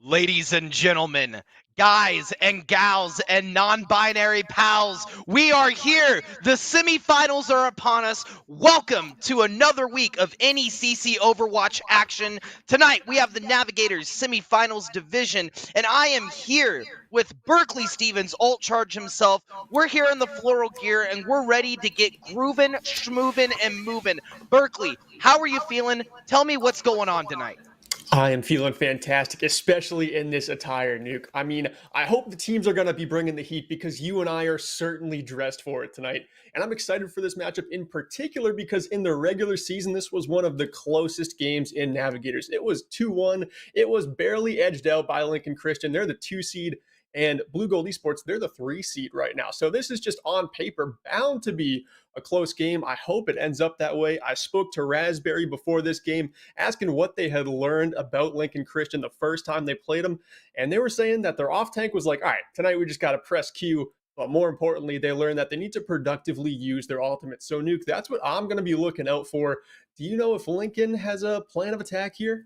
Ladies and gentlemen, guys and gals and non-binary pals, we are here. The semifinals are upon us. Welcome to another week of NECC Overwatch action. Tonight, we have the Navigators semifinals division, and I am here with Berkeley Stevens, Alt Charge himself. We're here in the floral gear, and we're ready to get grooving, schmoovin', and moving. Berkeley, how are you feeling? Tell me what's going on tonight. I am feeling fantastic, especially in this attire, Nuke. I mean, I hope the teams are going to be bringing the heat because you and I are certainly dressed for it tonight. And I'm excited for this matchup in particular because in the regular season, this was one of the closest games in Navigators. It was 2-1. It was barely edged out by Lincoln Christian. They're the 2 seed. And Blue Gold Esports, they're the 3 seed right now. So this is just on paper bound to be a close game. I hope it ends up that way. I spoke to Raspberry before this game, asking what they had learned about Lincoln Christian the first time they played them. And they were saying that their off tank was like, all right, tonight we just got to press Q. But more importantly, they learned that they need to productively use their ultimate. So, Nuke, that's what I'm going to be looking out for. Do you know if Lincoln has a plan of attack here?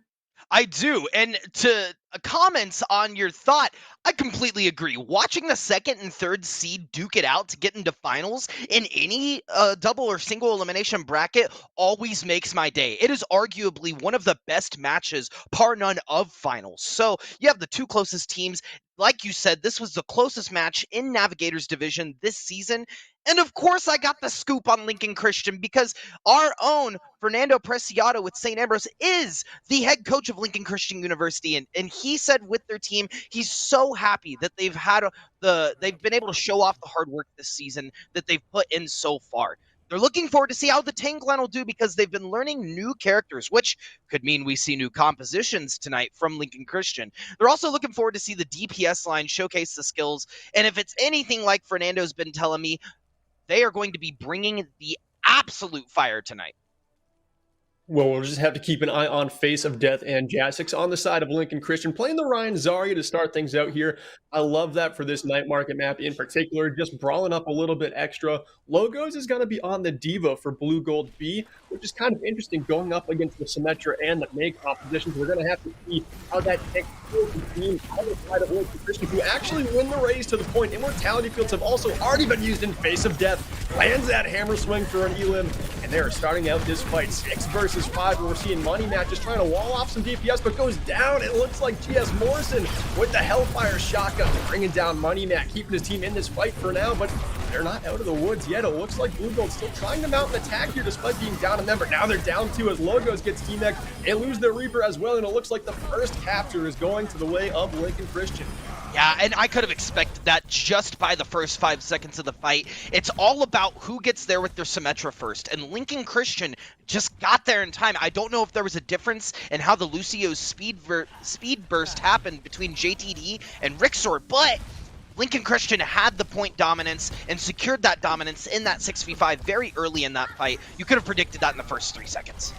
I do. And to comments on your thought, I completely agree. Watching the second and third seed duke it out to get into finals in any double or single elimination bracket always makes my day. It is arguably one of the best matches, par none, of finals. So you have the two closest teams. Like you said, this was the closest match in Navigators Division this season. And of course, I got the scoop on Lincoln Christian because our own Fernando Preciado with St. Ambrose is the head coach of Lincoln Christian University. And he said with their team, he's so happy that they've been able to show off the hard work this season that they've put in so far. They're looking forward to see how the Tanglen will do because they've been learning new characters, which could mean we see new compositions tonight from Lincoln Christian. They're also looking forward to see the DPS line showcase the skills. And if it's anything like Fernando's been telling me, they are going to be bringing the absolute fire tonight. Well, we'll just have to keep an eye on Face of Death and Jasix on the side of Lincoln Christian, playing the Ryan Zarya to start things out here. I love that for this night market map in particular, just brawling up a little bit extra. Logos is going to be on the Diva for Blue Gold B, which is kind of interesting going up against the Symmetra and the May compositions. We're going to have to see how that takes team on the side of Lincoln Christian, who actually win the race to the point. Immortality fields have also already been used in Face of Death. Lands that hammer swing for an elim, and they are starting out this fight 6 versus 5, where we're seeing Money Matt just trying to wall off some DPS, but goes down. It looks like GS Morrison with the Hellfire shotgun bringing down Money Matt, keeping his team in this fight for now, but they're not out of the woods yet. It looks like Blue Gold still trying to mount an attack here despite being down a member. Now they're down 2 as Logos gets team-necked. They lose their Reaper as well, and it looks like the first capture is going to the way of Lincoln Christian. Yeah, and I could have expected that just by the first 5 seconds of the fight. It's all about who gets there with their Symmetra first, and Lincoln Christian just got there in time. I don't know if there was a difference in how the Lucio's speed burst happened between JTD and Rixor, but Lincoln Christian had the point dominance and secured that dominance in that 6v5 very early in that fight. You could have predicted that in the first 3 seconds.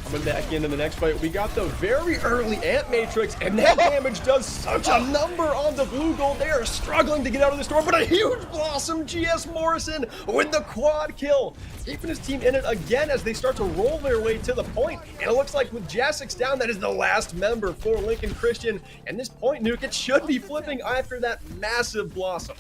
Coming back into the next fight, we got the very early Ant Matrix, and that damage does such a number on the Blue Gold. They are struggling to get out of the storm, but a huge Blossom, GS Morrison with the quad kill, keeping his team in it again as they start to roll their way to the point. And it looks like with Jasix down, that is the last member for Lincoln Christian. And this point, Nuke, it should be flipping after that massive Blossom.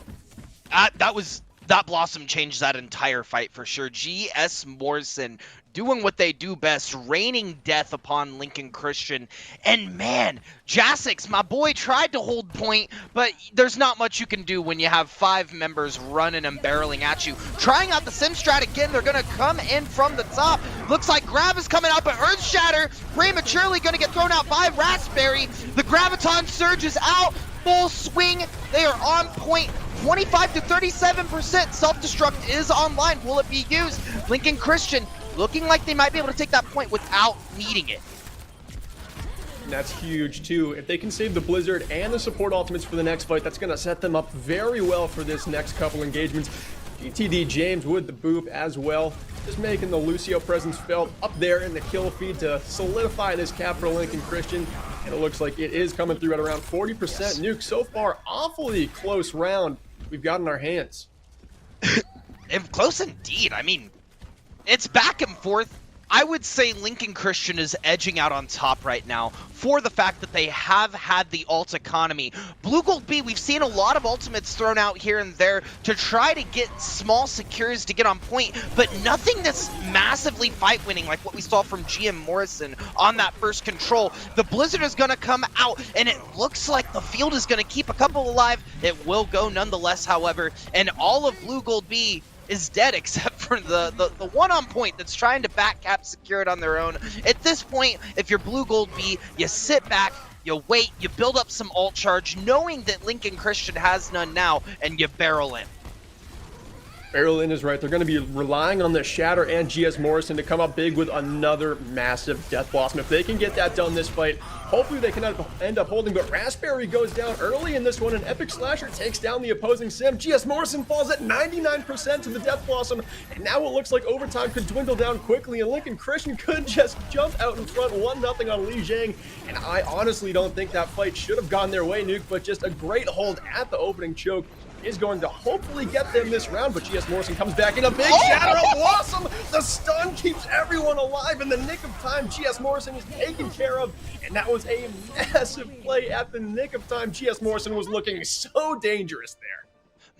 That Blossom changed that entire fight for sure. GS Morrison doing what they do best, raining death upon Lincoln Christian. And man, Jasix, my boy, tried to hold point, but there's not much you can do when you have 5 members running and barreling at you. Trying out the Sim Strat again, they're going to come in from the top. Looks like Grav is coming out, but Earthshatter prematurely going to get thrown out by Raspberry. The Graviton Surge is out, full swing. They are on point. 25 to 37% self-destruct is online. Will it be used? Lincoln Christian looking like they might be able to take that point without needing it. And that's huge too. If they can save the Blizzard and the support ultimates for the next fight, that's going to set them up very well for this next couple engagements. GTD James with the boop as well, just making the Lucio presence felt up there in the kill feed to solidify this cap for Lincoln Christian. And it looks like it is coming through at around 40%. Yes. Nuke, so far, awfully close round we've got in our hands. Close indeed. I mean, it's back and forth. I would say Lincoln Christian is edging out on top right now for the fact that they have had the ult economy. Blue Gold B, we've seen a lot of ultimates thrown out here and there to try to get small secures to get on point, but nothing that's massively fight winning like what we saw from GM Morrison on that first control. The Blizzard is going to come out, and it looks like the field is going to keep a couple alive. It will go nonetheless, however, and all of Blue Gold B is dead except for the one on point that's trying to back cap secure it on their own. At this point, if you're Blue Gold B, you sit back, you wait, you build up some ult charge, knowing that Lincoln Christian has none now, and you barrel in. Barrel in is right. They're going to be relying on the Shatter and GS Morrison to come up big with another massive Death Blossom. If they can get that done this fight, hopefully they can end up holding. But Raspberry goes down early in this one. An Epic Slasher takes down the opposing Sim. GS Morrison falls at 99% of the Death Blossom. And now it looks like overtime could dwindle down quickly. And Lincoln Christian could just jump out in front 1-0 on Li Jiang. And I honestly don't think that fight should have gone their way, Nuke. But just a great hold at the opening choke is going to hopefully get them this round, but GS Morrison comes back in a big Shadow Blossom. The stun keeps everyone alive in the nick of time. GS Morrison is taken care of, and that was a massive play at the nick of time. GS Morrison was looking so dangerous there.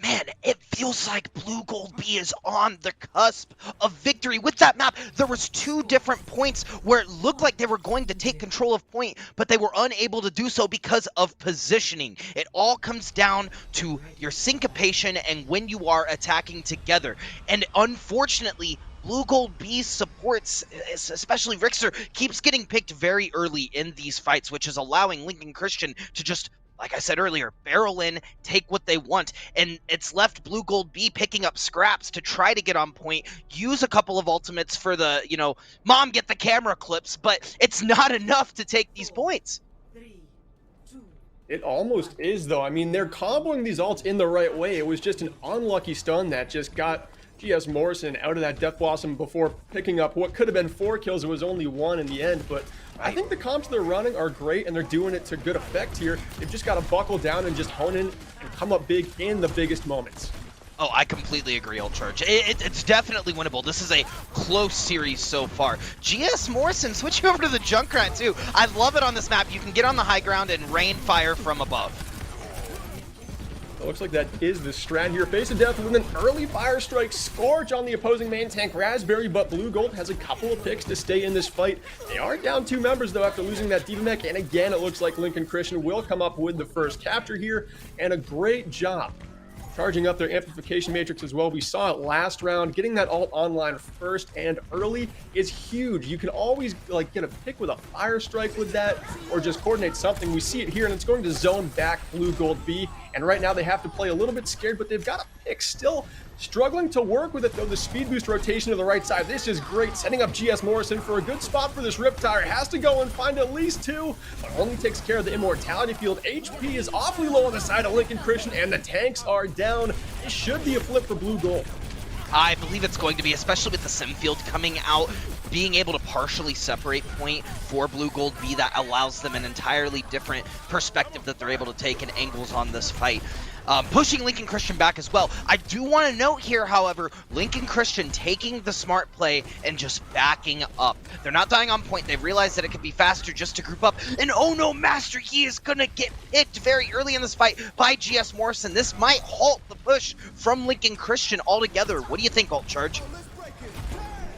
Man, it feels like Blue Gold B is on the cusp of victory. With that map, there was 2 different points where it looked like they were going to take control of point, but they were unable to do so because of positioning. It all comes down to your syncopation and when you are attacking together. And unfortunately, Blue Gold B supports, especially Rixer, keeps getting picked very early in these fights, which is allowing Lincoln Christian to just, like I said earlier, barrel in, take what they want, and it's left Blue Gold B picking up scraps to try to get on point, use a couple of ultimates for the, mom get the camera clips, but it's not enough to take these points. It almost is, though. I mean, they're comboing these ults in the right way. It was just an unlucky stun that just got GS Morrison out of that Death Blossom before picking up what could have been 4 kills. It was only 1 in the end, but I think the comps they're running are great, and they're doing it to good effect here. They've just got to buckle down and just hone in and come up big in the biggest moments. Oh, I completely agree, Old Church. It's definitely winnable. This is a close series so far. GS Morrison switching over to the Junkrat, too. I love it on this map. You can get on the high ground and rain fire from above. It looks like that is the strat here. Face of Death with an early Fire Strike Scorch on the opposing main tank Raspberry, but Blue Gold has a couple of picks to stay in this fight. They are down 2 members, though, after losing that Diva Mech, and again, it looks like Lincoln Christian will come up with the first capture here, and a great job charging up their amplification matrix as well. We saw it last round. Getting that ult online first and early is huge. You can always get a pick with a Fire Strike with that, or just coordinate something. We see it here, and it's going to zone back Blue Gold B. And right now they have to play a little bit scared, but they've got a pick still. Struggling to work with it, though. The speed boost rotation to the right side. This is great. Setting up GS Morrison for a good spot for this Riptire. Has to go and find at least 2, but only takes care of the Immortality field. HP is awfully low on the side of Lincoln Christian, and the tanks are down. This should be a flip for Blue Gold. I believe it's going to be, especially with the sim field coming out, being able to partially separate point for Blue Gold B. That allows them an entirely different perspective that they're able to take and angles on this fight. Pushing Lincoln Christian back as well. I do want to note here, however, Lincoln Christian taking the smart play and just backing up. They're not dying on point. They've realized that it could be faster just to group up. And oh no, Master Yi is going to get picked very early in this fight by GS Morrison. This might halt the push from Lincoln Christian altogether. What do you think, Alt Charge?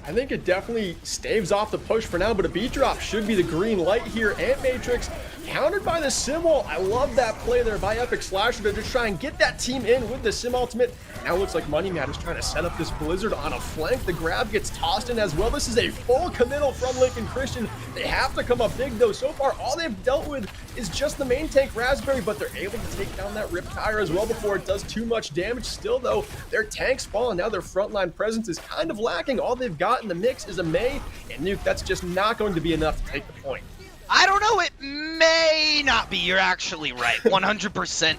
I think it definitely staves off the push for now, but a beat drop should be the green light here. Ant Matrix countered by the Sim ult. I love that play there by Epic Slasher to just try and get that team in with the Sim ultimate. Now it looks like Money Matt is trying to set up this Blizzard on a flank. The grab gets tossed in as well. This is a full committal from Lincoln Christian. They have to come up big, though. So far, all they've dealt with is just the main tank Raspberry, but they're able to take down that Riptire as well before it does too much damage. Still, though, their tanks fall, and now their frontline presence is kind of lacking. All they've got in the mix is a Mei, and Nuke, that's just not going to be enough to take the point. I don't know, it may not be. You're actually right, 100%.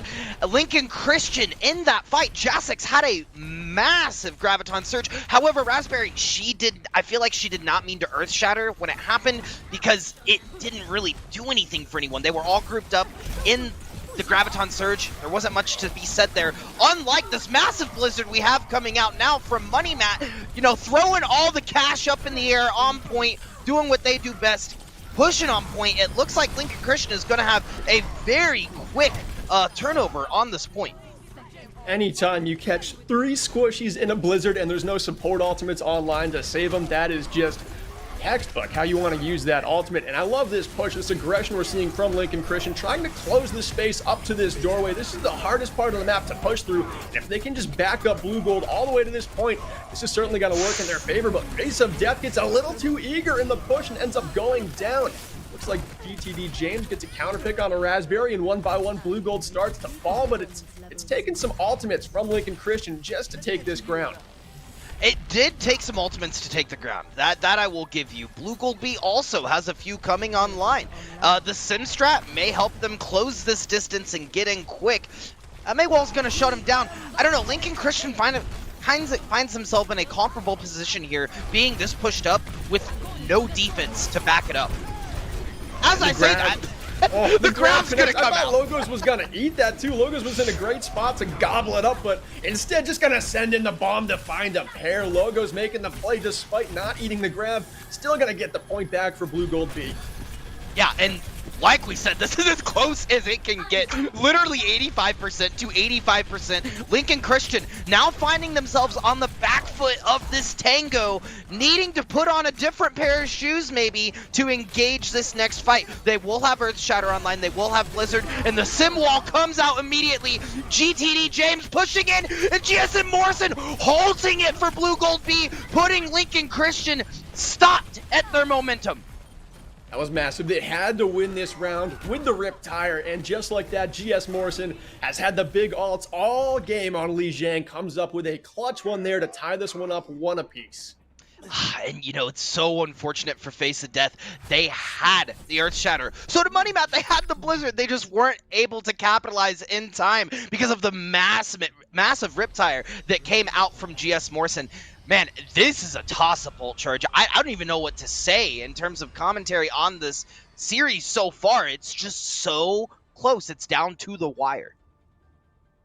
Lincoln Christian in that fight, Jasix had a massive Graviton surge. However, Raspberry, I feel like she did not mean to Earth Shatter when it happened because it didn't really do anything for anyone. They were all grouped up in the Graviton Surge, there wasn't much to be said there. Unlike this massive blizzard we have coming out now from Money Matt, you know, throwing all the cash up in the air on point, doing what they do best, pushing on point. It looks like Lincoln Christian is going to have a very quick turnover on this point. Anytime you catch 3 squishies in a blizzard and there's no support ultimates online to save them, that is just textbook how you want to use that ultimate. And I love this push, this aggression we're seeing from Lincoln Christian, trying to close the space up to this doorway. This is the hardest part of the map to push through. And if they can just back up Blue Gold all the way to this point, this is certainly going to work in their favor. But Face of Death gets a little too eager in the push and ends up going down. Looks like GTD James gets a counter pick on a Raspberry, and one by one Blue Gold starts to fall, but it's taken some ultimates from Lincoln Christian just to take this ground. It did take some ultimates to take the ground. That I will give you. Blue Gold B also has a few coming online. The Sim strat may help them close this distance and get in quick. Maywall's going to shut him down. I don't know. Lincoln Christian finds himself in a comparable position here, being this pushed up with no defense to back it up. As I say that, the grab's gonna come out. I thought Logos was gonna eat that too. Logos was in a great spot to gobble it up, but instead just gonna send in the bomb to find a pair. Logos making the play despite not eating the grab. Still gonna get the point back for Blue Gold B. Yeah, and like we said, this is as close as it can get. Literally 85% to 85%. Lincoln Christian now finding themselves on the back foot of this tango, needing to put on a different pair of shoes maybe to engage this next fight. They will have Earth Shatter online, they will have Blizzard, and the Sim Wall comes out immediately. GTD James pushing in, and GSM Morrison halting it for Blue Gold B, putting Lincoln Christian stopped at their momentum. That was massive. They had to win this round with the Rip Tire, and just like that, GS Morrison has had the big ults all game on Li Jiang, comes up with a clutch one there to tie this one up 1 apiece. And you know, it's so unfortunate for Face of Death. They had the Earth Shatter. So did Money Matt, they had the Blizzard. They just weren't able to capitalize in time because of the massive Rip Tire that came out from GS Morrison. Man, this is a toss-up ult charge. I don't even know what to say in terms of commentary on this series so far. It's just so close. It's down to the wire.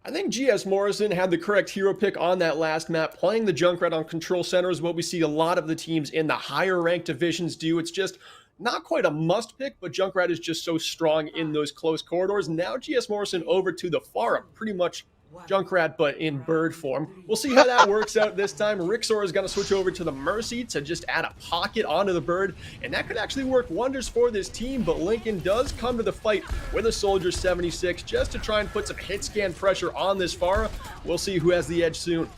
I think GS Morrison had the correct hero pick on that last map. Playing the Junkrat on Control Center is what we see a lot of the teams in the higher ranked divisions do. It's just not quite a must pick, but Junkrat is just so strong in those close corridors. Now GS Morrison over to the Pharah, pretty much Junkrat, but in bird form. We'll see how that works out this time. Rixor is going to switch over to the Mercy to just add a pocket onto the bird, and that could actually work wonders for this team, but Lincoln does come to the fight with a Soldier 76 just to try and put some hit scan pressure on this Pharah. We'll see who has the edge soon.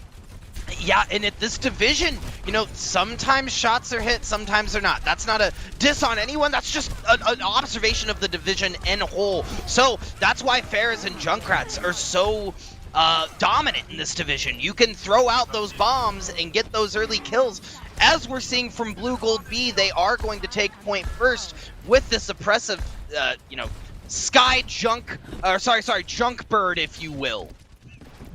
Yeah, and at this division, you know, sometimes shots are hit, sometimes they're not. That's not a diss on anyone. That's just an observation of the division in whole. So that's why Pharahs and Junkrats are so dominant in this division. You can throw out those bombs and get those early kills. As we're seeing from Blue Gold B, they are going to take point first with this oppressive, you know, junk bird, if you will.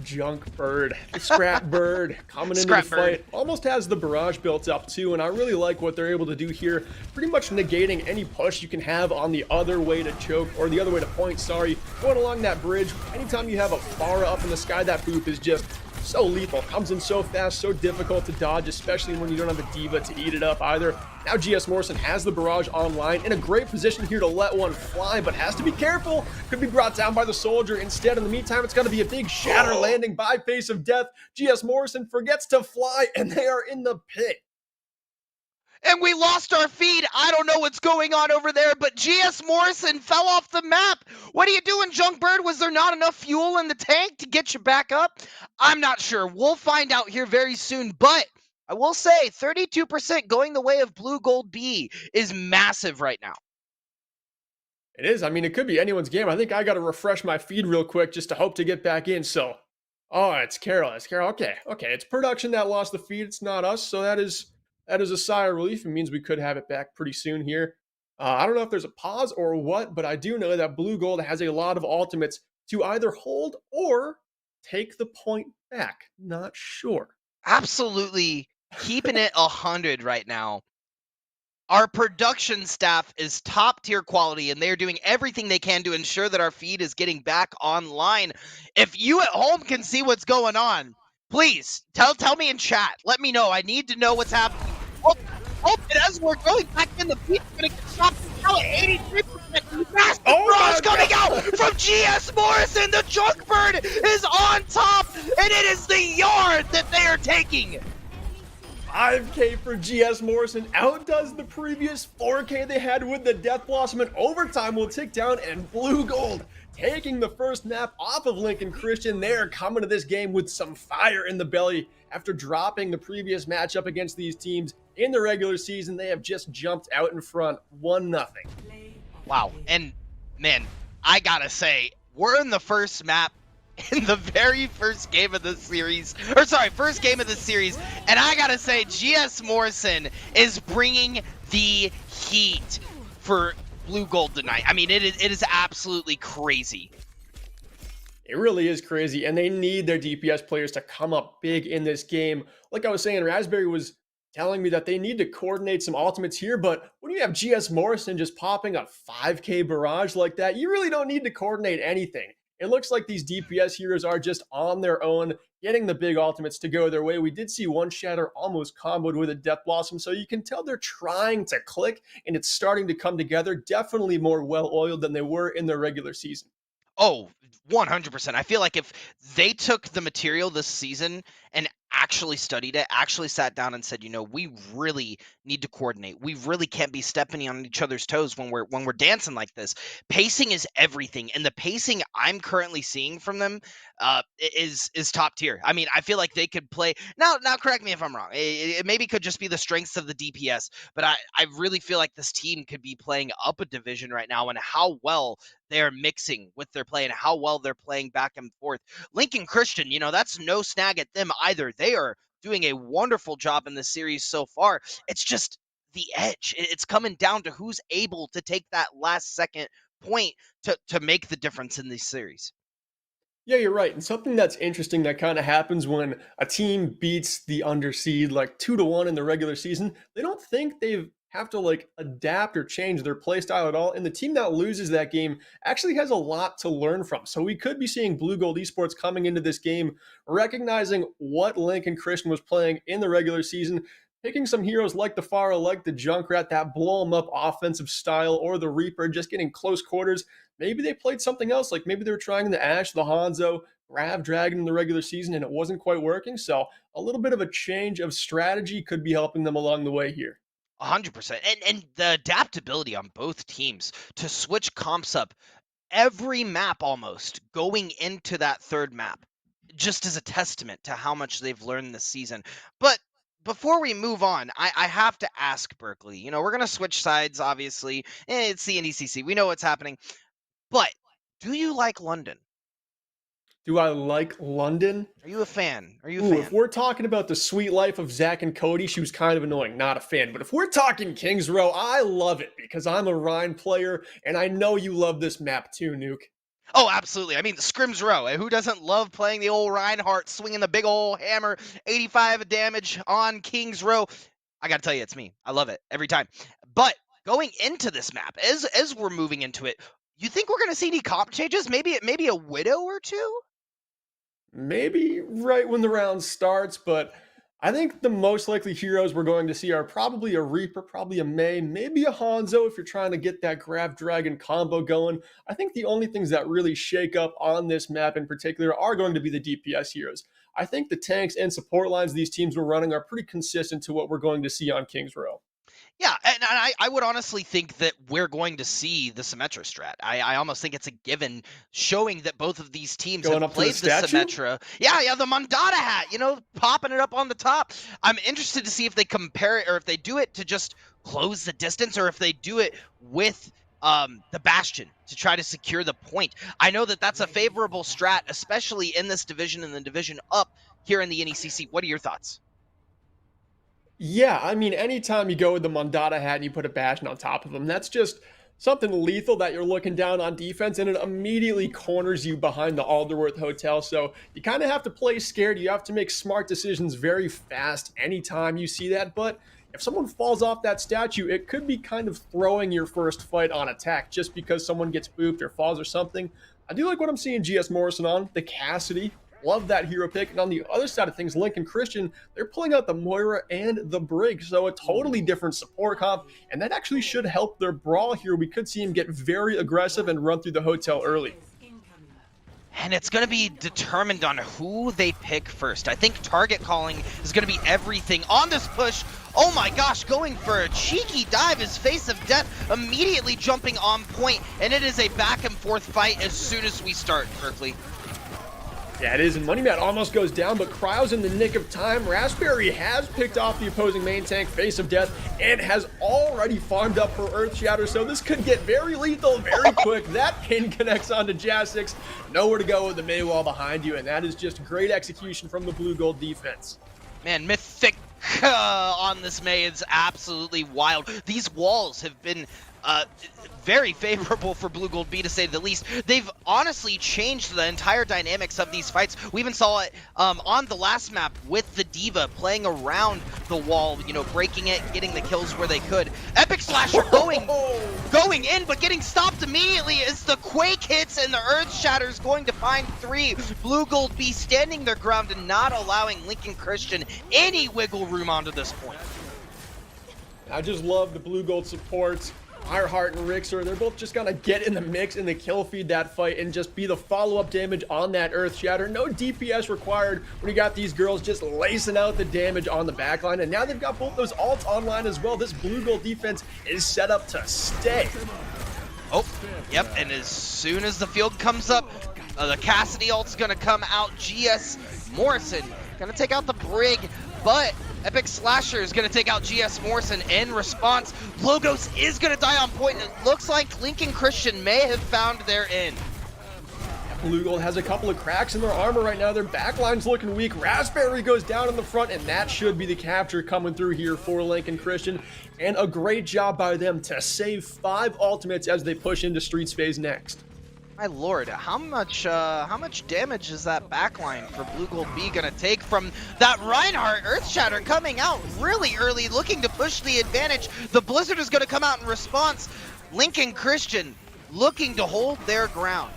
Junk bird, scrap bird coming into the fight. Almost has the barrage built up too, and I really like what they're able to do here, pretty much negating any push you can have on the other way to choke, or the other way to point, sorry. Going along that bridge, anytime you have a Pharah up in the sky, that boop is just so lethal. Comes in so fast, so difficult to dodge, especially when you don't have a diva to eat it up either. Now GS Morrison has the barrage online, in a great position here to let one fly, but has to be careful. Could be brought down by the Soldier. Instead, in the meantime, it's going to be a big shatter landing by Face of Death. GS Morrison forgets to fly, and they are in the pit. And we lost our feed. I don't know what's going on over there, but GS Morrison fell off the map. What are you doing, Junkbird? Was there not enough fuel in the tank to get you back up? I'm not sure. We'll find out here very soon, but I will say 32% going the way of Blue Gold B is massive right now. It is. I mean, it could be anyone's game. I think I got to refresh my feed real quick just to hope to get back in. So, oh, it's Carol. It's Carol. Okay. It's production that lost the feed. It's not us. So that is a sigh of relief. It means we could have it back pretty soon here. I don't know if there's a pause or what, but I do know that Blue Gold has a lot of ultimates to either hold or take the point back. Not sure. Absolutely keeping it 100 right now. Our production staff is top tier quality and they're doing everything they can to ensure that our feed is getting back online. If you at home can see what's going on, please tell me in chat. Let me know. I need to know what's happening. Oh, and as we're going back in, the feed's gonna get stopped now at 83%. Massive barrage coming out from GS Morrison. The Junkbird is on top, and it is the yard that they are taking. 5K for GS Morrison outdoes the previous 4K they had with the Death Blossom, and overtime will tick down, and Blue Gold taking the first map off of Lincoln Christian. They're coming to this game with some fire in the belly after dropping the previous matchup against these teams in the regular season. They have just jumped out in front 1-0. Wow. And man, I gotta say, we're in the first map in the very first game of the series, or sorry, first game of the series, and I gotta say, GS Morrison is bringing the heat for Blue Gold tonight. I mean, it is absolutely crazy. It really is crazy, and they need their DPS players to come up big in this game. Like I was saying, Raspberry was telling me that they need to coordinate some ultimates here, but when you have GS Morrison just popping a 5K barrage like that, you really don't need to coordinate anything. It looks like these DPS heroes are just on their own, getting the big ultimates to go their way. We did see one Shatter almost comboed with a Death Blossom, so you can tell they're trying to click, and it's starting to come together. Definitely more well-oiled than they were in their regular season. Oh, 100%. I feel like if they took the material this season and actually studied it, actually sat down and said, we really need to coordinate. We really can't be stepping on each other's toes when we're dancing like this. Pacing is everything, and the pacing I'm currently seeing from them is top tier. I mean, I feel like they could play now. Now, correct me if I'm wrong. It maybe could just be the strengths of the DPS, but I really feel like this team could be playing up a division right now, and how well they're mixing with their play and how well they're playing back and forth. Lincoln Christian, that's no snag at them either. They are doing a wonderful job in the series so far. It's just the edge. It's coming down to who's able to take that last second point to make the difference in this series. Yeah, you're right. And something that's interesting that kind of happens when a team beats the underseed like 2-1 in the regular season, they don't think they have to like adapt or change their play style at all. And the team that loses that game actually has a lot to learn from. So we could be seeing Blue Gold Esports coming into this game, recognizing what Lincoln Christian was playing in the regular season, picking some heroes like the Pharah, like the Junkrat, that blow them up offensive style, or the Reaper, just getting close quarters. Maybe they played something else, like maybe they were trying the Ashe, the Hanzo, Grav Dragon in the regular season, and it wasn't quite working. So a little bit of a change of strategy could be helping them along the way here. 100%. And the adaptability on both teams to switch comps up every map almost going into that third map just is a testament to how much they've learned this season. But before we move on, I have to ask Berkeley. We're going to switch sides, obviously. It's the NECC. We know what's happening. But do you like London? Do I like London? Are you a fan? Are you a Ooh, if fan? we're talking about the sweet life of Zach and Cody, she was kind of annoying, not a fan. But if we're talking Kings Row, I love it because I'm a Rhine player, and I know you love this map too, Nuke. Oh, absolutely. I mean, Scrims Row. Who doesn't love playing the old Reinhardt, swinging the big old hammer, 85 damage on Kings Row? I got to tell you, it's me. I love it every time. But going into this map, as we're moving into it, you think we're going to see any comp changes? Maybe a Widow or two? Maybe right when the round starts, but I think the most likely heroes we're going to see are probably a Reaper, probably a Mei, maybe a Hanzo if you're trying to get that Grav Dragon combo going. I think the only things that really shake up on this map in particular are going to be the DPS heroes. I think the tanks and support lines these teams were running are pretty consistent to what we're going to see on Kings Row. Yeah, and I would honestly think that we're going to see the Symmetra strat. I almost think it's a given, showing that both of these teams Going have up to the played the statue? Symmetra. Yeah, the Mondada hat, popping it up on the top. I'm interested to see if they compare it, or if they do it to just close the distance, or if they do it with the Bastion to try to secure the point. I know that that's a favorable strat, especially in this division and the division up here in the NECC. What are your thoughts? Yeah, I mean, anytime you go with the Mondada hat and you put a Bastion on top of them, that's just something lethal that you're looking down on defense, and it immediately corners you behind the Alderworth Hotel. So you kind of have to play scared. You have to make smart decisions very fast anytime you see that. But if someone falls off that statue, it could be kind of throwing your first fight on attack just because someone gets booped or falls or something. I do like what I'm seeing GS Morrison on, the Cassidy. Love that hero pick. And on the other side of things, Lincoln Christian, they're pulling out the Moira and the Brig. So a totally different support comp. And that actually should help their brawl here. We could see him get very aggressive and run through the hotel early. And it's going to be determined on who they pick first. I think target calling is going to be everything on this push. Oh my gosh, going for a cheeky dive is Face of Death, immediately jumping on point. And it is a back and forth fight as soon as we start, Berkeley. Yeah, it is, and Money Mat almost goes down, but Cryo's in the nick of time. Raspberry has picked off the opposing main tank, Face of Death, and has already farmed up for Earth Shatter, so this could get very lethal very quick. That pin connects onto Jasix. Nowhere to go with the Mei wall behind you, and that is just great execution from the blue-gold defense. Man, Mythic on this Mei is absolutely wild. These walls have been very favorable for Blue Gold B, to say the least. They've honestly changed the entire dynamics of these fights. We even saw it on the last map with the D.Va playing around the wall, you know, breaking it, getting the kills where they could. Epic Slasher going in, but getting stopped immediately as the Quake hits and the Earth Shatter's going to find 3. Blue Gold B standing their ground and not allowing Lincoln Christian any wiggle room onto this point. I just love the blue gold supports. Ironheart and Rixer, they're both just gonna get in the mix and the kill feed that fight and just be the follow-up damage on that Earth Shatter. No DPS required when you got these girls just lacing out the damage on the backline, and now they've got both those ults online as well. This blue gold defense is set up to stay. Oh, yep, and as soon as the field comes up, the Cassidy ult's gonna come out. GS Morrison gonna take out the Brig, but Epic Slasher is going to take out GS Morrison in response. Logos is going to die on point, and it looks like Lincoln Christian may have found their end. Blue Gold has a couple of cracks in their armor right now. Their backline's looking weak. Raspberry goes down in the front, and that should be the capture coming through here for Lincoln Christian. And a great job by them to save 5 ultimates as they push into Streets phase next. My lord, how much damage is that backline for Blue Gold B gonna take from that Reinhardt Earth Shatter coming out really early, looking to push the advantage? The Blizzard is gonna come out in response. Lincoln Christian looking to hold their ground.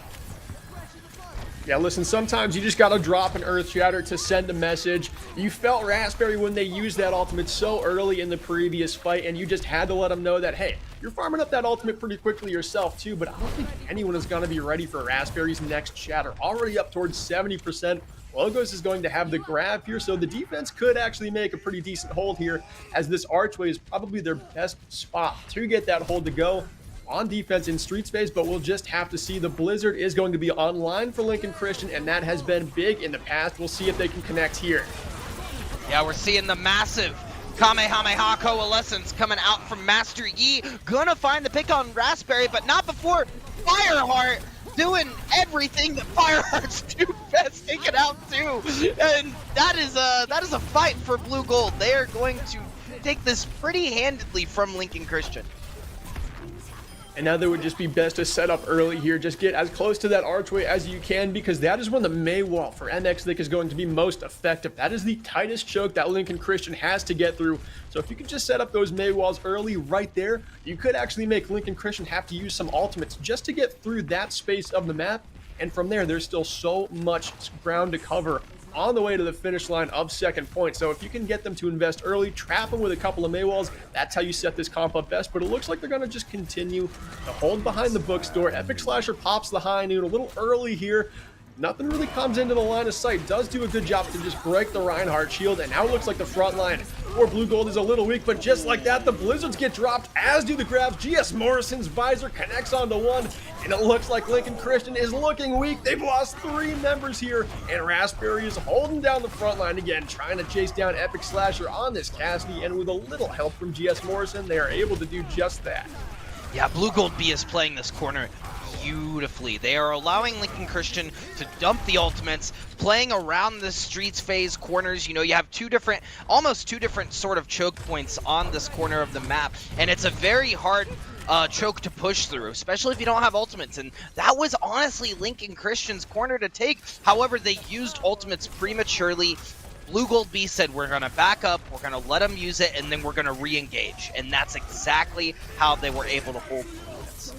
Yeah, listen, sometimes you just gotta drop an Earth Shatter to send a message. You felt Raspberry when they used that ultimate so early in the previous fight, and you just had to let them know that, hey, you're farming up that ultimate pretty quickly yourself too, but I don't think anyone is gonna be ready for Raspberry's next Shatter. Already up towards 70%. Logos is going to have the grab here, so the defense could actually make a pretty decent hold here, as this archway is probably their best spot to get that hold to go on defense in Streets phase, but we'll just have to see. The Blizzard is going to be online for Lincoln Christian, and that has been big in the past. We'll see if they can connect here. Yeah, we're seeing the massive Kamehameha coalescence coming out from Master Yi. Gonna find the pick on Raspberry, but not before Fireheart doing everything that Firehearts do best, taking out 2. And that is a fight for Blue Gold. They are going to take this pretty handedly from Lincoln Christian. And now there would just be best to set up early here. Just get as close to that archway as you can, because that is when the Mei wall for NECC is going to be most effective. That is the tightest choke that Lincoln Christian has to get through. So if you could just set up those Mei walls early right there, you could actually make Lincoln Christian have to use some ultimates just to get through that space of the map. And from there, there's still so much ground to cover on the way to the finish line of second point. So if you can get them to invest early, trap them with a couple of Mei walls, that's how you set this comp up best. But it looks like they're going to just continue to hold behind the bookstore. Epic Slasher pops the high noon a little early here. Nothing really comes into the line of sight. Does do a good job to just break the Reinhardt shield, and now it looks like the front line for Blue Gold is a little weak, but just like that, the Blizzards get dropped, as do the grabs. GS Morrison's visor connects onto 1, and it looks like Lincoln Christian is looking weak. They've lost 3 members here, and Raspberry is holding down the front line again, trying to chase down Epic Slasher on this Cassidy, and with a little help from GS Morrison, they are able to do just that. Yeah, Blue Gold B is playing this corner beautifully. They are allowing Lincoln Christian to dump the ultimates, playing around the Streets phase corners. You know, you have almost two different sort of choke points on this corner of the map, and it's a very hard choke to push through, especially if you don't have ultimates, and that was honestly Lincoln Christian's corner to take. However, they used ultimates prematurely, Blue Gold B said, we're going to back up, we're going to let them use it, and then we're going to re-engage. And that's exactly how they were able to hold defense.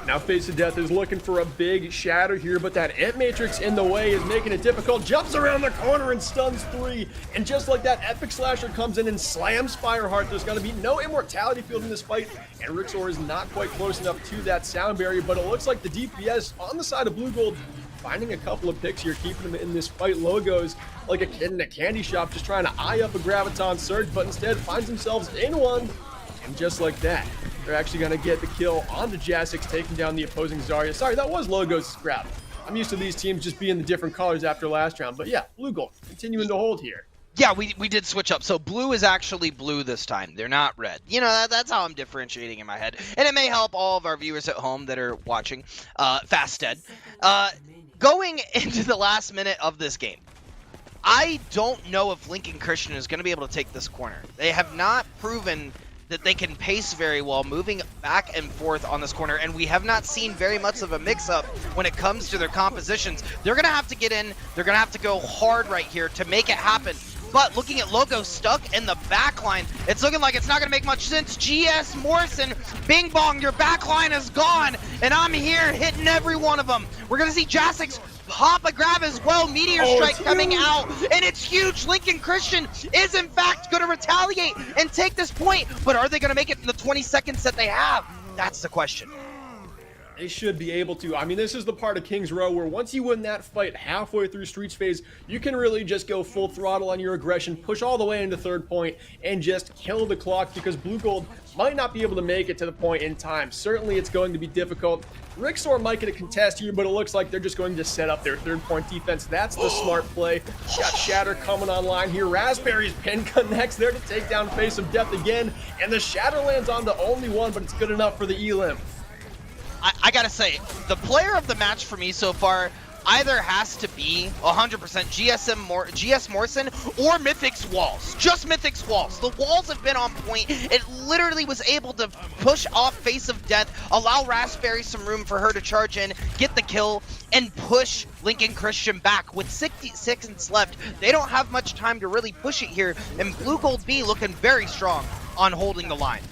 Now Face of Death is looking for a big shatter here, but that Ant Matrix in the way is making it difficult. Jumps around the corner and stuns 3. And just like that, Epic Slasher comes in and slams Fireheart. There's going to be no immortality field in this fight, and Rixor is not quite close enough to that sound barrier, but it looks like the DPS on the side of Blue Gold finding a couple of picks here, keeping them in this fight. Logos like a kid in a candy shop just trying to eye up a Graviton Surge, but instead finds themselves in one. And just like that, they're actually going to get the kill onto Jasix, taking down the opposing Zarya. Sorry, that was Logos' grab. I'm used to these teams just being the different colors after last round. But yeah, Blue Gold continuing to hold here. Yeah, we did switch up. So blue is actually blue this time. They're not red. You know, that's how I'm differentiating in my head. And it may help all of our viewers at home that are watching Fasted. Going into the last minute of this game, I don't know if Lincoln Christian is going to be able to take this corner. They have not proven that they can pace very well, moving back and forth on this corner, and we have not seen very much of a mix-up when it comes to their compositions. They're going to have to get in, they're going to have to go hard right here to make it happen. But looking at Logo stuck in the back line, it's looking like it's not going to make much sense. GS Morrison, bing bong, your back line is gone, and I'm here hitting every one of them. We're going to see Jasix pop a grab as well. Meteor Strike coming out, and it's huge. Lincoln Christian is in fact going to retaliate and take this point, but are they going to make it in the 20 seconds that they have? That's the question. They should be able to. I mean, this is the part of King's Row where once you win that fight halfway through Streets phase, you can really just go full throttle on your aggression, push all the way into third point, and just kill the clock, because Blue Gold might not be able to make it to the point in time. Certainly it's going to be difficult. Rixor might get a contest here, but it looks like they're just going to set up their third point defense. That's the smart play. Got Shatter coming online here. Raspberry's pin connects there to take down Face of Death again, and the Shatter lands on the only one, but it's good enough for the Elim. I gotta say, the player of the match for me so far either has to be 100% GS Morrison or Mythic's walls. Just Mythic's walls. The walls have been on point. It literally was able to push off Face of Death, allow Raspberry some room for her to charge in, get the kill, and push Lincoln Christian back. With 60 seconds left, they don't have much time to really push it here, and Blue Gold B looking very strong on holding the line.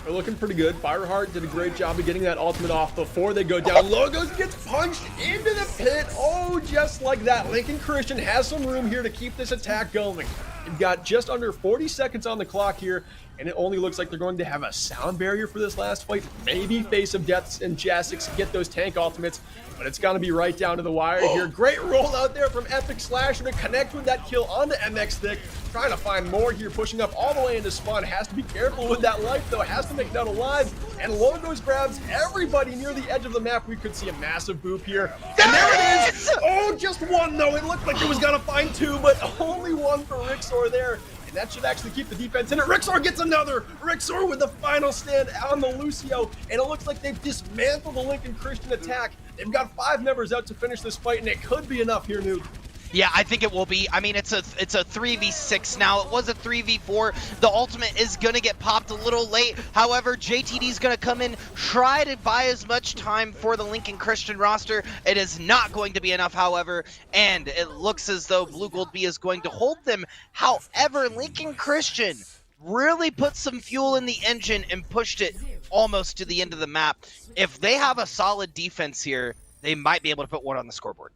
They're looking pretty good. Fireheart did a great job of getting that ultimate off before they go down. Logos gets punched into the pit. Oh, just like that. Lincoln Christian has some room here to keep this attack going. You've got just under 40 seconds on the clock here, and it only looks like they're going to have a sound barrier for this last fight. Maybe Face of Death and Jasix get those tank ultimates, but it's going to be right down to the wire here. Great roll out there from Epic Slasher to connect with that kill onto MX Thick. Trying to find more here, pushing up all the way into spawn. Has to be careful with that life, though. Has to make it out alive. And Logos grabs everybody near the edge of the map. We could see a massive boop here. And there it is! Oh, just one, though. It looked like it was going to find two, but only one for Rixor there. And that should actually keep the defense in it. Rixor gets another. Rixor with the final stand on the Lucio. And it looks like they've dismantled the Lincoln Christian attack. They've got 5 members out to finish this fight, and it could be enough here, Nuke. Yeah, I think it will be. I mean, it's a 3v6 now. It was a 3v4. The ultimate is going to get popped a little late. However, JTD's going to come in, try to buy as much time for the Lincoln Christian roster. It is not going to be enough, however, and it looks as though Blue Gold B is going to hold them. However, Lincoln Christian really put some fuel in the engine and pushed it almost to the end of the map. If they have a solid defense here, they might be able to put one on the scoreboard.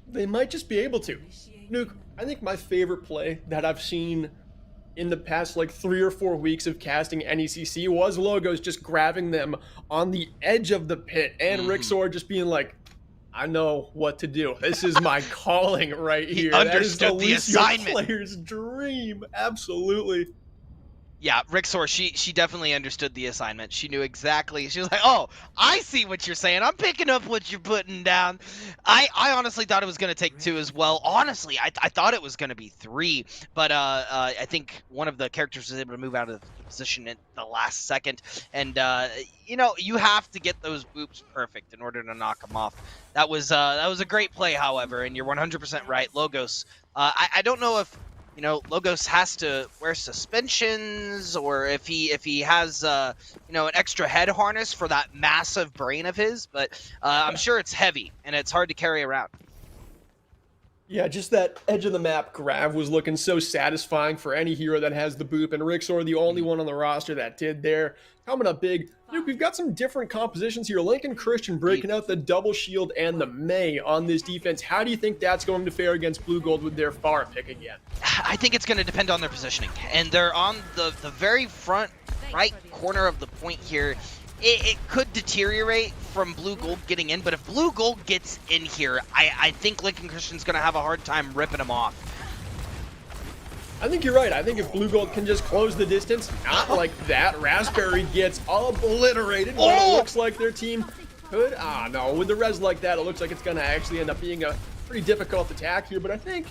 They might just be able to. Nuke, I think my favorite play that I've seen in the past like 3 or 4 weeks of casting NECC was Logos just grabbing them on the edge of the pit, and Rixor just being like, I know what to do. This is my calling right here. He understood the assignment. Player's dream. Absolutely. Yeah, Rixor, she definitely understood the assignment. She knew exactly. She was like, oh, I see what you're saying. I'm picking up what you're putting down. I honestly thought it was going to take 2 as well. Honestly, I thought it was going to be 3. But I think one of the characters was able to move out of the position at the last second. And, you know, you have to get those boops perfect in order to knock them off. That was a great play, however, and you're 100% right. Logos, I don't know if, you know, Logos has to wear suspensions, or if he has you know, an extra head harness for that massive brain of his, but I'm sure it's heavy and it's hard to carry around. Yeah, just that edge of the map grab was looking so satisfying for any hero that has the boop, and Rixor the only one on the roster that did there. Coming up big, Duke, we've got some different compositions here. Lincoln Christian breaking out the double shield and the May on this defense. How do you think that's going to fare against Blue Gold with their Pharah pick again? I think it's going to depend on their positioning, and they're on the very front right corner of the point here. It could deteriorate from Blue Gold getting in, but if Blue Gold gets in here, I think Lincoln Christian's going to have a hard time ripping them off. I think you're right. I think if Blue Gold can just close the distance, not like that, Raspberry gets obliterated. But it looks like their team could. No, with the res like that, it looks like it's going to actually end up being a pretty difficult attack here. But I think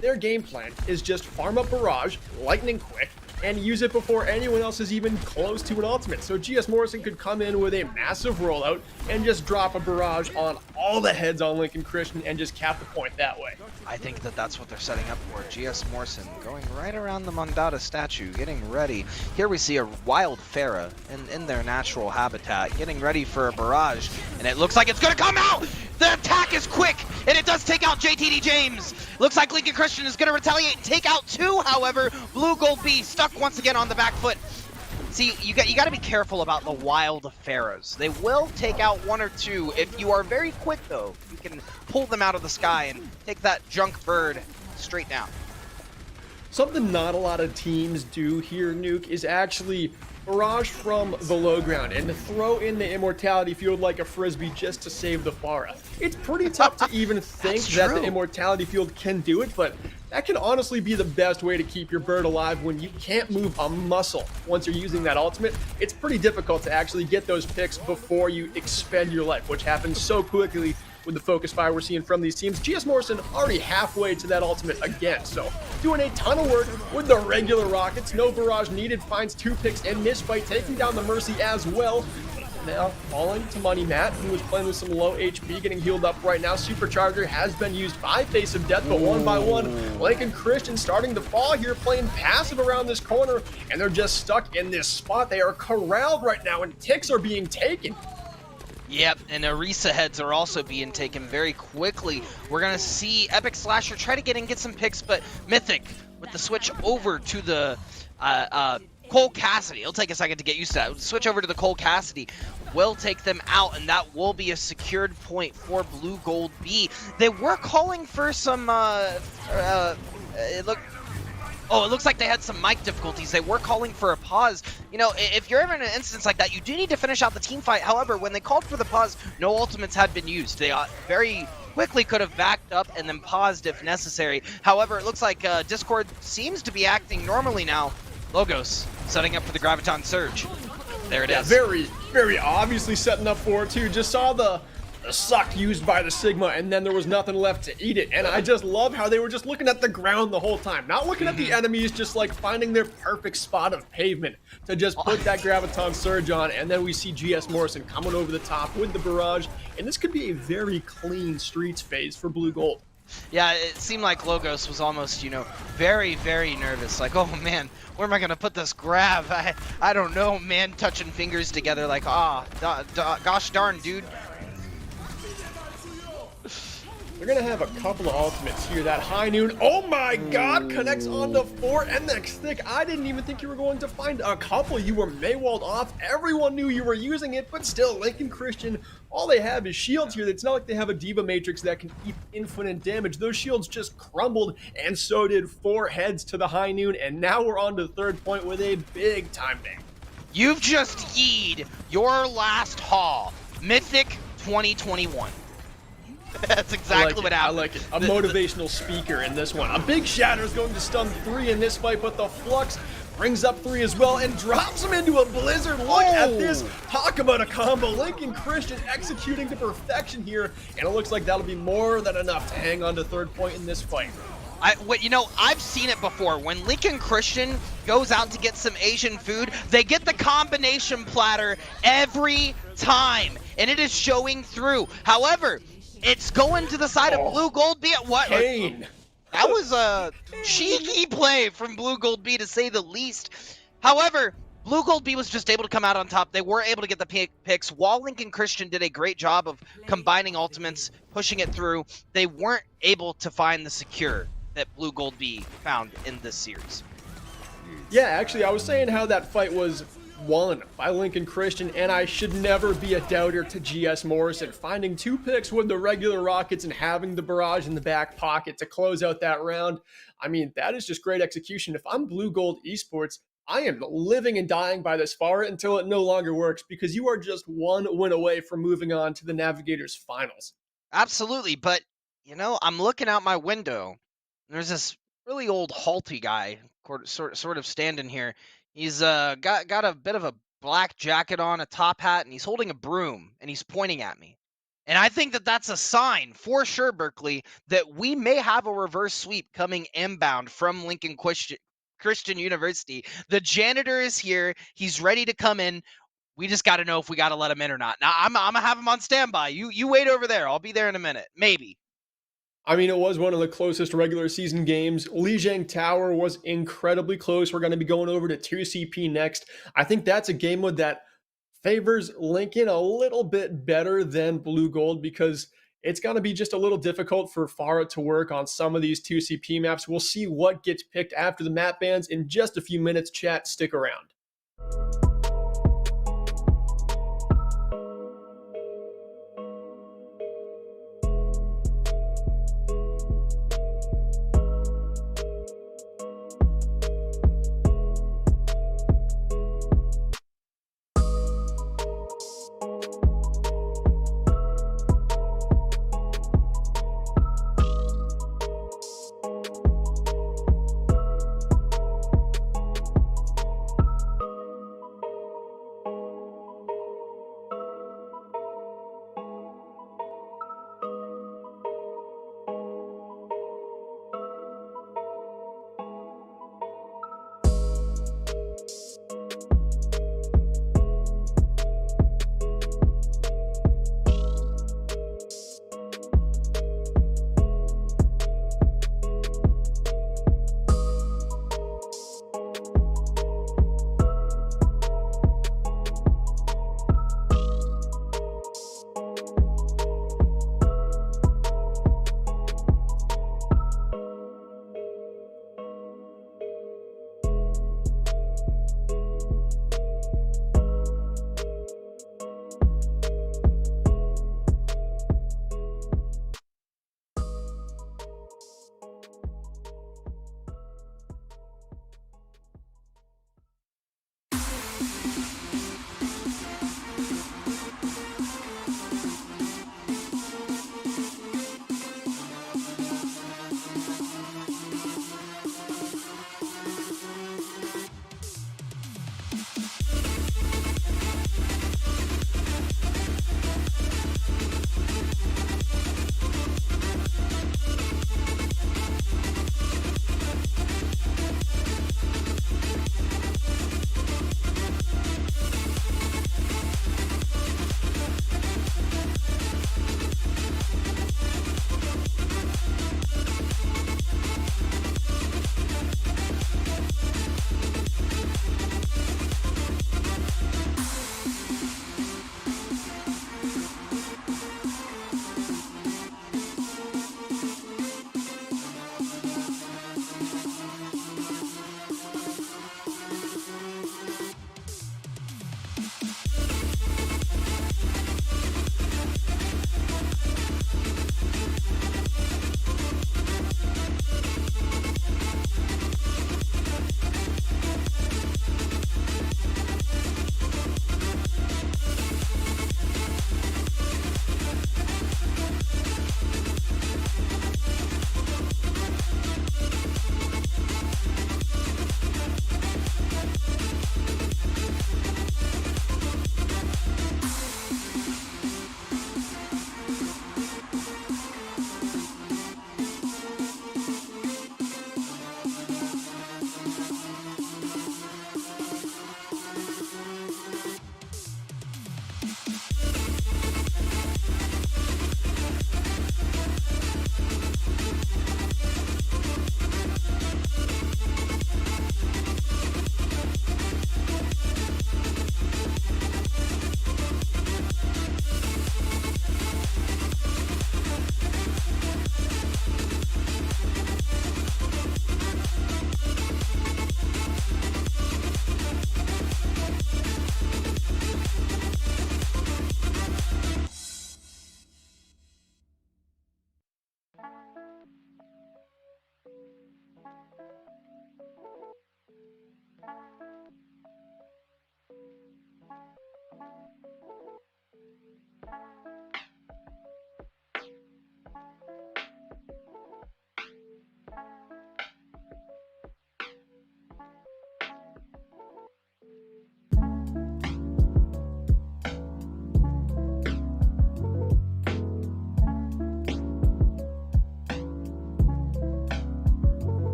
their game plan is just farm up Barrage, lightning quick, and use it before anyone else is even close to an ultimate. So GS Morrison could come in with a massive rollout and just drop a barrage on all the heads on Lincoln Christian and just cap the point that way. I think that's what they're setting up for. GS Morrison going right around the Mondada statue, getting ready. Here we see a wild Pharah in their natural habitat, getting ready for a barrage, and it looks like it's going to come out! The attack is quick, and it does take out JTD James. Looks like Lincoln Christian is going to retaliate and take out two, however. Blue Gold B stuck once again on the back foot. See, you got to be careful about the wild Pharaohs. They will take out one or two. If you are very quick, though, you can pull them out of the sky and take that junk bird straight down. Something not a lot of teams do here, Nuke, is actually barrage from the low ground and to throw in the immortality field like a frisbee just to save the Pharah. It's pretty tough to even think that the immortality field can do it, but that can honestly be the best way to keep your bird alive when you can't move a muscle once you're using that ultimate. It's pretty difficult to actually get those picks before you expend your life, which happens so quickly with the focus fire we're seeing from these teams. GS Morrison already halfway to that ultimate again, so doing a ton of work with the regular rockets. No barrage needed, finds two picks and Mistfight taking down the Mercy as well. Now falling to Money Matt, who was playing with some low HP, getting healed up right now. Supercharger has been used by Face of Death, but one by one, Lincoln Christian starting to fall here, playing passive around this corner, and they're just stuck in this spot. They are corralled right now, and ticks are being taken. Yep, and Orisa heads are also being taken very quickly. We're going to see Epic Slasher try to get some picks, but Mythic with the switch over to the Cole Cassidy. It'll take a second to get used to that. Switch over to the Cole Cassidy will take them out, and that will be a secured point for Blue Gold B. They were calling for some, it looks like they had some mic difficulties. They were calling for a pause. You know, if you're ever in an instance like that, you do need to finish out the team fight. However, when they called for the pause, no ultimates had been used. They very quickly could have backed up and then paused if necessary. However, it looks like Discord seems to be acting normally now. Logos setting up for the Graviton Surge. There it is. Very, very obviously setting up for it too. Just saw the suck used by the Sigma, and then there was nothing left to eat it. And I just love how they were just looking at the ground the whole time, not looking at the enemies, just like finding their perfect spot of pavement to just put that Graviton Surge on. And then we see GS Morrison coming over the top with the barrage, and this could be a very clean streets phase for Blue Gold. Yeah, it seemed like Logos was almost, you know, very, very nervous. Like, oh man, where am I gonna put this grab? I don't know, man. Touching fingers together, like, gosh darn, dude. They're going to have a couple of ultimates here. That High Noon, oh my god, connects onto 4 NECC stick. I didn't even think you were going to find a couple. You were Maywalled off. Everyone knew you were using it, but still, Lincoln Christian, all they have is shields here. It's not like they have a Diva Matrix that can keep infinite damage. Those shields just crumbled, and so did 4 heads to the High Noon, and now we're on to third point with a big time bank. You've just yeed your last haul. Mythic 2021. That's exactly what happened. I like it. A motivational speaker in this one. A big shatter is going to stun 3 in this fight, but the Flux brings up 3 as well and drops him into a blizzard. Look at this. Talk about a combo. Lincoln Christian executing to perfection here, and it looks like that'll be more than enough to hang on to third point in this fight. You know, I've seen it before. When Lincoln Christian goes out to get some Asian food, they get the combination platter every time, and it is showing through. However, it's going to the side of Blue Gold B. What? Pain. That was a cheeky play from Blue Gold B, to say the least. However, Blue Gold B was just able to come out on top. They were able to get the picks. While Lincoln Christian did a great job of combining ultimates, pushing it through, they weren't able to find the secure that Blue Gold B found in this series. Yeah, actually, I was saying how that fight was won by Lincoln Christian, and I should never be a doubter to GS Morrison. Finding 2 picks with the regular Rockets and having the barrage in the back pocket to close out that round. I mean, that is just great execution. If I'm Blue Gold Esports, I am living and dying by this far until it no longer works, because you are just 1 win away from moving on to the Navigators finals. Absolutely, but I'm looking out my window. And there's this really old halty guy, sort of standing here. He's got a bit of a black jacket on, a top hat, and he's holding a broom, and he's pointing at me. And I think that that's a sign for sure, Berkeley, that we may have a reverse sweep coming inbound from Lincoln Christian University. The janitor is here. He's ready to come in. We just got to know if we got to let him in or not. Now, I'm gonna have him on standby. You wait over there. I'll be there in a minute, maybe. I mean, it was one of the closest regular season games. Lijiang Tower was incredibly close. We're going to be going over to 2CP next. I think that's a game mode that favors Lincoln a little bit better than Blue Gold, because it's going to be just a little difficult for Farah to work on some of these 2CP maps. We'll see what gets picked after the map bans in just a few minutes. Chat, stick around.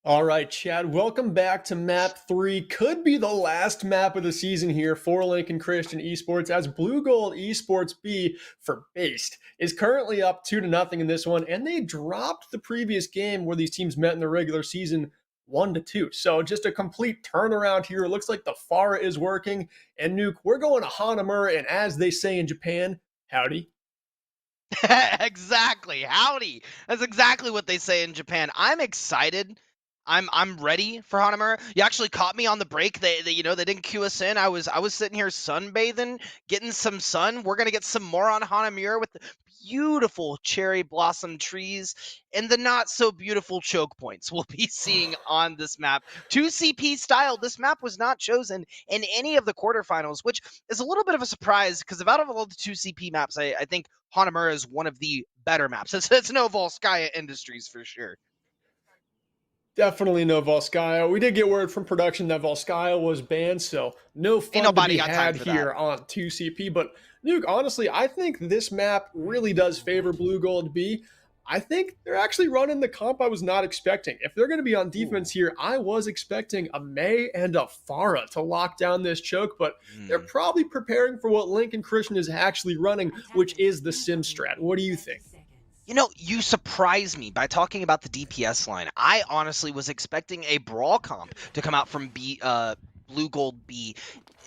All right, Chad, welcome back to map 3. Could be the last map of the season here for Lincoln Christian Esports, as Blue Gold Esports B for Based is currently up 2-0 in this one, and they dropped the previous game where these teams met in the regular season 1-2. So just a complete turnaround here. It looks like the Pharah is working, and Nuke, we're going to Hanamura, and as they say in Japan, howdy. Exactly. Howdy. That's exactly what they say in Japan. I'm excited. I'm ready for Hanamura. You actually caught me on the break. They they didn't cue us in. I was sitting here sunbathing, getting some sun. We're gonna get some more on Hanamura with the beautiful cherry blossom trees and the not so beautiful choke points we'll be seeing on this map. 2CP style. This map was not chosen in any of the quarterfinals, which is a little bit of a surprise because out of all the 2CP maps, I think Hanamura is one of the better maps. It's no Volskaya Industries for sure. Definitely no Volskaya. We did get word from production that Volskaya was banned, so no Ain't fun to nobody be got time had for that. here on 2CP. But Nuke, honestly, I think this map really does favor Blue Gold B. I think they're actually running the comp I was not expecting. If they're going to be on defense here, I was expecting a May and a Pharah to lock down this choke, but they're probably preparing for what Lincoln Christian is actually running, which is the Sim strat. What do you think? You know, you surprised me by talking about the DPS line. I honestly was expecting a brawl comp to come out from Blue Gold B.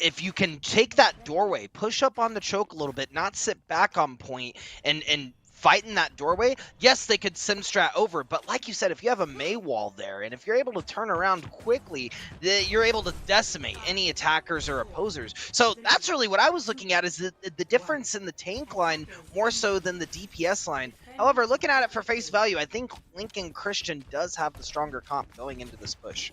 If you can take that doorway, push up on the choke a little bit, not sit back on point and fight in that doorway, yes, they could sim strat over, but like you said, if you have a May wall there, and if you're able to turn around quickly, you're able to decimate any attackers or opposers. So that's really what I was looking at, is the difference in the tank line more so than the DPS line. However, looking at it for face value, I think Lincoln Christian does have the stronger comp going into this push.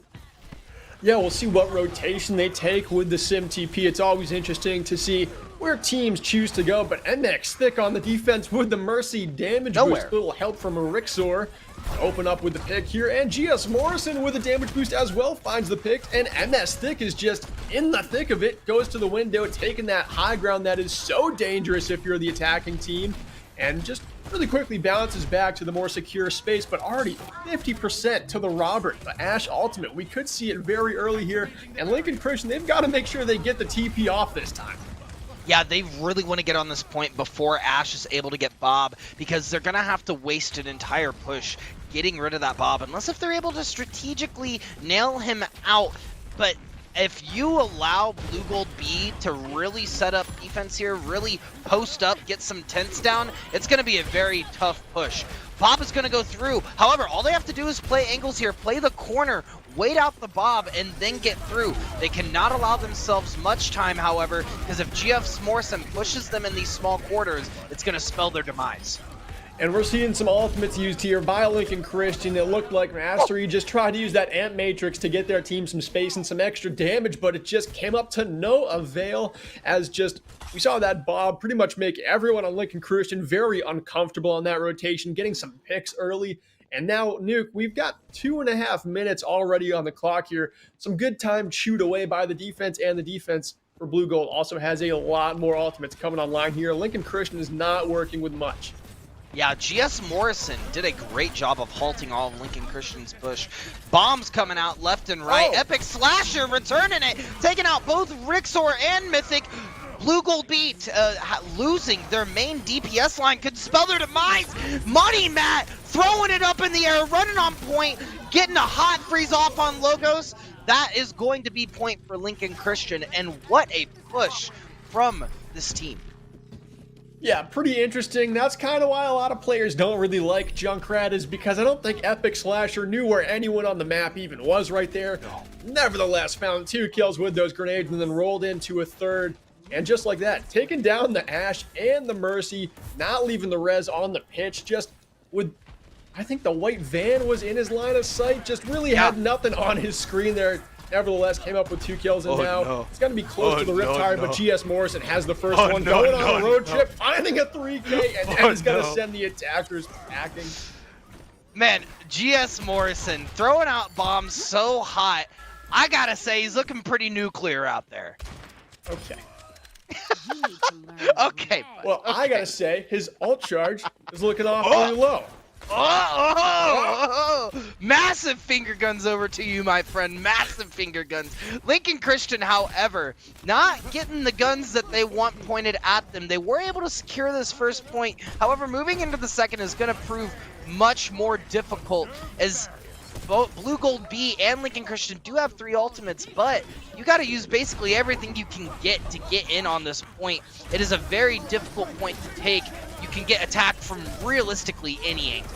Yeah, we'll see what rotation they take with the Sim TP. It's always interesting to see where teams choose to go, but NECC on the defense with the Mercy damage Nowhere. boost. Little help from Rixor. Open up with the pick here, and GS Morrison with a damage boost as well finds the pick, and NECC is just in the thick of it, goes to the window, taking that high ground that is so dangerous if you're the attacking team, and just really quickly bounces back to the more secure space, but already 50% to the Robert, the Ashe ultimate. We could see it very early here, and Lincoln Christian, they've got to make sure they get the TP off this time. Yeah, they really want to get on this point before Ashe is able to get Bob, because they're going to have to waste an entire push getting rid of that Bob, unless if they're able to strategically nail him out. But if you allow Blue Gold B to really set up defense here, really post up, get some tents down, it's going to be a very tough push. Bob is going to go through. However, all they have to do is play angles here, play the corner, wait out the Bob, and then get through. They cannot allow themselves much time, however, because if GS Morrison pushes them in these small quarters, it's going to spell their demise. And we're seeing some ultimates used here by Lincoln Christian. It looked like Mastery just tried to use that Amp Matrix to get their team some space and some extra damage, but it just came up to no avail, as just we saw that Bob pretty much make everyone on Lincoln Christian very uncomfortable on that rotation, getting some picks early. And now, Nuke, we've got 2.5 minutes already on the clock here. Some good time chewed away by the defense, and the defense for Blue Gold also has a lot more ultimates coming online here. Lincoln Christian is not working with much. Yeah, GS Morrison did a great job of halting all of Lincoln Christian's push. Bombs coming out left and right. Oh. Epic Slasher returning it, taking out both Rixor and Mythic. Blue Gold beat, losing their main DPS line could spell their demise. Money Matt throwing it up in the air, running on point, getting a hot freeze off on Logos. That is going to be point for Lincoln Christian, and what a push from this team. Yeah, pretty interesting. That's kind of why a lot of players don't really like Junkrat, is because I don't think Epic Slasher knew where anyone on the map even was right there. Nevertheless, found 2 kills with those grenades and then rolled into a third. And just like that, taking down the Ashe and the Mercy, not leaving the res on the pitch, just with, I think the white van was in his line of sight, just really had nothing on his screen there. Nevertheless, came up with 2 kills, and now it's going to be close to the Riptide, but GS Morrison has the first one, going on a road trip, finding a 3K, and then he's going to send the attackers packing. Man, GS Morrison throwing out bombs so hot. I got to say, he's looking pretty nuclear out there. Okay. Okay. Well, I got to say, his ult charge is looking awfully low. Oh, massive finger guns over to you, my friend. Massive finger guns. Lincoln Christian, however, not getting the guns that they want pointed at them. They were able to secure this first point. However, moving into the second is going to prove much more difficult, as both Blue Gold B and Lincoln Christian do have 3 ultimates, but you got to use basically everything you can get to get in on this point. It is a very difficult point to take. You can get attacked from realistically any angle.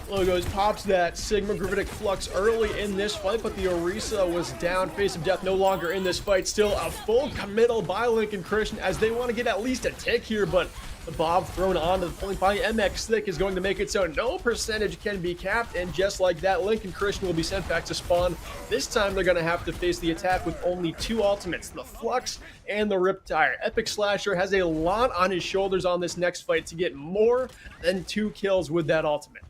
Logos pops that Sigma Gravitic Flux early in this fight, but the Orisa was down. Face of Death no longer in this fight. Still a full committal by Lincoln Christian, as they want to get at least a tick here, but the Bob thrown onto the point by NECC is going to make it so no percentage can be capped, and just like that, Lincoln Christian will be sent back to spawn. This time they're going to have to face the attack with only 2 ultimates, the Flux and the Riptire. Epic Slasher has a lot on his shoulders on this next fight to get more than 2 kills with that ultimate.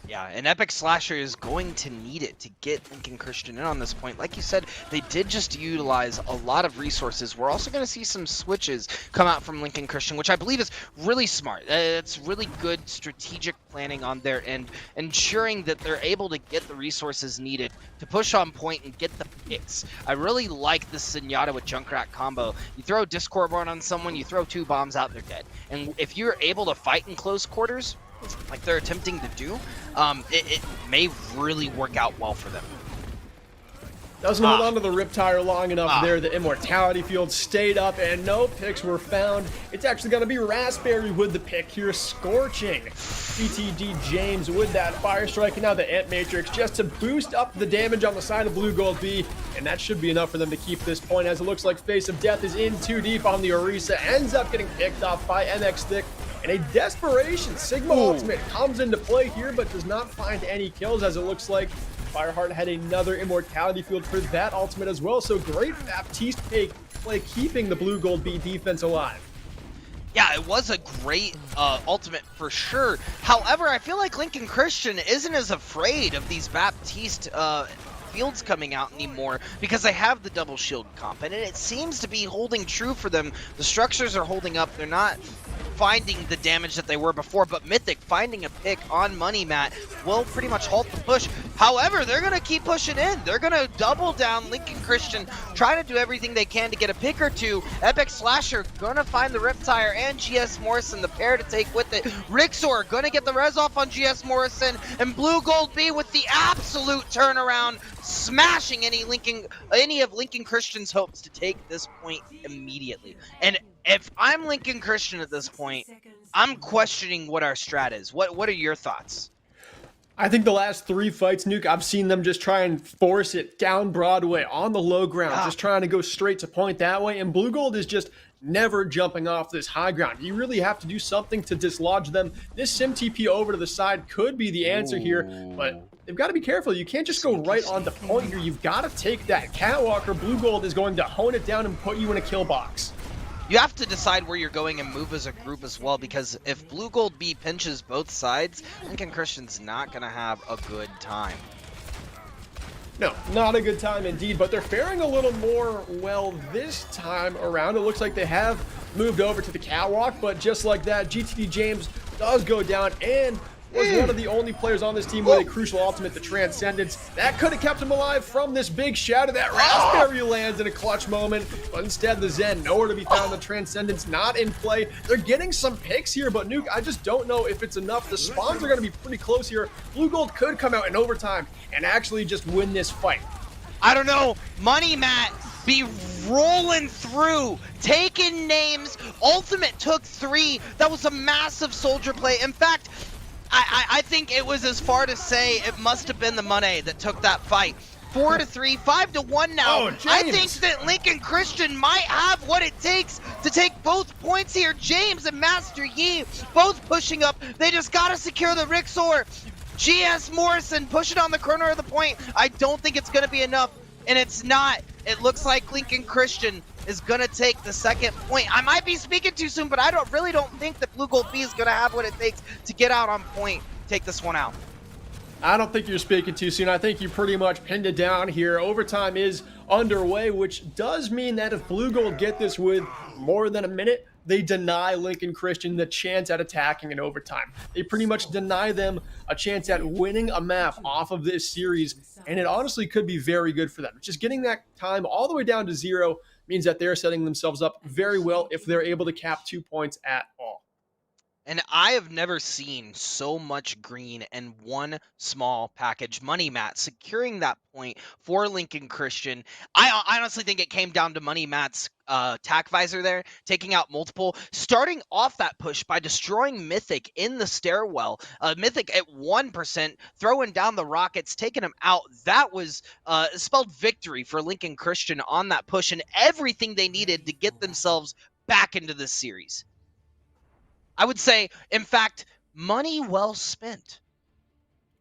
Yeah, and Epic Slasher is going to need it to get Lincoln Christian in on this point. Like you said, they did just utilize a lot of resources. We're also going to see some switches come out from Lincoln Christian, which I believe is really smart. It's really good strategic planning on their end, ensuring that they're able to get the resources needed to push on point and get the picks. I really like the Zenyatta with Junkrat combo. You throw a Discord Barn on someone, you throw 2 bombs out, they're dead. And if you're able to fight in close quarters, like they're attempting to do, it may really work out well for them. Doesn't hold on to the Riptire long enough there. The Immortality Field stayed up, and no picks were found. It's actually going to be Raspberry with the pick here, scorching CTD James with that Fire Strike, and now the Ant Matrix just to boost up the damage on the side of Blue Gold B, and that should be enough for them to keep this point, as it looks like Face of Death is in too deep on the Orisa, ends up getting picked off by NECC. And a desperation Sigma Ooh. ultimate comes into play here, but does not find any kills, as it looks like Fireheart had another immortality field for that ultimate as well. So great Baptiste play keeping the blue gold B defense alive. Yeah, it was a great ultimate for sure. However, I feel like Lincoln Christian isn't as afraid of these Baptiste fields coming out anymore because they have the double shield comp, and it seems to be holding true for them. The structures are holding up. They're not finding the damage that they were before, but Mythic finding a pick on Money Mat will pretty much halt the push. However, they're going to keep pushing in. They're going to double down Lincoln Christian, trying to do everything they can to get a pick or two. Epic Slasher going to find the Riptire and GS Morrison, the pair to take with it. Rixor going to get the res off on GS Morrison, and Blue Gold B with the absolute turnaround, smashing any of Lincoln Christian's hopes to take this point immediately. And if I'm Lincoln Christian at this point, I'm questioning what our strat is. What are your thoughts? I think the last 3 fights, Nuke, I've seen them just try and force it down Broadway on the low ground, just trying to go straight to point that way. And Blue Gold is just never jumping off this high ground. You really have to do something to dislodge them. This Sim TP over to the side could be the answer here, but they've got to be careful. You can't just go right on the point here. You've got to take that catwalk, or Blue Gold is going to hone it down and put you in a kill box. You have to decide where you're going and move as a group as well, because if Blue Gold B pinches both sides, Lincoln Christian's not going to have a good time. No, not a good time indeed, but they're faring a little more well this time around. It looks like they have moved over to the catwalk, but just like that, GTD James does go down and was one of the only players on this team with a crucial ultimate, the Transcendence. That could have kept him alive from this big shadow. That Raspberry lands in a clutch moment, but instead the Zen nowhere to be found. The Transcendence not in play. They're getting some picks here, but Nuke, I just don't know if it's enough. The spawns are going to be pretty close here. Blue Gold could come out in overtime and actually just win this fight. I don't know. Money Mat be rolling through, taking names. Ultimate took 3. That was a massive soldier play. In fact, I think it was as far to say it must have been the money that took that fight. 4-3, 5-1 now. I think that Lincoln Christian might have what it takes to take both points here. James and Master Yi both pushing up. They just gotta secure the Rixor. GS Morrison pushing on the corner of the point. I don't think it's gonna be enough, and it's not. It looks like Lincoln Christian is going to take the second point. I might be speaking too soon, but I really don't think that Blue Gold B is going to have what it takes to get out on point, take this one out. I don't think you're speaking too soon. I think you pretty much pinned it down here. Overtime is underway, which does mean that if Blue Gold get this with more than a minute, they deny Lincoln Christian the chance at attacking in overtime. They pretty much deny them a chance at winning a map off of this series, and it honestly could be very good for them. Just getting that time all the way down to 0 means that they're setting themselves up very well if they're able to cap 2 points at all. And I have never seen so much green in one small package. Money Mat securing that point for Lincoln Christian. I honestly think it came down to Money Mat's tack visor there, taking out multiple, starting off that push by destroying Mythic in the stairwell. Mythic at 1%, throwing down the rockets, taking him out. That was spelled victory for Lincoln Christian on that push, and everything they needed to get themselves back into this series. I would say, in fact, money well spent.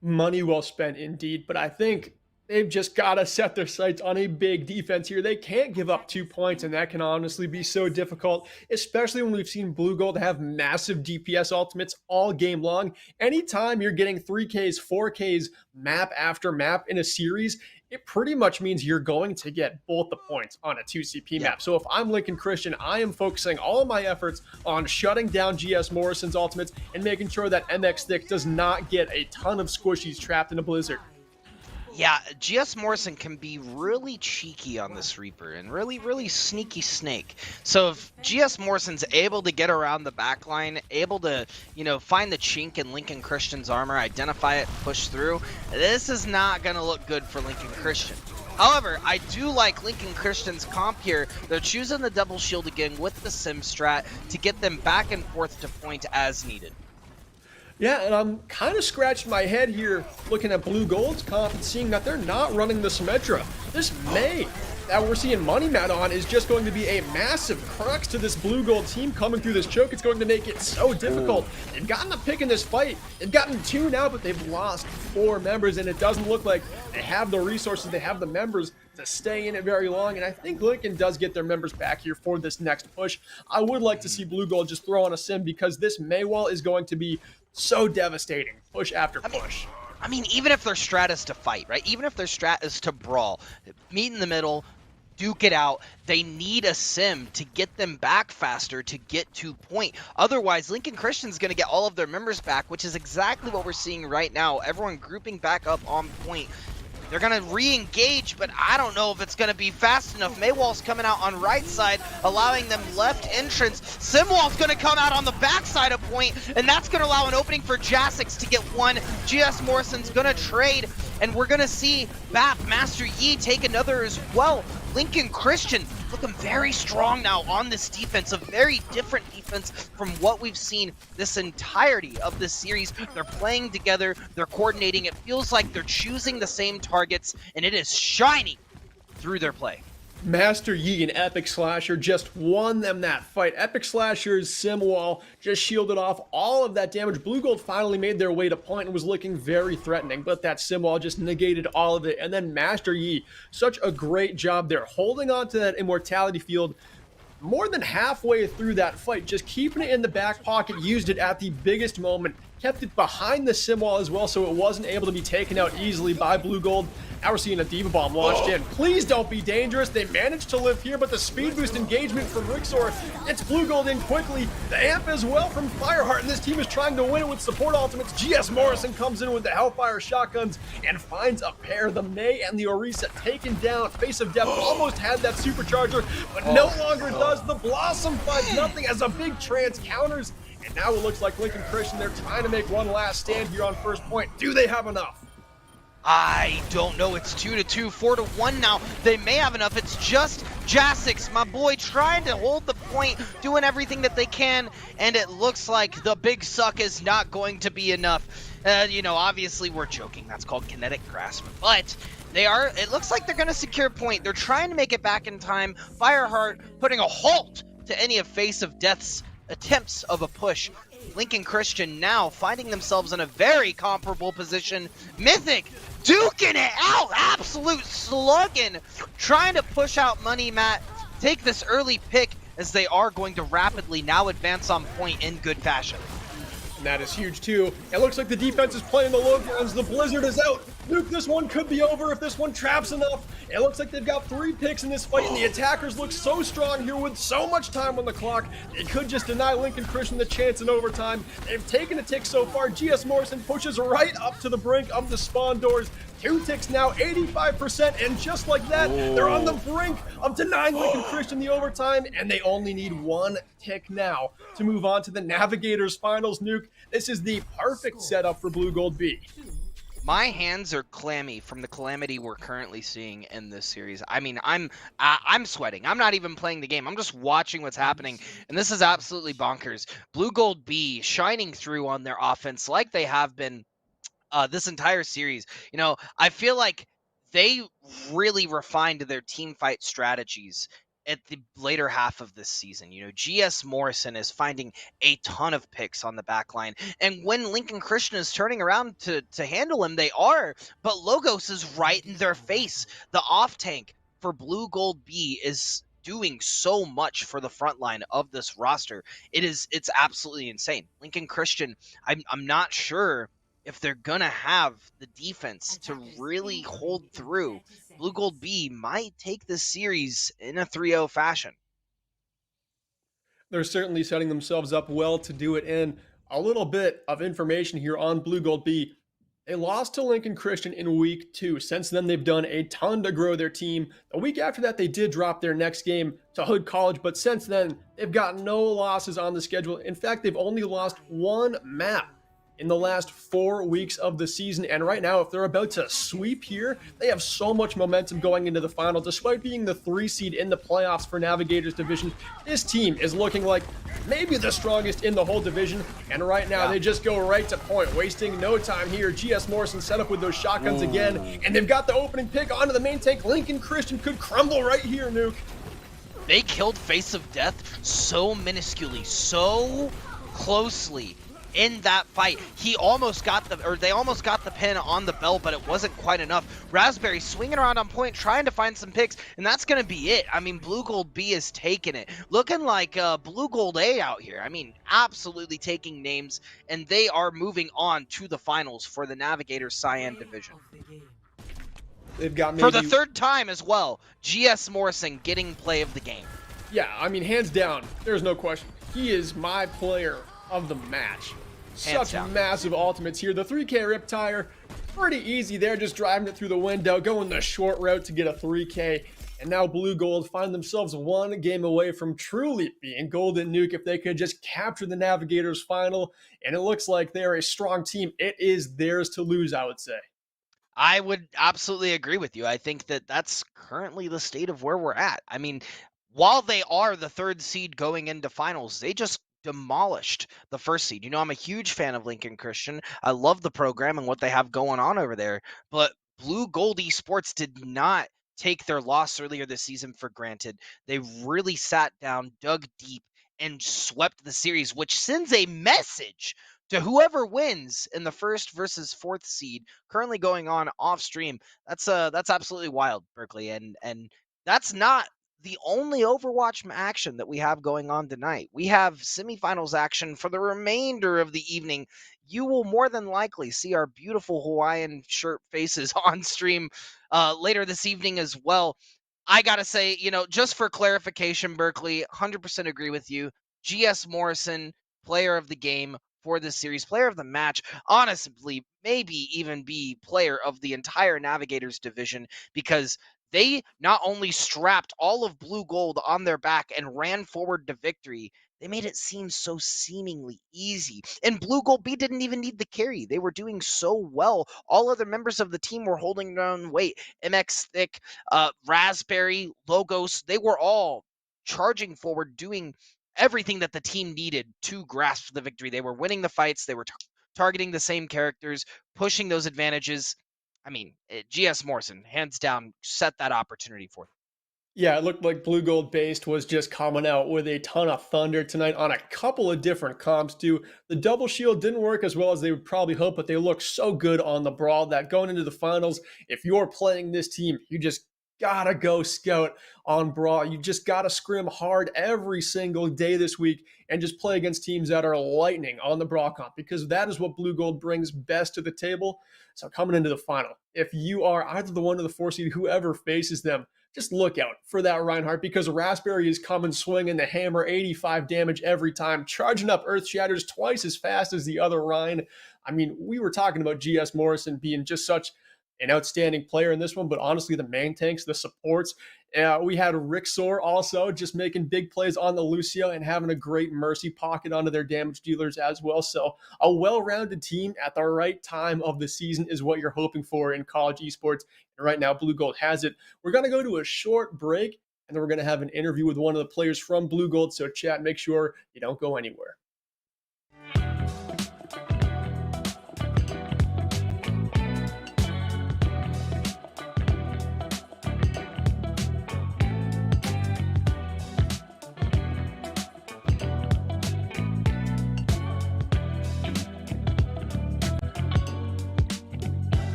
Money well spent indeed, but I think they've just got to set their sights on a big defense here. They can't give up 2 points, and that can honestly be so difficult, especially when we've seen Blue Gold have massive DPS ultimates all game long. Anytime you're getting 3Ks, 4Ks, map after map in a series, it pretty much means you're going to get both the points on a 2CP map. So if I'm Lincoln Christian, I am focusing all of my efforts on shutting down GS Morrison's ultimates and making sure that NECC does not get a ton of squishies trapped in a blizzard. Yeah, GS Morrison can be really cheeky on this Reaper and really sneaky snake. So if GS Morrison's able to get around the backline, able to, find the chink in Lincoln Christian's armor, identify it, push through, this is not going to look good for Lincoln Christian. However, I do like Lincoln Christian's comp here. They're choosing the double shield again with the sim strat to get them back and forth to point as needed. Yeah, and I'm kind of scratching my head here looking at Blue Gold's comp and seeing that they're not running the Symmetra. This may that we're seeing Money Mat on is just going to be a massive crux to this blue gold team coming through this choke. It's going to make it so difficult. They've gotten a pick in this fight. They've gotten 2 now, but they've lost 4 members, and it doesn't look like they have the resources, they have the members to stay in it very long. And I think Lincoln does get their members back here for this next push. I would like to see blue gold just throw on a sim, because this Maywall is going to be so devastating, push after push. I mean, even if their strat is to fight, right? Even if their strat is to brawl, meet in the middle, duke it out, they need a sim to get them back faster to get to point. Otherwise, Lincoln Christian's going to get all of their members back, which is exactly what we're seeing right now. Everyone grouping back up on point. They're going to re-engage, but I don't know if it's going to be fast enough. Maywall's coming out on right side, allowing them left entrance. Simwall's going to come out on the back side of point, and that's going to allow an opening for Jasix to get one. GS Morrison's going to trade, and we're going to see BAP Master Yi take another as well. Lincoln Christian looking very strong now on this defense, a very different defense from what we've seen this entirety of this series. They're playing together, they're coordinating. It feels like they're choosing the same targets, and it is shining through their play. Master Yi and Epic Slasher just won them that fight. Epic Slasher's Simwall just shielded off all of that damage. Blue Gold finally made their way to point and was looking very threatening, but that Simwall just negated all of it. And then Master Yi, such a great job there, holding on to that immortality field more than halfway through that fight, just keeping it in the back pocket, used it at the biggest moment, kept it behind the sim wall as well, so it wasn't able to be taken out easily by blue gold. Now we're seeing a Diva Bomb launched in. Please don't be dangerous. They managed to live here, but the speed boost engagement from Rixor gets blue gold in quickly. The amp as well from Fireheart, and this team is trying to win it with support ultimates. GS Morrison comes in with the Hellfire shotguns and finds a pair. The May and the Orisa taken down. Face of Death almost had that supercharger, but no longer does. The Blossom finds nothing as a big trance counters. And now it looks like Lincoln Christian, they're trying to make one last stand here on first point. Do they have enough? I don't know. It's 2-2, 4-1 now. They may have enough. It's just Jasix, my boy, trying to hold the point, doing everything that they can, and it looks like the big suck is not going to be enough. You know, obviously we're joking. That's called kinetic grasp. But they are, it looks like they're going to secure point. They're trying to make it back in time. Fireheart putting a halt to any of Face of Death's attempts of a push. Lincoln Christian now finding themselves in a very comparable position. Mythic duking it out, absolute slugging, trying to push out Money Mat, take this early pick as they are going to rapidly now advance on point in good fashion. And that is huge too. It looks like the defense is playing the low grounds. The Blizzard is out. Luke, this one could be over if this one traps enough. It looks like they've got 3 picks in this fight, and the attackers look so strong here with so much time on the clock. They could just deny Lincoln Christian the chance in overtime. They've taken a tick so far. GS Morrison pushes right up to the brink of the spawn doors. 2 ticks now, 85%, and just like that, they're on the brink of denying Lincoln Christian the overtime, and they only need 1 tick now to move on to the Navigators Finals. Nuke, this is the perfect setup for Blue Gold B. My hands are clammy from the calamity we're currently seeing in this series. I mean, I'm sweating. I'm not even playing the game. I'm just watching what's happening, and this is absolutely bonkers. Blue Gold B shining through on their offense like they have been this entire series. You know, I feel like they really refined their team fight strategies at the later half of this season. You know, GS Morrison is finding a ton of picks on the back line, and when Lincoln Christian is turning around to handle him, they are, but Logos is right in their face. The off tank for Blue Gold B is doing so much for the front line of this roster. It's absolutely insane. Lincoln Christian, I'm not sure if they're gonna have the defense to really hold through. Blue Gold B might take this series in a 3-0 fashion. They're certainly setting themselves up well to do it. And a little bit of information here on Blue Gold B. They lost to Lincoln Christian in week 2. Since then, they've done a ton to grow their team. The week after that, they did drop their next game to Hood College, but since then, they've got no losses on the schedule. In fact, they've only lost 1 map in the last 4 weeks of the season. And right now, if they're about to sweep here, they have so much momentum going into the final. Despite being the 3 seed in the playoffs for Navigators Division, this team is looking like maybe the strongest in the whole division. And right now, they just go right to point, wasting no time here. GS Morrison set up with those shotguns again, and they've got the opening pick onto the main tank. Lincoln Christian could crumble right here, Nuke. They killed Face of Death so minusculely, so closely in that fight. They almost got the pin on the bell, but it wasn't quite enough. Raspberry swinging around on point, trying to find some picks, and that's going to be it. I mean, Blue Gold B is taking it. Looking like Blue Gold A out here. I mean, absolutely taking names, and they are moving on to the finals for the Navigator Cyan division. They've got for the third time as well, GS Morrison getting play of the game. Yeah, I mean, hands down, there's no question. He is my player of the match. Such massive ultimates here. The 3K Riptire, pretty easy there, just driving it through the window, going the short route to get a 3K. And now Blue Gold find themselves one game away from truly being Golden Nuke if they could just capture the Navigators final. And it looks like they're a strong team. It is theirs to lose, I would say. I would absolutely agree with you. I think that that's currently the state of where we're at. I mean, while they are the 3rd seed going into finals, they just demolished the 1st seed. You know, I'm a huge fan of Lincoln Christian. I love the program and what they have going on over there. But Blue Gold Esports did not take their loss earlier this season for granted. They really sat down, dug deep, and swept the series, which sends a message to whoever wins in the 1st versus 4th seed currently going on off stream. That's absolutely wild, Berkeley, and that's not the only Overwatch action that we have going on tonight. We have semifinals action for the remainder of the evening. You will more than likely see our beautiful Hawaiian shirt faces on stream later this evening as well. I gotta say, you know, just for clarification, Berkeley, 100% agree with you. GS Morrison, player of the game for this series, player of the match, honestly, maybe even be player of the entire Navigators division, because they not only strapped all of Blue Gold on their back and ran forward to victory, they made it seem so seemingly easy. And Blue Gold B didn't even need the carry. They were doing so well. All other members of the team were holding their own weight. MX Thick, Raspberry, Logos, they were all charging forward, doing everything that the team needed to grasp the victory. They were winning the fights. They were targeting the same characters, pushing those advantages. I mean, GS Morrison, hands down, set that opportunity for them. Yeah, it looked like Blue Gold Based was just coming out with a ton of thunder tonight on a couple of different comps too. The double shield didn't work as well as they would probably hope, but they look so good on the Brawl that going into the finals, if you're playing this team, you just gotta go scout on Brawl. You just gotta scrim hard every single day this week and just play against teams that are lightning on the Brawl comp, because that is what Blue Gold brings best to the table. So coming into the final, if you are either the 1 or the 4 seed, whoever faces them, just look out for that Reinhardt, because Raspberry is coming swinging the hammer, 85 damage every time, charging up Earth Shatters twice as fast as the other Rhine. I mean, we were talking about GS Morrison being just such an outstanding player in this one, but honestly, the main tanks, the supports, we had Rixor also just making big plays on the Lucio and having a great mercy pocket onto their damage dealers as well. So a well-rounded team at the right time of the season is what you're hoping for in college esports. And right now, Blue Gold has it. We're going to go to a short break, and then we're going to have an interview with one of the players from Blue Gold. So chat, make sure you don't go anywhere.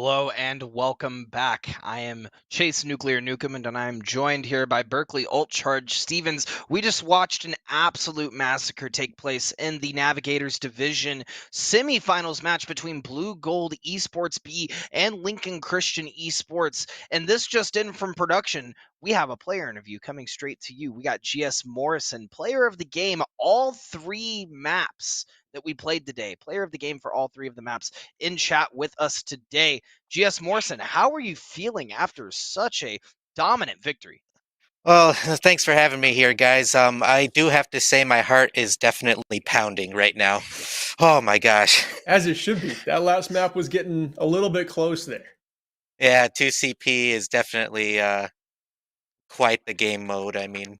Hello and welcome back. I am Chase Nuclear Nukem, and I am joined here by Berkeley Alt Charge Stevens. We just watched an absolute massacre take place in the Navigators Division semifinals match between Blue Gold Esports B and Lincoln Christian Esports. And this just in from production, we have a player interview coming straight to you. We got GS Morrison, player of the game, all three maps that we played today, player of the game for all three of the maps in chat with us today. GS Morrison, how are you feeling after such a dominant victory? Well, thanks for having me here, guys. I do have to say my heart is definitely pounding right now. Oh my gosh. As it should be. That last map was getting a little bit close there. Yeah, 2CP is definitely quite the game mode. I mean,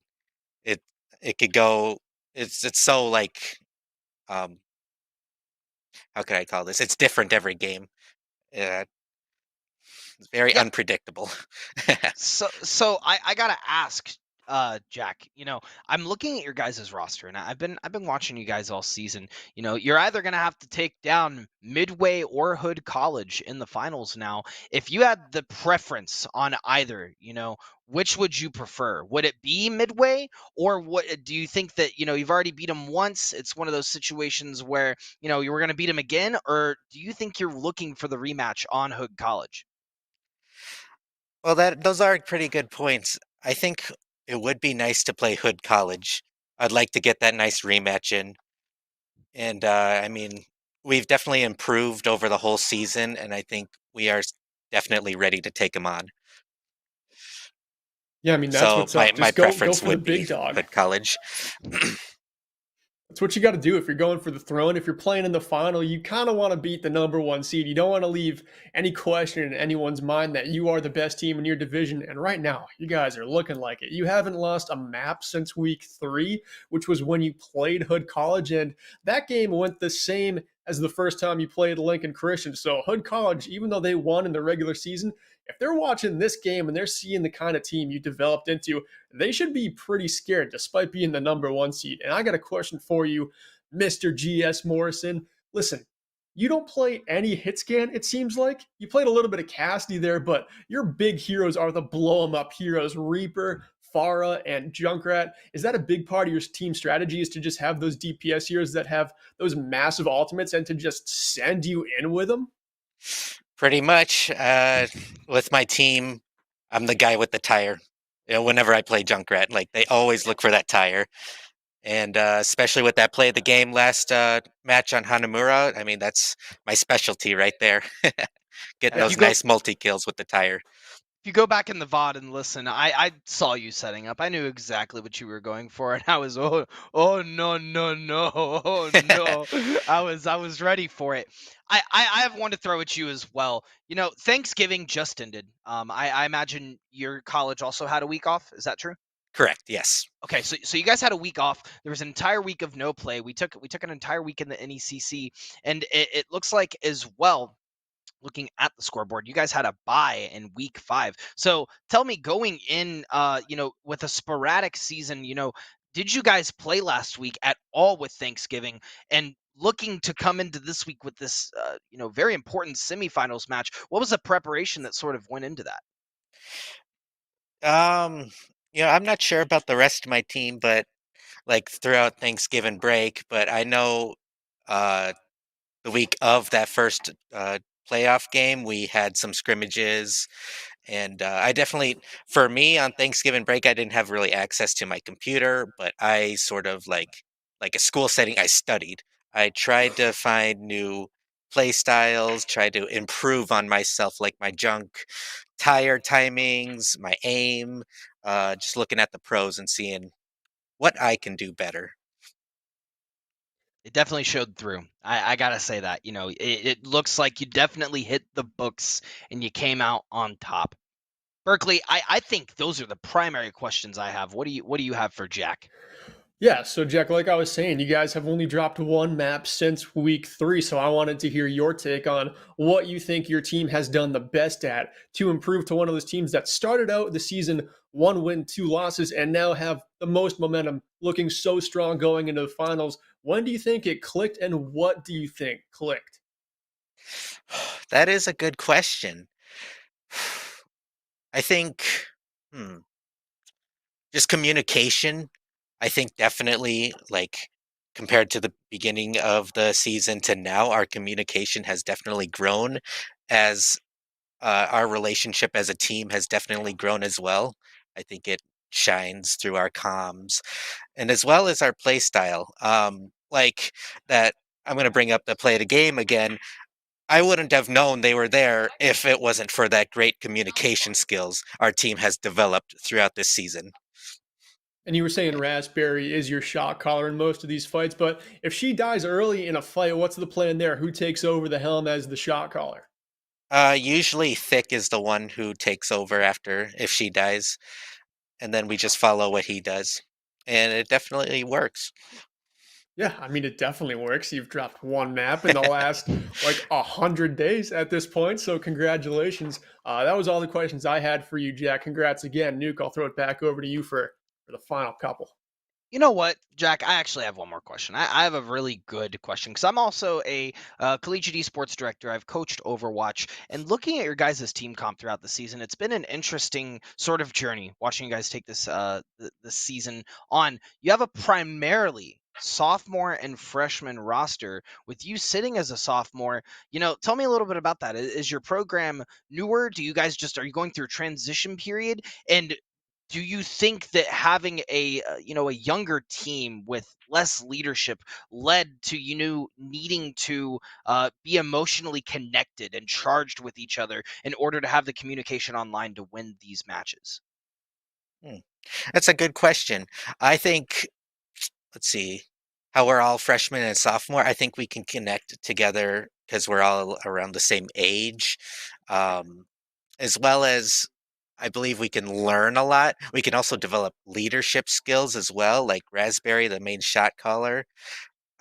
it it could go it's so like um how could I call this? It's different every game. Yeah, it's very Yeah, unpredictable. so I gotta ask, Jack. I'm looking at your guys' roster, and I've been watching you guys all season. You're either gonna have to take down Midway or Hood College in the finals now. If you had the preference on either, which would you prefer? Would it be Midway, or what? Do you think that you've already beat them once? It's one of those situations where you were gonna beat them again, or do you think you're looking for the rematch on Hood College? Well, that those are pretty good points. I think it would be nice to play Hood College. I'd like to get that nice rematch in. And I mean, we've definitely improved over the whole season, and I think we are definitely ready to take them on. Yeah, I mean that's So what's my up. my Just go preference for the would be big dog. Hood College. That's what you got to do if you're going for the throne. If you're playing in the final, you kind of want to beat the number one seed. You don't want to leave any question in anyone's mind that you are the best team in your division. And right now, you guys are looking like it. You haven't lost a map since week 3, which was when you played Hood College. And that game went the same as the first time you played Lincoln Christian. So Hood College, even though they won in the regular season, if they're watching this game and they're seeing the kind of team you developed into, they should be pretty scared despite being the number one seed. And I got a question for you, Mr. GS Morrison. Listen, you don't play any hit scan, it seems like. You played a little bit of Cassidy there, but your big heroes are the blow 'em up heroes, Reaper, Farah, and Junkrat. Is that a big part of your team strategy, is to just have those DPS heroes that have those massive ultimates and to just send you in with them? Pretty much, with my team, I'm the guy with the tire. Whenever I play Junkrat, like they always look for that tire, and especially with that play of the game last match on Hanamura. I mean, that's my specialty right there. Getting If Yeah. you those go nice multi kills with the tire. if you go back in the VOD and listen, I saw you setting up. I knew exactly what you were going for, and I was oh no no no oh no. I was ready for it. I have one to throw at you as well. Thanksgiving just ended. I imagine your college also had a week off. Is that true? Correct. Yes. Okay, so you guys had a week off. There was an entire week of no play. We took an entire week in the NECC, and it looks like as well, looking at the scoreboard, you guys had a bye in week 5. So tell me, going in, with a sporadic season, did you guys play last week at all with Thanksgiving? And looking to come into this week with this, very important semifinals match, what was the preparation that sort of went into that? Um, I'm not sure about the rest of my team, but like throughout Thanksgiving break, but I know uh the week of that first playoff game, we had some scrimmages, and I definitely, for me on Thanksgiving break, I didn't have really access to my computer, but I sort of like a school setting. I studied. I tried to find new play styles, tried to improve on myself, like my junk tire timings, my aim, just looking at the pros and seeing what I can do better. It definitely showed through. I gotta say that. It looks like you definitely hit the books and you came out on top. Berkeley, I think those are the primary questions I have. What do you have for Jack? Yeah, so Jack, like I was saying, you guys have only dropped one map since week 3. So I wanted to hear your take on what you think your team has done the best at to improve to one of those teams that started out the season 1 win, 2 losses, and now have the most momentum, looking so strong going into the finals. When do you think it clicked, and what do you think clicked? That is a good question. I think, hmm, just communication. I think definitely, like, compared to the beginning of the season to now, our communication has definitely grown as our relationship as a team has definitely grown as well. I think it shines through our comms and as well as our play style. Like that, I'm going to bring up the play of the game again. I wouldn't have known they were there if it wasn't for that great communication skills our team has developed throughout this season. And you were saying Raspberry is your shot caller in most of these fights, but if she dies early in a fight, what's the plan there? Who takes over the helm as the shot caller? Usually Thick is the one who takes over after if she dies, and then we just follow what he does. And it definitely works. Yeah, I mean, it definitely works. You've dropped one map in the last like 100 days at this point. So, congratulations. That was all the questions I had for you, Jack. Congrats again. Nuke, I'll throw it back over to you for the final couple. You know what, Jack? I actually have one more question. I have a really good question because I'm also a collegiate esports director. I've coached Overwatch, and looking at your guys' team comp throughout the season, it's been an interesting sort of journey watching you guys take this season on. You have a primarily sophomore and freshman roster. With you sitting as a sophomore, tell me a little bit about that. Is your program newer? Do you guys just are you going through a transition period? And do you think that having a younger team with less leadership led to needing to be emotionally connected and charged with each other in order to have the communication online to win these matches? Hmm. That's a good question. I think, let's see, how we're all freshmen and sophomore. I think we can connect together because we're all around the same age, um, as well as I believe we can learn a lot. We can also develop leadership skills as well, like Raspberry, the main shot caller.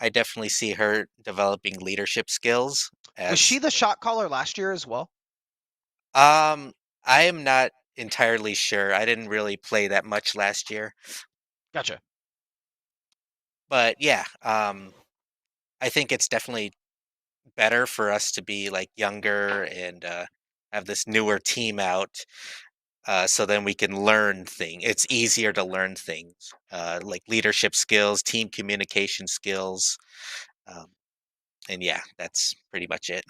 I definitely see her developing leadership skills Was she as the shot caller last year as well? um I am not entirely sure. I didn't really play that much last year. Gotcha. But yeah, I think it's definitely better for us to be like younger and have this newer team out so then we can learn things. It's easier to learn things like leadership skills, team communication skills. Um, and yeah, that's pretty much it.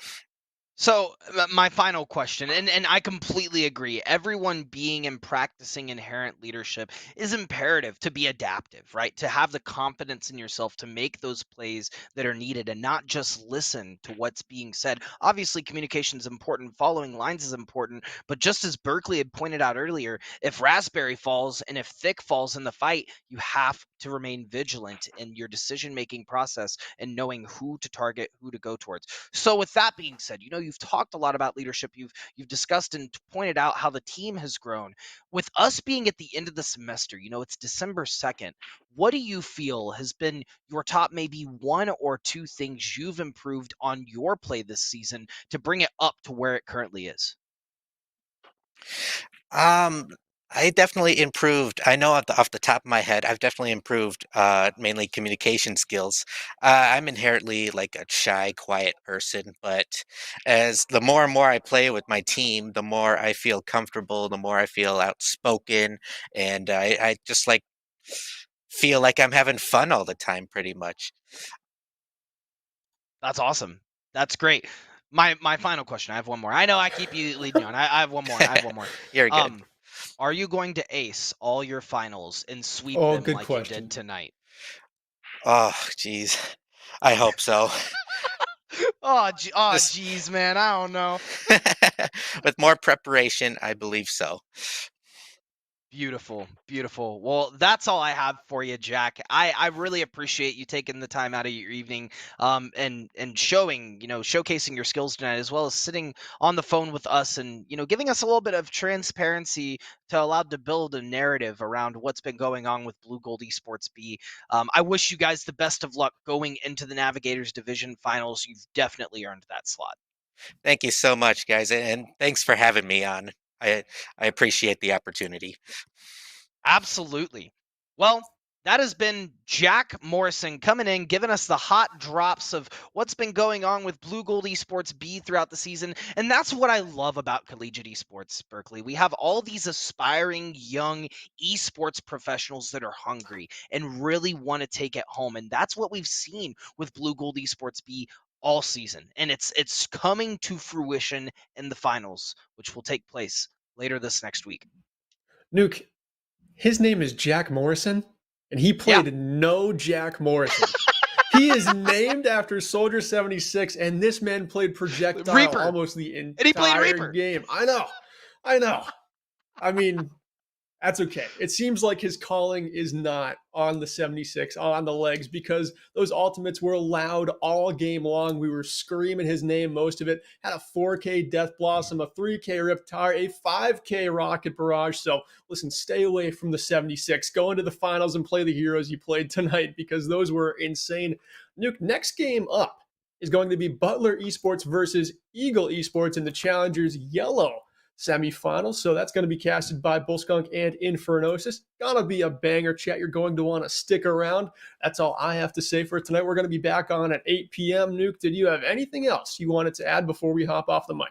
So my final question, and I completely agree. Everyone being and practicing inherent leadership is imperative to be adaptive, right? To have the confidence in yourself to make those plays that are needed and not just listen to what's being said. Obviously, communication is important, following lines is important, but just as Berkeley had pointed out earlier, if Raspberry falls and if Thick falls in the fight, you have to remain vigilant in your decision making process and knowing who to target, who to go towards. So with that being said, you've talked a lot about leadership. You've discussed and pointed out how the team has grown. With us being at the end of the semester, it's December 2nd. What do you feel has been your top maybe one or two things you've improved on your play this season to bring it up to where it currently is? Um, I definitely improved. I know off the top of my head, I've definitely improved mainly communication skills. I'm inherently like a shy, quiet person, but as the more and more I play with my team, the more I feel comfortable, the more I feel outspoken, and I just like feel like I'm having fun all the time, pretty much. That's awesome. That's great. My final question. I have one more. I know I keep you leading on. I have one more. I have one more. You're good. Um, are you going to ace all your finals and sweep Oh, them good like you did question. tonight? Oh, geez. I hope so. Oh, Just geez, man. I don't know. with more preparation, I believe so. Beautiful, beautiful. Well, that's all I have for you, Jack. I really appreciate you taking the time out of your evening, and showing, showcasing your skills tonight, as well as sitting on the phone with us and giving us a little bit of transparency to allow to build a narrative around what's been going on with Blue Gold Esports B. I wish you guys the best of luck going into the Navigators Division Finals. You've definitely earned that slot. Thank you so much, guys, and thanks for having me on. I I appreciate the opportunity. Absolutely. Well, That has been Jack Morrison coming in, giving us the hot drops of what's been going on with Blue Gold Esports B throughout the season. And that's what I love about collegiate esports, Berkeley. We have all these aspiring young esports professionals that are hungry and really want to take it home. And that's what we've seen with Blue Gold Esports B all season. And it's coming to fruition in the finals, which will take place later this next week. Nuke, his name is Jack Morrison, and he Yeah. played no Jack Morrison. He is named after Soldier 76, and this man played projectile Reaper. almost the And he played entire Reaper. game. I know. I mean, that's okay. It seems like his calling is not on the 76, on the legs, because those ultimates were loud all game long. We were screaming his name most of it. Had a 4K Death Blossom, a 3K Riptire, a 5K Rocket Barrage. So listen, stay away from the 76. Go into the finals and play the heroes you played tonight, because those were insane. Nuke, next game up is going to be Butler Esports versus Eagle Esports in the Challengers Yellow semifinals. So that's going to be casted by Bullskunk and Infernosis. Gonna be a banger, chat. You're going to want to stick around. That's all I have to say for tonight. We're going to be back on at 8 p.m. Nuke, did you have anything else you wanted to add before we hop off the mic?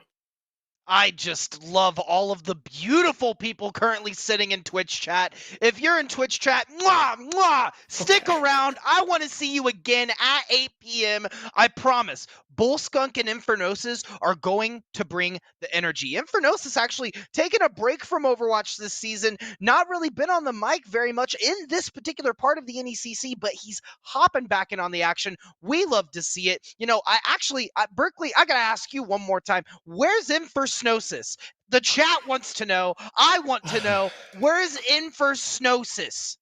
I just love all of the beautiful people currently sitting in Twitch chat. If you're in Twitch chat, mwah, mwah, stick around. I want to see you again at 8 p.m. I promise. Bullskunk and Infernosis are going to bring the energy. Infernosis actually taking a break from Overwatch this season, not really been on the mic very much in this particular part of the NECC, but he's hopping back in on the action. We love to see it. You know, Berkeley, I got to ask you one more time. Where's Infernosis? The chat wants to know. I want to know. Where's Infernosis?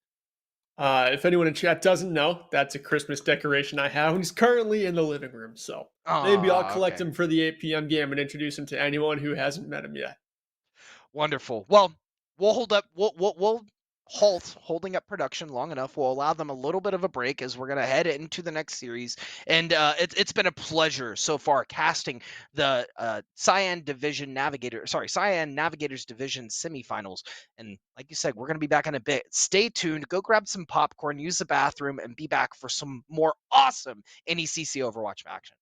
If anyone in chat doesn't know, that's a Christmas decoration I have. He's currently in the living room, so maybe I'll collect him for the 8 p.m. game and introduce him to anyone who hasn't met him yet. Wonderful. Well, we'll hold up. We'll holding up production long enough. We'll allow them a little bit of a break as we're gonna head into the next series. And it's been a pleasure so far casting the Cyan Navigators Division semifinals. And like you said, we're gonna be back in a bit. Stay tuned. Go grab some popcorn, use the bathroom, and be back for some more awesome NECC Overwatch action.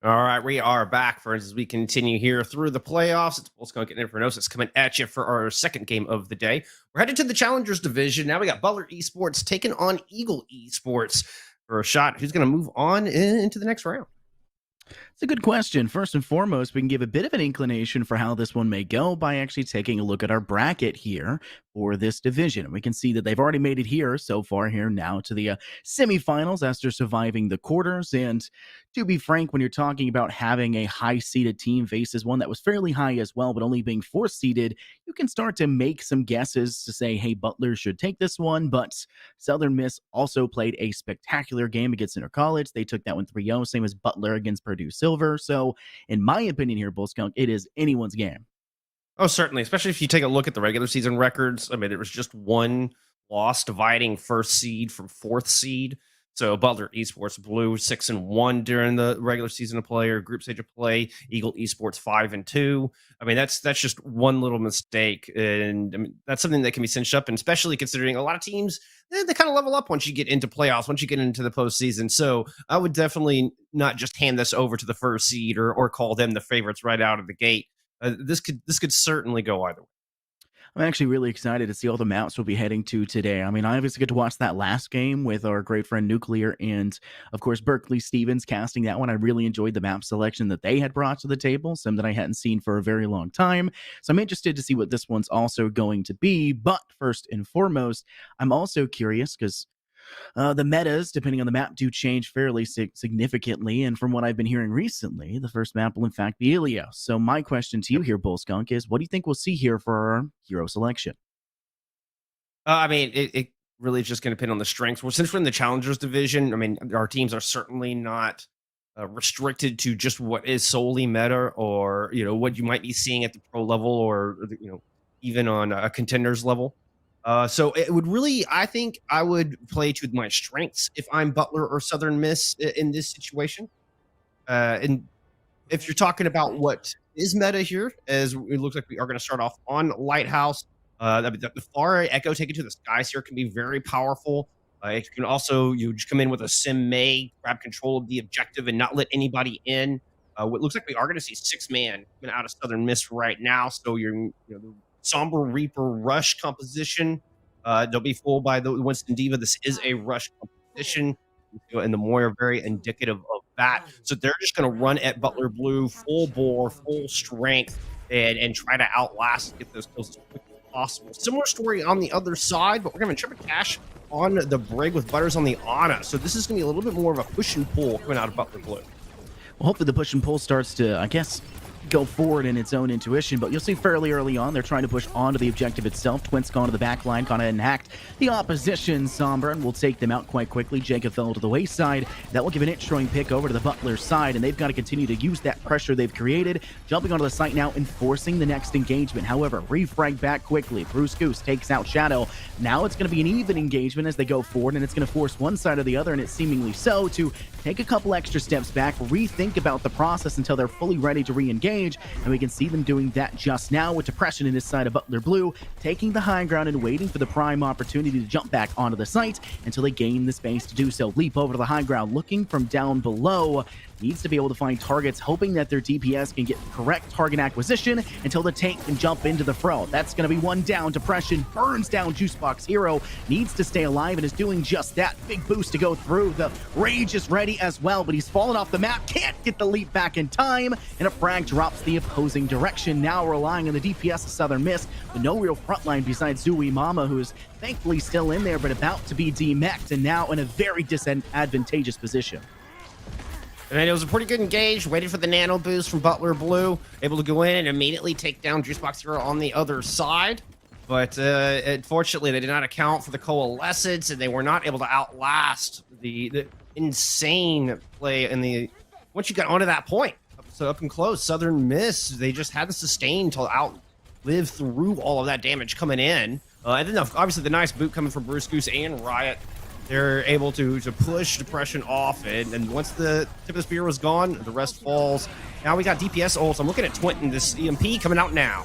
All right, we are back, friends, as we continue here through the playoffs. It's Bullskunk and Infernosis coming at you for our second game of the day. We're headed to the Challengers Division. Now we got Butler Esports taking on Eagle Esports for a shot. Who's going to move on into the next round? It's a good question. First and foremost, we can give a bit of an inclination for how this one may go by actually taking a look at our bracket here for this division. And we can see that they've already made it here so far here now to the semifinals after surviving the quarters. And to be frank, when you're talking about having a high-seeded team faces one that was fairly high as well, but only being fourth-seeded, you can start to make some guesses to say, hey, Butler should take this one. But Southern Miss also played a spectacular game against Inter College. They took that one 3-0, same as Butler against Purdue Silver. So, in my opinion here, Bullskunk, it is anyone's game. Oh, certainly, especially if you take a look at the regular season records. I mean, it was just one loss dividing first seed from fourth seed. So Butler Esports blew 6-1 during the regular season of play or group stage of play. Eagle Esports 5-2. I mean, that's just one little mistake, and I mean, that's something that can be cinched up. And especially considering a lot of teams, they kind of level up once you get into playoffs, once you get into the postseason. So I would definitely not just hand this over to the first seed or call them the favorites right out of the gate. This could certainly go either way. I'm actually really excited to see all the maps we'll be heading to today. I mean, I obviously get to watch that last game with our great friend Nuclear and, of course, Berkeley Stevens casting that one. I really enjoyed the map selection that they had brought to the table, some that I hadn't seen for a very long time. So I'm interested to see what this one's also going to be. But first and foremost, I'm also curious because the metas, depending on the map, do change fairly significantly. And from what I've been hearing recently, the first map will in fact be Ilios. So my question to you here, Bullskunk, is what do you think we'll see here for our hero selection? I mean, it really is just going to depend on the strengths. Well, since we're in the Challengers Division, I mean, our teams are certainly not restricted to just what is solely meta or, what you might be seeing at the pro level or, even on a contenders level. So it would really, I think I would play to my strengths if I'm Butler or Southern Miss in this situation. And if you're talking about what is meta here, as it looks like we are going to start off on Lighthouse, the far echo taken to the skies here can be very powerful. It can also, you just come in with a Sim May, grab control of the objective and not let anybody in. What looks like we are going to see 6-man coming out of Southern Miss right now. So you're, the Somber Reaper rush composition. Don't be fooled by the Winston Diva. This is a rush composition, and the Moy are very indicative of that. So they're just going to run at Butler Blue full bore, full strength, and try to outlast and get those kills as quick as possible. Similar story on the other side, but we're going to trip a cash on the Brig with Butters on the Ana. So this is going to be a little bit more of a push and pull coming out of Butler Blue. Well, hopefully the push and pull starts to, I guess, go forward in its own intuition, but you'll see fairly early on they're trying to push onto the objective itself. Twins gone to the back line, gone ahead and hacked the opposition. Sombra will take them out quite quickly. Jacob fell to the wayside. That will give an interesting pick over to the Butler side, and they've got to continue to use that pressure they've created, jumping onto the site now and forcing the next engagement. However, refrag back quickly. Bruce Goose takes out Shadow. Now it's going to be an even engagement as they go forward, and it's going to force one side or the other, and it's seemingly so, to take a couple extra steps back, rethink about the process until they're fully ready to re-engage, and we can see them doing that just now with Depression in his side of Butler Blue, taking the high ground and waiting for the prime opportunity to jump back onto the site until they gain the space to do so. Leap over to the high ground, looking from down below. Needs to be able to find targets, hoping that their DPS can get correct target acquisition until the tank can jump into the fro. That's going to be one down. Depression burns down Juicebox Hero. Needs to stay alive and is doing just that. Big boost to go through. The Rage is ready as well, but he's fallen off the map. Can't get the leap back in time, and a frag drops the opposing direction. Now relying on the DPS of Southern Miss, with no real frontline besides Zooey Mama, who's thankfully still in there, but about to be demeched and now in a very disadvantageous position. And it was a pretty good engage, waiting for the nano boost from Butler Blue, able to go in and immediately take down Juicebox Hero on the other side. But unfortunately, they did not account for the coalescence, and they were not able to outlast the insane play in the once you got onto that point. So up and close, Southern Miss, they just had to sustain to outlive through all of that damage coming in. And then obviously the nice boot coming from Bruce Goose and Riot. They're able to push Depression off, and once the tip of the spear was gone, the rest falls. Now we got DPS ults. I'm looking at Twinton, this EMP coming out now.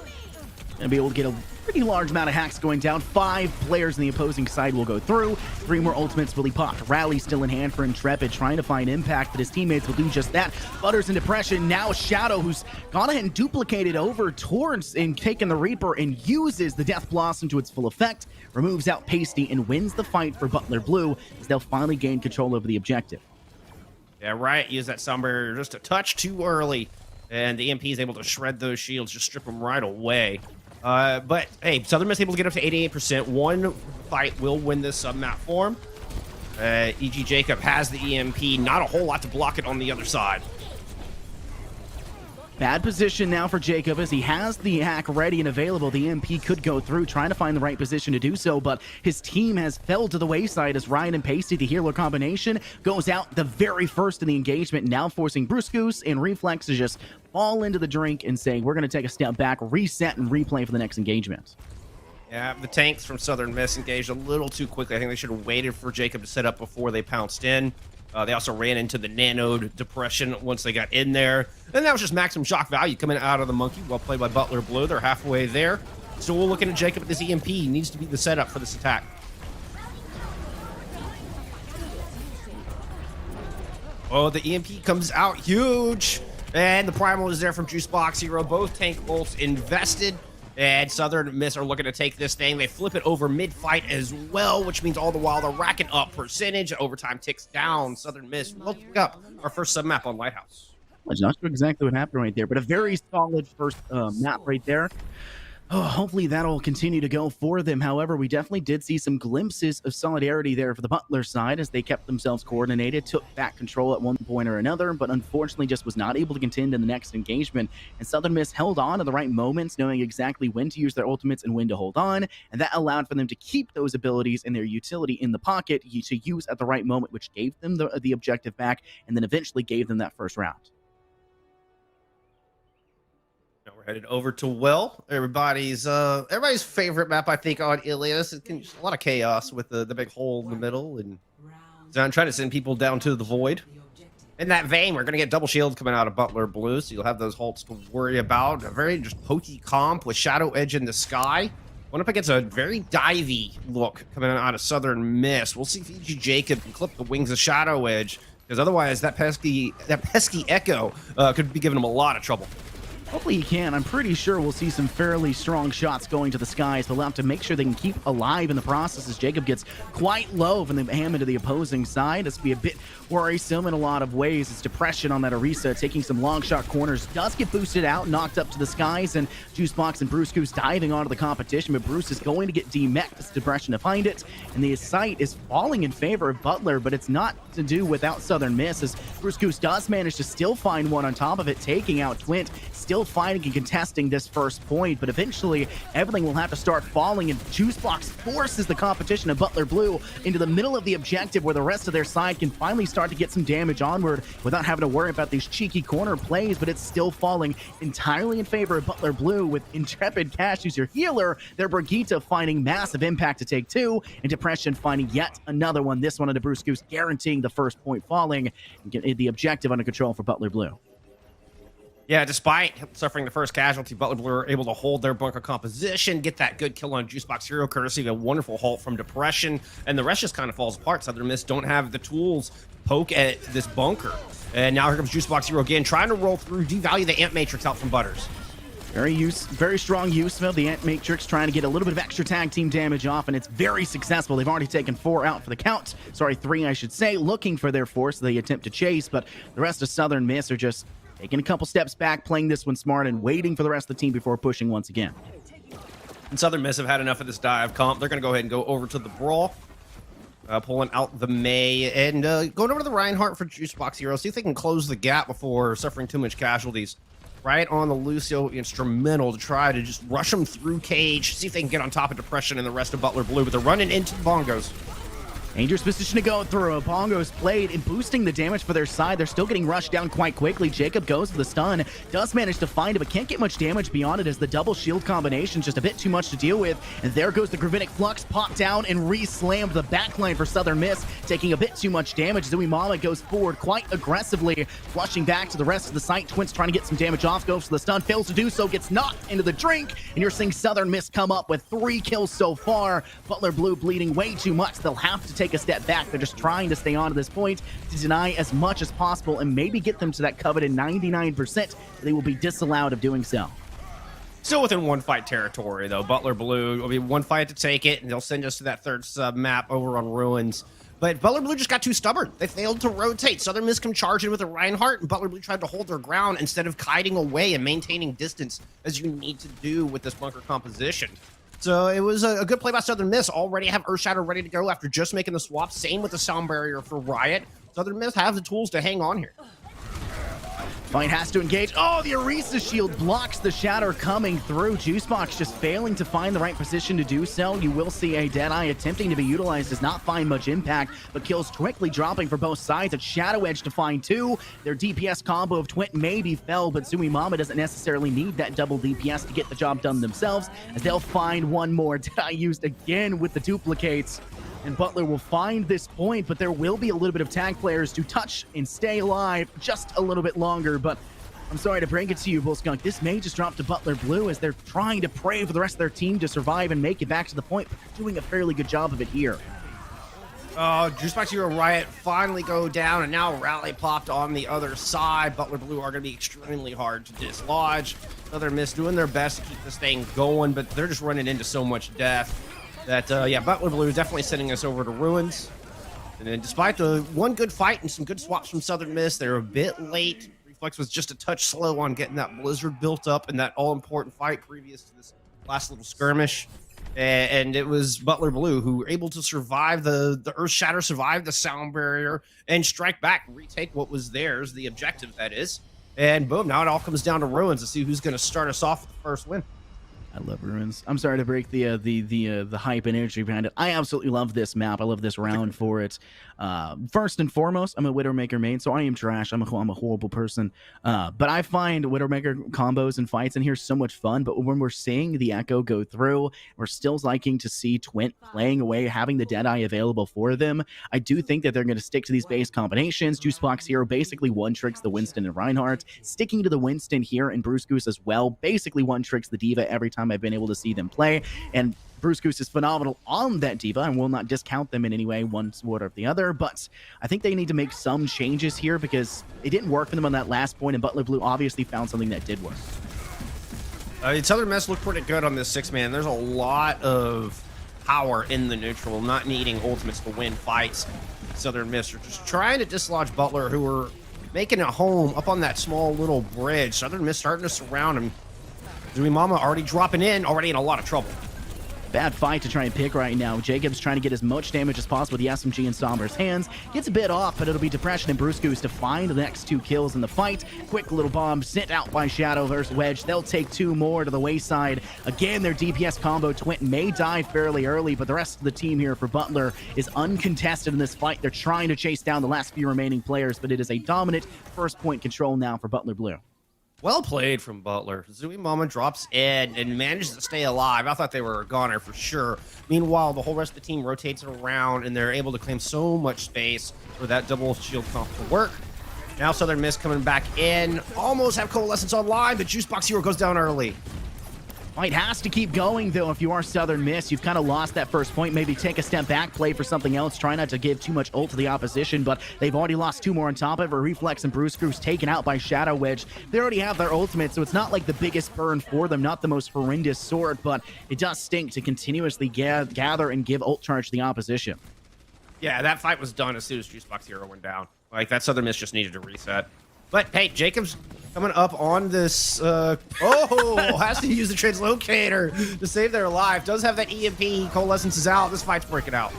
And be able to get a pretty large amount of hacks going down. 5 players in the opposing side will go through. 3 more ultimates will be popped. Rally still in hand for Intrepid, trying to find impact, but his teammates will do just that. Butters in depression. Now Shadow, who's gone ahead and duplicated over towards and taken the Reaper and uses the Death Blossom to its full effect, removes out Pasty and wins the fight for Butler Blue as they'll finally gain control over the objective. Yeah, Riot used that Sunbarrier just a touch too early, and the EMP is able to shred those shields, just strip them right away. But hey, Southern Miss able to get up to 88%. One fight will win this sub-map for him. EG Jacob has the EMP, not a whole lot to block it on the other side. Bad position now for Jacob as he has the hack ready and available. The EMP could go through, trying to find the right position to do so, but his team has fell to the wayside as Ryan and Pasty, the healer combination, goes out the very first in the engagement, now forcing Bruce Goose and Reflex to just fall into the drink and saying, we're going to take a step back, reset, and replay for the next engagement. Yeah, the tanks from Southern Miss engaged a little too quickly. I think they should have waited for Jacob to set up before they pounced in. They also ran into the nanode depression once they got in there. And that was just maximum shock value coming out of the monkey. Well played by Butler Blue. They're halfway there. So we're looking at Jacob at this EMP. He needs to be the setup for this attack. Oh, the EMP comes out huge. And the Primal is there from Juicebox Hero. Both tank bolts invested. And Southern Miss are looking to take this thing. They flip it over mid-fight as well, which means all the while they're racking up percentage. Overtime ticks down. Southern Miss will pick up our first sub-map on Lighthouse. I'm not sure exactly what happened right there, but a very solid first map right there. Oh, hopefully that'll continue to go for them. However, we definitely did see some glimpses of solidarity there for the Butler side as they kept themselves coordinated, took back control at one point or another, but unfortunately just was not able to contend in the next engagement. And Southern Miss held on to the right moments, knowing exactly when to use their ultimates and when to hold on, and that allowed for them to keep those abilities and their utility in the pocket to use at the right moment, which gave them the objective back, and then eventually gave them that first round. We're headed over to Will. Everybody's favorite map, I think, on Ilias. A lot of chaos with the big hole in the middle, and so I'm trying to send people down to the void. In that vein, we're going to get double shield coming out of Butler Blue, so you'll have those halts to worry about. A very just pokey comp with Shadow Edge in the sky. One up against a very divey look coming out of Southern Miss. We'll see if EG Jacob can clip the wings of Shadow Edge, because otherwise that pesky Echo could be giving him a lot of trouble. Hopefully he can. I'm pretty sure we'll see some fairly strong shots going to the skies. They'll have to make sure they can keep alive in the process as Jacob gets quite low from the ham into the opposing side. This will be a bit worrisome in a lot of ways. It's depression on that Orisa, taking some long shot corners. Does get boosted out, knocked up to the skies, and Juicebox and Bruce Goose diving onto the competition, but Bruce is going to get demeched. It's depression to find it, and the sight is falling in favor of Butler, but it's not to do without Southern Miss, as Bruce Goose does manage to still find one on top of it, taking out Twint, still fighting and contesting this first point, but eventually everything will have to start falling, and Juicebox forces the competition of Butler Blue into the middle of the objective where the rest of their side can finally start to get some damage onward without having to worry about these cheeky corner plays, but it's still falling entirely in favor of Butler Blue with Intrepid Cash, who's your healer, their Brigitte finding massive impact to take 2, and Depression finding yet another one, this one into Bruce Goose, guaranteeing the first point falling and get the objective under control for Butler Blue. Yeah, despite suffering the first casualty, Butler Blue were able to hold their bunker composition, get that good kill on Juicebox Hero, courtesy of a wonderful halt from Depression, and the rest just kind of falls apart. Southern Miss don't have the tools to poke at this bunker. And now here comes Juicebox Hero again, trying to roll through, devalue the Ant Matrix out from Butters. Very strong use of the Ant Matrix, trying to get a little bit of extra tag team damage off, and it's very successful. They've already taken 4 out for the count. Sorry, 3, I should say, looking for their 4, so they attempt to chase, but the rest of Southern Miss are just taking a couple steps back, playing this one smart, and waiting for the rest of the team before pushing once again. And Southern Miss have had enough of this dive comp. They're going to go ahead and go over to the Brawl, pulling out the May, and going over to the Reinhardt for Juicebox Hero. See if they can close the gap before suffering too much casualties. Right on the Lucio instrumental to try to just rush them through Cage, see if they can get on top of Depression and the rest of Butler Blue, but they're running into the bongos. Dangerous position to go through. Pongo's played and boosting the damage for their side. They're still getting rushed down quite quickly. Jacob goes for the stun, does manage to find it, but can't get much damage beyond it as the double shield combination is just a bit too much to deal with. And there goes the Gravitic Flux, popped down and re-slammed the backline for Southern Miss, taking a bit too much damage. Zuimama goes forward quite aggressively, flushing back to the rest of the site. Twins trying to get some damage off, goes for the stun, fails to do so, gets knocked into the drink, and you're seeing Southern Miss come up with 3 kills so far. Butler Blue bleeding way too much. They'll have to take a step back. They're just trying to stay on to this point to deny as much as possible and maybe get them to that coveted 99%. They will be disallowed of doing so. Still within one fight territory, though. Butler Blue, one fight to take it, and they'll send us to that third sub map over on Ruins. But Butler Blue just got too stubborn. They failed to rotate. Southern Miss come charging with a Reinhardt, and Butler Blue tried to hold their ground instead of kiting away and maintaining distance, as you need to do with this bunker composition. So it was a good play by Southern Miss. Already have Earthshatter ready to go after just making the swap. Same with the Sound Barrier for Riot. Southern Miss have the tools to hang on here. Fight has to engage. Oh, the Orisa shield blocks the shatter coming through. Juicebox just failing to find the right position to do so. You will see a Deadeye attempting to be utilized, does not find much impact, but kills quickly dropping for both sides. A Shadow Edge to find 2. Their DPS combo of Twint maybe fell, but Zuimama doesn't necessarily need that double DPS to get the job done themselves, as they'll find one more. Deadeye used again with the duplicates. And Butler will find this point, but there will be a little bit of tag players to touch and stay alive just a little bit longer. But I'm sorry to break it to you, Bullskunk. This may just drop to Butler Blue as they're trying to pray for the rest of their team to survive and make it back to the point, but they're doing a fairly good job of it here. Juicebox Hero Riot finally go down, and now Rally popped on the other side. Butler Blue are going to be extremely hard to dislodge. Southern Miss doing their best to keep this thing going, but they're just running into so much death that, Butler Blue is definitely sending us over to Ruins. And then despite the one good fight and some good swaps from Southern Miss, they're a bit late. Reflex was just a touch slow on getting that Blizzard built up in that all-important fight previous to this last little skirmish. And it was Butler Blue who were able to survive the Earth Shatter, survive the Sound Barrier, and strike back and retake what was theirs, the objective, that is. And boom, now it all comes down to Ruins to see who's going to start us off with the first win. I love Ruins. I'm sorry to break the hype and energy behind it. I absolutely love this map. I love this round for it. First and foremost, I'm a Widowmaker main, so I am trash. I'm a horrible person. But I find Widowmaker combos and fights in here so much fun. But when we're seeing the Echo go through, we're still liking to see Twint playing away, having the Deadeye available for them. I do think that they're going to stick to these base combinations. Juicebox Hero basically one-tricks the Winston and Reinhardt. Sticking to the Winston here and Bruce Goose as well. Basically one-tricks the Diva every time I've been able to see them play. And Bruce Goose is phenomenal on that Diva and will not discount them in any way, one sort or the other, but I think they need to make some changes here because it didn't work for them on that last point, and Butler Blue obviously found something that did work. Southern Miss looked pretty good on this 6-man. There's a lot of power in the neutral, not needing ultimates to win fights. Southern Miss are just trying to dislodge Butler, who were making it home up on that small little bridge. Southern Miss starting to surround him. Zuimama already dropping in, already in a lot of trouble. Bad fight to try and pick right now. Jacob's trying to get as much damage as possible with the SMG in Somber's hands. Gets a bit off, but it'll be Depression and Bruce Goose to find the next 2 kills in the fight. Quick little bomb sent out by Shadow versus Wedge. They'll take 2 more to the wayside. Again, their DPS combo Twint may die fairly early, but the rest of the team here for Butler is uncontested in this fight. They're trying to chase down the last few remaining players, but it is a dominant first point control now for Butler Blue. Well played from Butler. Zuimama drops in and manages to stay alive. I thought they were a goner for sure. Meanwhile, the whole rest of the team rotates around, and they're able to claim so much space for that double shield comp to work. Now Southern Miss coming back in. Almost have Coalescence online, but Juicebox Hero goes down early. Fight has to keep going, though. If you are Southern Miss, you've kind of lost that first point. Maybe take a step back, play for something else. Try not to give too much ult to the opposition, but they've already lost 2 more on top of it. Reflex and Bruce Goose taken out by Shadow Wedge. They already have their ultimate, so it's not like the biggest burn for them, not the most horrendous sword, but it does stink to continuously gather and give ult charge to the opposition. Yeah, that fight was done as soon as Juicebox Hero went down. Like, that Southern Miss just needed to reset. But, hey, Jacob's coming up on this, has to use the translocator to save their life. Does have that EMP, Coalescence is out. This fight's breaking out.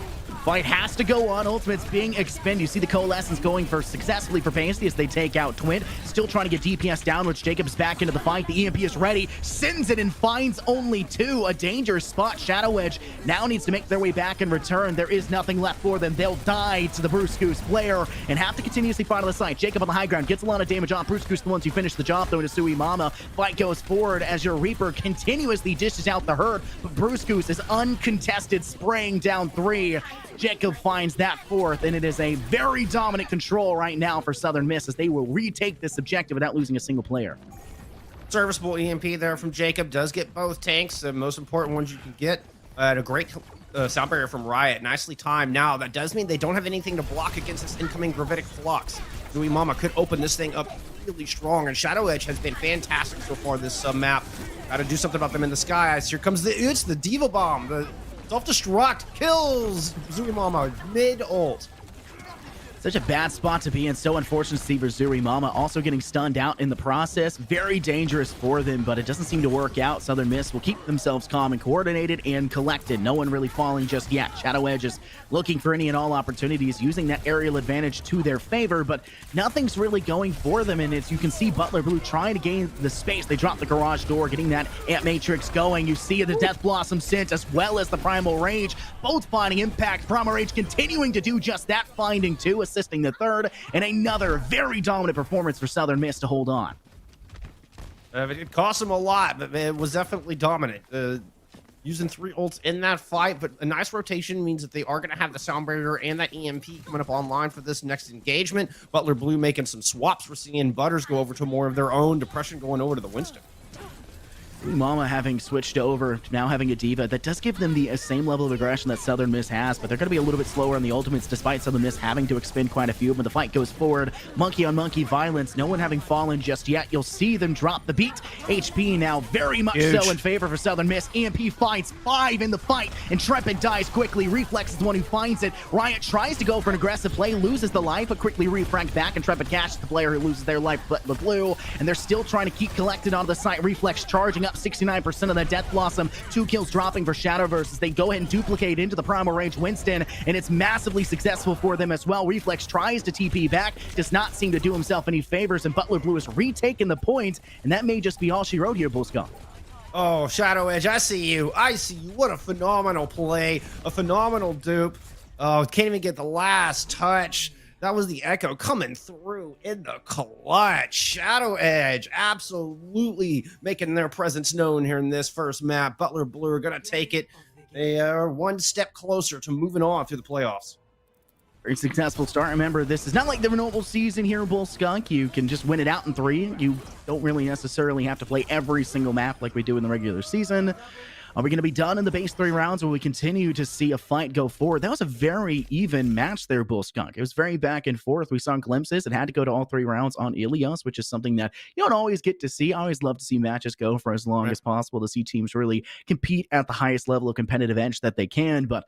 Fight has to go on. Ultimate's being expended. You see the Coalescence going successfully for Pasty as they take out Twin. Still trying to get DPS down, which Jacob's back into the fight. The EMP is ready. Sends it and finds only 2. A dangerous spot. Shadow Edge now needs to make their way back and return. There is nothing left for them. They'll die to the Bruce Goose player and have to continuously fight on the site. Jacob on the high ground gets a lot of damage off. Bruce Goose the ones who finish the job, though, to Sui Mama. Fight goes forward as your Reaper continuously dishes out the herd, but Bruce Goose is uncontested, spraying down 3. Jacob finds that 4th, and it is a very dominant control right now for Southern Miss as they will retake this objective without losing a single player. Serviceable EMP there from Jacob. Does get both tanks, the most important ones you can get. And a great sound barrier from Riot. Nicely timed. Now, that does mean they don't have anything to block against this incoming Gravitic Flux. Zui Mama could open this thing up really strong, and Shadow Edge has been fantastic so far this sub-map. Got to do something about them in the skies. Here comes it's the Diva Bomb. The self-destruct kills Zui Mama mid-ult. Such a bad spot to be in. So unfortunate to see for Zuri Mama also getting stunned out in the process. Very dangerous for them, but it doesn't seem to work out. Southern Miss will keep themselves calm and coordinated and collected. No one really falling just yet. Shadow Edge is looking for any and all opportunities, using that aerial advantage to their favor, but nothing's really going for them. And as you can see, Butler Blue trying to gain the space. They drop the garage door, getting that Ant Matrix going. You see the Death Blossom Scent as well as the Primal Rage, both finding impact. Primal Rage continuing to do just that, finding 2, assisting the 3rd, and another very dominant performance for Southern Miss to hold on. It cost them a lot, but it was definitely dominant. Using 3 ults in that fight, but a nice rotation means that they are going to have the sound barrier and that EMP coming up online for this next engagement. Butler Blue making some swaps. We're seeing Butters go over to more of their own. Depression going over to the Winston. Mama having switched over, now having a Diva, that does give them the same level of aggression that Southern Miss has, but they're going to be a little bit slower on the ultimates, despite Southern Miss having to expend quite a few. When the fight goes forward, monkey on monkey violence, no one having fallen just yet. You'll see them drop the beat. HP now very much so in favor for Southern Miss. EMP finds 5 in the fight. Intrepid dies quickly. Reflex is the one who finds it. Riot tries to go for an aggressive play, loses the life, but quickly refranked back. Intrepid catches the player who loses their life, but the blue, and they're still trying to keep collected onto the site. Reflex charging up 69% of that Death Blossom. 2 kills dropping for Shadowverse as they go ahead and duplicate into the Primal Rage Winston, and it's massively successful for them as well. Reflex tries to TP back, does not seem to do himself any favors, and Butler Blue is retaking the point, and that may just be all she wrote here, Bullskunk. Oh, Shadow Edge, I see you. I see you. What a phenomenal play. A phenomenal dupe. Oh, can't even get the last touch. That was the Echo coming through in the clutch. Shadow Edge absolutely making their presence known here in this first map. Butler Blue are going to take it. They are one step closer to moving on through the playoffs. Very successful start. Remember, this is not like the normal season here in Bullskunk. You can just win it out in 3. You don't really necessarily have to play every single map like we do in the regular season. Are we going to be done in the base 3 rounds, or will we continue to see a fight go forward? That was a very even match there, Bullskunk. It was very back and forth. We saw glimpses. It had to go to all 3 rounds on Ilios, which is something that you don't always get to see. I always love to see matches go for as long as possible, to see teams really compete at the highest level of competitive edge that they can. But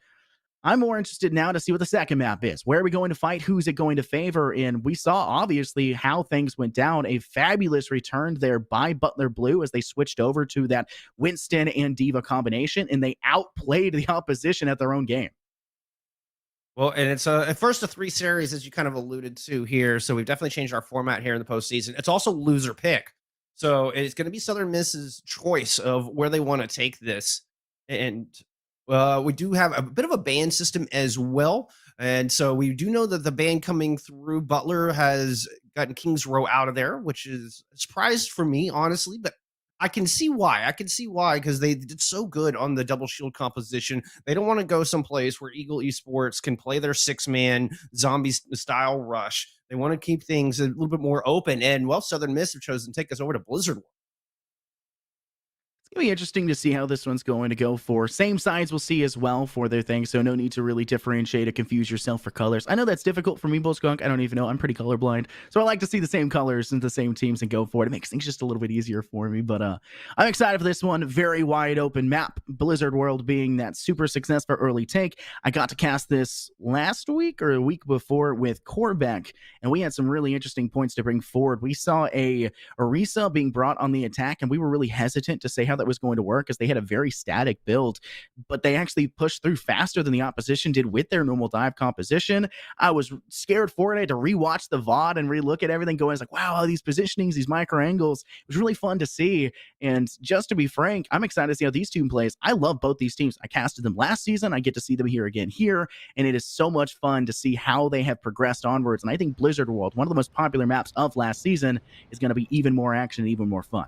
I'm more interested now to see what the second map is. Where are we going to fight? Who's it going to favor? And we saw, obviously, how things went down. A fabulous return there by Butler Blue as they switched over to that Winston and Diva combination, and they outplayed the opposition at their own game. Well, and it's a first of 3 series, as you kind of alluded to here. So we've definitely changed our format here in the postseason. It's also loser pick. So it's going to be Southern Miss's choice of where they want to take this. And we do have a bit of a ban system as well. And so we do know that the ban coming through, Butler has gotten King's Row out of there, which is a surprise for me, honestly. But I can see why. Because they did so good on the double shield composition. They don't want to go someplace where Eagle Esports can play their 6-man zombie style rush. They want to keep things a little bit more open. And, well, Southern Miss have chosen to take us over to Blizzard World. It'll be interesting to see how this one's going to go for. Same sides we'll see as well for their thing, so no need to really differentiate or confuse yourself for colors. I know that's difficult for me, Bullskunk. I don't even know. I'm pretty colorblind, so I like to see the same colors and the same teams and go for it. It makes things just a little bit easier for me, but I'm excited for this one. Very wide open map. Blizzard World being that super successful early take. I got to cast this last week or a week before with Corbeck, and we had some really interesting points to bring forward. We saw a Orisa being brought on the attack, and we were really hesitant to say how that was going to work, as they had a very static build, but they actually pushed through faster than the opposition did with their normal dive composition. I was scared for it. I had to rewatch the VOD and relook at everything going. I was like, wow, these positionings, these micro angles. It was really fun to see. And just to be frank, I'm excited to see how these two plays. I love both these teams. I casted them last season. I get to see them here again here. And it is so much fun to see how they have progressed onwards. And I think Blizzard World, one of the most popular maps of last season, is going to be even more action and even more fun.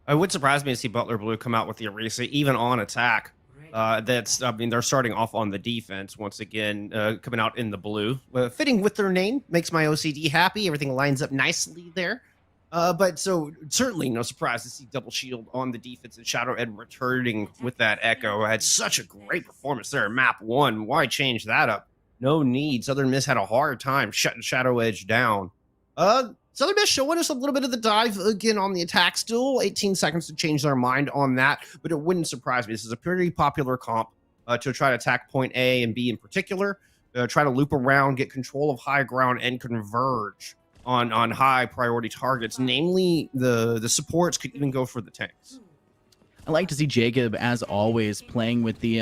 It would surprise me to see Butler Blue come out with the Orisa, even on attack. They're starting off on the defense once again, coming out in the blue. Fitting with their name, makes my OCD happy. Everything lines up nicely there. But so certainly no surprise to see Double Shield on the defense and Shadow Ed returning with that Echo. Had such a great performance there. Map 1, why change that up? No need. Southern Miss had a hard time shutting Shadow Edge down. Southern Miss showing us a little bit of the dive again on the attack still. 18 seconds to change their mind on that, but it wouldn't surprise me. This is a pretty popular comp to try to attack point A and B in particular, try to loop around, get control of high ground, and converge on high priority targets. Namely, the supports could even go for the tanks. I like to see Jacob, as always, playing with the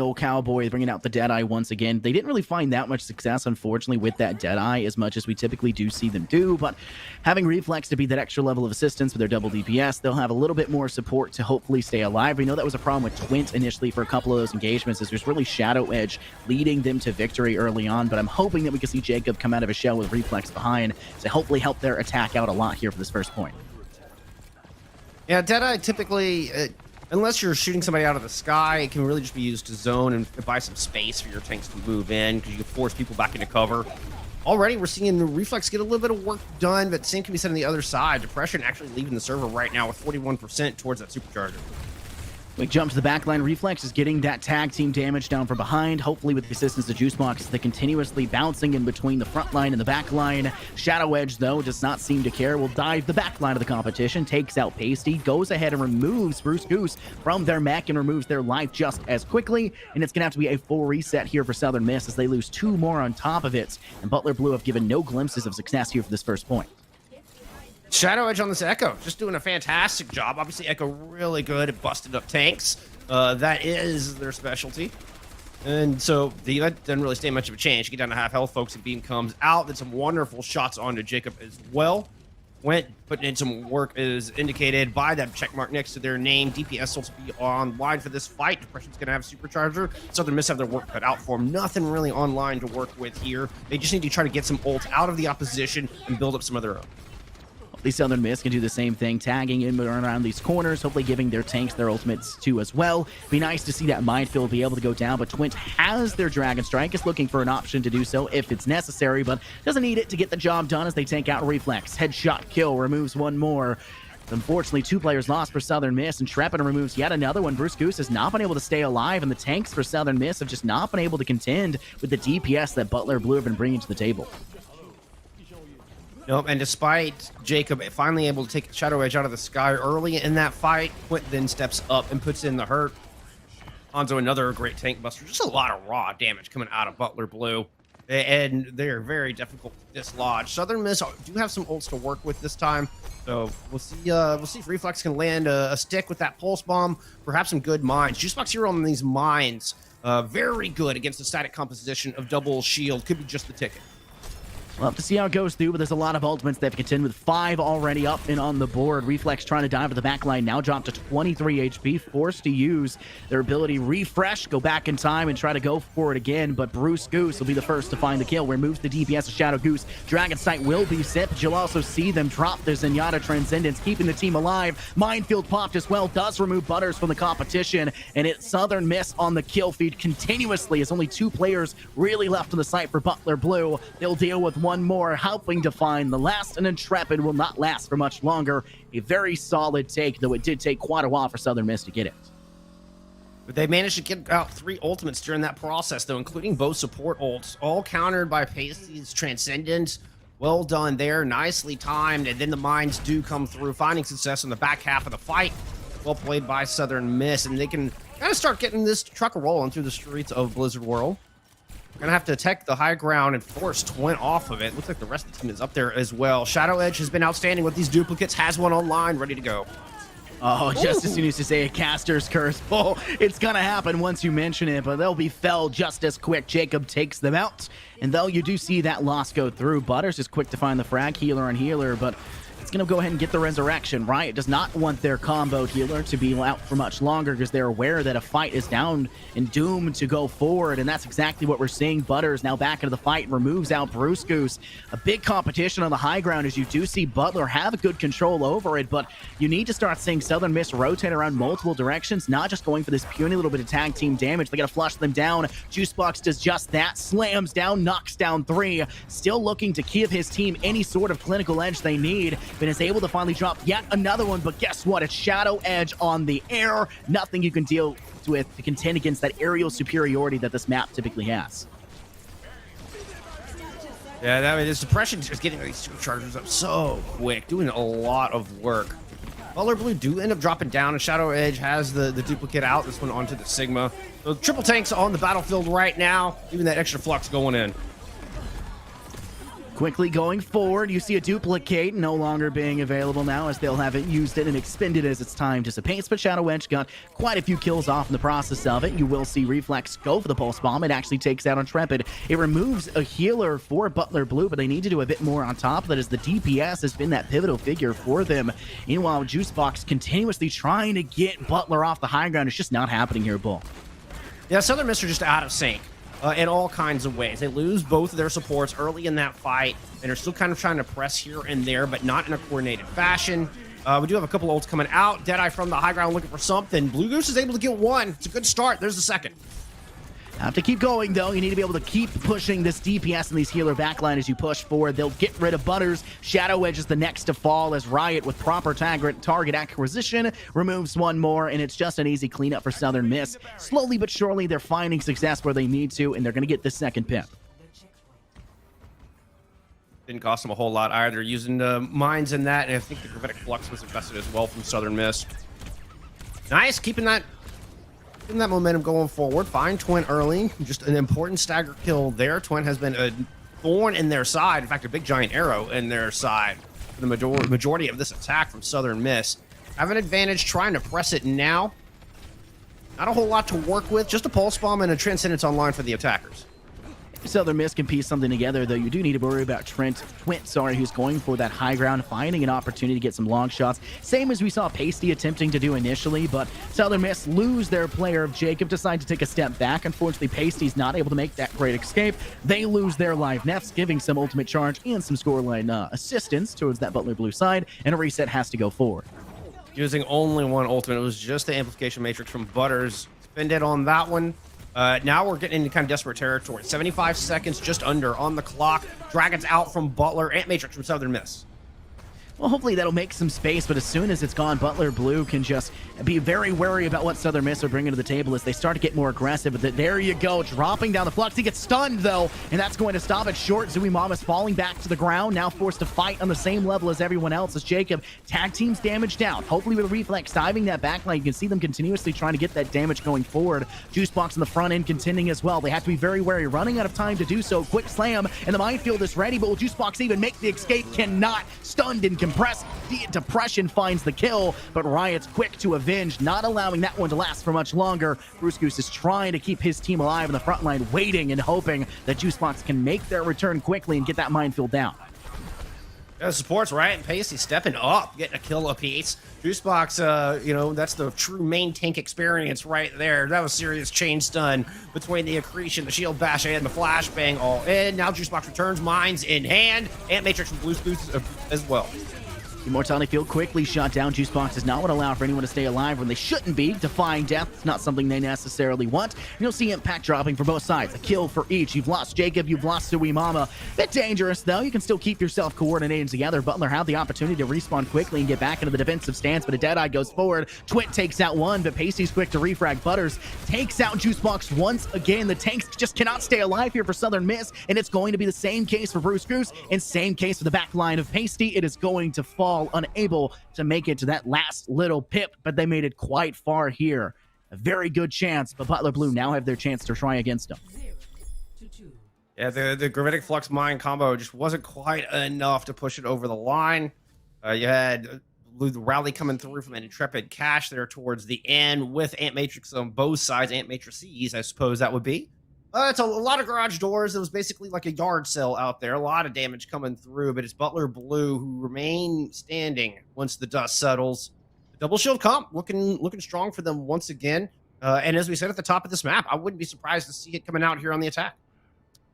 old cowboy, bringing out the Deadeye once again. They didn't really find that much success, unfortunately, with that Deadeye, as much as we typically do see them do, but having Reflex to be that extra level of assistance with their double DPS, they'll have a little bit more support to hopefully stay alive. We know that was a problem with Twint initially for a couple of those engagements, as there's really Shadow Edge leading them to victory early on, but I'm hoping that we can see Jacob come out of his shell with Reflex behind to hopefully help their attack out a lot here for this first point. Yeah, Deadeye typically, unless you're shooting somebody out of the sky, it can really just be used to zone and buy some space for your tanks to move in, because you can force people back into cover. Already, we're seeing the Reflex get a little bit of work done, but same can be said on the other side. Depression actually leaving the server right now with 41% towards that supercharger. Quick jump to the backline. Reflex is getting that tag team damage down from behind, hopefully with the assistance of Juicebox. They're continuously bouncing in between the front line and the back line. Shadow Edge, though, does not seem to care. Will dive the back line of the competition, takes out Pasty, goes ahead and removes Bruce Goose from their mech and removes their life just as quickly. And it's going to have to be a full reset here for Southern Miss as they lose 2 more on top of it. And Butler Blue have given no glimpses of success here for this first point. Shadow Edge on this Echo, just doing a fantastic job. Obviously, Echo really good at busted up tanks. That is their specialty. And so that doesn't really stay much of a change. Get down to half health, folks, and Beam comes out. Then some wonderful shots onto Jacob as well. Went putting in some work as indicated by that check mark next to their name. DPS will be online for this fight. Depression's going to have Supercharger. Southern Miss have their work cut out for them. Nothing really online to work with here. They just need to try to get some ults out of the opposition and build up some of their own. The Southern Miss can do the same thing, tagging in around these corners, hopefully giving their tanks their ultimates too as well. Be nice to see that minefield be able to go down, but Twint has their Dragon Strike, is looking for an option to do so if it's necessary, but doesn't need it to get the job done as they take out Reflex. Headshot kill, removes one more. Unfortunately, 2 players lost for Southern Miss, and Trepid removes yet another one. Bruce Goose has not been able to stay alive, and the tanks for Southern Miss have just not been able to contend with the DPS that Butler Blue have been bringing to the table. Nope, and despite Jacob finally able to take Shadow Edge out of the sky early in that fight, Quint then steps up and puts in the hurt. Onto another great tank buster. Just a lot of raw damage coming out of Butler Blue. And they're very difficult to dislodge. Southern Miss do have some ults to work with this time. So we'll see if Reflex can land a stick with that pulse bomb. Perhaps some good mines. Juicebox Hero on these mines. Very good against the static composition of Double Shield. Could be just the ticket. We'll have to see how it goes through, but there's a lot of ultimates they have to contend with. 5 already up and on the board. Reflex trying to dive to the back line, now dropped to 23 HP, forced to use their ability refresh, go back in time and try to go for it again, but Bruce Goose will be the first to find the kill. Removes the DPS of Shadow Goose. Dragon Sight will be set, but you'll also see them drop their Zenyatta Transcendence, keeping the team alive. Minefield popped as well, does remove Butters from the competition, and it's Southern Miss on the kill feed continuously as only 2 players really left on the site for Butler Blue. They'll deal with one more, helping to find the last, and Intrepid will not last for much longer. A very solid take, though it did take quite a while for Southern Miss to get it. But they managed to get out 3 ultimates during that process, though, including both support ults, all countered by Pasty's Transcendent. Well done there, nicely timed, and then the mines do come through, finding success in the back half of the fight. Well played by Southern Miss, and they can kind of start getting this truck rolling through the streets of Blizzard World. Gonna have to attack the high ground and force Twint off of it. Looks like the rest of the team is up there as well. Shadow Edge has been outstanding with these duplicates, has one online, ready to go. Oh, just as soon as you say a caster's curse, oh, it's gonna happen once you mention it, but they'll be felled just as quick. Jacob takes them out, and though you do see that loss go through, Butters is quick to find the frag, healer on healer, but it's gonna go ahead and get the resurrection. Riot does not want their combo healer to be out for much longer because they're aware that a fight is down and doomed to go forward, and that's exactly what we're seeing. Butters now back into the fight, removes out Bruce Goose. A big competition on the high ground as you do see Butler have a good control over it, but you need to start seeing Southern Miss rotate around multiple directions, not just going for this puny little bit of tag team damage. They gotta flush them down. Juicebox does just that, slams down, knocks down 3, still looking to give his team any sort of clinical edge they need, but is able to finally drop yet another one. But guess what? It's Shadow Edge on the air. Nothing you can deal with to contend against that aerial superiority that this map typically has. Yeah, that mean, this suppression just getting these superchargers up so quick, doing a lot of work. Butler Blue do end up dropping down, and Shadow Edge has the duplicate out. This one onto the Sigma. So triple tanks on the battlefield right now, even that extra flux going in. Quickly going forward, you see a duplicate no longer being available now as they'll have it used it and expended as its time dissipates, but Shadow Edge got quite a few kills off in the process of it. You will see Reflex go for the Pulse Bomb. It actually takes out Intrepid. It removes a healer for Butler Blue, but they need to do a bit more on top of that as the DPS has been that pivotal figure for them. Meanwhile, Juicebox continuously trying to get Butler off the high ground. It's just not happening here, Bull. Yeah, Southern Miss are just out of sync. In all kinds of ways. They lose both of their supports early in that fight, and are still kind of trying to press here and there, but not in a coordinated fashion. We do have a couple ults coming out. Deadeye from the high ground looking for something. Blue Goose is able to get one. It's a good start. There's the second. Have to keep going, though. You need to be able to keep pushing this DPS and these healer backline as you push forward. They'll get rid of Butters. Shadow Edge is the next to fall as Riot, with proper target acquisition, removes one more, and it's just an easy cleanup for Southern Miss. Slowly but surely, they're finding success where they need to, and they're going to get the second pip. Didn't cost them a whole lot either, using mines in that, and I think the Gravitic Flux was invested as well from Southern Miss. Nice, keeping that momentum going forward. Find Twin early. Just an important stagger kill there. Twin has been a thorn in their side. In fact, a big giant arrow in their side for the majority of this attack from Southern Miss. Have an advantage trying to press it now. Not a whole lot to work with. Just a Pulse Bomb and a Transcendence online for the attackers. Southern Miss can piece something together, though. You do need to worry about Twint, who's going for that high ground, finding an opportunity to get some long shots. Same as we saw Pasty attempting to do initially, but Southern Miss lose their player of Jacob, decide to take a step back. Unfortunately, Pasty's not able to make that great escape. They lose their live nets, giving some ultimate charge and some scoreline assistance towards that Butler Blue side, and a reset has to go forward. Using only one ultimate. It was just the Amplification Matrix from Butters. Spend it on that one. Now we're getting into kind of desperate territory. 75 seconds just under on the clock. Dragons out from Butler. Ant Matrix from Southern Miss. Well, hopefully that'll make some space, but as soon as it's gone, Butler Blue can just be very wary about what Southern Miss are bringing to the table as they start to get more aggressive. But there you go, dropping down the flux. He gets stunned, though, and that's going to stop it short. Zooey Mama's falling back to the ground, now forced to fight on the same level as everyone else as Jacob. Tag team's damage down. Hopefully with a Reflex diving that backline, you can see them continuously trying to get that damage going forward. Juicebox in the front end contending as well. They have to be very wary, running out of time to do so. Quick slam, and the minefield is ready, but will Juicebox even make the escape? Cannot. Stunned and compressed. Depression finds the kill, but Riot's quick to avenge, not allowing that one to last for much longer. Bruce Goose is trying to keep his team alive in the front line, waiting and hoping that Juicebox can make their return quickly and get that minefield down. Yeah, supports Riot and Pacey stepping up, getting a kill apiece. Juicebox, that's the true main tank experience right there. That was serious chain stun between the Accretion, the Shield Bash, and the Flashbang all in. Now Juicebox returns, mines in hand. Ant Matrix from Blue Goose as well. Immortality Field quickly shot down. Juicebox does not want to allow for anyone to stay alive when they shouldn't be. Defying death, it's not something they necessarily want. And you'll see impact dropping for both sides. A kill for each. You've lost Jacob, you've lost Zooey Mama. Bit dangerous, though. You can still keep yourself coordinated together. Butler have the opportunity to respawn quickly and get back into the defensive stance, but a Deadeye goes forward. Twit takes out one, but Pasty's quick to refrag. Butters takes out Juicebox once again. The tanks just cannot stay alive here for Southern Miss, and it's going to be the same case for Bruce Goose and same case for the back line of Pasty. It is going to fall, unable to make it to that last little pip, but they made it quite far here. A very good chance, but Butler Blue now have their chance to try against them. Yeah, the Gravitic Flux Mine combo just wasn't quite enough to push it over the line. You had Blue, the rally coming through from an Intrepid Cash there towards the end with Ant Matrix on both sides, Ant Matrices, I suppose that would be. It's a lot of garage doors. It was basically like a yard sale out there. A lot of damage coming through, but it's Butler Blue who remain standing once the dust settles. The double shield comp looking strong for them once again. And as we said at the top of this map, I wouldn't be surprised to see it coming out here on the attack.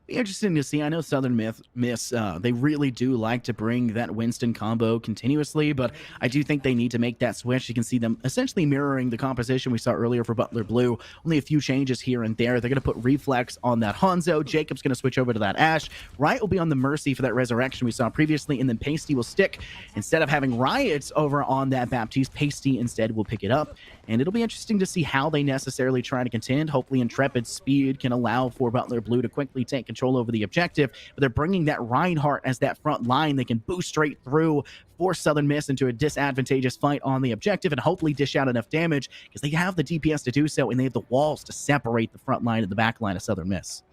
Be interesting to see. I know Southern Miss, they really do like to bring that Winston combo continuously, but I do think they need to make that switch. You can see them essentially mirroring the composition we saw earlier for Butler Blue. Only a few changes here and there. They're going to put Reflex on that Hanzo. Jacob's going to switch over to that Ashe. Riot will be on the Mercy for that Resurrection we saw previously, and then Pasty will stick. Instead of having Riot over on that Baptiste, Pasty instead will pick it up. And it'll be interesting to see how they necessarily try to contend. Hopefully Intrepid's speed can allow for Butler Blue to quickly take control over the objective. But they're bringing that Reinhardt as that front line. They can boost straight through, force Southern Miss into a disadvantageous fight on the objective, and hopefully dish out enough damage because they have the DPS to do so, and they have the walls to separate the front line and the back line of Southern Miss.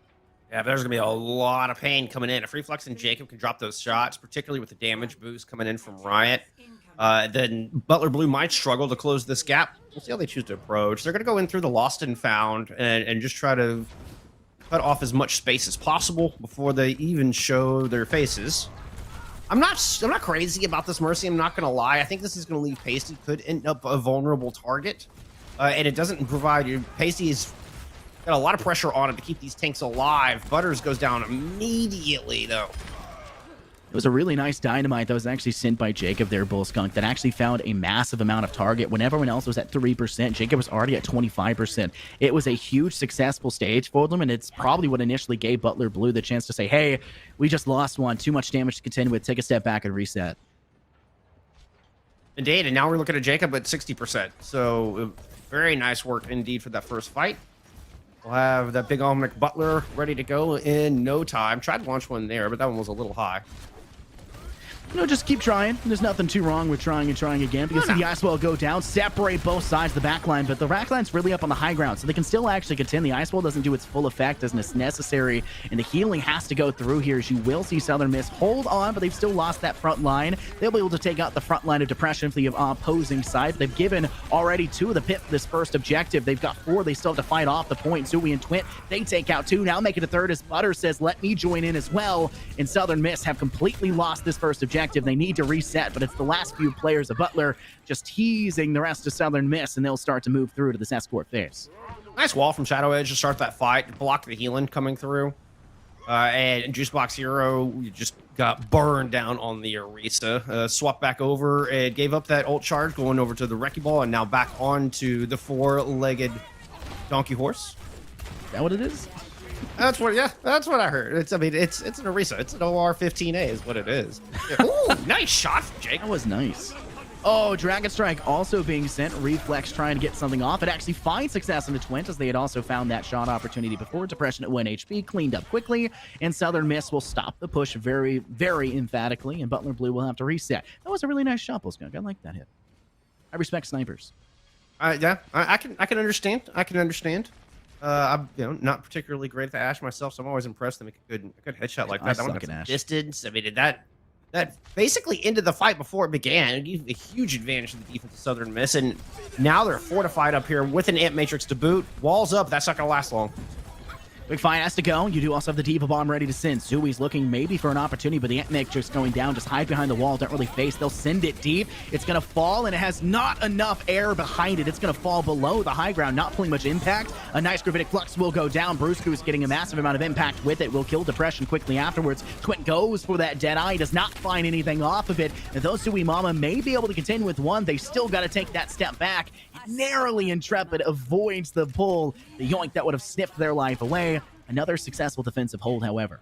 Yeah, but there's going to be a lot of pain coming in. If Reflex and Jacob can drop those shots, particularly with the damage boost coming in from Riot, then Butler Blue might struggle to close this gap. We'll see how they choose to approach. They're going to go in through the Lost and Found and just try to cut off as much space as possible before they even show their faces. I'm not crazy about this Mercy. I'm not going to lie. I think this is going to leave Pasty. Could end up a vulnerable target, and it doesn't provide you. Pasty's got a lot of pressure on it to keep these tanks alive. Butters goes down immediately, though. It was a really nice dynamite that was actually sent by Jacob there, Bull Skunk, that actually found a massive amount of target. When everyone else was at 3%, Jacob was already at 25%. It was a huge successful stage for them, and it's probably what initially gave Butler Blue the chance to say, hey, we just lost one. Too much damage to contend with. Take a step back and reset. Indeed, and now we're looking at Jacob at 60%. So very nice work indeed for that first fight. We'll have that big Omnic Butler ready to go in no time. Tried to launch one there, but that one was a little high. Just keep trying. There's nothing too wrong with trying and trying again. But you'll see the Ice Wall go down, separate both sides of the backline, but the backline's really up on the high ground, so they can still actually contend. The Ice Wall doesn't do its full effect as necessary, and the healing has to go through here, as you will see Southern Miss hold on, but they've still lost that front line. They'll be able to take out the front line of Depression for the opposing side. They've given already 2 of the pit for this first objective. They've got 4. They still have to fight off the point. Zooey and Twint, they take out 2. Now make it a third as Butter says, let me join in as well. And Southern Miss have completely lost this first objective. They need to reset, but it's the last few players of Butler just teasing the rest of Southern Miss, and they'll start to move through to this escort phase. Nice wall from Shadow Edge to start that fight, block the healing coming through. And Juicebox Hero just got burned down on the Orisa. Swapped back over and gave up that ult charge, going over to the Wrecking Ball, and now back onto the 4-legged donkey horse. Is that what it is? That's what I heard. It's an Orisa. It's an OR-15A is what it is. Ooh, nice shot from Jake. That was nice. Oh, Dragon Strike also being sent. Reflex trying to get something off. It actually finds success in the Twint, as they had also found that shot opportunity before. Depression at 1 HP, cleaned up quickly, and Southern Miss will stop the push very, very emphatically, and Butler Blue will have to reset. That was a really nice shot, Bull Skunk. I like that hit. I respect snipers. Yeah, I can understand. I can understand. I'm not particularly great at the Ashe myself, so I'm always impressed to make a good headshot like that. I That one suck got at some Ashe. distance. I mean, that basically ended the fight before it began. It gave a huge advantage to the defense of Southern Miss, and now they're fortified up here with an Ant Matrix to boot. Walls up. That's not gonna last long. Big fight has to go. You do also have the Diva Bomb ready to send. Zooey's looking maybe for an opportunity, but the Ant Matrix going down. Just hide behind the wall. Don't really face. They'll send it deep. It's going to fall, and it has not enough air behind it. It's going to fall below the high ground, not pulling much impact. A nice Gravitic Flux will go down. Bruscu's getting a massive amount of impact with it. Will kill Depression quickly afterwards. Twint goes for that Deadeye. Does not find anything off of it. And those Zooey Mama may be able to contend with one. They still got to take that step back. Narrowly Intrepid avoids the pull. The yoink that would have sniffed their life away. Another successful defensive hold, however.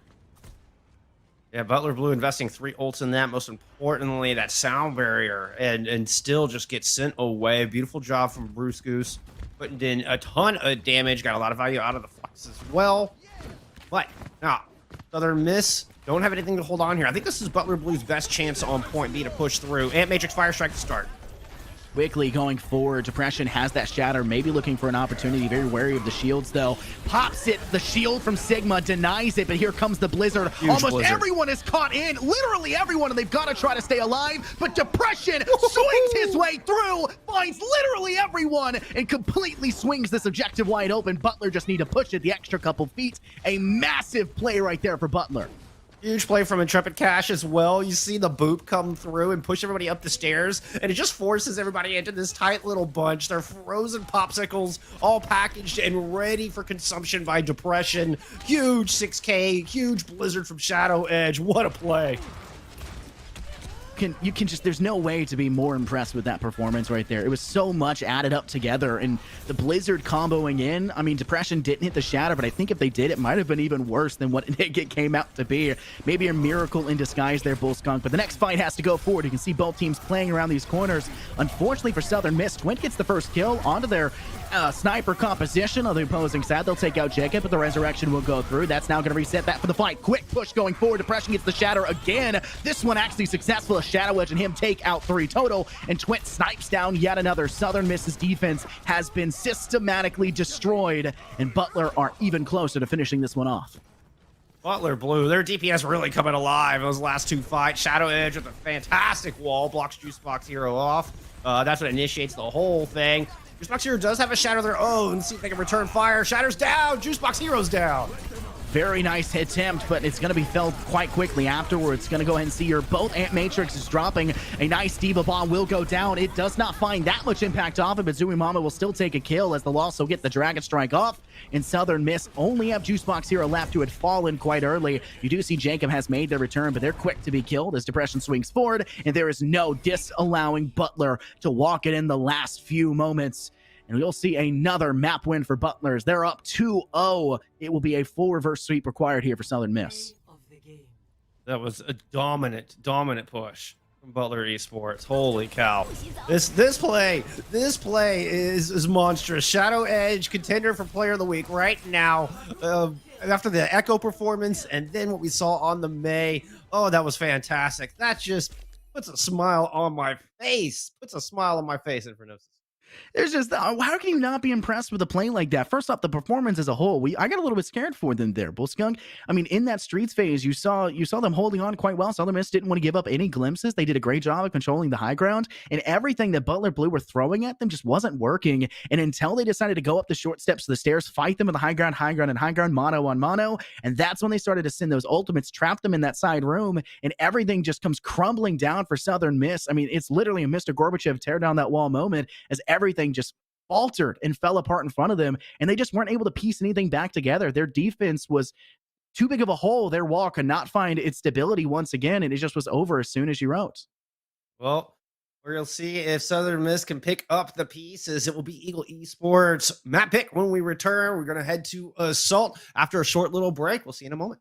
Yeah, Butler Blue investing 3 ults in that. Most importantly, that sound barrier, and still just gets sent away. Beautiful job from Bruce Goose. Putting in a ton of damage. Got a lot of value out of the Flux as well. But now, Southern Miss don't have anything to hold on here. I think this is Butler Blue's best chance on point B to push through. Ant Matrix Fire Strike to start. quickly going forward. Depression has that shatter, maybe looking for an opportunity. Very wary of the shields, though. Pops it. The shield from Sigma denies it, but here comes the Blizzard. Huge Almost Blizzard. everyone is caught in. Literally everyone, and they've got to try to stay alive. But Depression swings his way through, finds literally everyone, and completely swings this objective wide open. Butler just need to push it the extra couple feet. A massive play right there for Butler. Huge play from Intrepid Cash as well. You see the boop come through and push everybody up the stairs, and it just forces everybody into this tight little bunch. They're frozen popsicles, all packaged and ready for consumption by Depression. Huge 6K, huge Blizzard from Shadow Edge. What a play. You can just, there's no way to be more impressed with that performance right there. It was so much added up together, and the Blizzard comboing in, I mean, Depression didn't hit the shatter, but I think if they did, it might have been even worse than what it came out to be. Maybe a miracle in disguise there, Bull Skunk, but the next fight has to go forward. You can see both teams playing around these corners. Unfortunately for Southern Miss, Twint gets the first kill onto their sniper composition on the opposing side. They'll take out Jacob, but the resurrection will go through. That's now going to reset that for the fight. Quick push going forward. Depression gets the shatter again. This one actually successful. A Shadow Edge and him take out 3 total, and Twint snipes down yet another. Southern Miss's defense has been systematically destroyed, and Butler are even closer to finishing this one off. Butler Blue, their DPS really coming alive those last 2 fights. Shadow Edge with a fantastic wall, blocks Juicebox Hero off. That's what initiates the whole thing. Juicebox Hero does have a shadow of their own. See if they can return fire. Shatter's down. Juicebox Hero's down. Very nice attempt, but it's going to be felt quite quickly afterwards. Going to go ahead and see here. Both Ant Matrix is dropping. A nice Diva Bomb will go down. It does not find that much impact off it, but Zui Mama will still take a kill as they'll also get the Dragon Strike off. And Southern Miss only have Juicebox Hero left, who had fallen quite early. You do see Jacob has made their return, but they're quick to be killed as Depression swings forward, and there is no disallowing Butler to walk it in the last few moments. And we'll see another map win for Butlers. They're up 2-0. It will be a full reverse sweep required here for Southern Miss. That was a dominant push from Butler Esports. Holy cow. This play is monstrous. Shadow Edge, contender for Player of the Week right now. After the Echo performance and then what we saw on the May. Oh, that was fantastic. That just puts a smile on my face. Infernosis. There's just, how can you not be impressed with a play like that? First off, the performance as a whole, I got a little bit scared for them there, Bull Skunk. I mean, in that Streets phase, you saw them holding on quite well. Southern Miss didn't want to give up any glimpses. They did a great job of controlling the high ground, and everything that Butler Blue were throwing at them just wasn't working. And until they decided to go up the short steps of the stairs, fight them in the high ground, mono on mono, and that's when they started to send those ultimates, trap them in that side room, and everything just comes crumbling down for Southern Miss. I mean, it's literally a Mr. Gorbachev tear down that wall moment as everything just faltered and fell apart in front of them, and they just weren't able to piece anything back together. Their defense was too big of a hole. Their wall could not find its stability once again, and it just was over as soon as you wrote. Well, we're going to see if Southern Miss can pick up the pieces. It will be Eagle Esports map pick when we return. We're going to head to Assault after a short little break. We'll see you in a moment.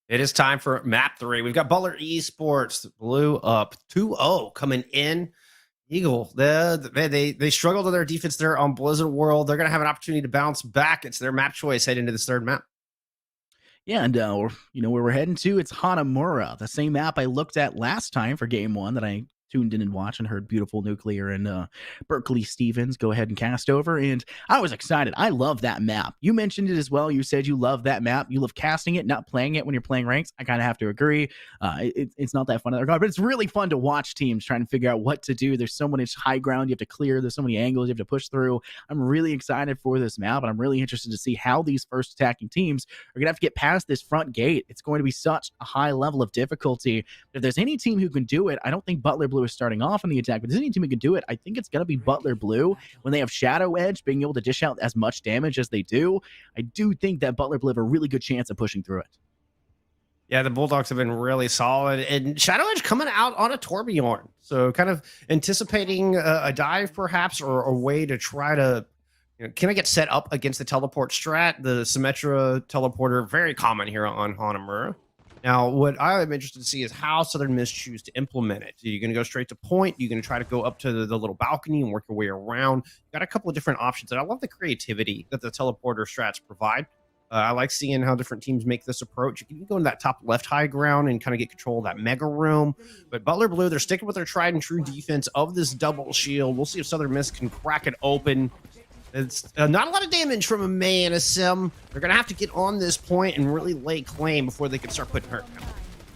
It is time for map 3. We've got Butler Esports, Blue up 2-0 coming in. Eagle, they struggled with their defense there on Blizzard World. They're going to have an opportunity to bounce back. It's their map choice heading into this third map. Yeah, and where we're heading to, it's Hanamura, the same map I looked at last time for game 1 that I tuned in and watched and heard beautiful Nuclear and Berkeley Stevens go ahead and cast over, and I was excited. I love that map. You mentioned it as well. You said you love that map. You love casting it, not playing it when you're playing ranks. I kind of have to agree. It's not that fun in regard, but it's really fun to watch teams trying to figure out what to do. There's so much high ground you have to clear. There's so many angles you have to push through. I'm really excited for this map, and I'm really interested to see how these first attacking teams are going to have to get past this front gate. It's going to be such a high level of difficulty. But if there's any team who can do it, I don't think Butler Blue is starting off in the attack, but if there's any team who can do it, I think it's going to be Butler Blue. When they have Shadow Edge, being able to dish out as much damage as they do, I do think that Butler Blue have a really good chance of pushing through it. Yeah, the Bulldogs have been really solid, and Shadow Edge coming out on a Torbjorn. So kind of anticipating a dive perhaps, or a way to try to, can I get set up against the teleport strat? The Symmetra teleporter, very common here on Hanamura. Now, what I am interested to see is how Southern Miss choose to implement it. Are you going to go straight to point? Are you going to try to go up to the little balcony and work your way around? You've got a couple of different options, and I love the creativity that the teleporter strats provide. I like seeing how different teams make this approach. You can go in that top left high ground and kind of get control of that mega room. But Butler Blue, they're sticking with their tried and true defense of this double shield. We'll see if Southern Miss can crack it open. It's not a lot of damage from a Mana Sim. They're going to have to get on this point and really lay claim before they can start putting hurt down.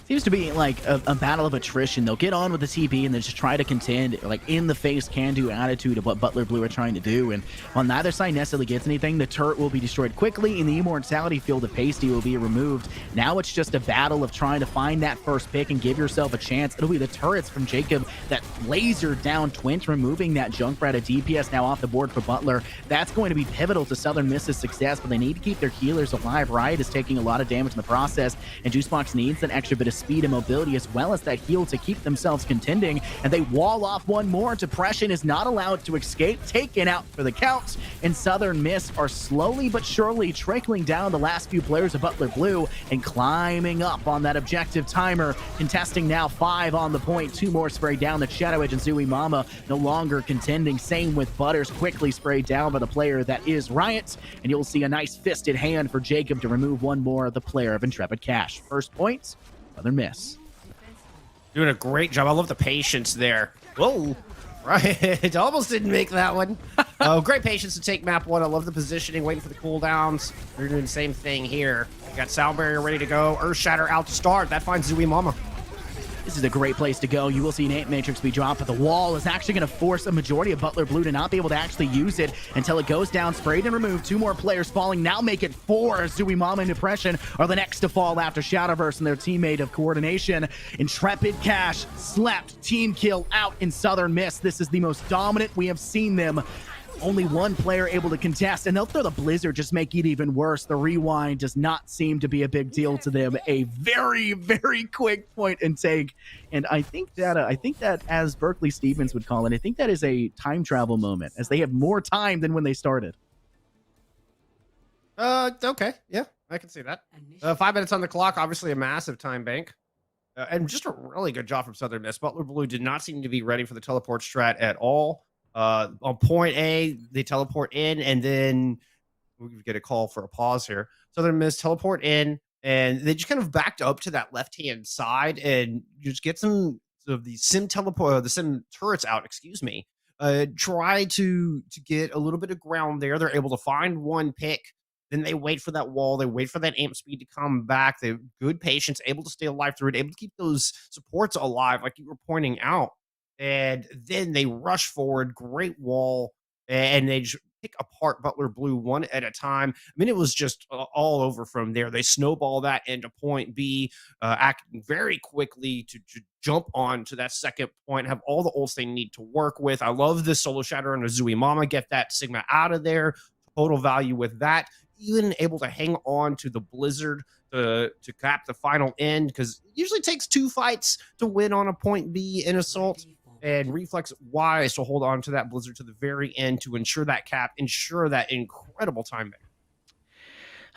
Seems to be like a battle of attrition. They'll get on with the TB and then just try to contend, like in the face can-do attitude of what Butler Blue are trying to do. And while neither side necessarily gets anything, the turret will be destroyed quickly and the immortality field of Pasty will be removed. Now it's just a battle of trying to find that first pick and give yourself a chance. It'll be the turrets from Jacob that lasered down Twint, removing that Junkrat of DPS now off the board for Butler. That's going to be pivotal to Southern Miss's success, but they need to keep their healers alive. Riot is taking a lot of damage in the process, and Juicebox needs an extra bit of speed and mobility as well as that heal to keep themselves contending, and they wall off one more. Depression is not allowed to escape, taken out for the count, and Southern Miss are slowly but surely trickling down the last few players of Butler Blue and climbing up on that objective timer, contesting now 5 on the point. 2 more sprayed down. The Shadow Edge and Zooey Mama no longer contending. Same with Butters, quickly sprayed down by the player that is Riot, and you'll see a nice fisted hand for Jacob to remove one more of the player of Intrepid Cash. First points, Southern Miss. Doing a great job. I love the patience there. Whoa. Right. Almost didn't make that one. Great patience to take map 1. I love the positioning, waiting for the cooldowns. They're doing the same thing here. Got Sound Barrier ready to go. Earth Shatter out to start. That finds Zooey Mama. This is a great place to go. You will see an Ant Matrix be dropped, but the wall is actually going to force a majority of Butler Blue to not be able to actually use it until it goes down, sprayed and removed. 2 more players falling. Now make it 4. Zooey Mama and Depression are the next to fall after Shadowverse and their teammate of Coordination. Intrepid Cash slept. Team kill out in Southern Miss. This is the most dominant we have seen them. Only 1 player able to contest, and they'll throw the Blizzard, just make it even worse. The rewind does not seem to be a big deal to them. A very, very quick point and take. And I think that as Berkeley Stevens would call it, I think that is a time travel moment, as they have more time than when they started. Okay. Yeah, I can see that. 5 minutes on the clock, obviously a massive time bank. And just a really good job from Southern Miss. Butler Blue did not seem to be ready for the teleport strat at all. On point A, they teleport in, and then we get a call for a pause here. Southern Miss teleport in, and they just kind of backed up to that left-hand side and just get some of the sim turrets out, excuse me. Try to get a little bit of ground there. They're able to find 1 pick. Then they wait for that wall. They wait for that amp speed to come back. They have good patience, able to stay alive through it, able to keep those supports alive, like you were pointing out. And then they rush forward, great wall, and they just pick apart Butler Blue 1 at a time. I mean, it was just all over from there. They snowball that into point B, acting very quickly to jump on to that second point, have all the ults they need to work with. I love this Solo Shatter on a Zooey Mama, get that Sigma out of there. Total value with that. Even able to hang on to the Blizzard to cap the final end, because it usually takes 2 fights to win on a point B in Assault. And Reflex wise to hold on to that Blizzard to the very end to ensure that cap, ensure that incredible time back.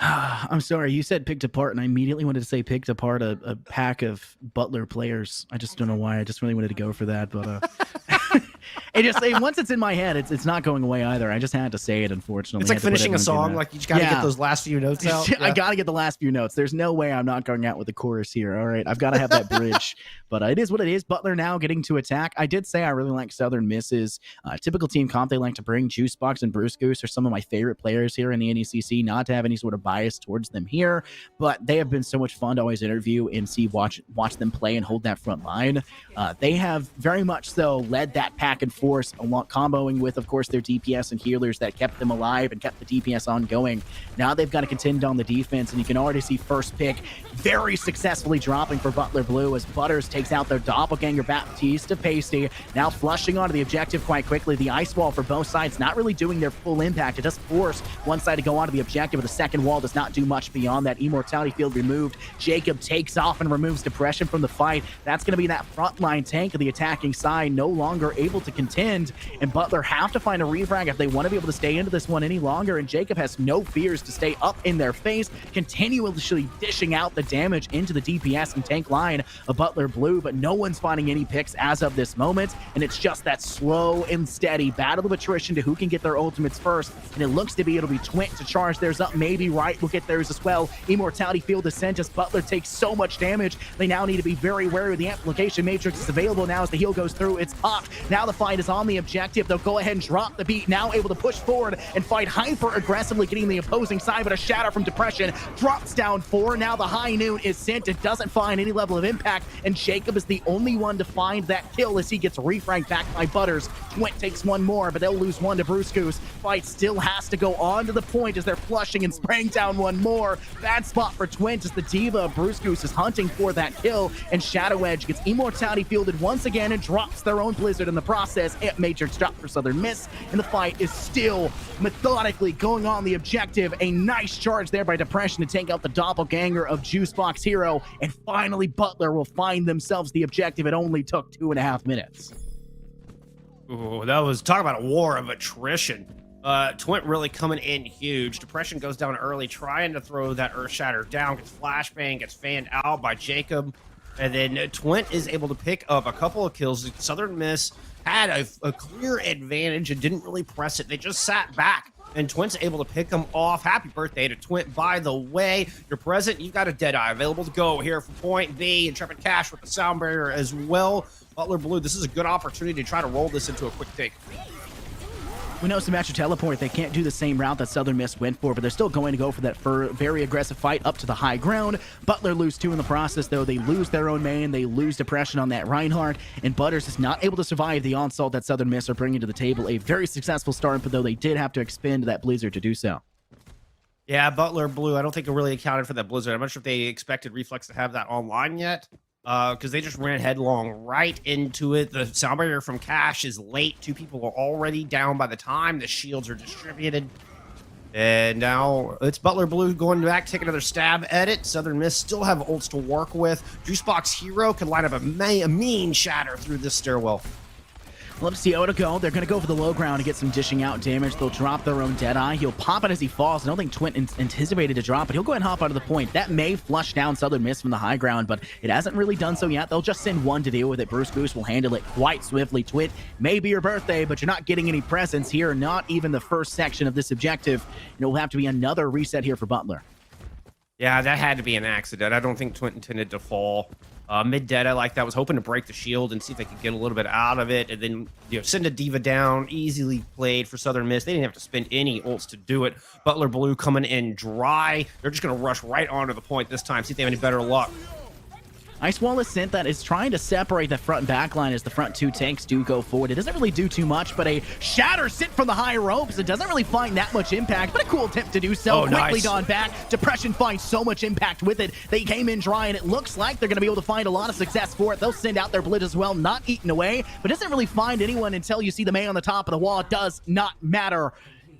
I'm sorry, you said picked apart, and I immediately wanted to say picked apart a pack of Butler players. I just don't know why. I just really wanted to go for that, but once it's in my head, it's not going away either. I just had to say it, unfortunately. It's I like had to put finishing a everyone through song. that. Like you just got to Yeah. get those last few notes out. I Yeah. got to get the last few notes. There's no way I'm not going out with the chorus here. All right, I've got to have that bridge. But it is what it is. Butler now getting to attack. I did say I really like Southern Miss's typical team comp they like to bring. Juicebox and Bruce Goose are some of my favorite players here in the NECC. Not to have any sort of bias towards them here, but they have been so much fun to always interview and see, watch them play and hold that front line. They have very much so led that pack and force, along comboing with, of course, their DPS and healers that kept them alive and kept the DPS ongoing. Now they've got to contend on the defense, and you can already see first pick very successfully dropping for Butler Blue as Butters takes out their doppelganger Baptiste Pasty. Now flushing onto the objective quite quickly. The ice wall for both sides not really doing their full impact. It does force one side to go onto the objective, but the second wall does not do much beyond that. Immortality field removed. Jacob takes off and removes depression from the fight. That's going to be that frontline tank of the attacking side, no longer able to contend, and Butler have to find a refrag if they want to be able to stay into this one any longer, and Jacob has no fears to stay up in their face, continuously dishing out the damage into the DPS and tank line of Butler Blue, but no one's finding any picks as of this moment, and it's just that slow and steady battle of attrition to who can get their ultimates first, and it looks to be it'll be Twint to charge theirs up, maybe Right will get theirs as well. Immortality field is sent as Butler takes so much damage. They now need to be very wary of the amplification matrix is available now as the heal goes through. It's popped. Now the fight is on the objective. They'll go ahead and drop the beat. Now able to push forward and fight hyper aggressively, getting the opposing side, but a shatter from Depression drops down 4. Now the high noon is sent. It doesn't find any level of impact, and Jacob is the only one to find that kill as he gets refragged back by Butters. Twint takes one more, but they'll lose one to Bruce Goose. Fight still has to go on to the point as they're flushing and spraying down one more. Bad spot for Twint as the Diva Bruce Goose is hunting for that kill, and Shadow Edge gets Immortality fielded once again and drops their own Blizzard in the process. Amp Matrix drop for Southern Miss, and the fight is still methodically going on the objective. A nice charge there by Depression to take out the doppelganger of Juicebox Hero, and finally Butler will find themselves the objective. It only took 2.5 minutes. Ooh, that was talk about a war of attrition. Twint really coming in huge. Depression goes down early, trying to throw that Earth Shatter down, gets flashbang, gets fanned out by Jacob, and then Twint is able to pick up a couple of kills. Southern Miss had a clear advantage and didn't really press it. They just sat back, and Twint's able to pick them off. Happy birthday to Twint, by the way. You're present. You've got a Deadeye available to go here for point B. Intrepid Cash with the sound barrier as well. Butler Blue, this is a good opportunity to try to roll this into a quick take. We know Symmetra Teleport, they can't do the same route that Southern Miss went for, but they're still going to go for that very aggressive fight up to the high ground. Butler lose 2 in the process, though. They lose their own main, they lose Depression on that Reinhardt, and Butters is not able to survive the onslaught that Southern Miss are bringing to the table. A very successful start, but though they did have to expend that Blizzard to do so. Yeah, Butler Blue, I don't think it really accounted for that Blizzard. I'm not sure if they expected Reflex to have that online yet, because they just ran headlong right into it. The sound barrier from Cash is late. 2 people are already down by the time the shields are distributed. And now it's Butler Blue going back, take another stab at it. Southern Miss still have ults to work with. Juicebox Hero can line up a mean shatter through this stairwell. Let's see how it'll go. They're going to go for the low ground to get some dishing out damage. They'll drop their own Deadeye. He'll pop it as he falls. I don't think Twint anticipated to drop it. He'll go ahead and hop out of the point. That may flush down Southern Miss from the high ground, but it hasn't really done so yet. They'll just send one to deal with it. Bruce Goose will handle it quite swiftly. Twint, may be your birthday, but you're not getting any presents here. Not even the first section of this objective. And it will have to be another reset here for Butler. Yeah, that had to be an accident. I don't think Twint intended to fall. Mid-dead, I like that. Was hoping to break the shield and see if they could get a little bit out of it, and then send a Diva down. Easily played for Southern Miss. They didn't have to spend any ults to do it. Butler Blue coming in dry. They're just going to rush right onto the point this time. See if they have any better luck. Ice Wall is sent that is trying to separate the front and back line as the front 2 tanks do go forward. It doesn't really do too much, but a shatter sent from the high ropes. It doesn't really find that much impact, but a cool attempt to do so. Oh, Quickly nice. gone back. Depression finds so much impact with it. They came in dry, and it looks like they're going to be able to find a lot of success for it. They'll send out their Blitz as well, not eaten away, but doesn't really find anyone until you see the man on the top of the wall. It does not matter.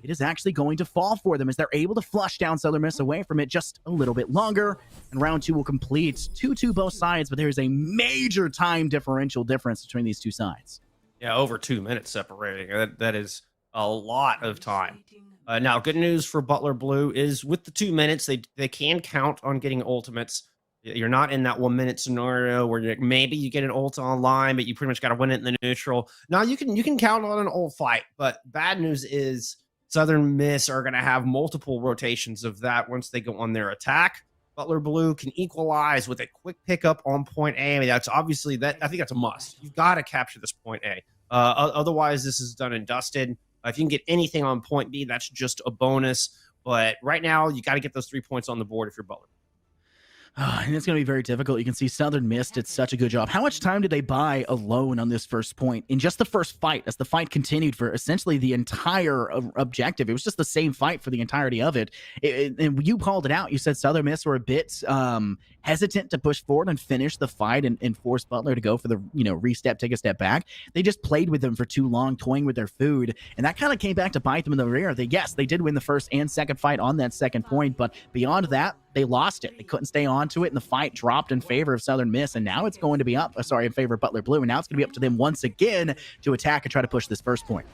It is actually going to fall for them as they're able to flush down Southern Miss away from it just a little bit longer. And round 2 will complete 2-2 both sides, but there is a major time differential difference between these 2 sides. Yeah, over 2 minutes separating. That is a lot of time. Now, good news for Butler Blue is with the 2 minutes, they can count on getting ultimates. You're not in that 1 minute scenario where maybe you get an ult online, but you pretty much got to win it in the neutral. Now you can count on an ult fight, but bad news is Southern Miss are going to have multiple rotations of that once they go on their attack. Butler Blue can equalize with a quick pickup on point A. I mean, that's obviously I think that's a must. You've got to capture this point A. Otherwise, this is done and dusted. If you can get anything on point B, that's just a bonus. But right now, you got to get those 3 points on the board if you're Butler. And it's going to be very difficult. You can see Southern Miss did such a good job. How much time did they buy alone on this first point in just the first fight as the fight continued for essentially the entire objective? It was just the same fight for the entirety of it. And you called it out. You said Southern Miss were a bit hesitant to push forward and finish the fight and force Butler to go for the re-step, take a step back. They just played with them for too long, toying with their food. And that kind of came back to bite them in the rear. They did win the first and second fight on that second point. But beyond that, they lost it. They couldn't stay on to it, and the fight dropped in favor of Southern Miss, and now it's going to be in favor of Butler Blue, and now it's going to be up to them once again to attack and try to push this first point.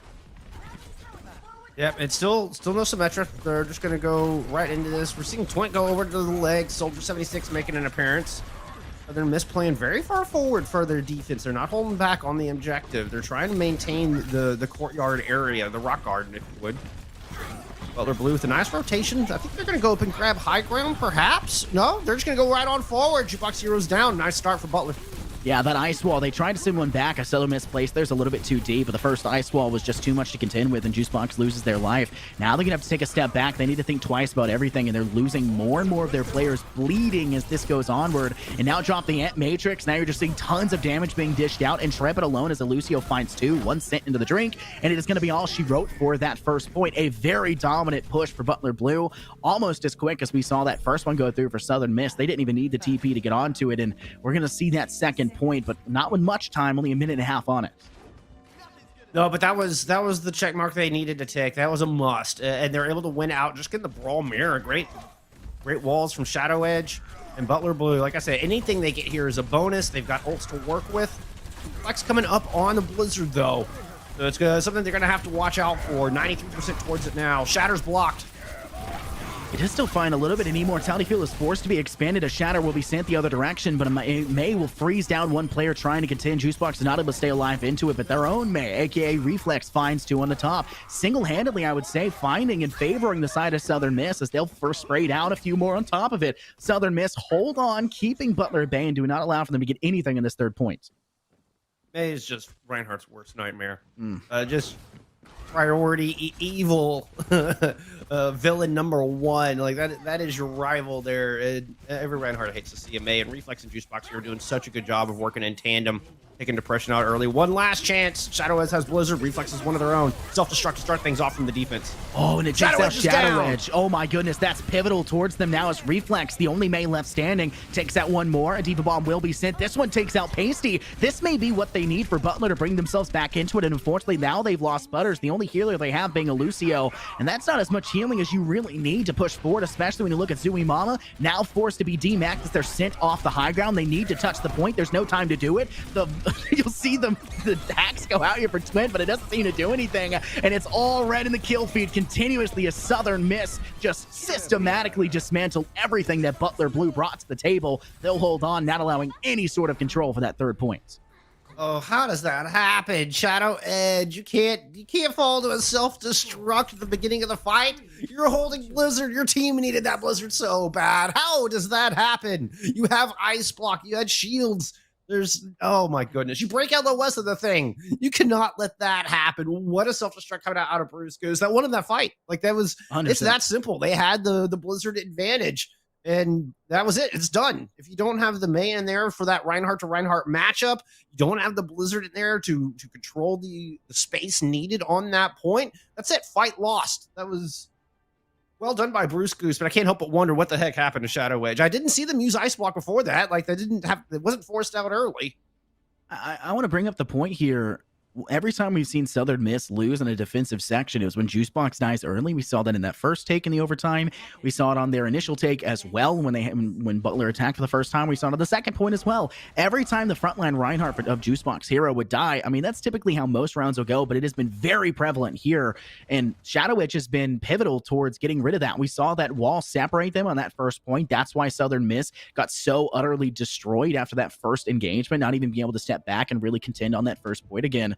Yep, it's still no Symmetra. They're just going to go right into this. We're seeing Twink go over to the leg. Soldier 76 making an appearance. Southern Miss playing very far forward for their defense. They're not holding back on the objective. They're trying to maintain the courtyard area, the rock garden, if you would. Butler Blue with a nice rotation. I think they're going to go up and grab high ground, perhaps. No, they're just going to go right on forward. Jukebox Heroes down. Nice start for Butler. Yeah, that ice wall, they tried to send one back. A Southern Miss place there's a little bit too deep, but the first ice wall was just too much to contend with, and Juicebox loses their life. Now they're going to have to take a step back. They need to think twice about everything, and they're losing more and more of their players bleeding as this goes onward. And now drop the Ant Matrix. Now you're just seeing tons of damage being dished out. Intrepid alone as Lucio finds 2, 1 cent into the drink, and it is going to be all she wrote for that first point. A very dominant push for Butler Blue, almost as quick as we saw that first one go through for Southern Miss. They didn't even need the TP to get onto it, and we're going to see that second point, but not with much time, only a minute and a half on it. No, but that was the check mark they needed to take. That was a must, and they're able to win out. Just getting the brawl mirror, great walls from Shadow Edge and Butler Blue. Like I said, anything they get here is a bonus. They've got ults to work with. Flex coming up on the Blizzard though, so it's something they're gonna have to watch out for. 93% towards it now. Shatter's blocked. It does still find a little bit, and Immortality Field is forced to be expanded. A Shatter will be sent the other direction, but May will freeze down one player trying to contend. Juicebox is not able to stay alive into it, but their own May, aka Reflex, finds 2 on the top. Single-handedly, I would say, finding and favoring the side of Southern Miss as they'll first spray down a few more on top of it. Southern Miss hold on, keeping Butler at bay and do not allow for them to get anything in this third point. May is just Reinhardt's worst nightmare. Just priority evil villain number 1. Like that is your rival there. And every Reinhardt hates to see a May, and Reflex and Juicebox here are doing such a good job of working in tandem, taking depression out early. One last chance. Shadow Edge has Blizzard. Reflex is one of their own. Self-destruct to start things off from the defense. Oh, and it takes out Shadow Edge. Oh my goodness, that's pivotal towards them now as Reflex, the only May left standing, takes out one more. A Diva Bomb will be sent. This one takes out Pasty. This may be what they need for Butler to bring themselves back into it, and unfortunately now they've lost Butters, the only healer they have being a Lucio, and that's not as much healing as you really need to push forward, especially when you look at Zui Mama, now forced to be demaxed as they're sent off the high ground. They need to touch the point. There's no time to do it. You'll see the hacks go out here for Twin, but it doesn't seem to do anything, and it's all red in the kill feed continuously as Southern Miss just systematically dismantle everything that Butler Blue brought to the table. They'll hold on, not allowing any sort of control for that third point. Oh, how does that happen? Shadow Edge, you can't fall to a self-destruct at the beginning of the fight. You're holding Blizzard. Your team needed that Blizzard so bad. How does that happen? You have Ice Block. You had shields. Oh my goodness. You break out the west of the thing. You cannot let that happen. What a self-destruct coming out of Bruce Goose. That won in that fight. Like that was, 100%. It's that simple. They had the Blizzard advantage. And that was it. It's done. If you don't have the May in there for that Reinhardt to Reinhardt matchup, you don't have the Blizzard in there to control the space needed on that point. That's it. Fight lost. That was well done by Bruce Goose, but I can't help but wonder what the heck happened to Shadow Edge. I didn't see them use Ice Block before that. Like it wasn't forced out early. I want to bring up the point here. every time we've seen Southern Miss lose in a defensive section, it was when Juicebox dies early. We saw that in that first take in the overtime. We saw it on their initial take as well when Butler attacked for the first time. We saw it on the second point as well. Every time the frontline Reinhardt of Juicebox Hero would die, I mean, that's typically how most rounds will go, but it has been very prevalent here. And Shadow Edge has been pivotal towards getting rid of that. We saw that wall separate them on that first point. That's why Southern Miss got so utterly destroyed after that first engagement, not even being able to step back and really contend on that first point again.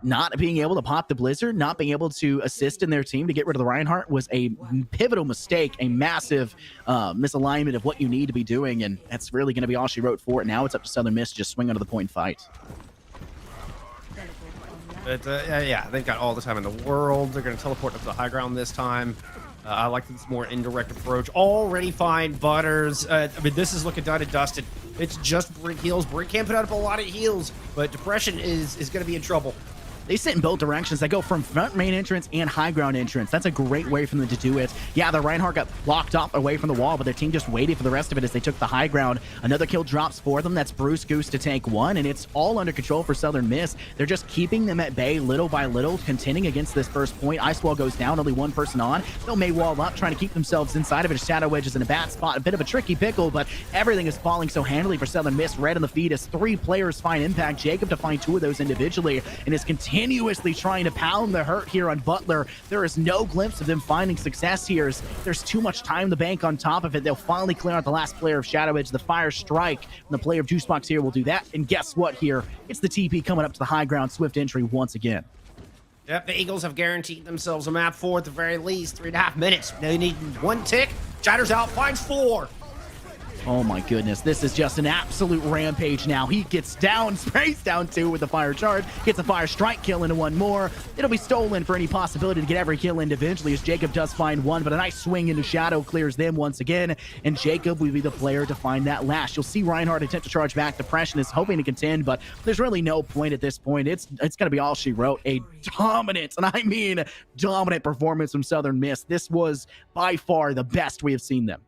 Not being able to pop the Blizzard, not being able to assist in their team to get rid of the Reinhardt was a pivotal mistake, a massive misalignment of what you need to be doing, and that's really going to be all she wrote for it. Now it's up to Southern Miss to just swing onto the point and fight. But yeah, they've got all the time in the world. They're going to teleport up to the high ground this time. I like this more indirect approach. Already fine, Butters. I mean, this is looking done and dusted. It's just Brick heals. Brick can't put out a lot of heals, but Depression is going to be in trouble. They sit in both directions. They go from front main entrance and high ground entrance. That's a great way for them to do it. Yeah, the Reinhardt got blocked off away from the wall, but their team just waited for the rest of it as they took the high ground. Another kill drops for them. That's Bruce Goose to take one, and it's all under control for Southern Miss. They're just keeping them at bay little by little, contending against this first point. Ice Wall goes down, only one person on. Still may wall up, trying to keep themselves inside of it. Shadow Wedge is in a bad spot, a bit of a tricky pickle, but everything is falling so handily for Southern Miss. Red on the feed as 3 players find impact. Jacob to find 2 of those individually, and is continuously trying to pound the hurt here on Butler. There is no glimpse of them finding success here. There's too much time to bank on top of it. They'll finally clear out the last player of Shadow Edge. The Fire Strike, and the player of Juicebox here will do that. And guess what here? It's the TP coming up to the high ground. Swift entry once again. Yep, the Eagles have guaranteed themselves a map 4 at the very least. 3.5 minutes. They need 1 tick. Shatters out, finds 4. Oh my goodness, this is just an absolute rampage now. He gets down, sprays down 2 with the fire charge, gets a fire strike kill into 1 more. It'll be stolen for any possibility to get every kill individually as Jacob does find 1, but a nice swing into Shadow clears them once again, and Jacob will be the player to find that last. You'll see Reinhardt attempt to charge back. Depression is hoping to contend, but there's really no point at this point. It's going to be all she wrote. A dominant, and I mean dominant performance from Southern Miss. This was by far the best we have seen them.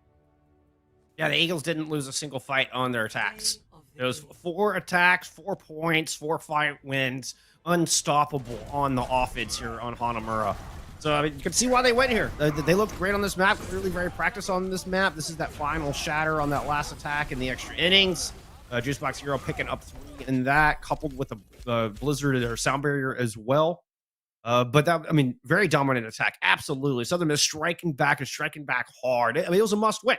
Yeah, the Eagles didn't lose a single fight on their attacks. There was 4 attacks, 4 points, 4 fight wins, unstoppable on the offense here on Hanamura. So I mean, you can see why they went here. They looked great on this map, clearly very practiced on this map. This is that final shatter on that last attack in the extra innings. Juicebox Hero picking up 3 in that, coupled with a Blizzard or Sound Barrier as well. But that, I mean, very dominant attack. Absolutely. Southern Miss striking back and striking back hard. I mean, it was a must win.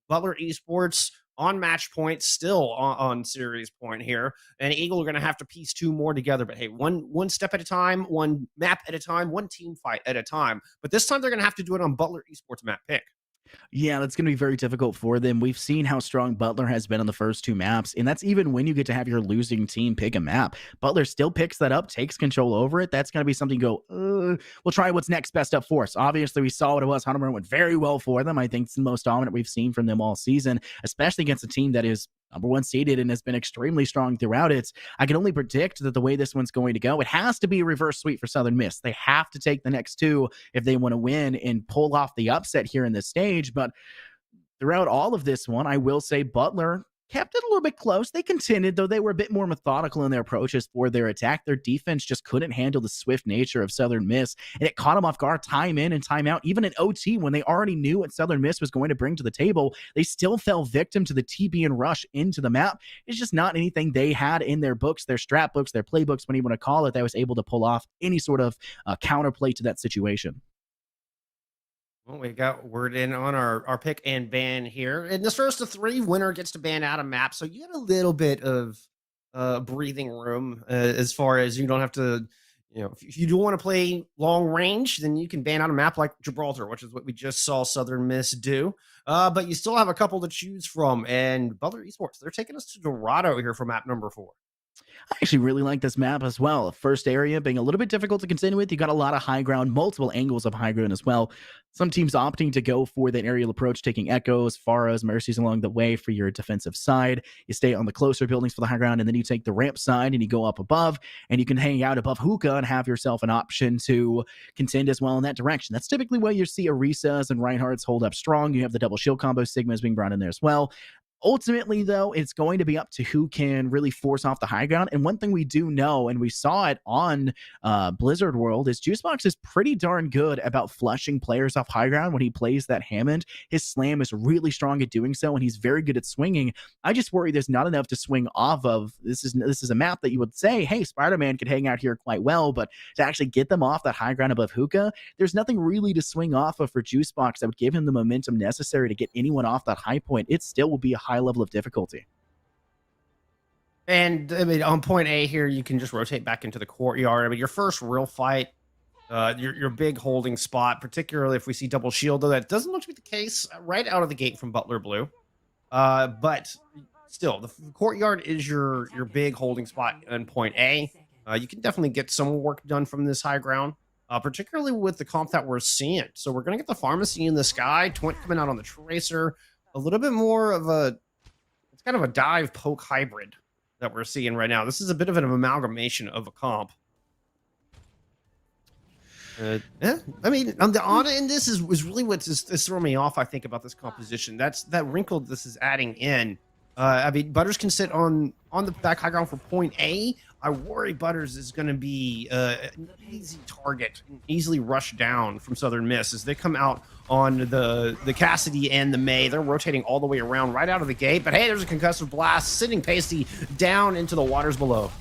Butler Esports on match point, still on series point here. And Eagle are going to have to piece 2 more together. But hey, one step at a time, 1 map at a time, 1 team fight at a time. But this time they're going to have to do it on Butler Esports map pick. Yeah, that's going to be very difficult for them. We've seen how strong Butler has been on the first 2 maps, and that's even when you get to have your losing team pick a map. Butler still picks that up, takes control over it. That's going to be something you go, we'll try what's next best up for us. Obviously, we saw what it was. Hanamura went very well for them. I think it's the most dominant we've seen from them all season, especially against a team that is #1 seeded and has been extremely strong throughout it. I can only predict that the way this one's going to go, it has to be a reverse sweep for Southern Miss. They have to take the next 2 if they want to win and pull off the upset here in this stage. But throughout all of this one, I will say Butler kept it a little bit close. They contended, though they were a bit more methodical in their approaches for their attack. Their defense just couldn't handle the swift nature of Southern Miss, and it caught them off guard time in and time out. Even in OT, when they already knew what Southern Miss was going to bring to the table, they still fell victim to the TB and rush into the map. It's just not anything they had in their books, their strat books, their playbooks, when you want to call it, that was able to pull off any sort of counterplay to that situation. Well, we got word in on our pick and ban here. In this first of 3, winner gets to ban out a map. So you get a little bit of breathing room as far as you don't have to, if you do want to play long range, then you can ban out a map like Gibraltar, which is what we just saw Southern Miss do. But you still have a couple to choose from. And Butler Esports, they're taking us to Dorado here for map number 4. I actually really like this map as well. First area being a little bit difficult to contend with. You got a lot of high ground, multiple angles of high ground as well. Some teams opting to go for that aerial approach, taking Echoes, Pharos, Mercies along the way for your defensive side. You stay on the closer buildings for the high ground, and then you take the ramp side and you go up above, and you can hang out above Hookah and have yourself an option to contend as well in that direction. That's typically where you see Arisas and Reinhardt's hold up strong. You have the double shield combo. Sigma is being brought in there as well. Ultimately, though, it's going to be up to who can really force off the high ground. And one thing we do know, and we saw it on Blizzard World, is Juicebox is pretty darn good about flushing players off high ground when he plays that Hammond. His slam is really strong at doing so, and he's very good at swinging. I just worry there's not enough to swing off of. This is a map that you would say, hey, Spider-Man could hang out here quite well, but to actually get them off that high ground above Hookah, there's nothing really to swing off of for Juicebox that would give him the momentum necessary to get anyone off that high point. It still will be a high level of difficulty. And I mean, on point A here, you can just rotate back into the courtyard. I mean, your first real fight, your big holding spot, particularly if we see double shield, though that doesn't look to be the case right out of the gate from Butler Blue. But still, the courtyard is your big holding spot on point A. You can definitely get some work done from this high ground, particularly with the comp that we're seeing. So we're going to get the pharmacy in the sky, Twint coming out on the tracer, a little bit more of it's kind of a dive poke hybrid that we're seeing right now. This is a bit of an amalgamation of a comp. Yeah, I mean, on the Ana in this is really what's throwing me off, I think, about this composition. That's that wrinkle this is adding in. I mean, Butters can sit on the back high ground for point A. I worry Butters is going to be an easy target, easily rushed down from Southern Miss as they come out on the Cassidy and the May. They're rotating all the way around right out of the gate. But hey, there's a concussive blast sending Pasty down into the waters below.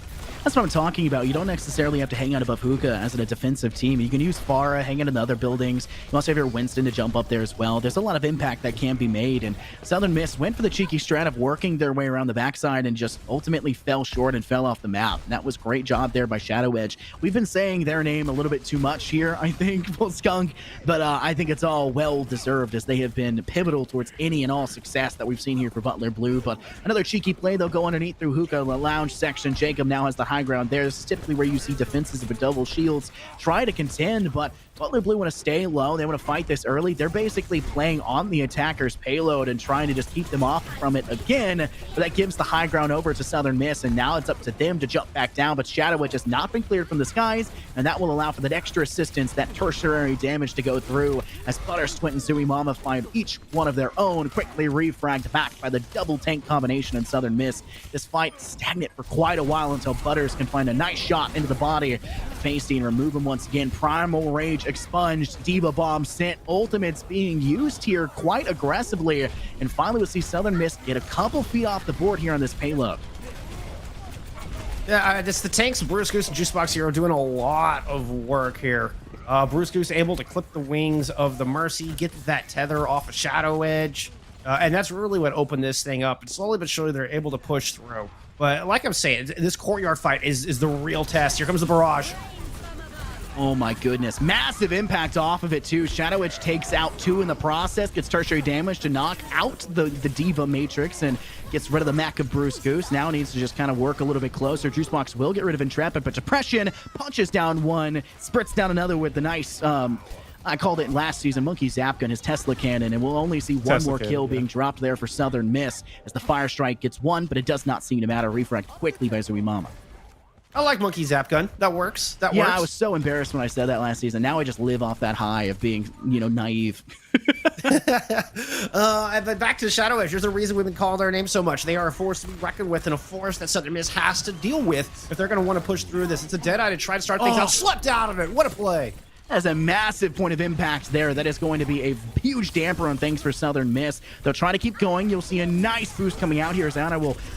That's what I'm talking about. You don't necessarily have to hang out above Hookah as a defensive team. You can use Farah, hang out in the other buildings. You also have your Winston to jump up there as well. There's a lot of impact that can be made, and Southern Miss went for the cheeky strat of working their way around the backside and just ultimately fell short and fell off the map. And that was great job there by Shadow Edge. We've been saying their name a little bit too much here, I think, Full Skunk, but I think it's all well-deserved as they have been pivotal towards any and all success that we've seen here for Butler Blue. But another cheeky play, they'll go underneath through Hookah, the lounge section. Jacob now has the high ground there. This is typically where you see defenses of a double shields try to contend, but Butler Blue want to stay low. They want to fight this early. They're basically playing on the attacker's payload and trying to just keep them off from it again, but that gives the high ground over to Southern Miss, and now it's up to them to jump back down, but Shadow Witch has not been cleared from the skies, and that will allow for that extra assistance, that tertiary damage to go through as Butters, Twint, and Zooey Mama find each one of their own, quickly refragged back by the double tank combination in Southern Miss. This fight stagnant for quite a while until Butters can find a nice shot into the body of Pasty and remove him once again. Primal Rage expunged, Diva Bomb sent, ultimates being used here quite aggressively, and finally we'll see Southern Miss get a couple feet off the board here on this payload. Yeah, it's the tanks, Bruce Goose and Juicebox here are doing a lot of work here. Bruce Goose able to clip the wings of the Mercy, get that tether off of Shadow Edge, and that's really what opened this thing up. And slowly but surely they're able to push through. But like I'm saying, this courtyard fight is the real test. Here comes the barrage. Oh my goodness. Massive impact off of it too. Shadow Edge takes out 2 in the process, gets tertiary damage to knock out the Diva Matrix and gets rid of the mech of Bruce Goose. Now needs to just kind of work a little bit closer. Juicebox will get rid of Intrepid, but Depression punches down one, spritz down another with the nice, I called it last season, Monkey Zap Gun, his Tesla cannon, and we'll only see one more kill being dropped there for Southern Miss as the Fire Strike gets 1, but it does not seem to matter. Refract quickly by Zooey Mama. I like Monkey Zap Gun. That works. That works. Yeah, I was so embarrassed when I said that last season. Now I just live off that high of being, naive. But back to Shadow Edge. There's a reason we've been calling their name so much. They are a force to be reckoned with and a force that Southern Miss has to deal with if they're going to want to push through this. It's a Deadeye to try to start things out. Slept out of it. What a play. Has a massive point of impact there. That is going to be a huge damper on things for Southern Miss. They'll try to keep going. You'll see a nice boost coming out here as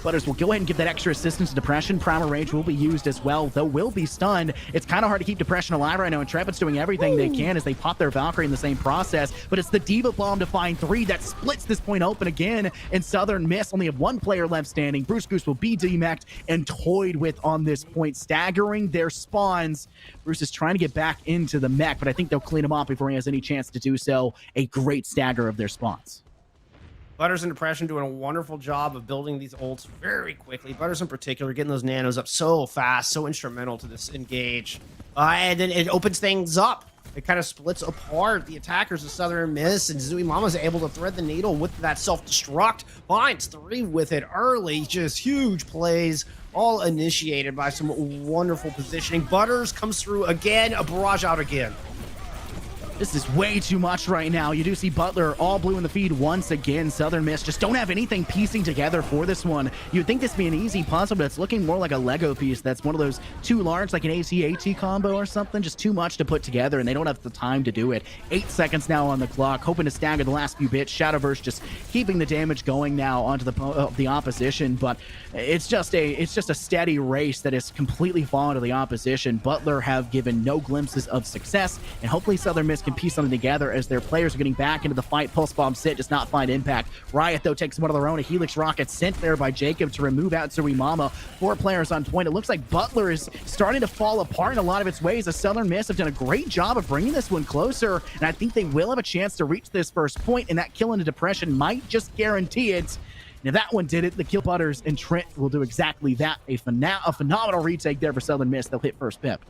Butters will go ahead and give that extra assistance to Depression. Primal Rage will be used as well, though will be stunned. It's kind of hard to keep Depression alive right now, and Intrepid's doing everything they can as they pop their Valkyrie in the same process, but it's the Diva Bomb to find 3 that splits this point open again, and Southern Miss only have 1 player left standing. Bruce Goose will be demeched and toyed with on this point, staggering their spawns. Bruce is trying to get back into the mech, but I think they'll clean him off before he has any chance to do so. A great stagger of their spawns. Butters and Depression doing a wonderful job of building these ults very quickly. Butters in particular getting those nanos up so fast, so instrumental to this engage. And then it opens things up. It kind of splits apart the attackers of Southern Miss, and Zooey Mama's able to thread the needle with that self-destruct. Finds 3 with it early. Just huge plays, all initiated by some wonderful positioning. Butters comes through again, a barrage out again. This is way too much right now. You do see Butler all blue in the feed once again. Southern Miss just don't have anything piecing together for this one. You'd think this would be an easy puzzle, but it's looking more like a Lego piece. That's one of those too large, like an AT-AT combo or something. Just too much to put together, and they don't have the time to do it. 8 seconds now on the clock, hoping to stagger the last few bits. Shadowverse just keeping the damage going now onto the opposition, but it's just a steady race that is completely fallen to the opposition. Butler have given no glimpses of success, and hopefully Southern Miss can piece something together as their players are getting back into the fight. Pulse Bomb sit does not find impact. Riot, though, takes one of their own. A Helix Rocket sent there by Jacob to remove out Surimama. 4 players on point. It looks like Butler is starting to fall apart in a lot of its ways. The Southern Miss have done a great job of bringing this one closer, and I think they will have a chance to reach this first point, and that kill into depression might just guarantee it. And if that one did it, the Kill Butters and Trent will do exactly that. A phenomenal retake there for Southern Miss. They'll hit first pip.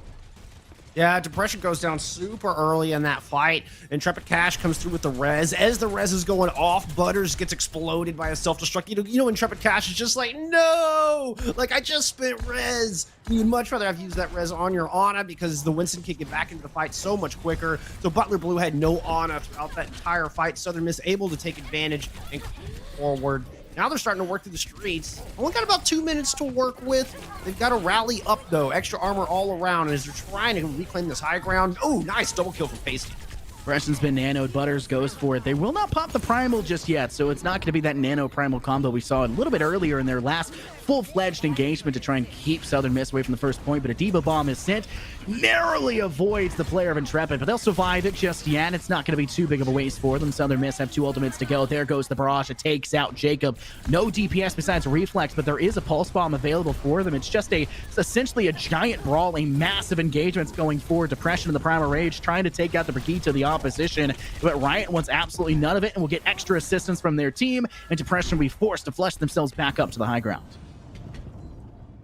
Yeah, depression goes down super early in that fight. Intrepid Cash comes through with the res. As the res is going off, Butters gets exploded by a self-destruct. You know, Intrepid Cash is just like, no! Like, I just spent res. You'd much rather have used that res on your Ana because the Winston can get back into the fight so much quicker. So Butler Blue had no Ana throughout that entire fight. Southern Miss able to take advantage and forward. Now they're starting to work through the streets. Only got about 2 minutes to work with. They've got to rally up, though. Extra armor all around as they're trying to reclaim this high ground. Oh, nice double kill from Pasty. Preston's been nanoed. Butters goes for it. They will not pop the primal just yet, so it's not going to be that nano primal combo we saw a little bit earlier in their last full-fledged engagement to try and keep Southern Miss away from the first point, but a Diva Bomb is sent. Narrowly avoids the player of Intrepid, but they'll survive it just yet. It's not going to be too big of a waste for them. Southern Miss have 2 ultimates to go. There goes the barrage. It takes out Jacob. No DPS besides Reflex, but there is a Pulse Bomb available for them. It's essentially a giant brawl, a massive engagement going forward. Depression in the Primal Rage trying to take out the Brigitte to the opposition, but Riot wants absolutely none of it and will get extra assistance from their team, and Depression will be forced to flush themselves back up to the high ground.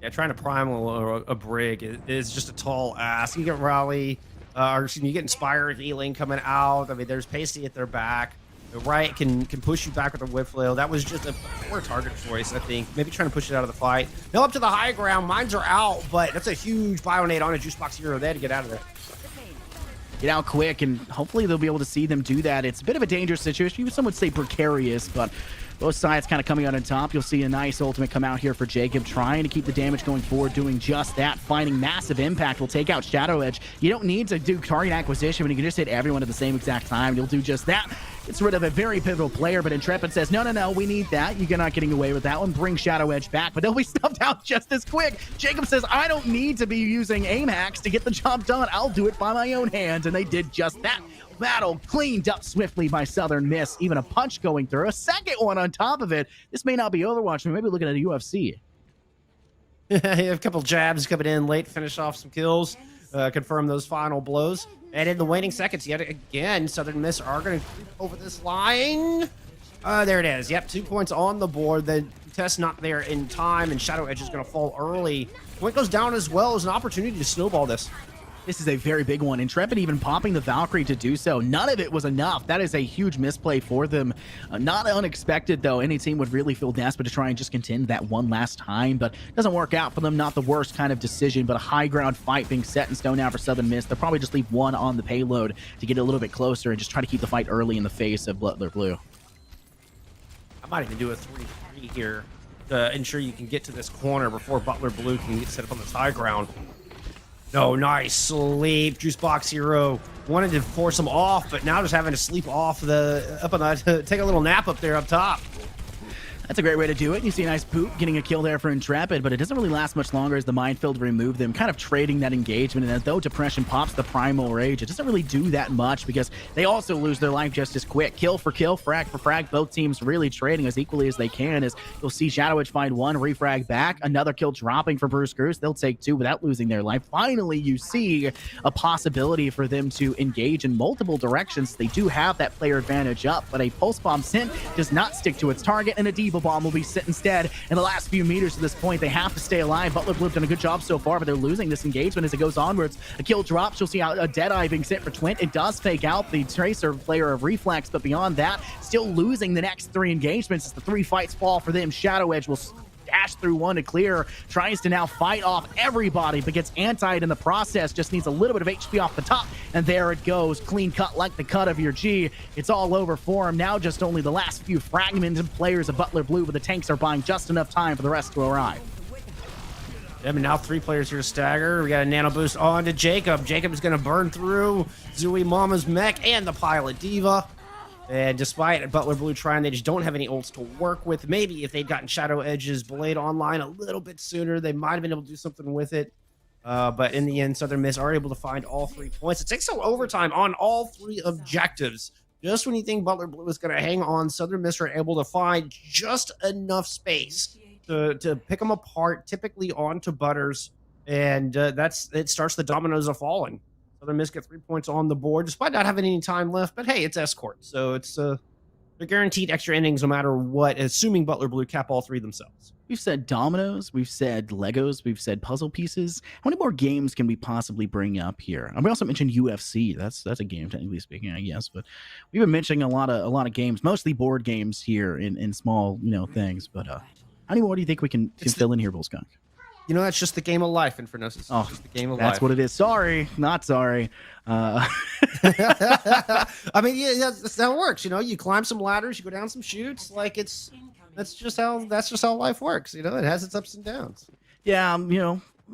Yeah, trying to primal a Brig is just a tall ask. You get Raleigh, or excuse me, you get Inspired healing coming out. I mean, there's Pasty at their back. The Riot can push you back with a whip flail. That was just a poor target choice, I think. Maybe trying to push it out of the fight. They'll up to the high ground. Mines are out, but that's a huge Bionade on a Juice Box Hero. They had to get out of there. Get out quick, and hopefully they'll be able to see them do that. It's a bit of a dangerous situation. Some would say precarious, but both sides kind of coming out on top. You'll see a nice ultimate come out here for Jacob, trying to keep the damage going forward, doing just that. Finding massive impact will take out Shadow Edge. You don't need to do target acquisition when you can just hit everyone at the same exact time. You'll do just that. It's rid of a very pivotal player, but Intrepid says, no, we need that. You're not getting away with that one. Bring Shadow Edge back, but they'll be stuffed out just as quick. Jacob says, I don't need to be using aim hacks to get the job done. I'll do it by my own hands, and they did just that. Battle cleaned up swiftly by Southern Miss. Even a punch going through. A second one on top of it. This may not be Overwatch. We may be looking at a UFC. You have a couple jabs coming in late, finish off some kills, confirm those final blows. And in the waning seconds, yet again, Southern Miss are going to creep over this line. There it is. Yep, 2 points on the board. The test not there in time, and Shadow Edge is going to fall early. Point goes down as well as an opportunity to snowball this. This is a very big one. Intrepid even popping the Valkyrie to do so. None of it was enough. That is a huge misplay for them. Not unexpected, though. Any team would really feel desperate to try and just contend that one last time, but it doesn't work out for them. Not the worst kind of decision, but a high ground fight being set in stone now for Southern Miss. They'll probably just leave one on the payload to get a little bit closer and just try to keep the fight early in the face of Butler Blue. I might even do a 3-3 here to ensure you can get to this corner before Butler Blue can get set up on this high ground. No, nice sleep. Juice Box Hero wanted to force him off, but now just having to sleep off take a little nap up there up top. That's a great way to do it. You see a nice boot getting a kill there for Intrepid, but it doesn't really last much longer as the minefield remove them, kind of trading that engagement. And as though Depression pops the Primal Rage, it doesn't really do that much because they also lose their life just as quick. Kill for kill, frag for frag, both teams really trading as equally as they can. As you'll see Shadow Edge find one, refrag back, another kill dropping for Bruce Cruz. They'll take 2 without losing their life. Finally, you see a possibility for them to engage in multiple directions. They do have that player advantage up, but a Pulse Bomb sent does not stick to its target, and a Diva Bomb will be sent instead. In the last few meters to this point, they have to stay alive. Butler Blue have done a good job so far, but they're losing this engagement as it goes onwards. A kill drops. You'll see a Deadeye being sent for Twint. It does fake out the Tracer player of Reflex, but beyond that, still losing the next 3 engagements as the 3 fights fall for them. Shadow Edge will dash through one to clear, tries to now fight off everybody, but gets antied in the process, just needs a little bit of HP off the top, and there it goes. Clean cut like the cut of your G. It's all over for him. Now just only the last few fragmented players of Butler Blue, but the tanks are buying just enough time for the rest to arrive. I mean, now 3 players here to stagger. We got a nano boost on to Jacob. Jacob is going to burn through Zooey Mama's mech and the Pilot Diva. And despite Butler Blue trying, they just don't have any ults to work with. Maybe if they'd gotten Shadow Edge's Blade online a little bit sooner, they might have been able to do something with it. But in the end, Southern Miss are able to find all 3 points. It takes some overtime on all 3 objectives. Just when you think Butler Blue is going to hang on, Southern Miss are able to find just enough space to pick them apart, typically onto Butters, and it starts the dominoes of falling. Southern Miss get 3 points on the board, despite not having any time left. But hey, it's Escort, so it's they're guaranteed extra innings no matter what, assuming Butler Blue cap all 3 themselves. We've said dominoes, we've said Legos, we've said puzzle pieces. How many more games can we possibly bring up here? And we also mentioned UFC. That's a game, technically speaking, I guess. But we've been mentioning a lot of games, mostly board games here in small things. But how many more do you think we can fill in here, Bullskunk? That's just the game of life, Infernosis. It's just the game of life. That's what it is. Sorry, not sorry. I mean, yeah, that's how it works. You climb some ladders, you go down some chutes. Like that's just how life works. It has its ups and downs. Yeah,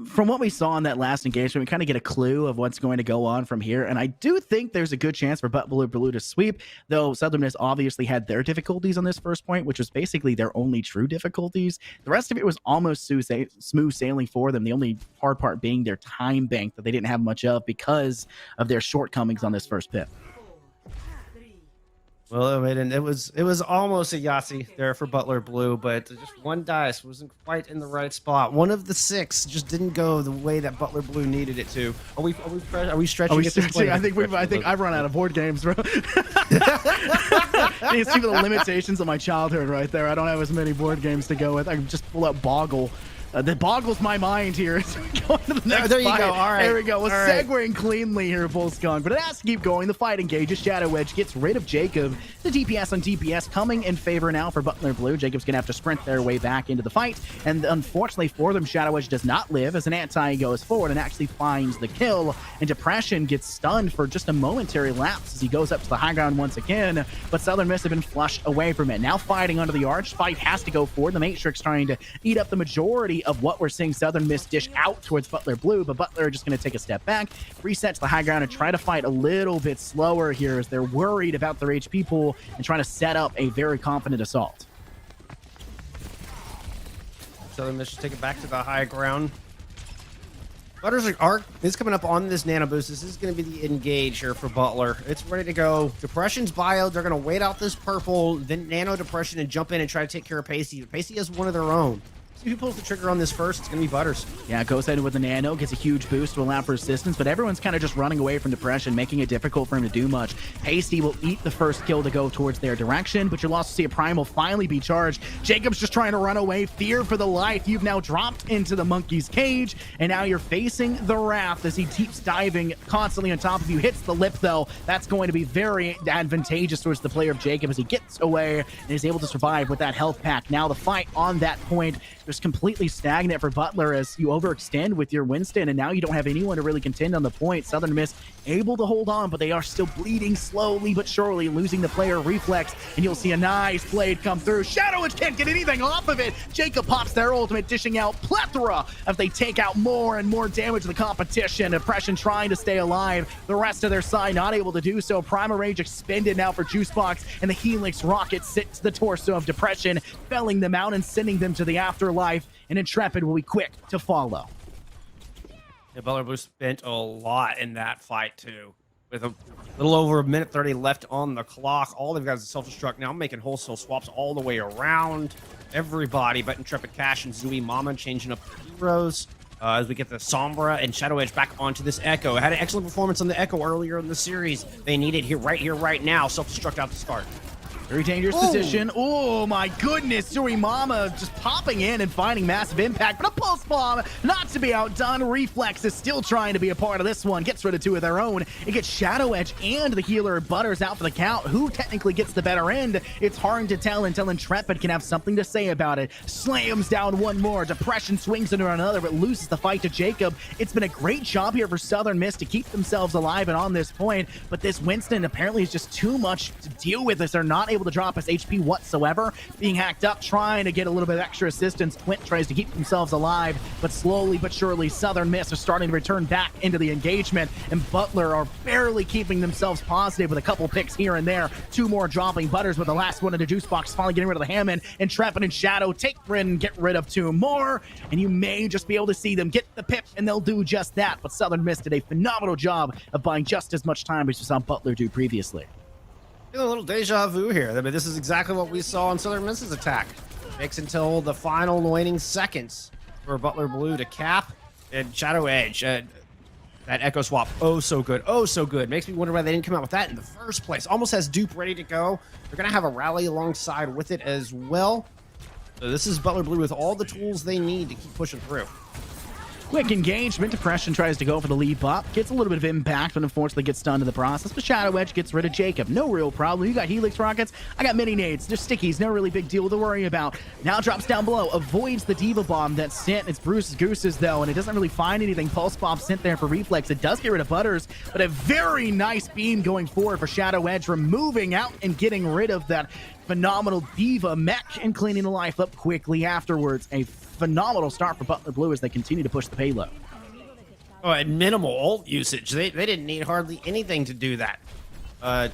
from what we saw in that last engagement, we kind of get a clue of what's going to go on from here. And I do think there's a good chance for Butler Blue to sweep, though Southern Miss obviously had their difficulties on this first point, which was basically their only true difficulties. The rest of it was almost smooth sailing for them. The only hard part being their time bank that they didn't have much of because of their shortcomings on this first pit. Well, I mean, it was almost a Yahtzee there for Butler Blue, but just one dice wasn't quite in the right spot. One of the 6 just didn't go the way that Butler Blue needed it to. Are we stretching? I think I've run out of board games, bro. You see the limitations of my childhood right there. I don't have as many board games to go with. I can just pull out Boggle. That boggles my mind here. As we go to the next there you fight. go. All right. There we go. We're All right. segueing cleanly here, Bullskunk. But it has to keep going. The fight engages. Shadow Edge gets rid of Jacob. The DPS on DPS coming in favor now for Butler Blue. Jacob's going to have to sprint their way back into the fight. And unfortunately for them, Shadow Edge does not live as an anti goes forward and actually finds the kill. And Depression gets stunned for just a momentary lapse as he goes up to the high ground once again. But Southern Miss have been flushed away from it. Now fighting under the arch. Fight has to go forward. The Matrix trying to eat up the majority of what we're seeing Southern Miss dish out towards Butler Blue, but Butler just going to take a step back, resets the high ground, and try to fight a little bit slower here as they're worried about their HP pool and trying to set up a very confident assault. Southern Miss should take it back to the high ground. Butter's arc is coming up on this nano boost. This is going to be the engage here for Butler. It's ready to go. Depression's bio. They're going to wait out this purple, then nano Depression, and jump in and try to take care of Pacey. Pacey has one of their own. Who pulls the trigger on this first? It's going to be Butters. Yeah, goes ahead with the nano, gets a huge boost to allow for assistance, but everyone's kind of just running away from Depression, making it difficult for him to do much. Pasty will eat the first kill to go towards their direction, but you'll also see a Primal finally be charged. Jacob's just trying to run away. Fear for the life. You've now dropped into the monkey's cage, and now you're facing the Wrath as he keeps diving constantly on top of you. Hits the lip, though. That's going to be very advantageous towards the player of Jacob as he gets away and is able to survive with that health pack. Now the fight on that point just completely stagnant for Butler as you overextend with your Winston, and now you don't have anyone to really contend on the point. Southern Miss able to hold on, but they are still bleeding slowly but surely, losing the player Reflex, and you'll see a nice blade come through. Shadow Edge can't get anything off of it. Jacob pops their ultimate, dishing out plethora as they take out more and more damage to the competition. Oppression trying to stay alive. The rest of their side not able to do so. Primal Rage expended now for Juicebox, and the Helix rocket sits the torso of Depression, felling them out and sending them to the afterlife, and Intrepid will be quick to follow. Yeah, Butler Blue spent a lot in that fight, too. With a little over a minute 30 left on the clock. All they've got is a self-destruct now, making wholesale swaps all the way around everybody, but Intrepid Cash and Zooey Mama changing up the heroes. As we get the Sombra and Shadow Edge back onto this Echo. Had an excellent performance on the Echo earlier in the series. They need it right here, right now. Self-destruct out to start. Very dangerous position. Oh my goodness, Sui Mama just popping in and finding massive impact, but a pulse bomb, not to be outdone. Reflex is still trying to be a part of this one, gets rid of two of their own. It gets Shadow Edge and the healer Butters out for the count. Who technically gets the better end? It's hard to tell until Intrepid can have something to say about it. Slams down one more, Depression swings into another, but loses the fight to Jacob. It's been a great job here for Southern Miss to keep themselves alive and on this point, but this Winston apparently is just too much to deal with as they're not able to drop his HP whatsoever. Being hacked up, trying to get a little bit of extra assistance. Twint tries to keep themselves alive, but slowly but surely Southern Miss are starting to return back into the engagement, and Butler are barely keeping themselves positive with a couple picks here and there. Two more dropping. Butters with the last one in the juice box, finally getting rid of the Hammond. Intrepid and Shadow take and get rid of two more, and you may just be able to see them get the pip, and they'll do just that. But Southern Miss did a phenomenal job of buying just as much time as you saw Butler do previously. A little deja vu here. I mean, this is exactly what we saw in Southern Miss's attack. Takes until the final waning seconds for Butler Blue to cap, and Shadow Edge. That Echo Swap, oh so good, oh so good. Makes me wonder why they didn't come out with that in the first place. Almost has dupe ready to go. They're going to have a rally alongside with it as well. So this is Butler Blue with all the tools they need to keep pushing through. Quick engagement. Depression tries to go for the leap up. Gets a little bit of impact, but unfortunately gets stunned in the process. But Shadow Edge gets rid of Jacob. No real problem. You got Helix rockets. I got mini nades. They're stickies. No really big deal to worry about. Now drops down below. Avoids the Diva Bomb that's sent. It's Bruce's Goose's, though, and it doesn't really find anything. Pulse Bomb sent there for Reflex. It does get rid of Butters, but a very nice beam going forward for Shadow Edge, removing out and getting rid of that phenomenal Diva mech and cleaning the life up quickly afterwards. A phenomenal start for Butler Blue as they continue to push the payload. Oh, and minimal ult usage. They didn't need hardly anything to do that. I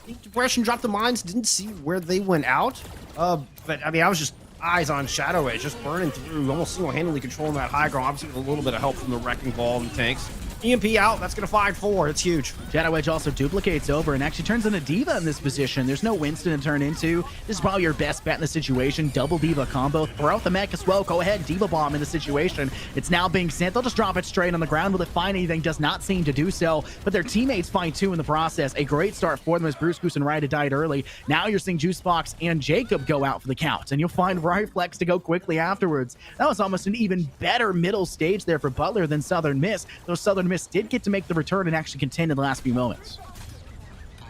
think Depression dropped the mines, didn't see where they went out. But I mean, I was just eyes on Shadow Edge, just burning through, almost single-handedly controlling that high ground. Obviously with a little bit of help from the Wrecking Ball and the tanks. EMP out, that's going to find 4. It's huge. Shadow Edge also duplicates over and actually turns into Diva in this position. There's no Winston to turn into. This is probably your best bet in the situation. Double Diva combo. Throw out the mech as well. Go ahead, Diva Bomb in the situation. It's now being sent. They'll just drop it straight on the ground. Will it find anything? Does not seem to do so, but their teammates find 2 in the process. A great start for them as Bruce Goose and Ryder died early. Now you're seeing Juicebox and Jacob go out for the count, and you'll find Reflex to go quickly afterwards. That was almost an even better middle stage there for Butler than Southern Miss, though Southern Miss did get to make the return and actually contend in the last few moments.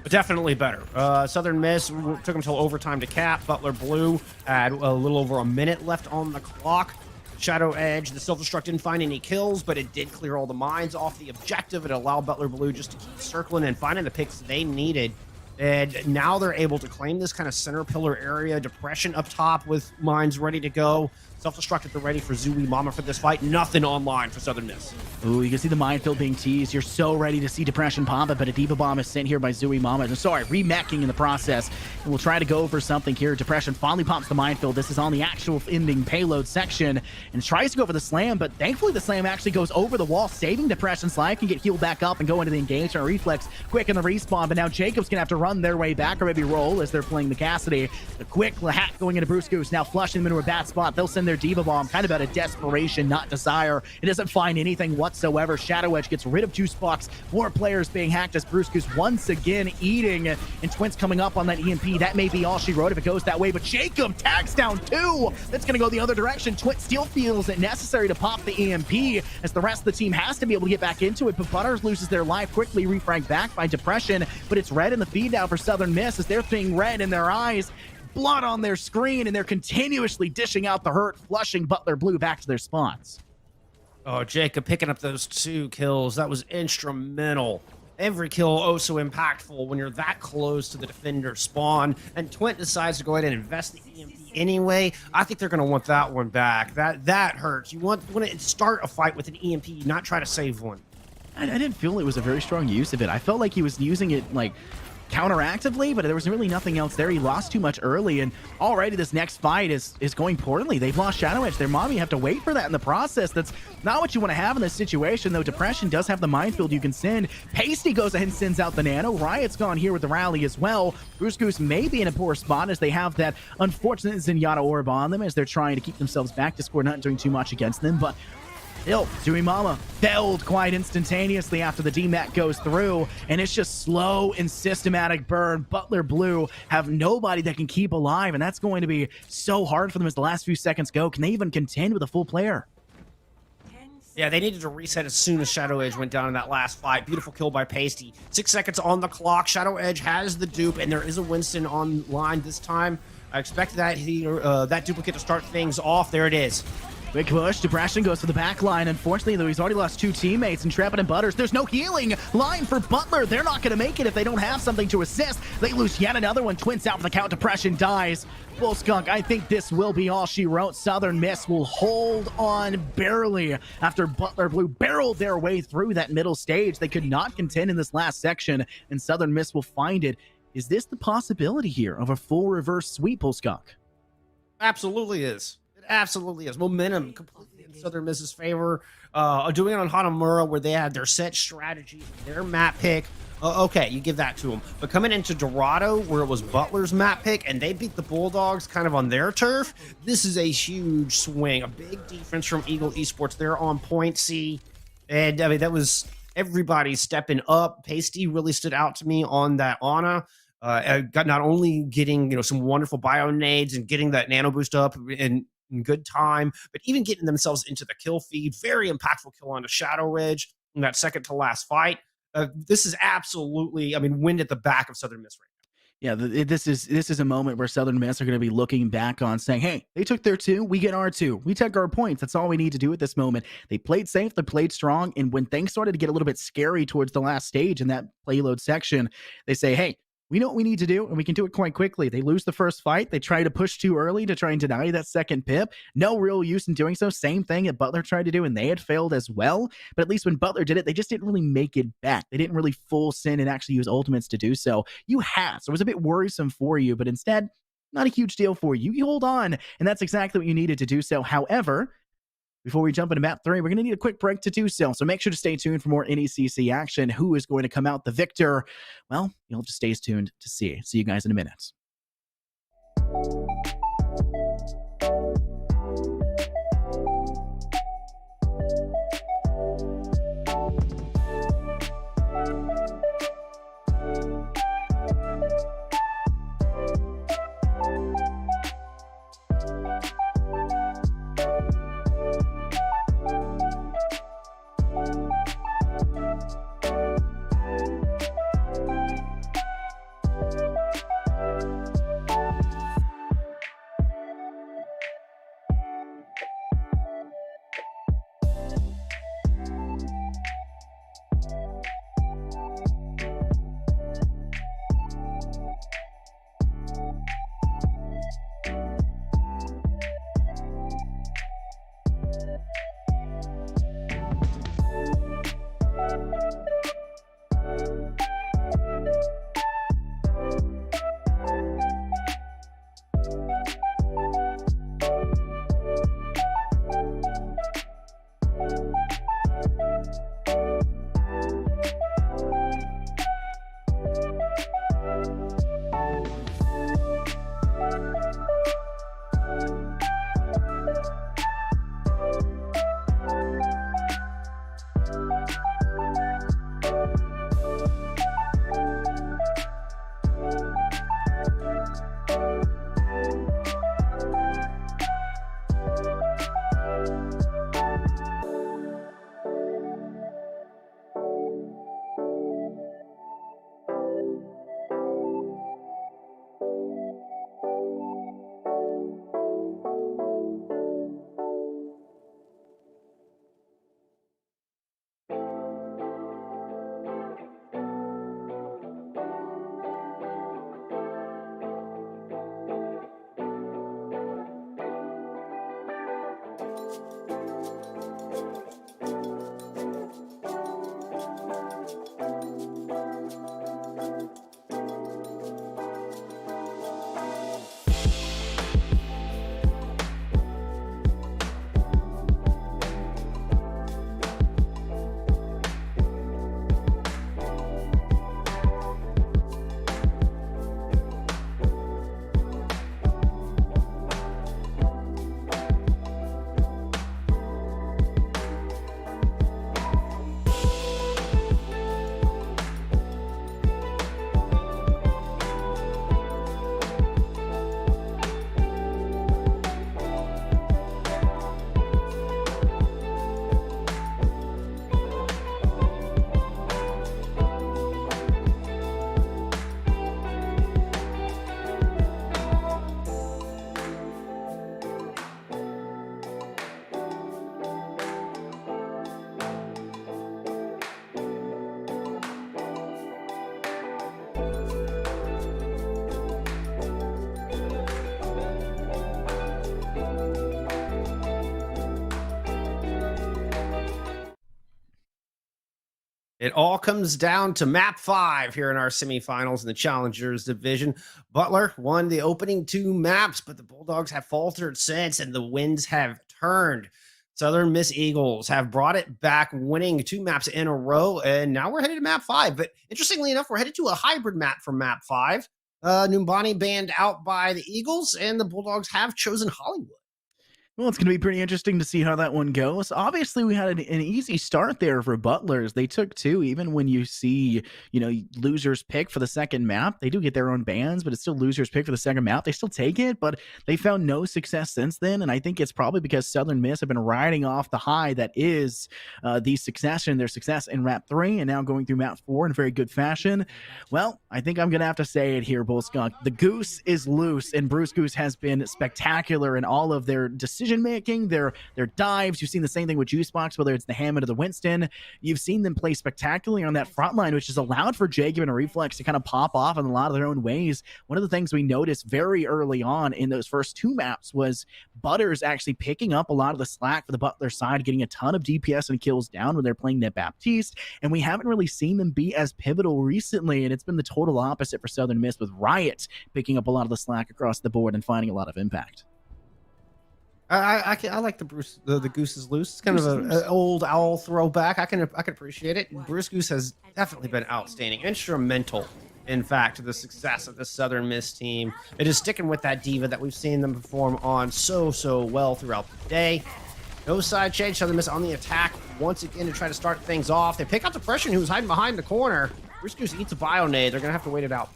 Definitely better. Southern Miss took them until overtime to cap. Butler Blue had a little over a minute left on the clock. Shadow Edge, the self-destruct didn't find any kills, but it did clear all the mines off the objective. It allowed Butler Blue just to keep circling and finding the picks they needed. And now they're able to claim this kind of center pillar area. Depression up top with mines ready to go. Self-destruct at the ready for Zui Mama for this fight. Nothing online for Southern Miss. Ooh, you can see the minefield being teased. You're so ready to see Depression pop it, but a Diva Bomb is sent here by Zui Mama. Sorry, remeching in the process. And we'll try to go for something here. Depression finally pops the minefield. This is on the actual ending payload section and tries to go for the slam, but thankfully the slam actually goes over the wall, saving Depression's life. Can get healed back up and go into the engagement. Reflex quick in the respawn, but now Jacob's gonna have to run their way back or maybe roll as they're playing the Cassidy. The quick hack going into Bruce Goose, now flushing them into a bad spot. They'll send their Diva Bomb kind of out of desperation, not desire. It doesn't find anything whatsoever. Shadow Edge gets rid of Juice Box. More players being hacked as Bruce Goose once again eating, and Twins coming up on that EMP. That may be all she wrote if it goes that way, but Jacob tags down 2. That's going to go the other direction. Twins still feels it necessary to pop the EMP as the rest of the team has to be able to get back into it, but Butters loses their life quickly, refragged back by Depression, but it's red in the feed now for Southern Miss as they're seeing red in their eyes, blood on their screen, and they're continuously dishing out the hurt, flushing Butler Blue back to their spots. Oh, Jacob picking up those 2 kills. That was instrumental. Every kill oh so impactful when you're that close to the defender spawn, and Twint decides to go ahead and invest the EMP anyway. I think they're going to want that one back. That hurts. You want to start a fight with an EMP, not try to save one. I didn't feel it was a very strong use of it. I felt like he was using it like counteractively, but there was really nothing else there. He lost too much early, and already this next fight is going poorly. They've lost Shadow Edge. Their mommy have to wait for that in the process. That's not what you want to have in this situation, though. Depression does have the minefield you can send. Pasty goes ahead and sends out the nano. Riot's gone here with the rally as well. Bruce Goose may be in a poor spot as they have that unfortunate Zenyatta orb on them as they're trying to keep themselves back. Discord not doing too much against them, but Mama felled quite instantaneously after the DMAC goes through, and it's just slow and systematic burn. Butler Blue have nobody that can keep alive, and that's going to be so hard for them as the last few seconds go. Can they even contend with a full player? Yeah, they needed to reset as soon as Shadow Edge went down in that last fight. Beautiful kill by Pasty. 6 seconds on the clock. Shadow Edge has the dupe, and there is a Winston online this time. I expect that that duplicate to start things off. There it is. Quick push. Depression goes to the back line. Unfortunately, though, he's already lost 2 teammates, and Intrepid and Butters. There's no healing line for Butler. They're not going to make it if they don't have something to assist. They lose yet another one. Twins out for the count. Depression dies. Bull Skunk, I think this will be all she wrote. Southern Miss will hold on barely after Butler Blue barreled their way through that middle stage. They could not contend in this last section, and Southern Miss will find it. Is this the possibility here of a full reverse sweep, Bull Skunk? Absolutely is. Absolutely is. Momentum completely in Southern Miss's favor. Doing it on Hanamura where they had their set strategy, their map pick. Okay, you give that to them. But coming into Dorado where it was Butler's map pick and they beat the Bulldogs kind of on their turf, this is a huge swing. A big defense from Eagle Esports. They're on point C. And I mean, that was everybody stepping up. Pasty really stood out to me on that Ana. Got not only getting some wonderful bio nades and getting that nano boost up in good time, but even getting themselves into the kill feed. Very impactful kill on the Shadow Edge in that second to last fight. This is absolutely, wind at the back of Southern Miss right now. Yeah, this is a moment where Southern Miss are going to be looking back on saying, hey, they took their 2, we get our 2. We took our points. That's all we need to do at this moment. They played safe, they played strong, and when things started to get a little bit scary towards the last stage in that payload section, they say, hey, we know what we need to do, and we can do it quite quickly. They lose the first fight. They try to push too early to try and deny that second pip. No real use in doing so. Same thing that Butler tried to do, and they had failed as well. But at least when Butler did it, they just didn't really make it back. They didn't really full send and actually use ultimates to do so. You had, so it was a bit worrisome for you, but instead, not a huge deal for you. You hold on, and that's exactly what you needed to do so. However, before we jump into map 3, we're going to need a quick break to do so. So make sure to stay tuned for more NECC action. Who is going to come out the victor? Well, you'll just stay tuned to see. See you guys in a minute. It all comes down to map 5 here in our semifinals in the Challengers division. Butler won the opening 2 maps, but the Bulldogs have faltered since, and the winds have turned. Southern Miss Eagles have brought it back, winning 2 maps in a row, and now we're headed to map 5. But interestingly enough, we're headed to a hybrid map from map 5. Numbani banned out by the Eagles, and the Bulldogs have chosen Hollywood. Well, it's going to be pretty interesting to see how that one goes. Obviously, we had an easy start there for Butlers. They took 2, even when you see, losers pick for the second map. They do get their own bans, but it's still losers pick for the second map. They still take it, but they found no success since then. And I think it's probably because Southern Miss have been riding off the high that is their success in map 3, and now going through map 4 in very good fashion. Well, I think I'm going to have to say it here, Bullskunk. The goose is loose, and Bruce Goose has been spectacular in all of their decision making, their dives. You've seen the same thing with Juicebox, whether it's the Hammond or the Winston. You've seen them play spectacularly on that front line, which has allowed for Jacob and Reflex to kind of pop off in a lot of their own ways. One of the things we noticed very early on in those first 2 maps was Butters actually picking up a lot of the slack for the Butler side, getting a ton of DPS and kills down when they're playing Net Baptiste, and we haven't really seen them be as pivotal recently, and it's been the total opposite for Southern Miss, with Riot picking up a lot of the slack across the board and finding a lot of impact. I like the Goose is loose. It's kind of an old owl throwback. I can appreciate it. Bruce Goose has definitely been outstanding, instrumental, in fact, to the success of the Southern Miss team. It is sticking with that diva that we've seen them perform on so well throughout the day. No side change. Southern Miss on the attack once again to try to start things off. They pick out Depression, who was hiding behind the corner. Bruce Goose eats a bio nade. They're gonna have to wait it out.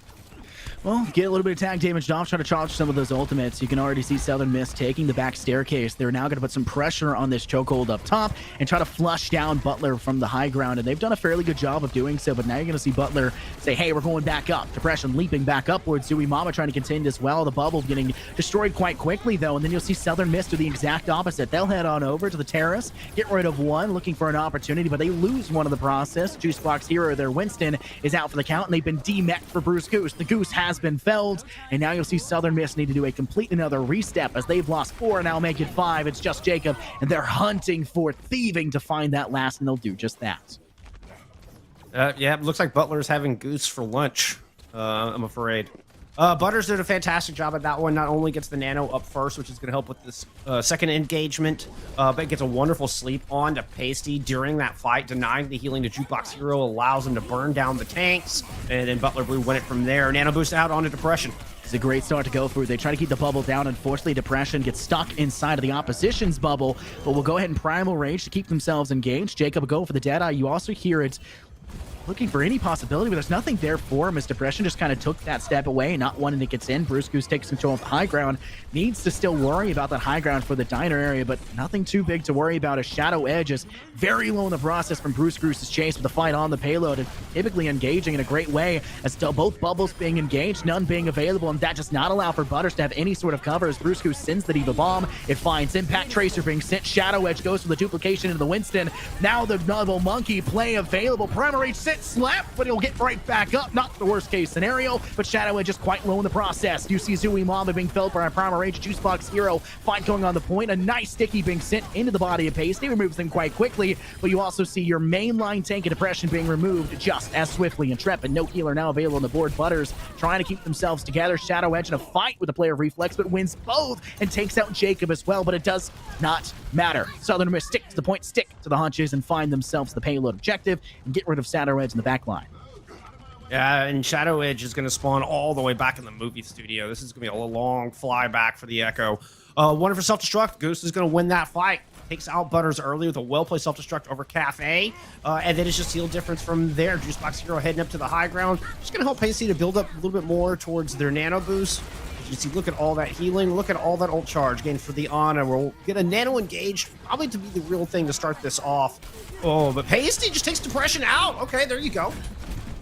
Well, get a little bit of tag damage off, try to charge some of those ultimates. You can already see Southern Miss taking the back staircase. They're now going to put some pressure on this chokehold up top and try to flush down Butler from the high ground, and they've done a fairly good job of doing so, but now you're going to see Butler say, hey, we're going back up. Depression leaping back upwards. Zooey Mama trying to contend as well. The bubble getting destroyed quite quickly, though, and then you'll see Southern Miss do the exact opposite. They'll head on over to the terrace, get rid of one, looking for an opportunity, but they lose one of the process. Juicebox hero there, Winston, is out for the count, and they've been demeched for Bruce Goose. The Goose has been felled. And now you'll see Southern Miss need to do a complete another restep as they've lost 4 and now make it 5. It's just Jacob, and they're hunting for thieving to find that last, and they'll do just that. Yeah, it looks like Butler's having Goose for lunch, I'm afraid. Butters did a fantastic job at that one. Not only gets the nano up first, which is going to help with this second engagement, but gets a wonderful sleep on to Pasty during that fight, denying the healing to Jukebox Hero, allows him to burn down the tanks, and then Butler Blue win it from there. Nano boost out onto Depression. It's a great start to go through. They try to keep the bubble down. Unfortunately, Depression gets stuck inside of the opposition's bubble, but will go ahead and Primal Rage to keep themselves engaged. Jacob will go for the Deadeye. You also hear it looking for any possibility, but there's nothing there for him as Depression just kind of took that step away, not wanting to get in. Bruce Goose takes control of the high ground, needs to still worry about that high ground for the diner area, but nothing too big to worry about as Shadow Edge is very low in the process from Bruce Goose's chase with the fight on the payload, and typically engaging in a great way as both bubbles being engaged, none being available, and that does not allow for Butters to have any sort of cover as Bruce Goose sends the Diva Bomb. It finds Impact Tracer being sent. Shadow Edge goes for the duplication into the Winston. Now the Double Monkey play available. Primal Rage sits, slap, but he'll get right back up. Not the worst case scenario, but Shadow Edge is quite low in the process. You see Zooey Mama being felled by a Primal Rage. Juicebox Hero fight going on the point. A nice sticky being sent into the body of Pasty. Removes them quite quickly, but you also see your mainline tank of Depression being removed just as swiftly. Intrepid, no healer now available on the board. Butters trying to keep themselves together. Shadow Edge in a fight with the player of Reflex, but wins both and takes out Jacob as well, but it does not matter. Southern Miss stick to the point, stick to the hunches, and find themselves the payload objective and get rid of Shadow Edge in the back line. Yeah, and Shadow Edge is going to spawn all the way back in the movie studio. This is going to be a long fly back for the Echo. One for self-destruct. Goose is going to win that fight. Takes out Butters early with a well-played self-destruct over Cafe. And then it's just heal difference from there. Juicebox Hero heading up to the high ground. Just going to help Pasty to build up a little bit more towards their nano boost. As you see, look at all that healing. Look at all that ult charge gained for the Ana. We'll get a nano engaged, probably to be the real thing to start this off. Oh, but Pasty just takes Depression out. Okay, there you go.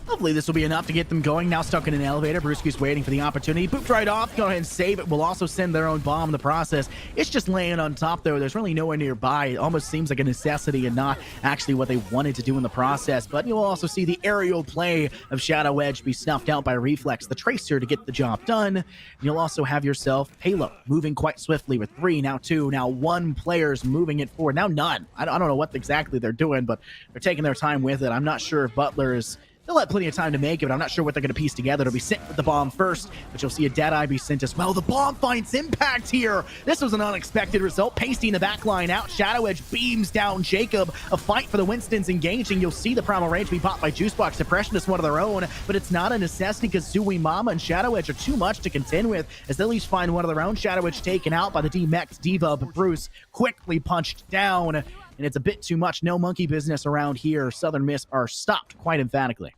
Hopefully this will be enough to get them going. Now stuck in an elevator. Brewski's waiting for the opportunity. Booped right off. Go ahead and save it. Will also send their own bomb in the process. It's just laying on top, though. There's really nowhere nearby. It almost seems like a necessity and not actually what they wanted to do in the process. But you'll also see the aerial play of Shadow Edge be snuffed out by Reflex, the Tracer, to get the job done. And you'll also have yourself Halo moving quite swiftly with 3, now 2, now 1 players moving it forward. Now none. I don't know what exactly they're doing, but they're taking their time with it. I'm not sure if Butler is... They'll have plenty of time to make it, but I'm not sure what they're going to piece together. It'll be sent with the bomb first, but you'll see a Deadeye be sent as well. The bomb finds impact here. This was an unexpected result. Pasty in the back line out. Shadow Edge beams down Jacob. A fight for the Winstons engaging. You'll see the Primal Rage be popped by Juicebox. Depression is one of their own, but it's not a necessity because Zooey Mama and Shadow Edge are too much to contend with as they'll each find one of their own. Shadow Edge taken out by the D-Mex Diva, but Bruce quickly punched down. And it's a bit too much. No monkey business around here. Southern Miss are stopped quite emphatically.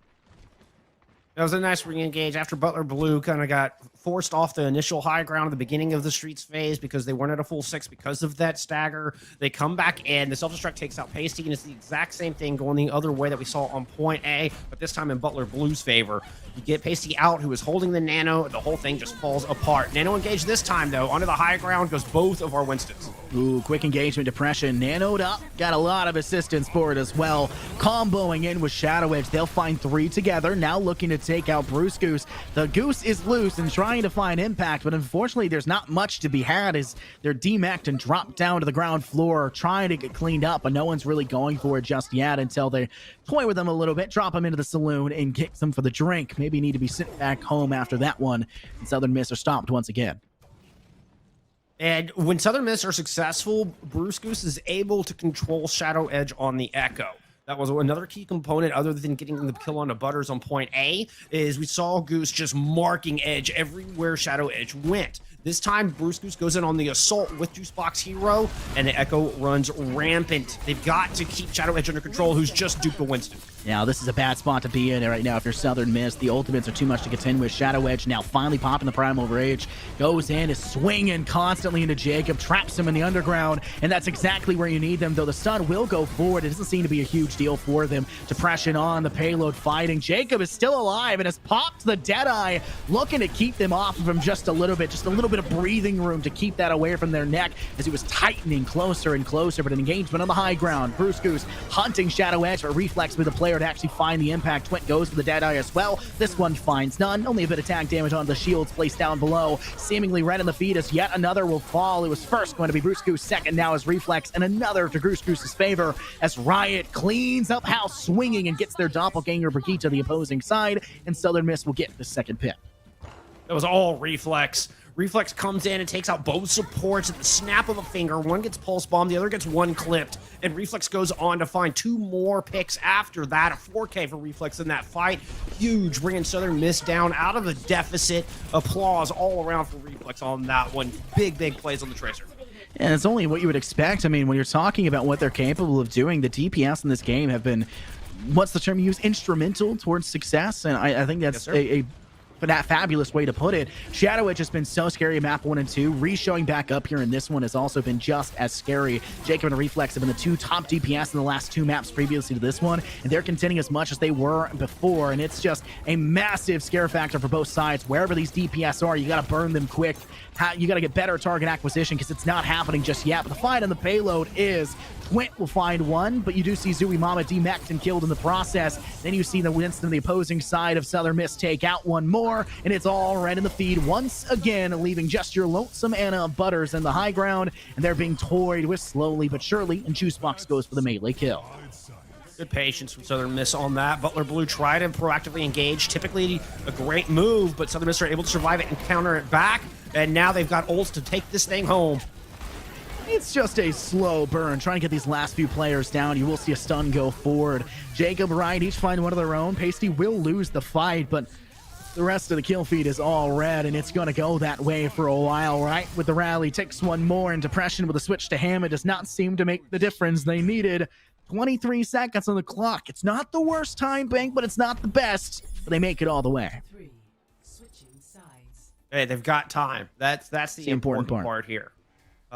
That was a nice re-engage after Butler Blue kind of got forced off the initial high ground at the beginning of the Streets phase because they weren't at a full 6 because of that stagger. They come back in. The self-destruct takes out Pasty, and it's the exact same thing going the other way that we saw on point A, but this time in Butler Blue's favor. You get Pasty out, who is holding the Nano. The whole thing just falls apart. Nano engaged this time, though. Onto the high ground goes both of our Winstons. Ooh, quick engagement, Depression. Nanoed up. Got a lot of assistance for it as well. Comboing in with Shadow Edge. They'll find 3 together. Now looking to take out Bruce Goose. The Goose is loose and trying to find impact, but unfortunately there's not much to be had as they're demeched and dropped down to the ground floor trying to get cleaned up, but no one's really going for it just yet until they toy with them a little bit, drop them into the saloon, and kick them for the drink. Maybe need to be sent back home after that one. And Southern Miss are stopped once again. And when Southern Miss are successful, Bruce Goose is able to control Shadow Edge on the Echo. That was another key component other than getting the kill on the Butters on point A, is we saw Goose just marking Edge everywhere Shadow Edge went. This time, Bruce Goose goes in on the assault with Juicebox Hero, and the Echo runs rampant. They've got to keep Shadow Edge under control, who's just duped the Winston. Now, this is a bad spot to be in right now if you're Southern Miss. The ultimates are too much to contend with. Shadow Edge now finally popping the Primal Rage. Goes in, is swinging constantly into Jacob, traps him in the underground, and that's exactly where you need them, though the stun will go forward. It doesn't seem to be a huge deal for them. Depression on, the payload fighting. Jacob is still alive and has popped the Deadeye, looking to keep them off of him just a little bit of breathing room to keep that away from their neck as he was tightening closer and closer, but an engagement on the high ground. Bruce Goose hunting Shadow Edge, but Reflex with the player to actually find the impact. Twint goes for the Deadeye as well. This one finds none. Only a bit of tag damage on the shields placed down below. Seemingly red in the feed as yet another will fall. It was first going to be Bruce Goose, second now is Reflex, and another to Bruce Goose's favor as Riot cleans up house swinging and gets their doppelganger Brigitte to the opposing side, and Southern Miss will get the second pick. That was all Reflex. Reflex comes in and takes out both supports at the snap of a finger. One gets pulse bomb, the other gets one clipped, and Reflex goes on to find 2 more picks after that. A 4K for Reflex in that fight. Huge, bringing Southern Miss down out of the deficit. Applause all around for Reflex on that one. Big plays on the Tracer. And it's only what you would expect. I mean, when you're talking about what they're capable of doing, the DPS in this game have been, what's the term you use, instrumental towards success, and I think that's that fabulous way to put it. Shadow Edge has been so scary in map 1 and 2. Re-showing back up here in this one has also been just as scary. Jacob and Reflex have been the 2 top DPS in the last 2 maps previously to this one, and they're contending as much as they were before, and it's just a massive scare factor for both sides. Wherever these DPS are, you got to burn them quick. You got to get better target acquisition because it's not happening just yet, but the fight on the payload is Twint will find one, but you do see Zooey Mama demeched and killed in the process. Then you see the Winston, the opposing side of Southern Miss, take out one more, and it's all red in the feed once again, leaving just your lonesome Anna Butters in the high ground, and they're being toyed with slowly but surely, and Juicebox goes for the melee kill. Good patience from Southern Miss on that. Butler Blue tried to proactively engage. Typically a great move, but Southern Miss are able to survive it and counter it back, and now they've got ults to take this thing home. It's just a slow burn, trying to get these last few players down. You will see a stun go forward. Jacob, Riot each find one of their own. Pasty will lose the fight, but the rest of the kill feed is all red, and it's going to go that way for a while, right? With the rally, takes one more, and Depression with a switch to Ham, it does not seem to make the difference they needed. 23 seconds on the clock. It's not the worst time bank, but it's not the best, but they make it all the way. Hey, they've got time. That's the important part here.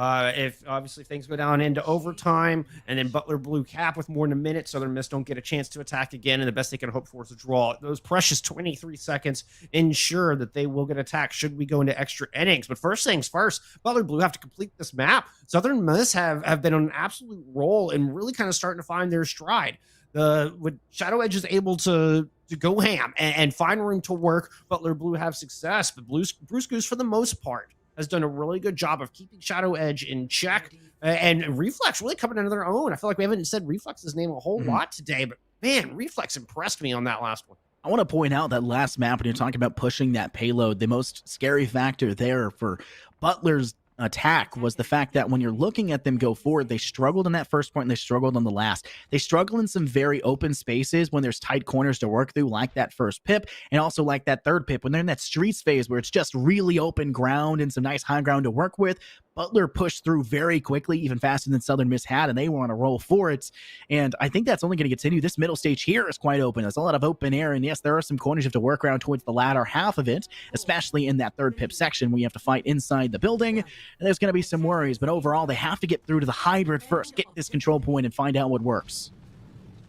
If obviously things go down into overtime and then Butler Blue cap with more than a minute, Southern Miss don't get a chance to attack again, and the best they can hope for is a draw. Those precious 23 seconds ensure that they will get attacked should we go into extra innings. But first things first, Butler Blue have to complete this map. Southern Miss have been on an absolute roll and really kind of starting to find their stride. With Shadow Edge is able to go ham and find room to work, Butler Blue have success, but Bruce Goose for the most part has done a really good job of keeping Shadow Edge in check, and Reflex really coming into their own. I feel like we haven't said Reflex's name a whole lot today, but man, Reflex impressed me on that last one. I want to point out that last map when you're talking about pushing that payload, the most scary factor there for Butler's attack was the fact that when you're looking at them go forward, they struggled in that first point and they struggled on the last. They struggle in some very open spaces when there's tight corners to work through, like that first pip and also like that third pip when they're in that streets phase where it's just really open ground and some nice high ground to work with. Butler pushed through very quickly, even faster than Southern Miss had, and they were on a roll for it. And I think that's only going to continue. This middle stage here is quite open. There's a lot of open air, and yes, there are some corners you have to work around towards the latter half of it, especially in that third pip section where you have to fight inside the building. And there's going to be some worries, but overall, they have to get through to the hybrid first, get this control point, and find out what works.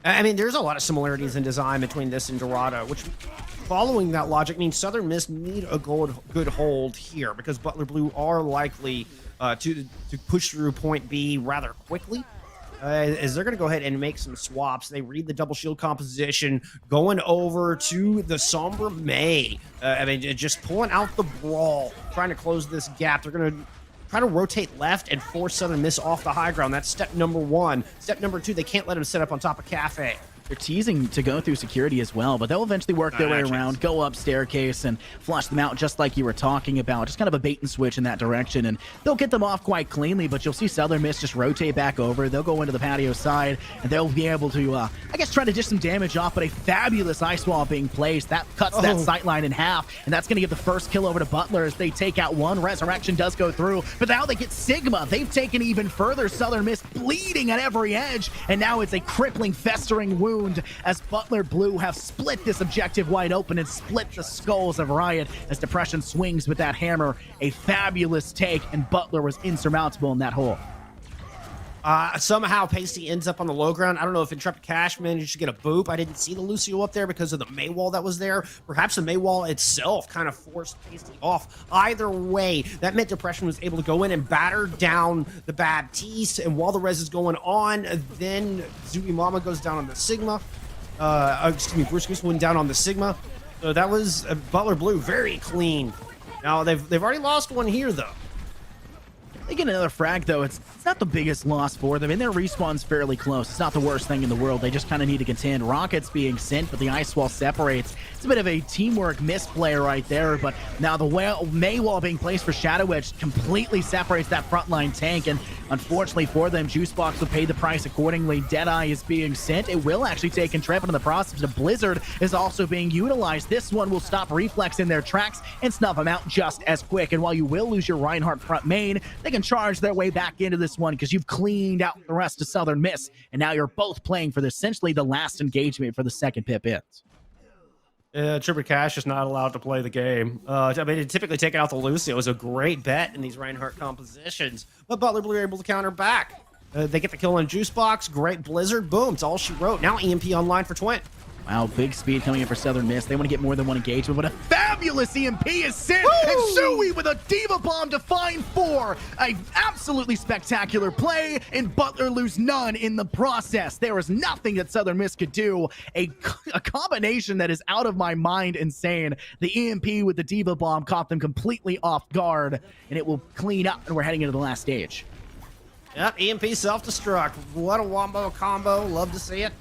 I mean, there's a lot of similarities in design between this and Dorado, which, following that logic, means Southern Miss need a good hold here because Butler Blue are likely to push through point B rather quickly. As they're going to go ahead and make some swaps. They read the double shield composition, going over to the Sombra May. I mean, just pulling out the brawl, trying to close this gap. They're going to try to rotate left and force Southern Miss off the high ground. That's step number one. Step number two, they can't let them set up on top of Cafe. They're teasing to go through security as well, but they'll eventually work their way around, go up staircase, and flush them out just like you were talking about. Just kind of a bait and switch in that direction, and they'll get them off quite cleanly, but you'll see Southern Miss just rotate back over. They'll go into the patio side, and they'll be able to, I guess, try to dish some damage off, but a fabulous ice wall being placed. That cuts that sight line in half, and that's going to give the first kill over to Butler as they take out one. Resurrection does go through, but now they get Sigma. They've taken even further. Southern Miss bleeding at every edge, and now it's a crippling, festering wound as Butler Blue have split this objective wide open and split the skulls of Riot as Depression swings with that hammer. A fabulous take, and Butler was insurmountable in that hole. Somehow Pasty ends up on the low ground. I don't know if Intrepid Cash managed to get a boop. I didn't see the Lucio up there because of the Maywall that was there. Perhaps the Maywall itself kind of forced Pasty off. Either way, that meant Depression was able to go in and batter down the Baptiste. And while the res is going on, then Zooey Mama goes down on the Sigma. Bruce Goose went down on the Sigma. So that was Butler Blue, very clean. Now they've already lost one here though. They get another frag, though. It's not the biggest loss for them, and their respawn's fairly close. It's not the worst thing in the world. They just kind of need to contend. Rockets being sent, but the ice wall separates. It's a bit of a teamwork misplay right there, but now the May wall being placed for Shadow Edge completely separates that frontline tank, and unfortunately for them, Juicebox will pay the price accordingly. Deadeye is being sent. It will actually take Intrepid in the process. The Blizzard is also being utilized. This one will stop Reflex in their tracks and snuff them out just as quick, and while you will lose your Reinhardt front main, they can charge their way back into this one because you've cleaned out the rest of Southern Miss, and now you're both playing for essentially the last engagement for the second pip ends. Triple Cash is not allowed to play the game. I mean, typically taking out the Lucio is a great bet in these Reinhardt compositions, but Butler Blue are able to counter back. They get the kill on Juicebox. Great Blizzard. Boom. It's all she wrote. Now EMP online for Twin. Wow, big speed coming in for Southern Miss. They want to get more than one engagement, but a fabulous EMP is sent. Woo! And Zooey with a Diva Bomb to find 4. A absolutely spectacular play, and Butler lose none in the process. There is nothing that Southern Miss could do. A combination that is out of my mind insane. The EMP with the Diva Bomb caught them completely off guard, and it will clean up, and we're heading into the last stage. Yep, EMP self-destruct. What a wombo combo. Love to see it.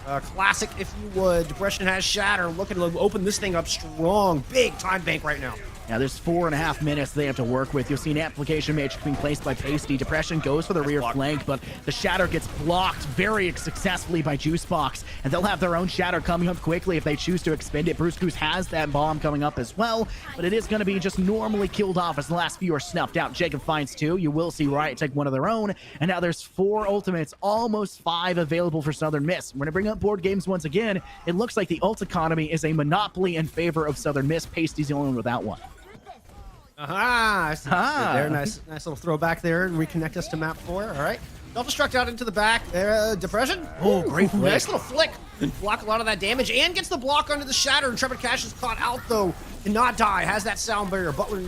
Classic, if you would. Depression has Shatter, looking to open this thing up strong. Big time bank right now. Now, there's 4.5 minutes they have to work with. You'll see an application matrix being placed by Pasty. Depression goes for the rear flank, but the Shatter gets blocked very successfully by Juicebox, and they'll have their own Shatter coming up quickly if they choose to expend it. Bruce Goose has that bomb coming up as well, but it is going to be just normally killed off as the last few are snuffed out. Jacob finds 2. You will see Riot take one of their own, and now there's 4 ultimates, almost 5 available for Southern Miss. We're going to bring up board games once again. It looks like the ult economy is a monopoly in favor of Southern Miss. Pasty's the only one without one. Aha! I see what you did Ah. there. Nice little throwback there and reconnect us to map 4. All right. Self-destruct out into the back. Depression. Oh, great flick. Nice little flick. Block a lot of that damage and gets the block onto the shatter. Intrepid Cash is caught out though. Cannot die. Has that sound barrier. Butler.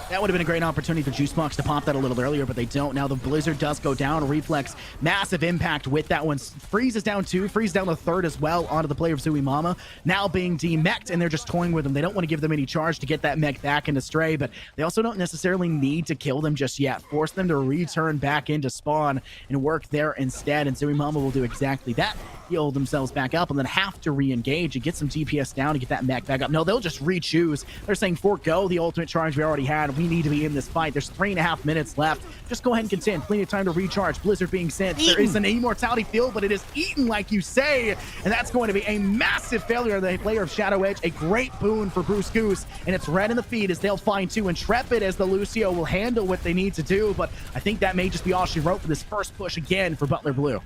That would have been a great opportunity for Juicebox to pop that a little earlier, but they don't. Now the Blizzard does go down. Reflex, massive impact with that one. Freeze is down 2, Freeze down the 3rd as well onto the player of Zui Mama. Now being demech'd, and they're just toying with them. They don't want to give them any charge to get that mech back into Stray, but they also don't necessarily need to kill them just yet. Force them to return back into spawn and work there instead, and Zui Mama will do exactly that. Heal themselves back up and then have to re-engage and get some DPS down to get that mech back up. No, they'll just re-choose. They're saying forego the ultimate charge we already had. We need to be in this fight. There's 3.5 minutes left. Just go ahead and contend. Plenty of time to recharge. Blizzard being sent. There is an immortality field, but it is eaten like you say, and that's going to be a massive failure of the player of Shadow Edge. A great boon for Bruce Goose, and it's red in the feed as they'll find 2. Intrepid as the Lucio will handle what they need to do, but I think that may just be all she wrote for this first push again for Butler Blue.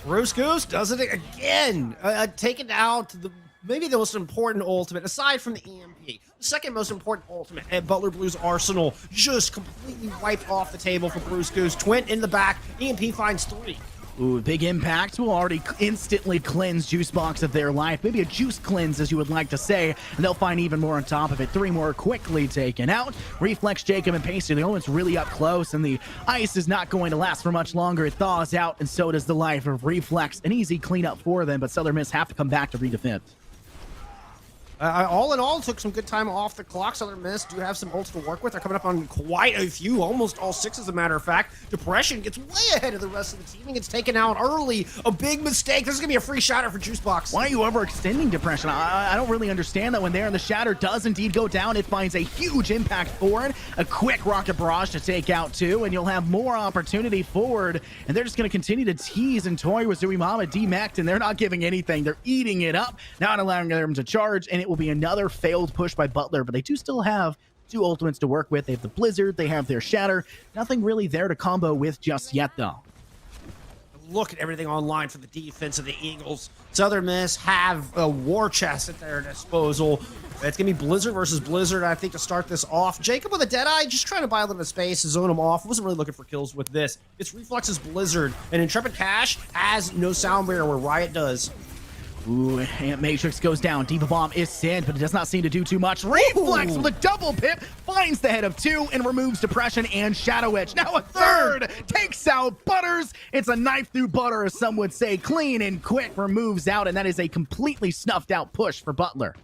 Bruce Goose does it again. Taking out maybe the most important ultimate, aside from the EMP. The second most important ultimate at Butler Blue's arsenal, just completely wiped off the table for Bruce Goose. Twin in the back, EMP finds 3. Ooh, big impact will already instantly cleanse Juicebox of their life. Maybe a juice cleanse, as you would like to say, and they'll find even more on top of it. 3 more quickly taken out. Reflex, Jacob, and Pacey, the only one's really up close, and the ice is not going to last for much longer. It thaws out, and so does the life of Reflex. An easy cleanup for them, but Southern Miss have to come back to redefend. All in all, took some good time off the clock. Southern Miss do have some ults to work with. They're coming up on quite a few, almost all 6 as a matter of fact. Depression gets way ahead of the rest of the team and gets taken out early. A big mistake. This is going to be a free shatter for Juicebox. Why are you overextending Depression? I don't really understand that. When there and the shatter does indeed go down, it finds a huge impact forward. A quick rocket barrage to take out 2, and you'll have more opportunity forward. And they're just going to continue to tease and toy with Zui Mama demech'd, and they're not giving anything. They're eating it up, not allowing them to charge, and it will be another failed push by Butler, but they do still have 2 ultimates to work with. They have the Blizzard, they have their Shatter. Nothing really there to combo with just yet, though. Look at everything online for the defense of the Eagles. Southern Miss have a war chest at their disposal. It's going to be Blizzard versus Blizzard, I think, to start this off. Jacob with a Deadeye, just trying to buy a little bit of space, zone him off. Wasn't really looking for kills with this. It's Reflex's Blizzard, and Intrepid Cash has no sound barrier where Riot does. Ooh, Ant Matrix goes down. Diva Bomb is sent, but it does not seem to do too much. Reflex with a double pip finds the head of 2 and removes Depression and Shadow Edge. Now a third takes out Butters. It's a knife through butter, as some would say. Clean and quick removes out, and that is a completely snuffed out push for Butler.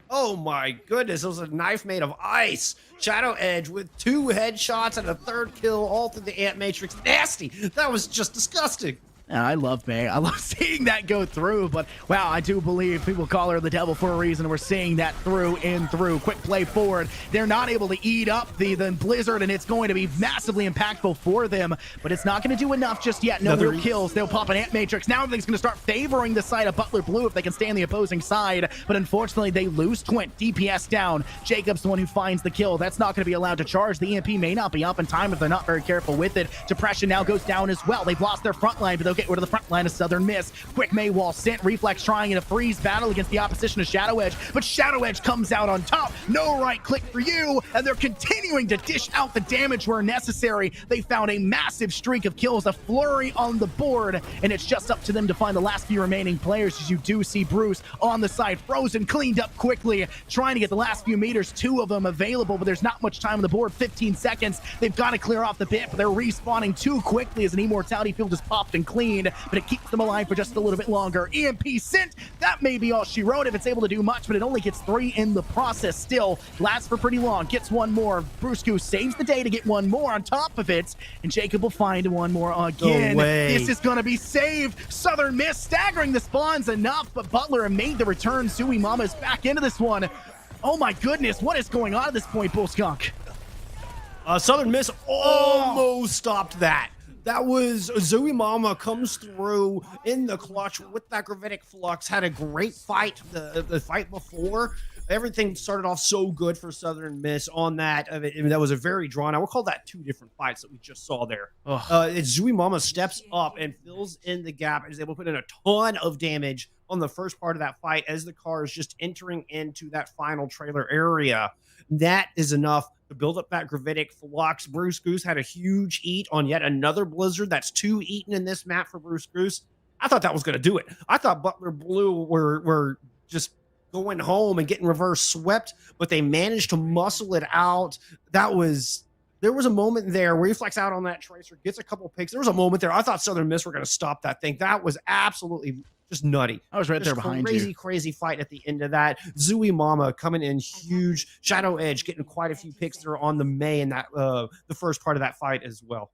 Oh my goodness, it was a knife made of ice. Shadow Edge with 2 headshots and a 3rd kill all through the Ant Matrix. Nasty. That was just disgusting. I love May. I love seeing that go through, but wow, I do believe people call her the devil for a reason. We're seeing that through and through. Quick play forward. They're not able to eat up the Blizzard, and it's going to be massively impactful for them, but it's not going to do enough just yet. No real kills. They'll pop an Ant Matrix. Now everything's going to start favoring the side of Butler Blue if they can stay on the opposing side, but unfortunately they lose Twint. DPS down. Jacob's the one who finds the kill. That's not going to be allowed to charge. The EMP may not be up in time if they're not very careful with it. Depression now goes down as well. They've lost their front line, but they'll get rid of the front line of Southern Miss. Quick Maywall sent. Reflex trying in a freeze battle against the opposition of Shadow Edge, but Shadow Edge comes out on top. No right click for you, and they're continuing to dish out the damage where necessary. They found a massive streak of kills, a flurry on the board, and it's just up to them to find the last few remaining players, as you do see Bruce on the side, frozen, cleaned up quickly, trying to get the last few meters, 2 of them available, but there's not much time on the board, 15 seconds. They've got to clear off the bit, but they're respawning too quickly as an immortality field is popped and cleaned, but it keeps them alive for just a little bit longer. EMP sent. That may be all she wrote if it's able to do much, but it only gets 3 in the process. Still lasts for pretty long. Gets 1 more. Bruce Goose saves the day to get 1 more on top of it, and Jacob will find 1 more again. No way. This is going to be saved. Southern Miss staggering the spawns enough, but Butler made the return. Zui Mama is back into this one. Oh my goodness, what is going on at this point, Bull Skunk? Southern Miss almost stopped that. That was Zui Mama comes through in the clutch with that gravitic flux. Had a great fight the fight before. everything started off so good for Southern Miss on that. I mean, that was a very drawn. I would call that 2 different fights that we just saw there. It's Zui Mama steps up and fills in the gap and is able to put in a ton of damage on the first part of that fight as the car is just entering into that final trailer area. That is enough to build up that gravitic flux. Bruce Goose had a huge eat on yet another blizzard. That's 2 eaten in this map for Bruce Goose. I thought that was going to do it. I thought Butler Blue were just going home and getting reverse swept, but they managed to muscle it out. There was a moment there where he flex out on that tracer, gets a couple picks. There was a moment there I thought Southern Miss were going to stop that thing. That was absolutely just nutty. I was right there behind you. Crazy fight at the end of that. Zui Mama coming in huge. Shadow Edge getting quite a few picks there on the May in that the first part of that fight as well.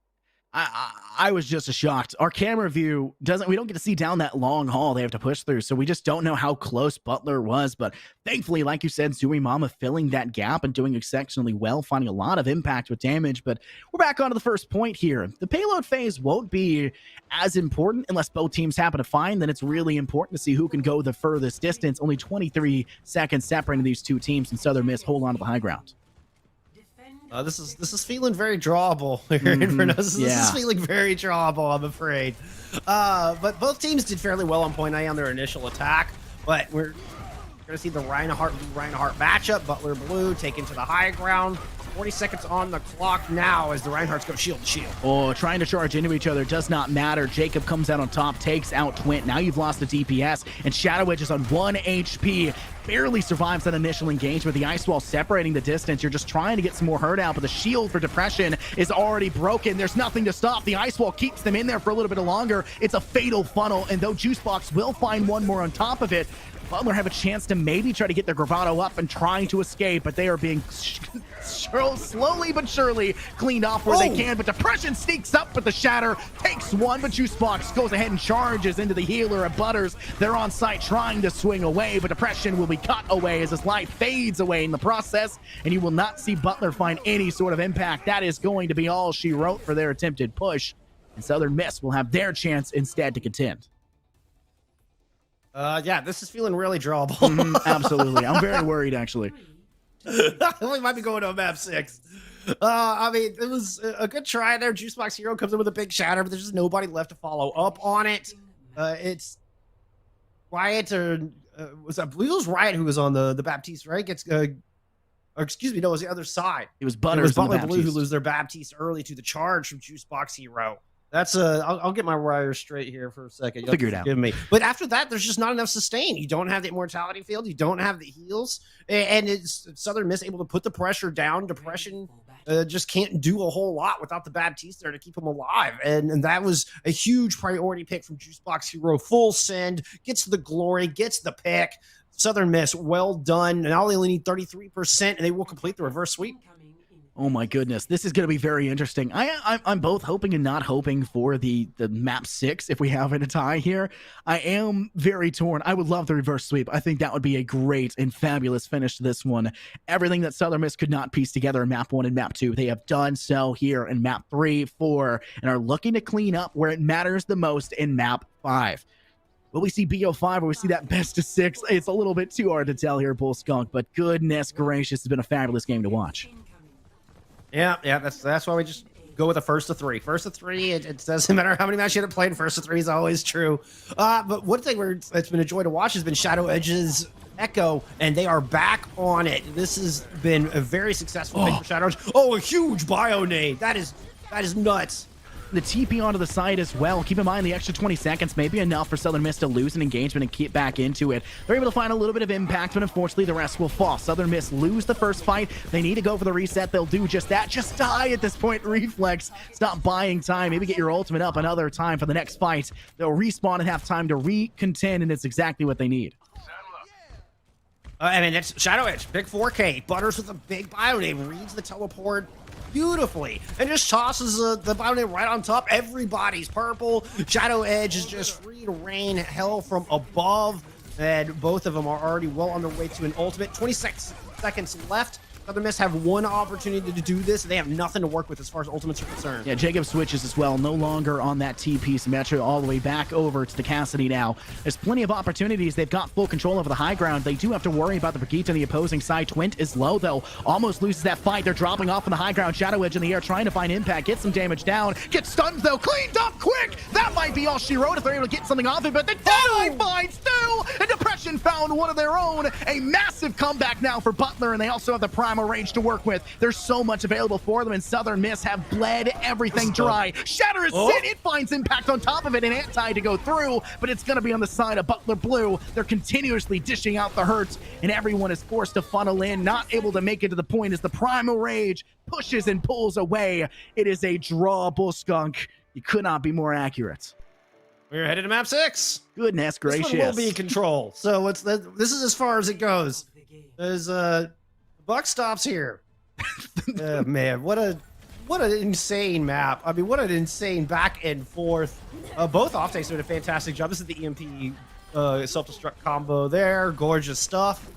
I was just shocked. Our camera view we don't get to see down that long hall they have to push through, so we just don't know how close Butler was. But thankfully, like you said, Zui Mama filling that gap and doing exceptionally well, finding a lot of impact with damage. But we're back onto the first point here. The payload phase won't be as important unless both teams happen to find. Then it's really important to see who can go the furthest distance. Only 23 seconds separating these two teams, and Southern Miss hold on to the high ground. This is feeling very drawable here, This is feeling very drawable, I'm afraid. But both teams did fairly well on point A on their initial attack. But we're going to see the Reinhardt matchup. Butler Blue taken to the high ground. 40 seconds on the clock now as the Reinhardts go shield to shield. Oh, trying to charge into each other does not matter. Jacob comes out on top, takes out Twint. Now you've lost the DPS, and Shadow Edge is on 1 HP. Barely survives that initial engagement. The ice wall separating the distance. You're just trying to get some more hurt out, but the shield for Depression is already broken. There's nothing to stop. The ice wall keeps them in there for a little bit longer. It's a fatal funnel, and though Juicebox will find one more on top of it, Butler have a chance to maybe try to get their Gravado up and trying to escape, but they are being slowly but surely cleaned off where they can. But Depression sneaks up, but the Shatter takes one, but Juicebox goes ahead and charges into the healer of Butters. They're on site trying to swing away, but Depression will be cut away as his life fades away in the process, and you will not see Butler find any sort of impact. That is going to be all she wrote for their attempted push, and Southern Miss will have their chance instead to contend. Yeah, this is feeling really drawable. Absolutely. I'm very worried, actually. We might be going to a map 6. I mean, it was a good try there. Juicebox Hero comes in with a big shatter, but there's just nobody left to follow up on it. It's Riot, I believe it was Riot who was on the Baptiste, right? Or excuse me, no, it was the other side. It was Butters. It was Butler Blue who lose their Baptiste early to the charge from Juicebox Hero. That's I'll get my wires straight here for a second. Figure it out. Give me. But after that, there's just not enough sustain. You don't have the immortality field. You don't have the heals, and it's Southern Miss able to put the pressure down. Depression just can't do a whole lot without the Baptiste there to keep him alive, and that was a huge priority pick from Juicebox Hero. Full send, gets the glory, gets the pick. Southern Miss, well done. Now they only need 33%, and they will complete the reverse sweep. Oh my goodness, this is going to be very interesting. I'm both hoping and not hoping for the map 6 if we have a tie here. I am very torn. I would love the reverse sweep. I think that would be a great and fabulous finish to this one. Everything that Southern Miss could not piece together in map 1 and map 2, they have done so here in map 3, 4, and are looking to clean up where it matters the most in map 5. Will we see BO5 or we see that best of 6? It's a little bit too hard to tell here, Bull Skunk, but goodness gracious, it's been a fabulous game to watch. Yeah, that's why we just go with a first of 3. First of 3, it doesn't matter how many matches you have played. First of 3 is always true. But one thing it's been a joy to watch has been Shadow Edge's Echo, and they are back on it. This has been a very successful thing for Shadow Edge. Oh, a huge bio nade. That is nuts. The TP onto the side as well. Keep in mind the extra 20 seconds may be enough for Southern Miss to lose an engagement and keep back into it. They're able to find a little bit of impact, but unfortunately the rest will fall. Southern Miss lose the first fight. They need to go for the reset. They'll do just that. Just die at this point. Reflex. Stop buying time. Maybe get your ultimate up another time for the next fight. They'll respawn and have time to re-contend, and it's exactly what they need. I mean, that's Shadow Edge. Big 4K. Butters with a big bio nade. Reads the teleport beautifully and just tosses the bio nade right on top. Everybody's purple. Shadow Edge is just free to rain hell from above, and both of them are already well on their way to an ultimate. 26 seconds left. Southern Miss have one opportunity to do this, and they have nothing to work with as far as ultimates are concerned. Yeah, Jacob switches as well. No longer on that T-piece Metro, all the way back over to the Cassidy now. There's plenty of opportunities. They've got full control over the high ground. They do have to worry about the Brigitte on the opposing side. Twint is low, though. Almost loses that fight. They're dropping off on the high ground. Shadow Edge in the air, trying to find impact. Get some damage down. Get stunned, though. Cleaned up quick. That might be all she wrote if they're able to get something off it, but the Deadeye finds two, and Depression found one of their own. A massive comeback now for Butler, and they also have the Primal Rage to work with. There's so much available for them, and Southern Miss have bled everything dry. Shatter is sit. It finds impact on top of it, and Anti to go through, but it's going to be on the side of Butler Blue. They're continuously dishing out the hurts, and everyone is forced to funnel in, not able to make it to the point as the Primal Rage pushes and pulls away. It is a draw, Bullskunk. You could not be more accurate. We're headed to map 6. Goodness gracious. This one will be in control. So this is as far as it goes. There's the buck stops here. Man, what an insane map. I mean, what an insane back and forth. Both offtakes did a fantastic job. This is the EMP self-destruct combo there. Gorgeous stuff.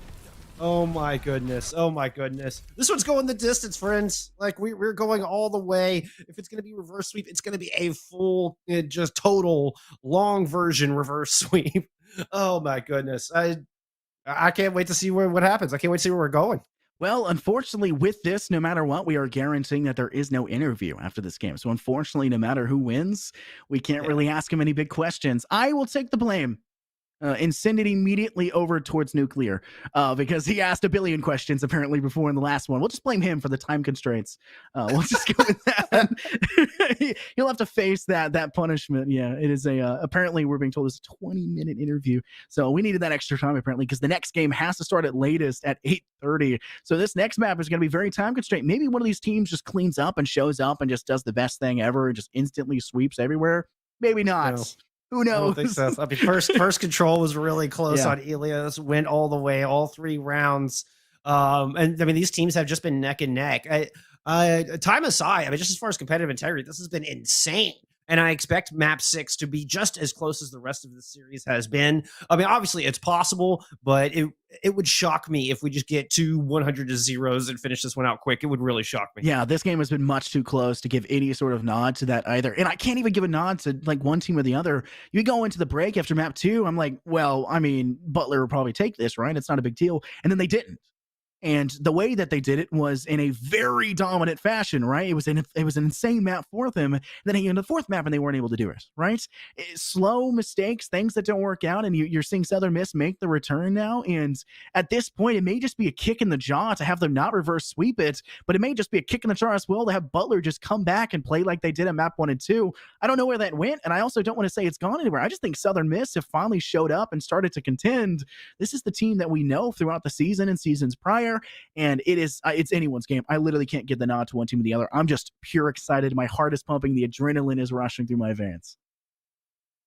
Oh my goodness. Oh my goodness. This one's going the distance, friends. Like we're going all the way. If it's going to be reverse sweep, it's going to be a full, just total long version reverse sweep. Oh my goodness. I can't wait to see what happens. I can't wait to see where we're going. Well, unfortunately, with this, no matter what, we are guaranteeing that there is no interview after this game. So unfortunately, no matter who wins, we can't really ask him any big questions. I will take the blame. And send it immediately over towards Nuclear because he asked a billion questions apparently before in the last one. We'll just blame him for the time constraints. We'll just go with that. He'll have to face that punishment. Yeah, it is apparently we're being told it's a 20-minute interview. So we needed that extra time apparently because the next game has to start at latest at 8:30. So this next map is going to be very time constrained. Maybe one of these teams just cleans up and shows up and just does the best thing ever and just instantly sweeps everywhere. Maybe not. No. Who knows? I don't think so. I mean, first control was really close on Elias. Went all the way, all 3 rounds. And I mean, these teams have just been neck and neck. Time aside, I mean, just as far as competitive integrity, this has been insane. And I expect map 6 to be just as close as the rest of the series has been. I mean, obviously it's possible, but it would shock me if we just get 2 100-0s and finish this one out quick. It would really shock me. Yeah, this game has been much too close to give any sort of nod to that either. And I can't even give a nod to like one team or the other. You go into the break after map 2, I'm like, well, I mean, Butler will probably take this, right? It's not a big deal. And then they didn't. And the way that they did it was in a very dominant fashion, right? It was an insane map for them. And then he in the 4th map and they weren't able to do it, right? Slow mistakes, things that don't work out, and you're seeing Southern Miss make the return now. And at this point, it may just be a kick in the jaw to have them not reverse sweep it, but it may just be a kick in the jaw as well to have Butler just come back and play like they did at map 1 and 2. I don't know where that went, and I also don't want to say it's gone anywhere. I just think Southern Miss have finally showed up and started to contend. This is the team that we know throughout the season and seasons prior. And it's anyone's game. I literally can't give the nod to one team or the other. I'm just pure excited. My heart is pumping. The adrenaline is rushing through my veins.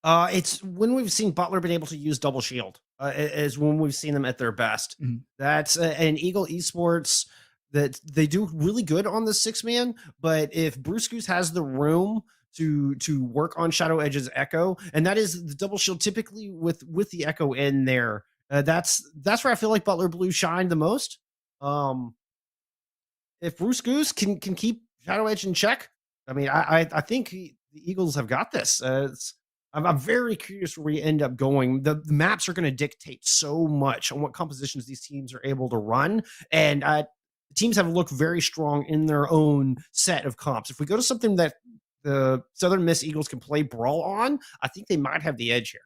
It's when we've seen Butler been able to use double shield is when we've seen them at their best. Mm-hmm. That's and Eagle Esports that they do really good on the 6-man. But if Bruce Goose has the room to work on Shadow Edge's Echo, and that is the double shield typically with the Echo in there. That's where I feel like Butler Blue shined the most. If Bruce Goose can keep Shadow Edge in check, I mean, I think the Eagles have got this. I'm very curious where we end up going. The maps are going to dictate so much on what compositions these teams are able to run, and teams have looked very strong in their own set of comps. If we go to something that the Southern Miss Eagles can play brawl on, I think they might have the edge here.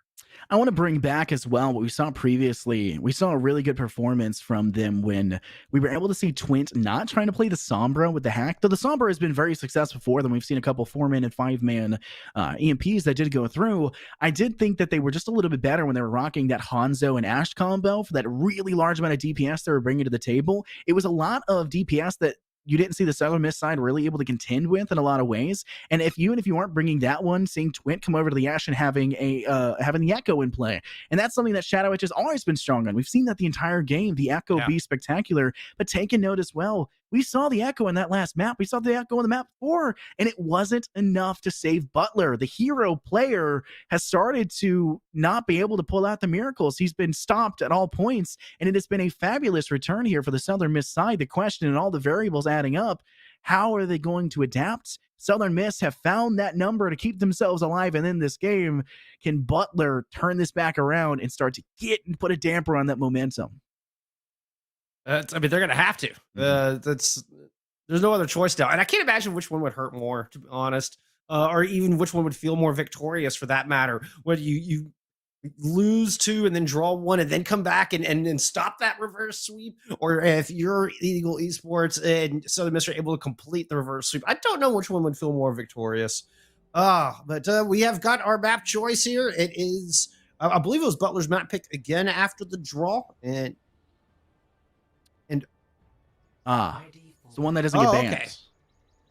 I want to bring back as well what we saw previously. We saw a really good performance from them when we were able to see Twint not trying to play the Sombra with the hack, though the Sombra has been very successful for them. We've seen a couple 4-man and 5-man EMPs that did go through. I did think that they were just a little bit better when they were rocking that Hanzo and Ashe combo for that really large amount of DPS they were bringing to the table. It was a lot of DPS that you didn't see the Southern Miss side really able to contend with in a lot of ways. And if you aren't bringing that one, seeing Twint come over to the Ashe and having the Echo in play. And that's something that Shadow Edge has always been strong on. We've seen that the entire game, the Echo be spectacular, but take a note as well. We saw the echo in that last map. We saw the echo in the map before, and it wasn't enough to save Butler. The hero player has started to not be able to pull out the miracles. He's been stopped at all points, and it has been a fabulous return here for the Southern Miss side. The question and all the variables adding up, how are they going to adapt? Southern Miss have found that number to keep themselves alive, and in this game, can Butler turn this back around and start to get and put a damper on that momentum? I mean, they're gonna have to. There's no other choice now, and I can't imagine which one would hurt more, to be honest, or even which one would feel more victorious, for that matter. Whether you lose two and then draw one and then come back and stop that reverse sweep, or if you're Eagle Esports and Southern Miss are able to complete the reverse sweep. I don't know which one would feel more victorious. But we have got our map choice here. It is, I believe it was Butler's map pick again after the draw, and it's the one that doesn't get banned.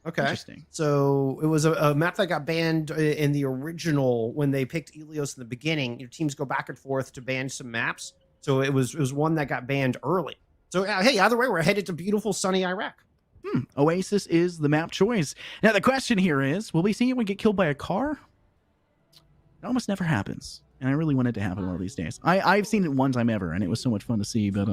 Okay. Interesting. So it was a map that got banned in the original when they picked Ilios in the beginning. Your teams go back and forth to ban some maps. So it was one that got banned early. So hey, either way, we're headed to beautiful sunny Iraq. Oasis is the map choice. Now the question here is, will we see anyone get killed by a car? It almost never happens. And I really want it to happen one of these days. I've seen it one time ever, and it was so much fun to see. But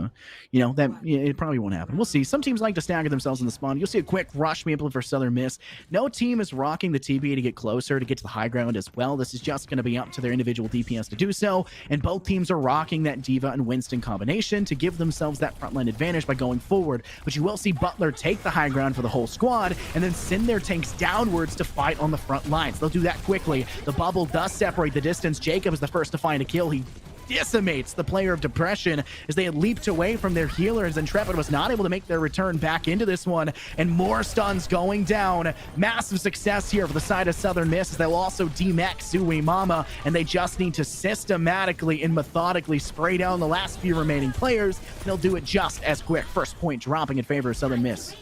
it probably won't happen. We'll see. Some teams like to stagger themselves in the spawn. You'll see a quick rush being able for Southern Miss. No team is rocking the TB to get closer, to get to the high ground as well. This is just going to be up to their individual DPS to do so. And both teams are rocking that D.Va and Winston combination to give themselves that frontline advantage by going forward. But you will see Butler take the high ground for the whole squad and then send their tanks downwards to fight on the front lines. They'll do that quickly. The bubble does separate the distance. Jacob is the first to find a kill. He decimates the player of Depression as they had leaped away from their healers. Intrepid was not able to make their return back into this one, and more stuns going down. Massive success here for the side of Southern Miss as they'll also DMX Sui Mama, and they just need to systematically and methodically spray down the last few remaining players. They'll do it just as quick. First point dropping in favor of Southern Miss.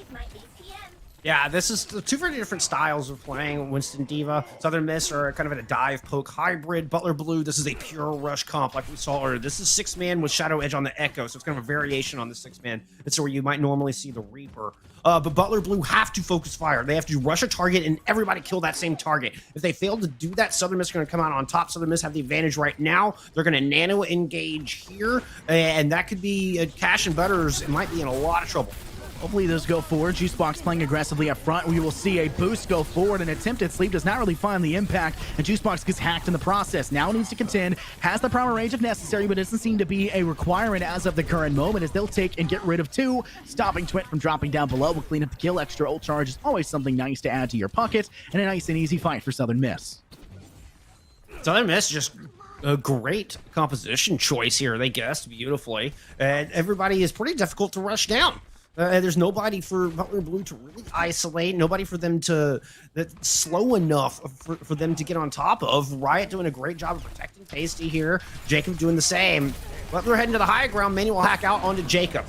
Yeah, this is two very different styles of playing Winston D.Va. Southern Miss are kind of in a dive poke hybrid. Butler Blue, this is a pure rush comp like we saw earlier. This is 6-man with Shadow Edge on the Echo, so it's kind of a variation on the 6-man. It's where you might normally see the Reaper. But Butler Blue have to focus fire. They have to rush a target and everybody kill that same target. If they fail to do that, Southern Miss are going to come out on top. Southern Miss have the advantage right now. They're going to nano engage here, and that could be Cash and Butters. It might be in a lot of trouble. Hopefully those go forward. Juicebox playing aggressively up front. We will see a boost go forward. An attempted sleep does not really find the impact, and Juicebox gets hacked in the process. Now needs to contend, has the primal rage if necessary, but doesn't seem to be a requirement as of the current moment, as they'll take and get rid of two, stopping Twit from dropping down below. Will clean up the kill. Extra ult charge is always something nice to add to your pocket, and a nice and easy fight for Southern Miss. Southern Miss just a great composition choice here. They guessed beautifully, and everybody is pretty difficult to rush down. There's nobody for Butler Blue to really isolate, nobody for them to that's slow enough for them to get on top of. Riot doing a great job of protecting Tasty here. Jacob doing the same. Butler heading to the high ground. Manual hack out onto Jacob.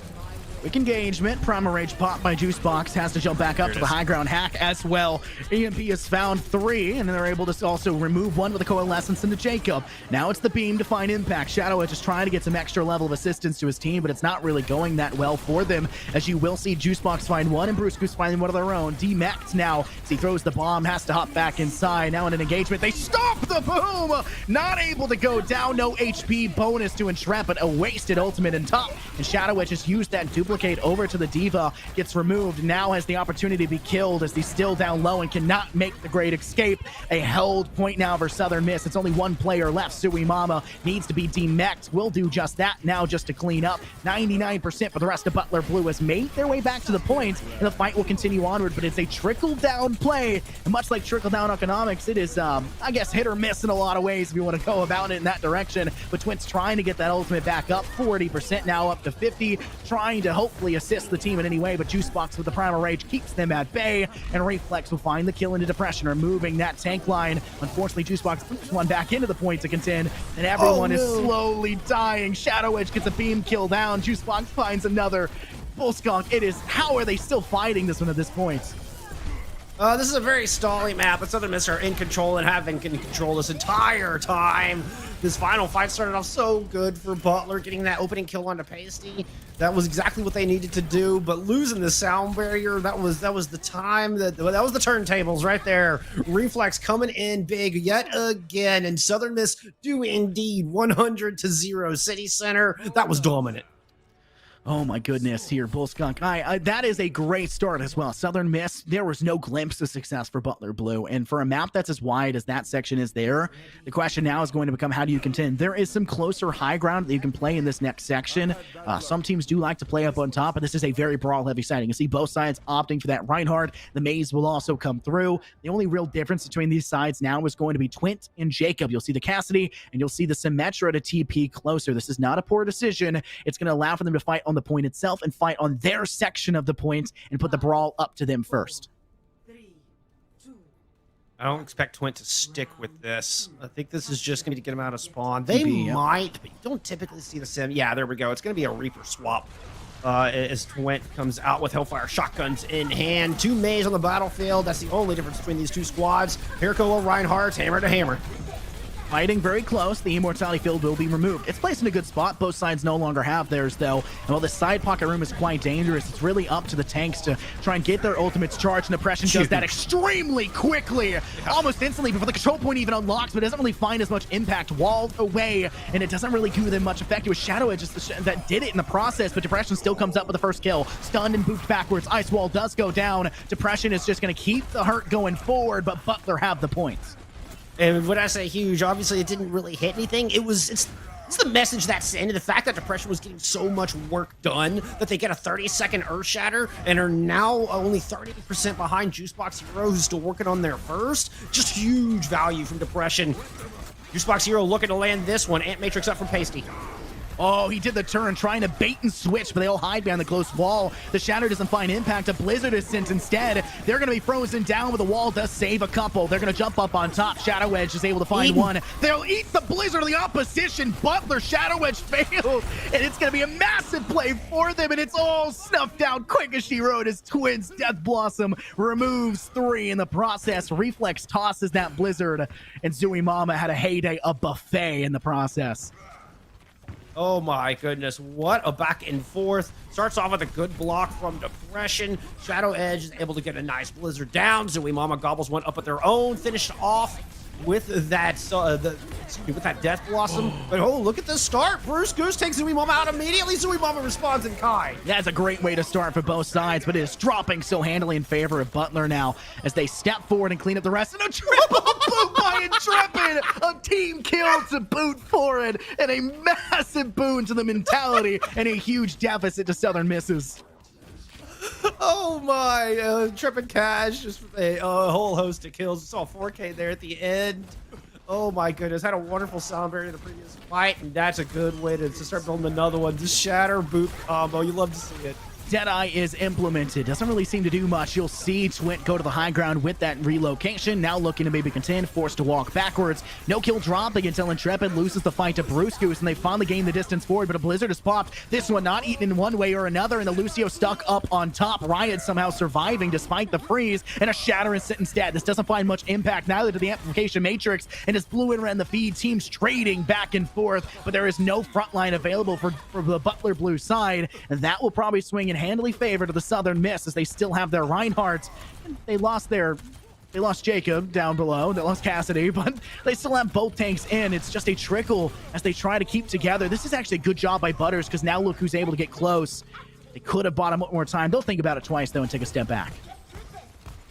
Quick engagement. Primal Rage pop by Juicebox. Has to jump back up to the high ground hack as well. EMP has found 3, and then they're able to also remove 1 with a Coalescence into Jacob. Now it's the beam to find impact. Shadow Edge is trying to get some extra level of assistance to his team, but it's not really going that well for them, as you will see Juicebox find 1, and Bruce Goose finding 1 of their own. D-Max now, as he throws the bomb, has to hop back inside. Now in an engagement, they stop the boom! Not able to go down. No HP bonus to Intrepid. A wasted ultimate in top, and Shadow Edge just used that duplicate over to the D.Va, gets removed, now has the opportunity to be killed as he's still down low and cannot make the great escape. A held point now for Southern Miss. It's only 1 player left. Sui Mama needs to be demexed. Will do just that now, just to clean up. 99% for the rest of Butler Blue has made their way back to the point, and the fight will continue onward, but it's a trickle-down play, and much like trickle-down economics, it is, I guess, hit or miss in a lot of ways if you want to go about it in that direction, but Twins trying to get that ultimate back up. 40% now, up to 50, trying to hopefully assist the team in any way, but Juicebox with the Primal Rage keeps them at bay, and Reflex will find the kill into Depression, removing that tank line. Unfortunately, Juicebox puts one back into the point to contend, and everyone is slowly dying. Shadow Edge gets a beam kill down. Juicebox finds another. Bull Skunk, it is, how are they still fighting this one at this point? This is a very stally map, but Southern Miss are in control and have been in control this entire time. This final fight started off so good for Butler, getting that opening kill onto Pasty. That was exactly what they needed to do, but losing the sound barrier, that was the time that was the turntables right there. Reflex coming in big yet again, and Southern Miss do indeed 100-0 City Center. That was dominant. Oh my goodness, here, Bullskunk. That is a great start as well. Southern Miss, there was no glimpse of success for Butler Blue. And for a map that's as wide as that section is there, the question now is going to become, how do you contend? There is some closer high ground that you can play in this next section. Some teams do like to play up on top, but this is a very brawl-heavy side. You can see both sides opting for that Reinhardt. The maze will also come through. The only real difference between these sides now is going to be Twint and Jacob. You'll see the Cassidy, and you'll see the Symmetra to TP closer. This is not a poor decision. It's going to allow for them to fight on the point itself and fight on their section of the point and put the brawl up to them first. I don't expect Twint to stick with this. I think this is just going to get him out of spawn. They might, but you don't typically see the sim. Yeah, there we go. It's going to be a Reaper swap as Twint comes out with Hellfire shotguns in hand. 2 Maze on the battlefield. That's the only difference between these two squads. Here go Reinhardt, hammer to hammer. Fighting very close. The immortality field will be removed. It's placed in a good spot. Both sides no longer have theirs, though. And while the side pocket room is quite dangerous, it's really up to the tanks to try and get their ultimates charged. And Oppression does that extremely quickly, almost instantly before the control point even unlocks, but it doesn't really find as much impact. Walled away, and it doesn't really do them much effect. It was Shadow Edge that did it in the process, but Depression still comes up with the first kill. Stunned and booped backwards. Ice Wall does go down. Depression is just going to keep the hurt going forward, but Butler have the points. And when I say huge, obviously it didn't really hit anything. It's the message that's sent, the fact that Depression was getting so much work done that they get a 30-second Earth Shatter and are now only 30% behind Juicebox Hero, who's still working on their first. Just huge value from Depression. Juicebox Hero looking to land this one. Ant Matrix up from Pasty. Oh, he did the turn, trying to bait and switch, but they all hide behind the close wall. The Shatter doesn't find impact. A Blizzard is sent instead. They're going to be frozen down, but the wall does save a couple. They're going to jump up on top. Shadow Edge is able to find one. They'll eat the Blizzard of the opposition. Butler Shadow Edge fails, and it's going to be a massive play for them, and it's all snuffed out quick as she wrote as Twins Death Blossom removes 3 in the process. Reflex tosses that Blizzard, and Zooey Mama had a heyday, a buffet in the process. Oh my goodness, what a back and forth. Starts off with a good block from Depression. Shadow Edge is able to get a nice Blizzard down. Zooey Mama gobbles one up at their own. Finished off with that with that Death Blossom. But oh, look at this start. Bruce Goose takes Zooey Mama out immediately. Zooey Mama responds in kind. That's a great way to start for both sides, but it is dropping so handily in favor of Butler now as they step forward and clean up the rest. And a triple boot by Intrepid! A team kill to boot for it, and a massive boon to the mentality, and a huge deficit to Southern Misses. Oh my, Intrepid Cash, just a whole host of kills. Saw 4K there at the end. Oh my goodness, had a wonderful sound barrier in the previous fight, and that's a good way to start building another one. Just Shatter boot combo, you love to see it. Deadeye is implemented. Doesn't really seem to do much. You'll see Twint go to the high ground with that relocation. Now looking to maybe contend, forced to walk backwards. No kill dropping until Intrepid loses the fight to Bruce Goose, and they finally gain the distance forward, but a Blizzard is popped. This one not eaten in one way or another, and the Lucio stuck up on top. Riot somehow surviving despite the freeze, and a Shatter is sit instead. This doesn't find much impact, neither to the Amplification Matrix, and it's Blue and Red in the feed. Teams trading back and forth, but there is no front line available for the Butler Blue side, and that will probably swing in handily favor to the Southern Miss as they still have their Reinhardt. They lost Jacob down below. They lost Cassidy, but they still have both tanks in. It's just a trickle as they try to keep together. This is actually a good job by Butters because now look who's able to get close. They could have bought him one more time. They'll think about it twice, though, and take a step back.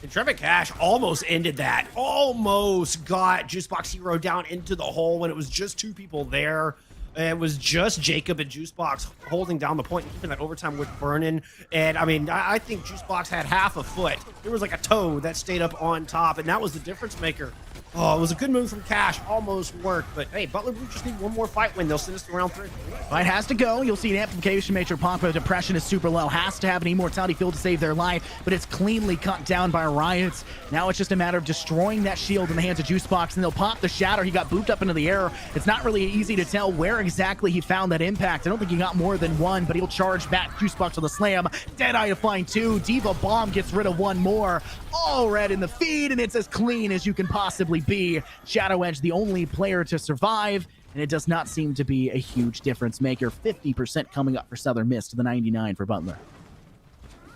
Intrepid Cash almost ended that. Almost got Juicebox Hero down into the hole when it was just 2 people there. It was just Jacob and Juicebox holding down the point and keeping that overtime with Vernon. And I mean, I think Juicebox had half a foot. There was like a toe that stayed up on top, and that was the difference maker. Oh, it was a good move from Cash. Almost worked. But hey, Butler Blue just need one more fight win. They'll send us to round 3. Fight has to go. You'll see an Amplification Matrix pop, but Depression is super low. Has to have an Immortality Field to save their life, but it's cleanly cut down by Riots. Now it's just a matter of destroying that shield in the hands of Juicebox, and they'll pop the Shatter. He got booped up into the air. It's not really easy to tell where exactly he found that impact. I don't think he got more than one, but he'll charge back Juicebox with a slam. Deadeye to find 2. Diva Bomb gets rid of 1 more. All red in the feed, and it's as clean as you can possibly be. Shadow Edge, the only player to survive, and it does not seem to be a huge difference maker. 50% coming up for Southern Miss to the 99 for Butler.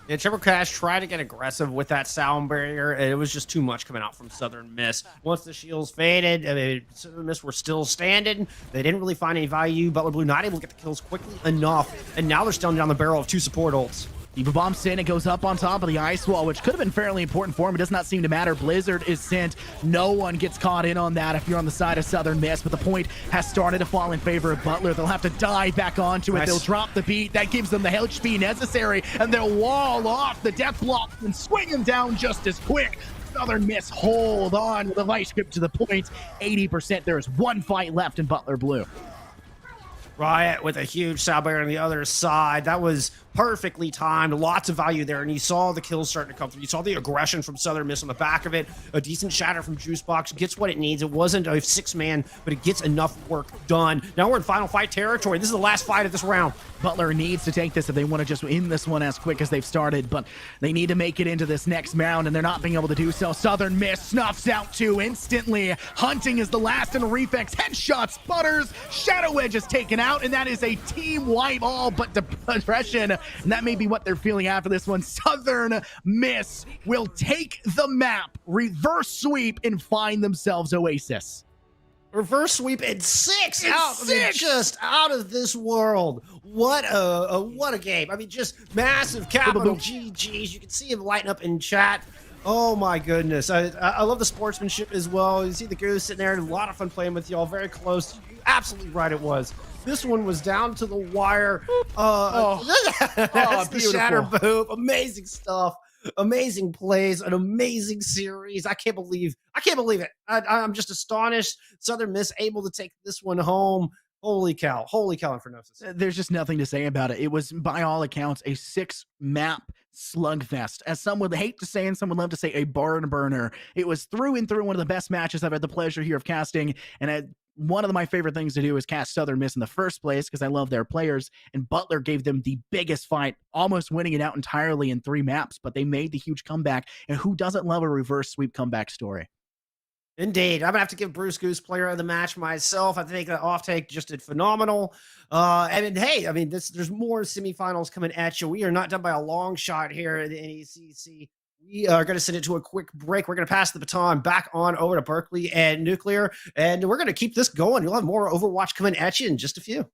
Yeah, Trevor Cash tried to get aggressive with that sound barrier, and it was just too much coming out from Southern Miss. Once the shields faded, I mean, Southern Miss were still standing. They didn't really find any value. Butler Blue not able to get the kills quickly enough, and now they're still down the barrel of 2 support ults. Diva Bomb sent, it goes up on top of the ice wall, which could have been fairly important for him. It does not seem to matter. Blizzard is sent. No one gets caught in on that if you're on the side of Southern Miss, but the point has started to fall in favor of Butler. They'll have to dive back onto it. Nice. They'll drop the beat. That gives them the HP necessary, and they'll wall off the death block and swing them down just as quick. Southern Miss hold on with a vice grip to the point. 80%. There is one fight left in Butler Blue. Riot with a huge sound barrier on the other side. That was perfectly timed. Lots of value there. And you saw the kills starting to come through. You saw the aggression from Southern Miss on the back of it. A decent shatter from Juicebox. Gets what it needs. It wasn't a 6-man, but it gets enough work done. Now we're in final fight territory. This is the last fight of this round. Butler needs to take this if they want to just end this one as quick as they've started, but they need to make it into this next round, and they're not being able to do so. Southern Miss snuffs out 2 instantly. Hunting is the last in a reflex. Headshots, Butters. Shadow Edge is taken out, and that is a team wipe, all but depression. And that may be what they're feeling after this one. Southern Miss will take the map, reverse sweep, and find themselves Oasis. Reverse sweep and 6 out. I mean, 6! just out of this world. What a game. I mean, just massive capital GGs. You can see him lighting up in chat. Oh my goodness. I love the sportsmanship as well. You see the Goose sitting there. A lot of fun playing with y'all. Very close. You're absolutely right, it was. This one was down to the wire. That's the shatter boop. Amazing stuff. Amazing plays. An amazing series. I can't believe it. I'm just astonished. Southern Miss able to take this one home. Holy cow. Holy cow, Infernosis. There's just nothing to say about it. It was, by all accounts, a 6-map slugfest. As some would hate to say and some would love to say, a barn burner. It was through and through one of the best matches I've had the pleasure here of casting. And one of my favorite things to do is cast Southern Miss in the first place because I love their players. And Butler gave them the biggest fight, almost winning it out entirely in 3 maps. But they made the huge comeback. And who doesn't love a reverse sweep comeback story? Indeed. I'm going to have to give Bruce Goose player of the match myself. I think that Offtake just did phenomenal. And hey, I mean, there's more semifinals coming at you. We are not done by a long shot here at the NECC. We are going to send it to a quick break. We're going to pass the baton back on over to Berkeley and Nuclear, and we're going to keep this going. You'll have more Overwatch coming at you in just a few.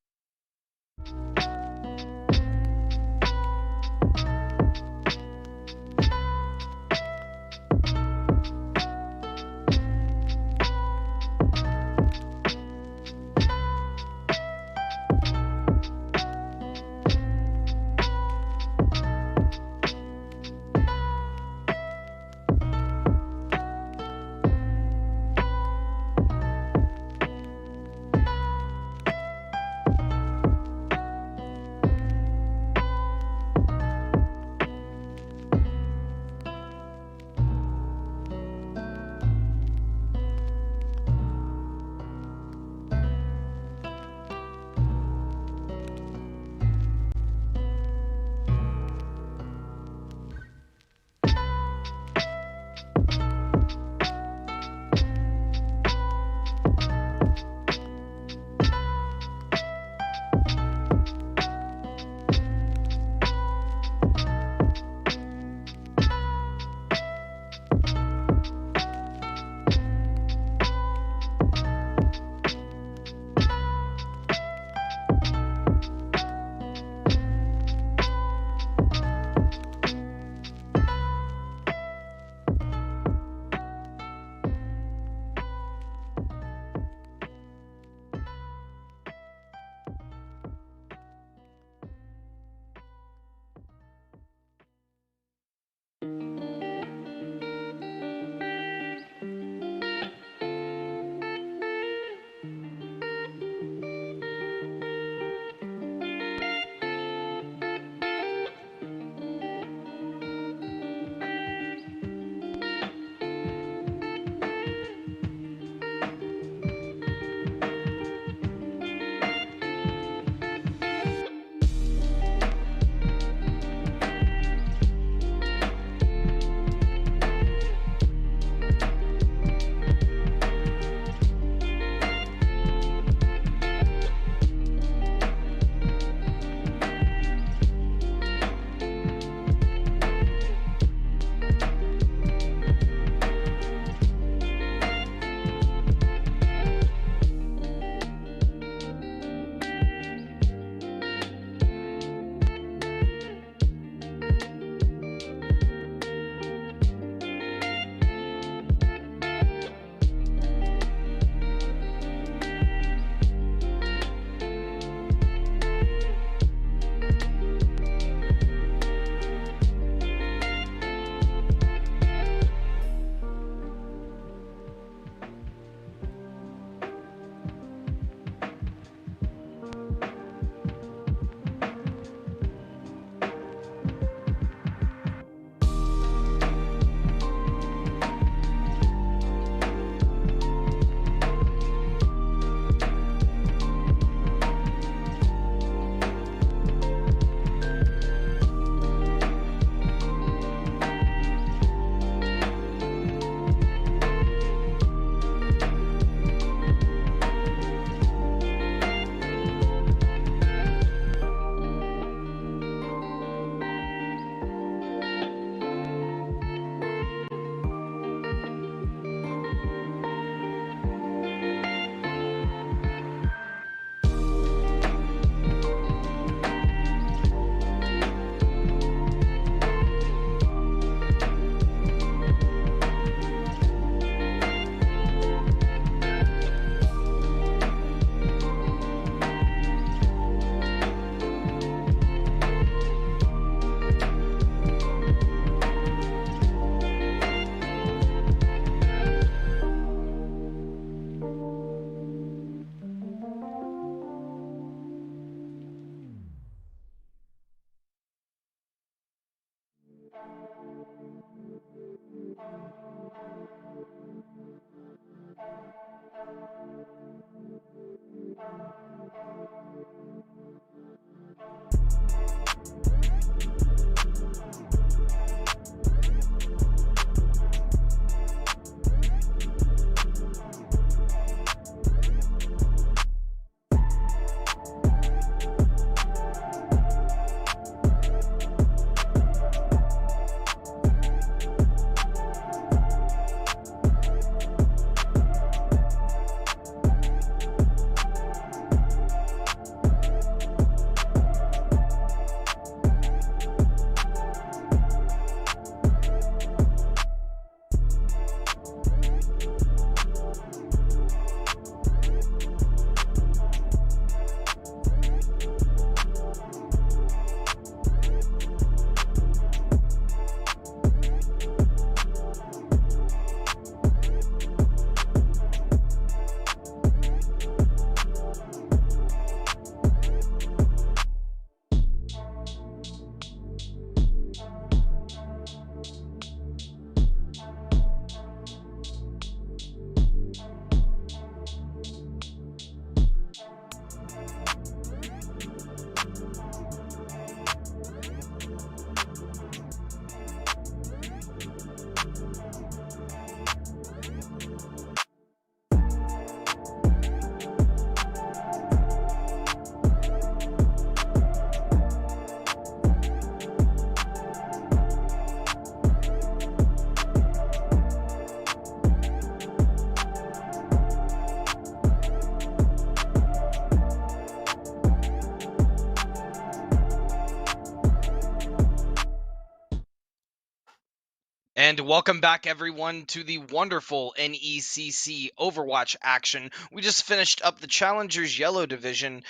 And welcome back, everyone, to the wonderful NECC Overwatch action. We just finished up the Challengers Yellow Division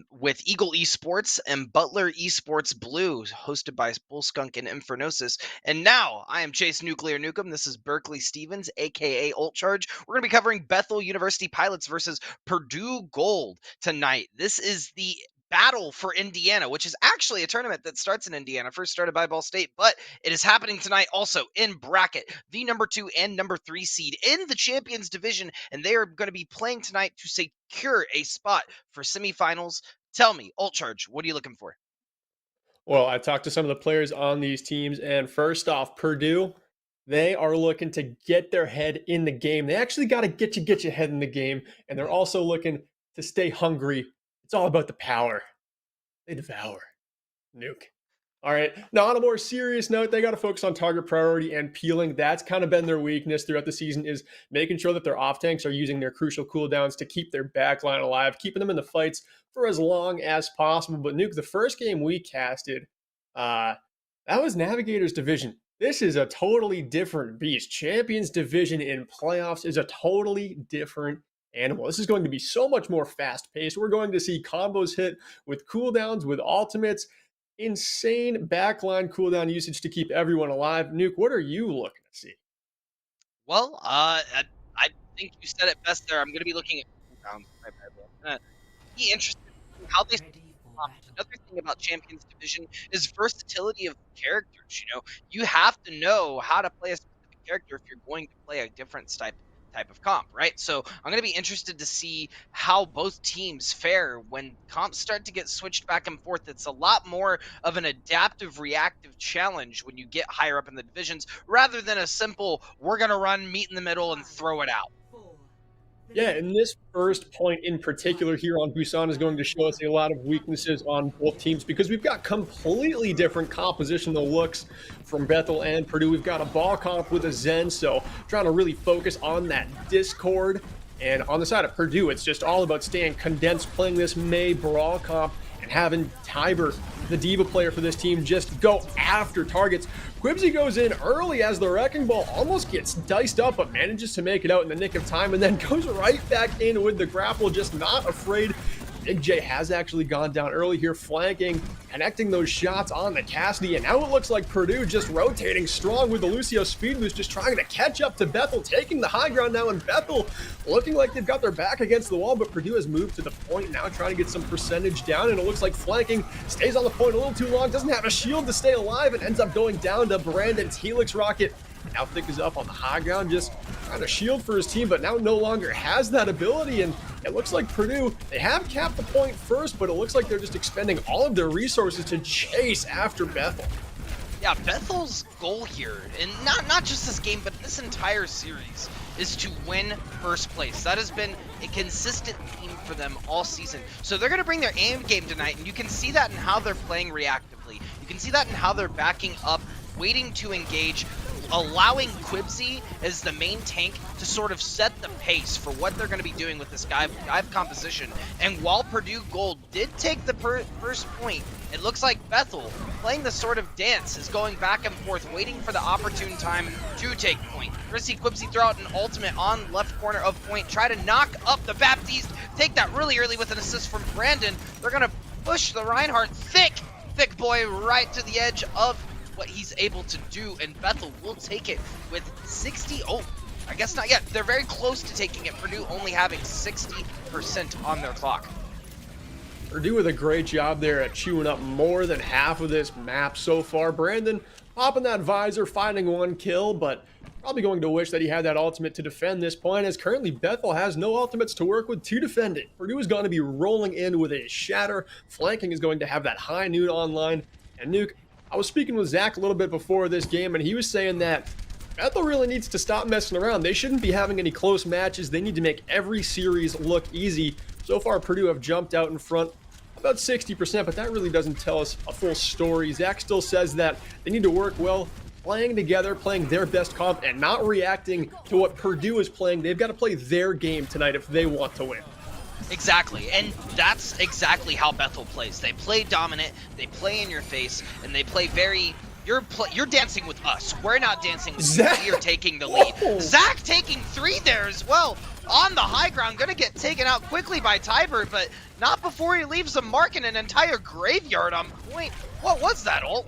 with Eagle Esports and Butler Esports Blue, hosted by Bullskunk and Infernosis. And now, I am Chase Nuclear Nukem. This is Berkeley Stevens, aka Ult Charge. We're going to be covering Bethel University Pilots versus Purdue Gold tonight. This is the battle for Indiana, which is actually a tournament that starts in Indiana, first started by Ball State, but it is happening tonight also in bracket, the number 2 and number 3 seed in the Champions Division, and they are going to be playing tonight to secure a spot for semifinals. Tell me, Ult Charge, what are you looking for? Well, I talked to some of the players on these teams, and first off, Purdue, they are looking to get their head in the game. They actually got to get your head in the game, and they're also looking to stay hungry. It's all about the power. They devour. Nuke. All right. Now, on a more serious note, they got to focus on target priority and peeling. That's kind of been their weakness throughout the season, is making sure that their off tanks are using their crucial cooldowns to keep their backline alive, keeping them in the fights for as long as possible. But Nuke, the first game we casted, that was Navigator's Division. This is a totally different beast. Champions Division in playoffs is a totally different animal. This is going to be so much more fast-paced. We're going to see combos hit with cooldowns, with ultimates, insane backline cooldown usage to keep everyone alive. Nuke, what are you looking to see? Well, I think you said it best there. I'm going to be looking at cooldowns. I'm going to be interested in how they. Another thing about Champions Division is versatility of characters. You know, you have to know how to play a specific character if you're going to play a different type of comp, right? So I'm going to be interested to see how both teams fare when comps start to get switched back and forth. It's a lot more of an adaptive, reactive challenge when you get higher up in the divisions, rather than a simple, we're going to run, meet in the middle, and throw it out. Yeah, and this first point in particular here on Busan is going to show us a lot of weaknesses on both teams, because we've got completely different compositional looks from Bethel and Purdue. We've got a ball comp with a Zen, so trying to really focus on that Discord. And on the side of Purdue, it's just all about staying condensed, playing this May brawl comp, and having Tiber, the diva player for this team, just go after targets. Quibsy goes in early as the Wrecking Ball almost gets diced up, but manages to make it out in the nick of time, and then goes right back in with the grapple, just not afraid. Big J has actually gone down early here, flanking, connecting those shots on the Cassidy, and now it looks like Purdue just rotating strong with the Lucio speed boost, just trying to catch up to Bethel, taking the high ground now, and Bethel looking like they've got their back against the wall, but Purdue has moved to the point now, trying to get some percentage down, and it looks like flanking stays on the point a little too long, doesn't have a shield to stay alive, and ends up going down to Brandon's Helix Rocket. Now Thick is up on the high ground, just trying to shield for his team, but now no longer has that ability, and it looks like Purdue, they have capped the point first, but it looks like they're just expending all of their resources to chase after Bethel. Yeah, Bethel's goal here, and not just this game, but this entire series, is to win first place. That has been a consistent theme for them all season. So they're going to bring their aim game tonight, and you can see that in how they're playing reactively. You can see that in how they're backing up, waiting to engage, allowing Quibsy as the main tank to sort of set the pace for what they're going to be doing with this dive composition. And while Purdue Gold did take the first point, it looks like Bethel, playing the sort of dance, is going back and forth, waiting for the opportune time to take point. We're going to see Quibsy throw out an ultimate on left corner of point, try to knock up the Baptiste, take that really early with an assist from Brandon. They're going to push the Reinhardt, thick boy, right to the edge of what he's able to do, and Bethel will take it with 60. Oh, I guess not yet. They're very close to taking it. Purdue only having 60% on their clock. Purdue with a great job there at chewing up more than half of this map so far. Brandon popping that visor, finding one kill, but probably going to wish that he had that ultimate to defend this point, as currently Bethel has no ultimates to work with to defend it. Purdue is going to be rolling in with a shatter. Flanking is going to have that high noon online. And Nuke, I was speaking with Zach a little bit before this game, and he was saying that Bethel really needs to stop messing around. They shouldn't be having any close matches. They need to make every series look easy. So far, Purdue have jumped out in front about 60%, but that really doesn't tell us a full story. Zach still says that they need to work well, playing together, playing their best comp, and not reacting to what Purdue is playing. They've got to play their game tonight if they want to win. Exactly, and that's exactly how Bethel plays. They play dominant, they play in your face, and they play very You're dancing with us. We're not dancing with Zach. you. We are taking the lead. Whoa. Zach taking 3 there as well. On the high ground, gonna get taken out quickly by Tiber, but not before he leaves a mark in an entire graveyard on point. What was that, ult?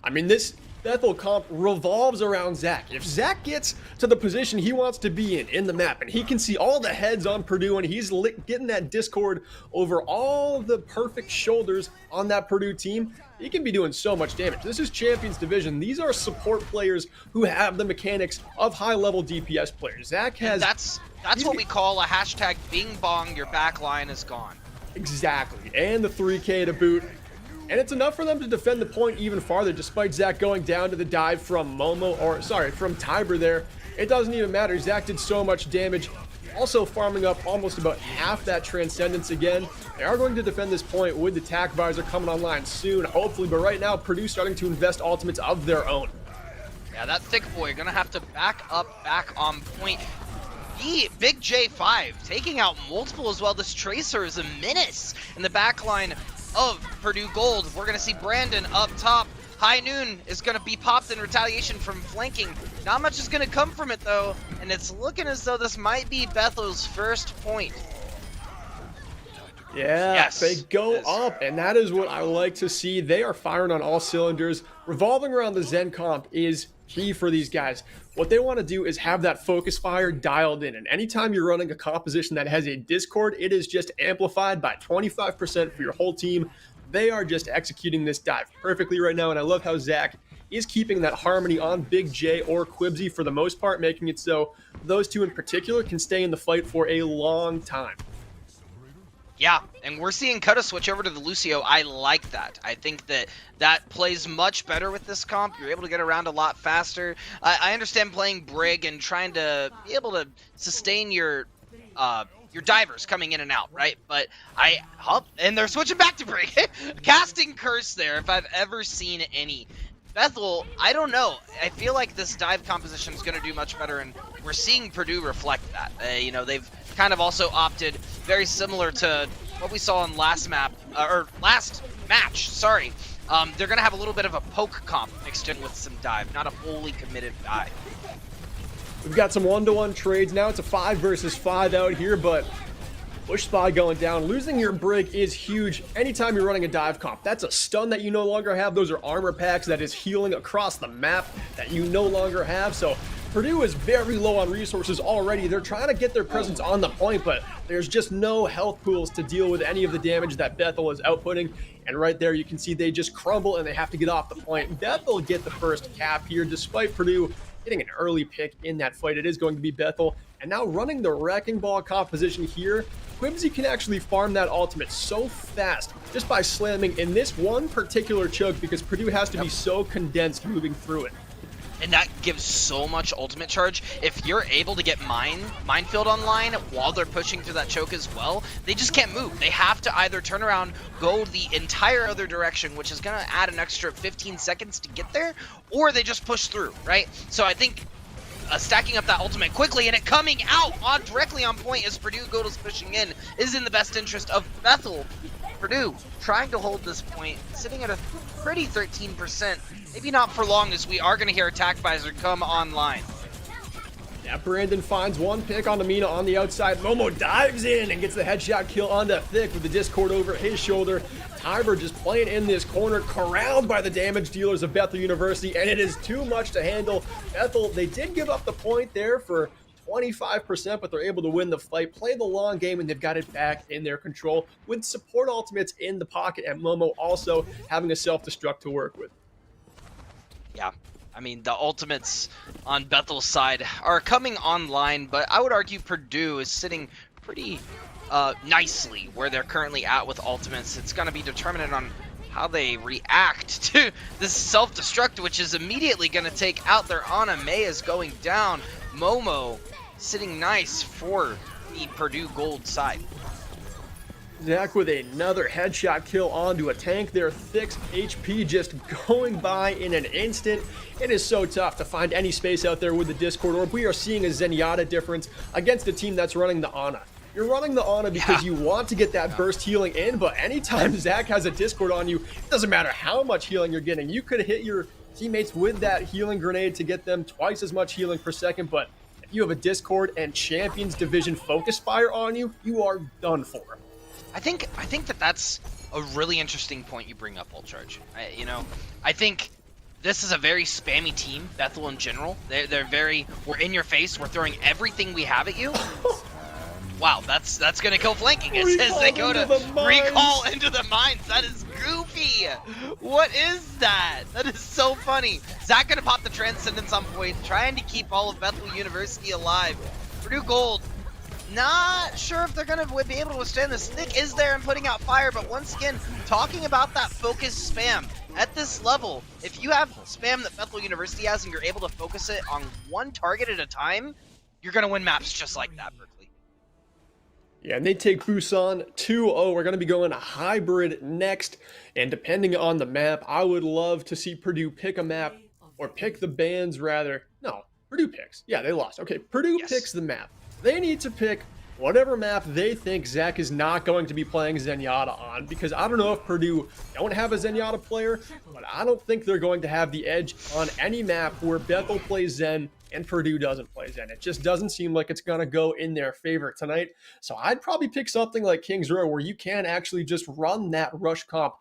I mean, this Bethel comp revolves around Zach. If Zach gets to the position he wants to be in the map, and he can see all the heads on Purdue, and he's getting that Discord over all the perfect shoulders on that Purdue team, he can be doing so much damage. This is Champions Division. These are support players who have the mechanics of high-level DPS players. Zach has... That's what we call a hashtag bing bong, your back line is gone. Exactly, and the 3K to boot. And it's enough for them to defend the point even farther, despite Zach going down to the dive from from Tiber there. It doesn't even matter. Zach did so much damage, also farming up almost about half that Transcendence again. They are going to defend this point with the Tac Visor coming online soon, hopefully, but right now, Purdue starting to invest ultimates of their own. Yeah, that thick boy gonna have to back up, back on point. Big J5 taking out multiple as well. This Tracer is a menace in the back line of Purdue Gold. We're going to see Brandon up top. High Noon is going to be popped in retaliation from flanking. Not much is going to come from it, though, and it's looking as though this might be Bethel's first point. Yeah, Yes. they go up, and that is what I like to see. They are firing on all cylinders. Revolving around the Zen comp is key for these guys. What they want to do is have that focus fire dialed in, and anytime you're running a composition that has a Discord, it is just amplified by 25% for your whole team. They are just executing this dive perfectly right now, and I love how Zach is keeping that harmony on Big J or Quibsy for the most part, making it so those two in particular can stay in the fight for a long time. Yeah, and we're seeing Kutta switch over to the Lucio. I like that. I think that plays much better with this comp. You're able to get around a lot faster. I understand playing Brig and trying to be able to sustain your divers coming in and out, right? But and they're switching back to Brig. Casting Curse there, if I've ever seen any. Bethel, I don't know. I feel like this dive composition is going to do much better, and we're seeing Purdue reflect that. They've kind of also opted very similar to what we saw in last match. Sorry. They're going to have a little bit of a poke comp mixed in with some dive, not a fully committed dive. We've got some one-to-one trades now. It's a 5 versus 5 out here, but Bush Spy going down. Losing your Brig is huge anytime you're running a dive comp. That's a stun that you no longer have. Those are armor packs that is healing across the map that you no longer have. So Purdue is very low on resources already. They're trying to get their presence on the point, but there's just no health pools to deal with any of the damage that Bethel is outputting. And right there, you can see they just crumble and they have to get off the point. Bethel get the first cap here, despite Purdue getting an early pick in that fight. It is going to be Bethel. And now running the Wrecking Ball composition here, Quibsy can actually farm that ultimate so fast just by slamming in this one particular choke, because Purdue has to be so condensed moving through it. And that gives so much ultimate charge. If you're able to get Minefield online while they're pushing through that choke as well, they just can't move. They have to either turn around, go the entire other direction, which is going to add an extra 15 seconds to get there, or they just push through, right? So I think stacking up that ultimate quickly and it coming out directly on point as Purdue Gold is pushing in is in the best interest of Bethel. Purdue trying to hold this point, sitting at a pretty 13%. Maybe not for long, as we are going to hear Attack Visor come online. Yeah, Brandon finds one pick on Amina on the outside. Momo dives in and gets the headshot kill onto Thick with the Discord over his shoulder. Tiber just playing in this corner, corralled by the damage dealers of Bethel University, and it is too much to handle. Bethel, they did give up the point there for 25%, but they're able to win the fight, play the long game, and they've got it back in their control with support ultimates in the pocket, and Momo also having a self-destruct to work with. Yeah, I mean, the ultimates on Bethel's side are coming online, but I would argue Purdue is sitting pretty nicely where they're currently at with ultimates. It's going to be determinant on how they react to this self-destruct, which is immediately going to take out their Ana. May is going down. Momo sitting nice for the Purdue Gold side. Zach with another headshot kill onto a tank there. Thick's HP just going by in an instant. It is so tough to find any space out there with the Discord Orb. We are seeing a Zenyatta difference against a team that's running the Ana. You're running the Ana because you want to get that burst healing in, but anytime Zach has a Discord on you, it doesn't matter how much healing you're getting. You could hit your teammates with that healing grenade to get them twice as much healing per second, but if you have a Discord and Champions Division focus fire on you, you are done for. I think that's a really interesting point you bring up, Ulcharge. I think this is a very spammy team, Bethel in general. They're very, we're in your face, we're throwing everything we have at you. Wow, that's gonna kill flanking as they go to recall into the mines. That is goofy. What is that? That is so funny. Zach gonna pop the Transcendence on point, trying to keep all of Bethel University alive. Purdue Gold, not sure if they're gonna be able to withstand this. Nick is there and putting out fire, but once again, talking about that focus spam. At this level, if you have spam that Bethel University has and you're able to focus it on one target at a time, you're gonna win maps just like that, Berkeley. Yeah, and they take Busan 2-0. We're going to be going hybrid next. And depending on the map, I would love to see Purdue pick a map, or pick the bans rather. No, Purdue picks. Yeah, they lost. Okay, Purdue picks the map. They need to pick whatever map they think Zach is not going to be playing Zenyatta on, because I don't know if Purdue don't have a Zenyatta player, but I don't think they're going to have the edge on any map where Bethel plays Zen and Purdue doesn't play Zen. It just doesn't seem like it's going to go in their favor tonight. So I'd probably pick something like Kings Row, where you can actually just run that rush comp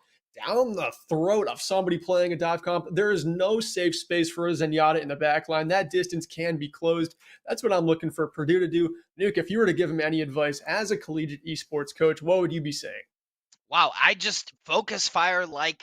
down the throat of somebody playing a dive comp. There is no safe space for a Zenyatta in the backline. That distance can be closed. That's what I'm looking for Purdue to do. Nuke, if you were to give him any advice as a collegiate esports coach, what would you be saying? Wow, I just focus fire like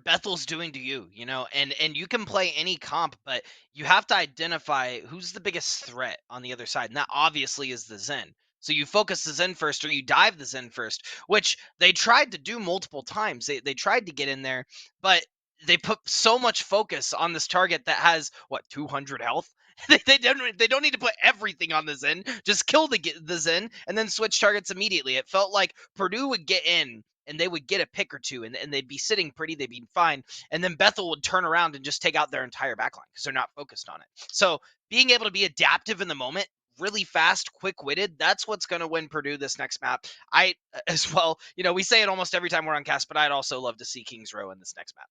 Bethel's doing to you, and you can play any comp, but you have to identify who's the biggest threat on the other side, and that obviously is the Zen. So you focus the Zen first, or you dive the Zen first, which they tried to do multiple times. They tried to get in there, but they put so much focus on this target that has, 200 health? They don't need to put everything on the Zen. Just kill the Zen and then switch targets immediately. It felt like Purdue would get in and they would get a pick or two, and they'd be sitting pretty, they'd be fine, and then Bethel would turn around and just take out their entire backline because they're not focused on it. So being able to be adaptive in the moment, really fast, quick-witted, that's what's going to win Purdue this next map. I, as well, we say it almost every time we're on cast, but I'd also love to see Kings Row in this next map.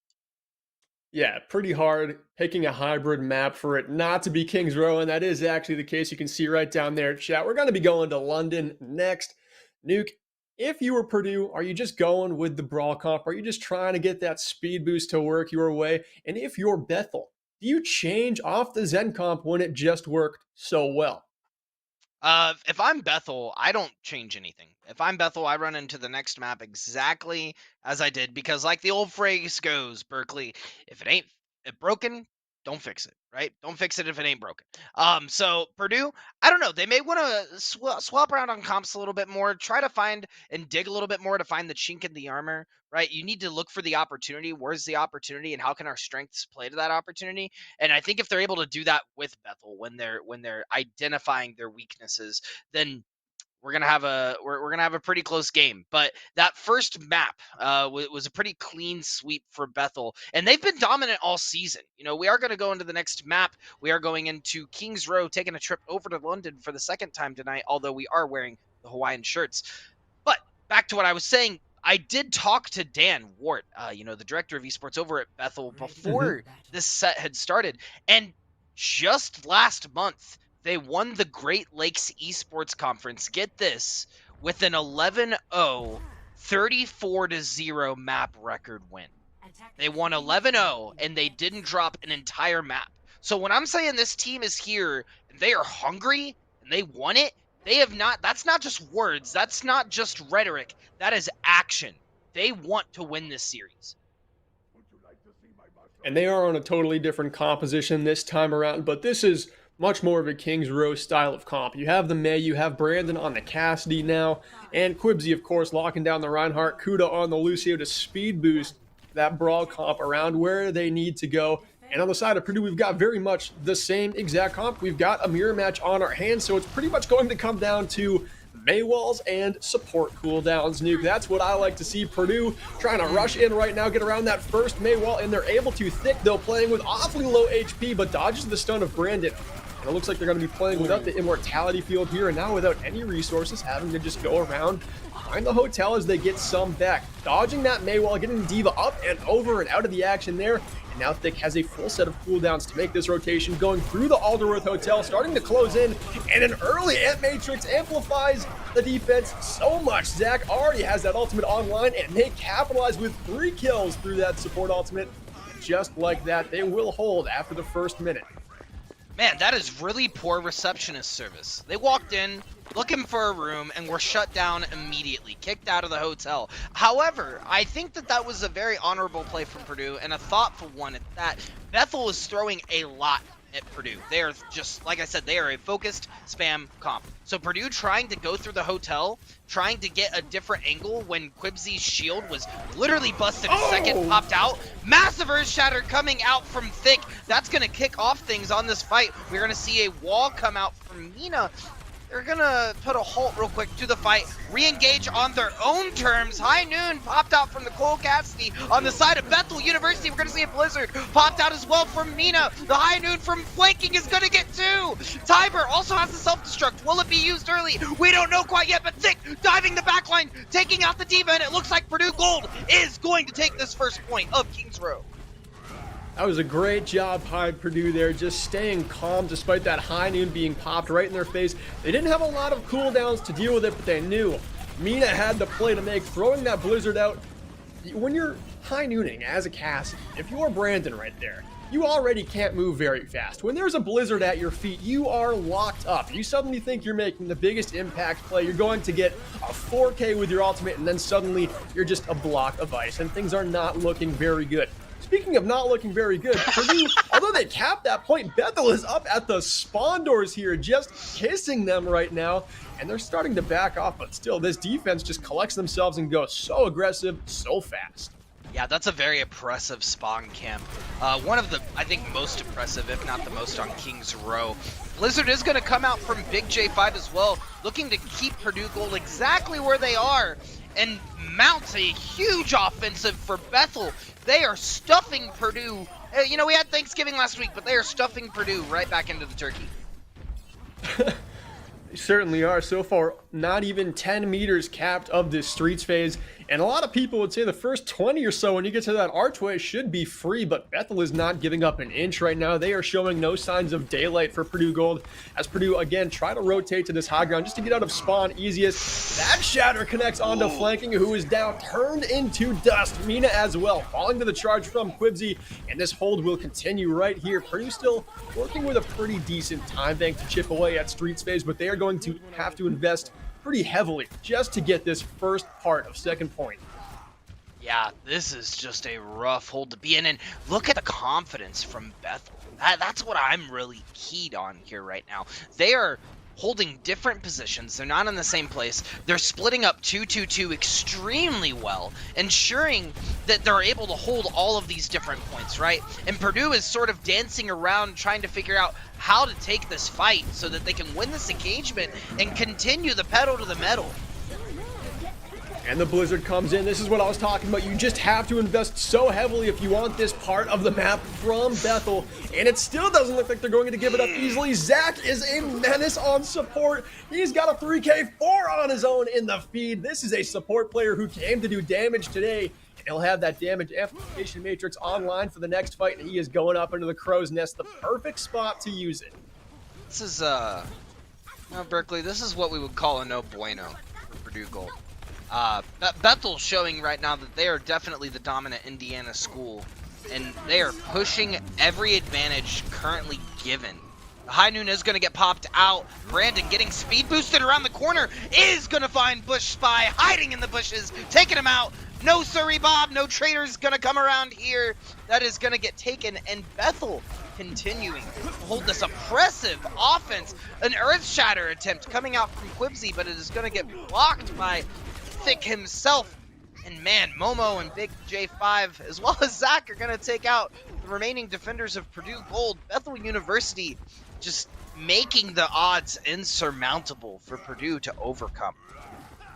Yeah, pretty hard picking a hybrid map for it not to be Kings Row, and that is actually the case. You can see right down there, chat. We're going to be going to London next. Nuke, if you were Purdue, are you just going with the Brawl comp? Are you just trying to get that speed boost to work your way? And if you're Bethel, do you change off the Zen comp when it just worked so well? If I'm Bethel, I don't change anything. If I'm Bethel, I run into the next map exactly as I did, because like the old phrase goes, Berkeley, if it ain't broken, don't fix it, right? Don't fix it if it ain't broken. So Purdue, I don't know. They may want to swap around on comps a little bit more, try to find and dig a little bit more to find the chink in the armor, right? You need to look for the opportunity. Where's the opportunity, and how can our strengths play to that opportunity? And I think if they're able to do that with Bethel, when they're identifying their weaknesses, then we're gonna have a pretty close game. But that first map was a pretty clean sweep for Bethel, and they've been dominant all season. We are going to go into the next map. We are going into Kings Row, taking a trip over to London for the second time tonight, although we are wearing the Hawaiian shirts. But back to what I was saying, I did talk to Dan Wart, the director of esports over at Bethel, before this set had started, and just last month, they won the Great Lakes Esports Conference, get this, with an 11-0, 34-0 map record win. They won 11-0, and they didn't drop an entire map. So when I'm saying this team is here, they are hungry, and they won it, they have not, that's not just words, that's not just rhetoric, that is action. They want to win this series. And they are on a totally different composition this time around, but this is much more of a Kings Row style of comp. You have the May, you have Brandon on the Cassidy now, and Quibsy, of course, locking down the Reinhardt, Kuda on the Lucio to speed boost that Brawl comp around where they need to go. And on the side of Purdue, we've got very much the same exact comp. We've got a mirror match on our hands, so it's pretty much going to come down to May walls and support cooldowns. Nuke, that's what I like to see. Purdue trying to rush in right now, get around that first May wall, and they're able to. Thick, though, playing with awfully low HP, but dodges the stun of Brandon. And it looks like they're going to be playing without the immortality field here, and now without any resources, having to just go around, find the hotel as they get some back. Dodging that May wall, getting D.Va up and over and out of the action there, And now Thick has a full set of cooldowns to make this rotation, going through the Alderworth Hotel, starting to close in, and an early Ant Matrix amplifies the defense so much. Zach already has that ultimate online, and they capitalize with 3 kills through that support ultimate. Just like that, they will hold after the first minute. Man, that is really poor receptionist service. They walked in looking for a room and were shut down immediately, kicked out of the hotel. However, I think that was a very honorable play from Purdue and a thoughtful one at that. Bethel is throwing a lot at Purdue. They are just, like I said, they are a focused spam comp. So Purdue trying to go through the hotel, trying to get a different angle when Quibsy's shield was literally busted a second, popped out. Massive Earth Shatter coming out from Thick. That's going to kick off things on this fight. We're going to see a wall come out from Mina. They're gonna put a halt real quick to the fight, re-engage on their own terms. High Noon popped out from Nicole Cassidy on the side of Bethel University. We're gonna see a Blizzard popped out as well from Mina. The High Noon from flanking is gonna get 2. Tiber also has the self-destruct. Will it be used early? We don't know quite yet, but Thick diving the backline, taking out the D.Va, and it looks like Purdue Gold is going to take this first point of Kings Row. That was a great job by Purdue there, just staying calm despite that High Noon being popped right in their face. They didn't have a lot of cooldowns to deal with it, but they knew Mina had the play to make, throwing that Blizzard out. When you're High Nooning as a Cassidy, if you're Brandon right there, you already can't move very fast. When there's a Blizzard at your feet, you are locked up. You suddenly think you're making the biggest impact play. You're going to get a 4K with your ultimate, and then suddenly you're just a block of ice, and things are not looking very good. Speaking of not looking very good, Purdue, although they capped that point, Bethel is up at the spawn doors here, just kissing them right now, and they're starting to back off, but still, this defense just collects themselves and goes so aggressive, so fast. Yeah, that's a very oppressive spawn camp. One of the, I think, most oppressive, if not the most, on Kings Row. Blizzard is going to come out from Big J5 as well, looking to keep Purdue Gold exactly where they are, and mounts a huge offensive for Bethel. They are stuffing Purdue. You know, we had Thanksgiving last week, but they are stuffing Purdue right back into the turkey. They certainly are. So far, not even 10 meters capped of this streets phase. And a lot of people would say the first 20 or so when you get to that archway should be free, but Bethel is not giving up an inch right now. They are showing no signs of daylight for Purdue Gold as Purdue, again, try to rotate to this high ground just to get out of spawn easiest. That Shatter connects onto flanking, who is now turned into dust. Mina as well, falling to the charge from Quibsy, and this hold will continue right here. Purdue still working with a pretty decent time bank to chip away at streets phase, but they are going to have to invest pretty heavily just to get this first part of second point. Yeah, this is just a rough hold to be in, and look at the confidence from Bethel. That's what I'm really keyed on here right now. They are holding different positions. They're not in the same place. They're splitting up 2-2-2 extremely well, ensuring that they're able to hold all of these different points, right? And Purdue is sort of dancing around trying to figure out how to take this fight so that they can win this engagement and continue the pedal to the metal. And the Blizzard comes in. This is what I was talking about. You just have to invest so heavily if you want this part of the map from Bethel. And it still doesn't look like they're going to give it up easily. Zach is a menace on support. He's got a 3K4 on his own in the feed. This is a support player who came to do damage today. And he'll have that damage amplification matrix online for the next fight. And he is going up into the crow's nest. The perfect spot to use it. This is, no, Berkeley, this is what we would call a no bueno for Purdue Gold. Bethel's showing right now that they are definitely the dominant Indiana school, and they are pushing every advantage currently given. The High Noon is going to get popped out. Brandon getting speed boosted around the corner is going to find Bush Spy hiding in the bushes, taking him out. No siree, Bob. No traitor's going to come around here. That is going to get taken, and Bethel continuing to hold this oppressive offense. An Earth Shatter attempt coming out from Quibsy, but it is going to get blocked by Thick himself. And man, Momo and Big J5 as well as Zach are going to take out the remaining defenders of Purdue Gold. Bethel University just making the odds insurmountable for Purdue to overcome.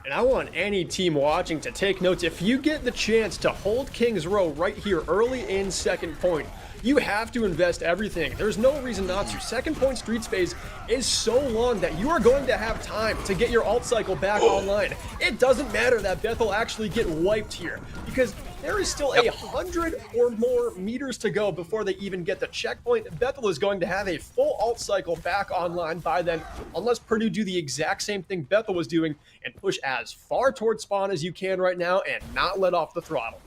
And I want any team watching to take notes. If you get the chance to hold Kings Row right here early in second point, you have to invest everything. There's no reason not to. Second point streets phase is so long that you are going to have time to get your alt cycle back online. It doesn't matter that Bethel actually get wiped here, because There is still 100 or more meters to go before they even get the checkpoint. Bethel is going to have a full alt cycle back online by then, unless Purdue do the exact same thing Bethel was doing and push as far towards spawn as you can right now and not let off the throttle.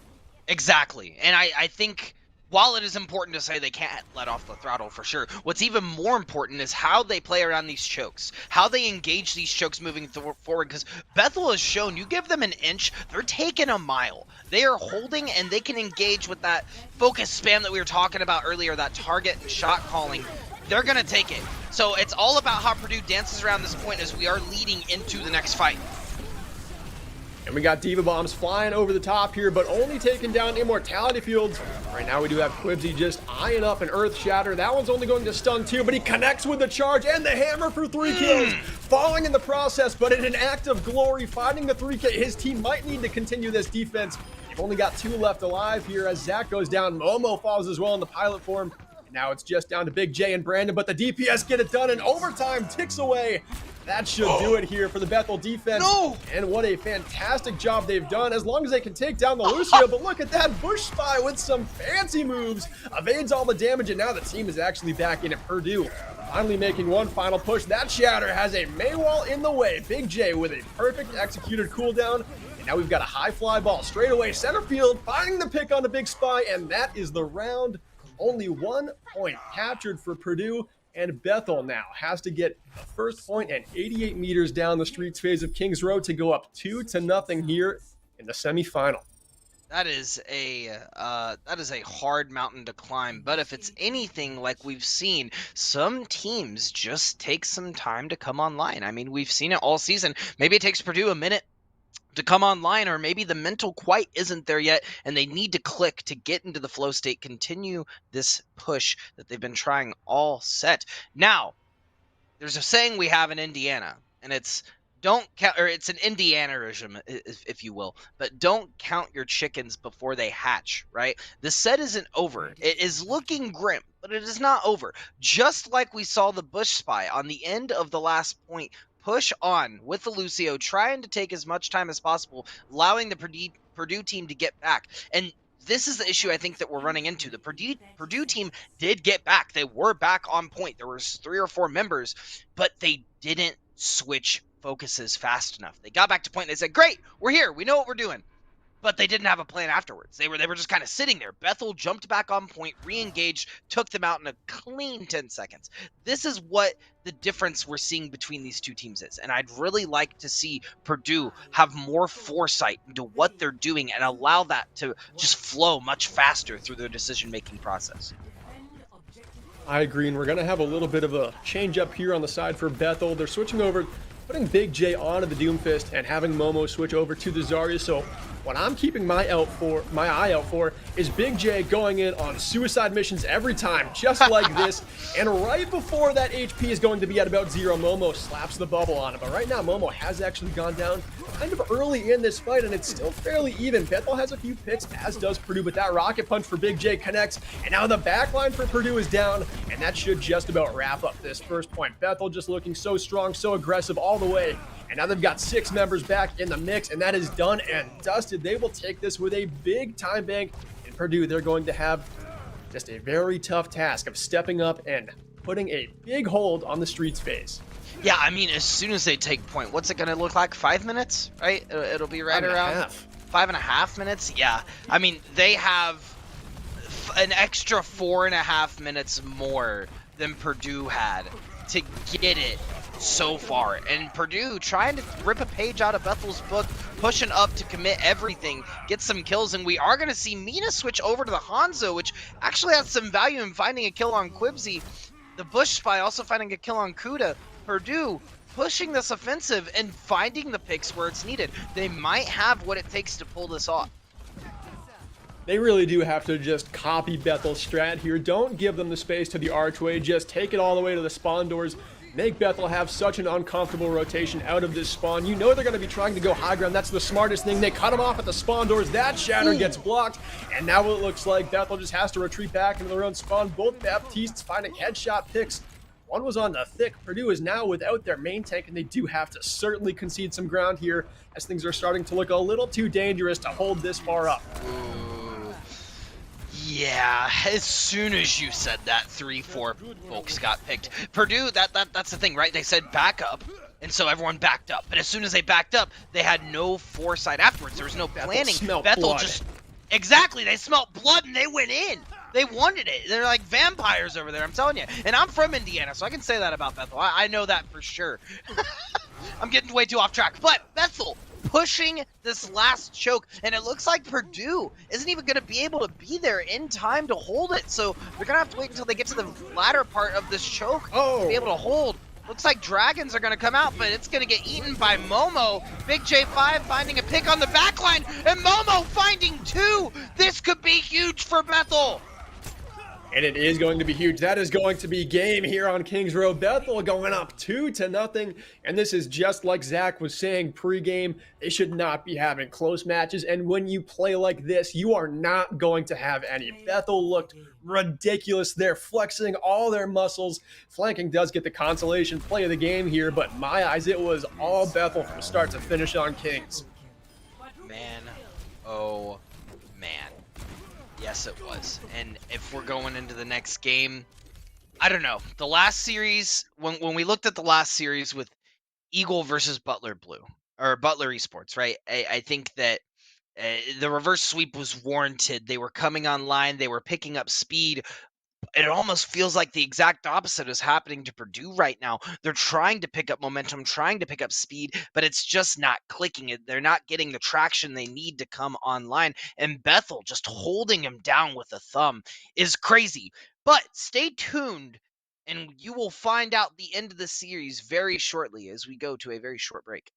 Exactly. And I think while it is important to say they can't let off the throttle for sure, what's even more important is how they play around these chokes, how they engage these chokes moving forward, because Bethel has shown you give them an inch, they're taking a mile. They are holding and they can engage with that focus spam that we were talking about earlier, that target and shot calling. They're going to take it. So it's all about how Purdue dances around this point as we are leading into the next fight. And we got Diva Bombs flying over the top here, but only taking down Immortality Fields. Right now we do have Quibsy just eyeing up an Earth Shatter. That one's only going to stun 2, but he connects with the charge and the hammer for 3 kills. Falling in the process, but in an act of glory, finding the 3K. His team might need to continue this defense. They've only got 2 left alive here as Zach goes down. Momo falls as well in the pilot form. And now it's just down to Big J and Brandon, but the DPS get it done, and overtime ticks away. That should do it here for the Bethel defense. No! And what a fantastic job they've done as long as they can take down the Lucio. But look at that Bush Spy with some fancy moves. Evades all the damage, and now the team is actually back in at Purdue. Finally making one final push. That Shatter has a Maywall in the way. Big J with a perfect executed cooldown. And now we've got a high fly ball straight away. Center field, finding the pick on the Big Spy, and that is the round. Only 1 point captured for Purdue. And Bethel now has to get the first point and 88 meters down the streets phase of Kings Road to go up 2-0 here in the semifinal. That is a hard mountain to climb, but if it's anything like we've seen, some teams just take some time to come online. I mean, we've seen it all season. Maybe it takes Purdue a minute to come online, or maybe the mental quite isn't there yet, and they need to click to get into the flow state, continue this push that they've been trying all set. Now, there's a saying we have in Indiana, and it's don't count, or it's an Indianaism, if you will, but don't count your chickens before they hatch, right? The set isn't over. It is looking grim, but it is not over. Just like we saw the Bush Spy on the end of the last point push on with the Lucio, trying to take as much time as possible, allowing the Purdue team to get back. And this is the issue I think that we're running into. The Purdue team did get back. They were back on point. There was 3 or 4 members, but they didn't switch focuses fast enough. They got back to point and they said, great, we're here. We know what we're doing. But they didn't have a plan afterwards. They were just kind of sitting there. Bethel jumped back on point, re-engaged, took them out in a clean 10 seconds. This is what the difference we're seeing between these two teams is. And I'd really like to see Purdue have more foresight into what they're doing and allow that to just flow much faster through their decision-making process. I agree, and we're going to have a little bit of a change up here on the side for Bethel. They're switching over, putting Big J onto the Doomfist and having Momo switch over to the Zarya. So what I'm keeping my eye out for is Big J going in on suicide missions every time, just like this. And right before that HP is going to be at about 0, Momo slaps the bubble on it. But right now, Momo has actually gone down kind of early in this fight, and it's still fairly even. Bethel has a few picks, as does Purdue, but that rocket punch for Big J connects. And now the backline for Purdue is down, and that should just about wrap up this first point. Bethel just looking so strong, so aggressive all the way. And now they've got 6 members back in the mix, and that is done and dusted. They will take this with a big time bank. In Purdue, they're going to have just a very tough task of stepping up and putting a big hold on the streets phase. Yeah, I mean, as soon as they take point, what's it going to look like? 5 minutes, right? It'll be right around 5.5 minutes. Yeah, I mean, they have an extra 4.5 minutes more than Purdue had to get it so far. And Purdue trying to rip a page out of Bethel's book, pushing up to commit everything, get some kills, and we are going to see Mina switch over to the Hanzo, which actually has some value in finding a kill on Quibsy. The Bush Spy also finding a kill on Kuda. Purdue pushing this offensive and finding the picks where it's needed. They might have what it takes to pull this off. They really do have to just copy Bethel's strat here. Don't give them the space to the archway. Just take it all the way to the spawn doors. Make Bethel have such an uncomfortable rotation out of this spawn. You know they're going to be trying to go high ground. That's the smartest thing. They cut him off at the spawn doors. That Shatter gets blocked. And now it looks like Bethel just has to retreat back into their own spawn. Both Baptistes finding headshot picks. One was on the thick. Purdue is now without their main tank, and they do have to certainly concede some ground here as things are starting to look a little too dangerous to hold this far up. Ooh. Yeah, as soon as you said that, 3-4 folks got picked. Purdue, that's the thing, right? They said backup, and so everyone backed up. But as soon as they backed up, they had no foresight afterwards. There was no planning. Bethel just... Exactly, they smelt blood and they went in. They wanted it. They're like vampires over there, I'm telling you. And I'm from Indiana, so I can say that about Bethel. I know that for sure. I'm getting way too off track. But Bethel pushing this last choke, and it looks like Purdue isn't even going to be able to be there in time to hold it. So they're going to have to wait until they get to the latter part of this choke to be able to hold. Looks like Dragons are going to come out, but it's going to get eaten by Momo. Big J5 finding a pick on the backline, and Momo finding 2. This could be huge for Bethel. And it is going to be huge. That is going to be game here on Kings Row. Bethel going up 2-0. And this is just like Zach was saying pregame. They should not be having close matches. And when you play like this, you are not going to have any. Bethel looked ridiculous. They're flexing all their muscles. Flanking does get the consolation play of the game here. But in my eyes, it was all Bethel from start to finish on Kings. Man, oh man. Yes, it was. And if we're going into the next game, I don't know. The last series, when we looked at the last series with Eagle versus Butler Blue, or Butler Esports, right? I think that the reverse sweep was warranted. They were coming online. They were picking up speed. It almost feels like the exact opposite is happening to Purdue right now. They're trying to pick up momentum, trying to pick up speed, but it's just not clicking. They're not getting the traction they need to come online. And Bethel just holding him down with a thumb is crazy. But stay tuned, and you will find out the end of the series very shortly as we go to a very short break.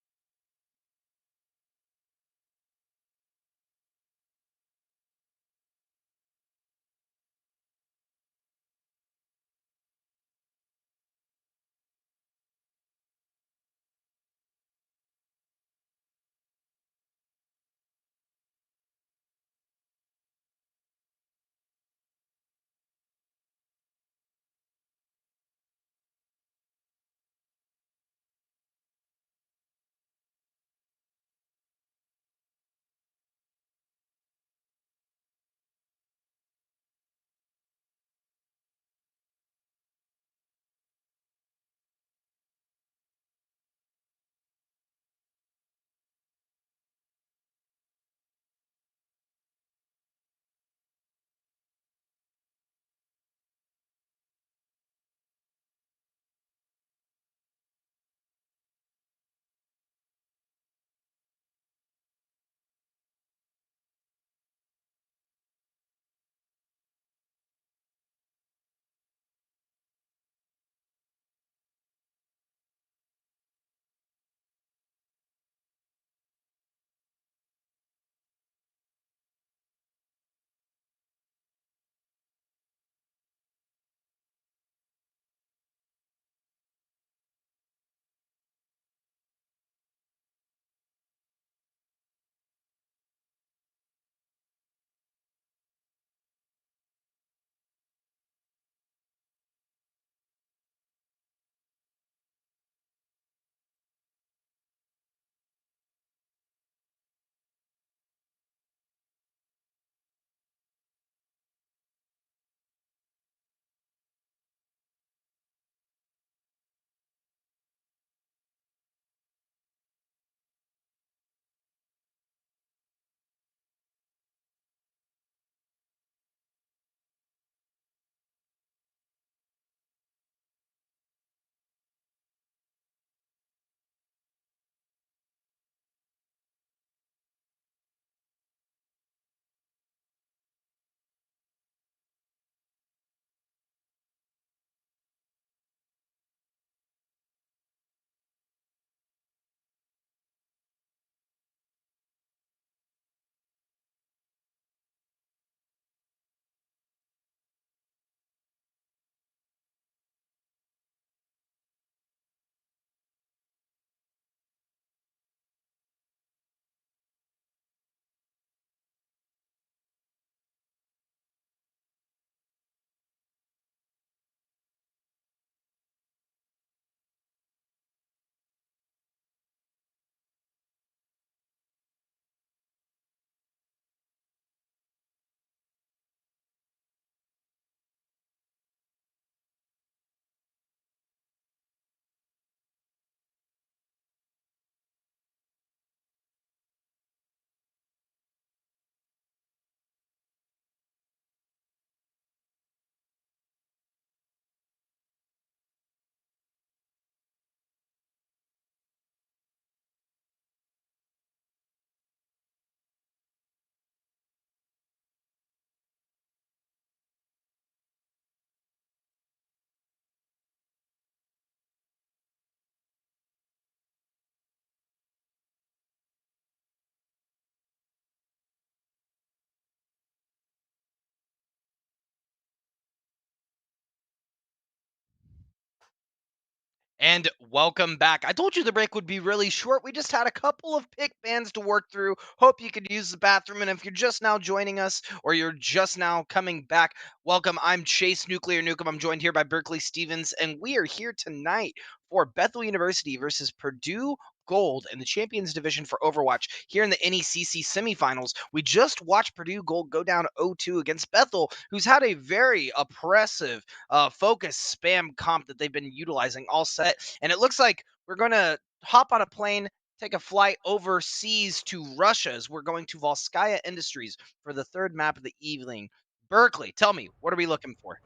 And welcome back. I told you the break would be really short. We just had a couple of pick bands to work through. Hope you could use the bathroom. And if you're just now joining us or you're just now coming back, welcome. I'm Chase Nuclear Nukem. I'm joined here by Berkeley Stevens, and we are here tonight for Bethel University versus Purdue Gold in the Champions Division for Overwatch here in the NECC semifinals. We just watched Purdue Gold go down 0-2 against Bethel, who's had a very oppressive focus spam comp that they've been utilizing all set. And it looks like we're going to hop on a plane, take a flight overseas to Russia as we're going to Volskaya Industries for the third map of the evening. Berkeley, tell me, what are we looking for?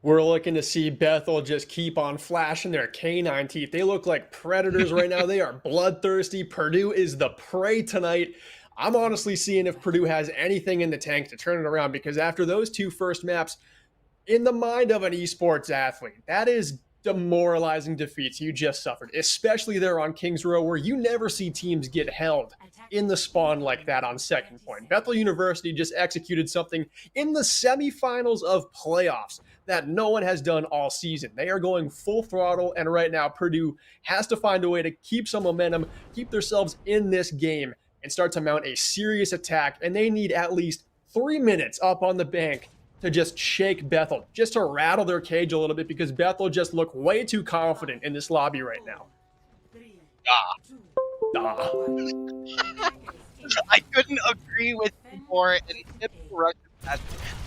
We're looking to see Bethel just keep on flashing their canine teeth. They look like predators right now. They are bloodthirsty. Purdue is the prey tonight. I'm honestly seeing if Purdue has anything in the tank to turn it around, because after those two first maps, in the mind of an esports athlete, that is demoralizing defeats you just suffered, especially there on Kings Row, where you never see teams get held in the spawn like that on second point. Bethel University just executed something in the semifinals of playoffs that no one has done all season. They are going full throttle, and right now Purdue has to find a way to keep some momentum, keep themselves in this game, and start to mount a serious attack. And they need at least 3 minutes up on the bank to just shake Bethel, just to rattle their cage a little bit, because Bethel just look way too confident in this lobby right now. I couldn't agree with you more. And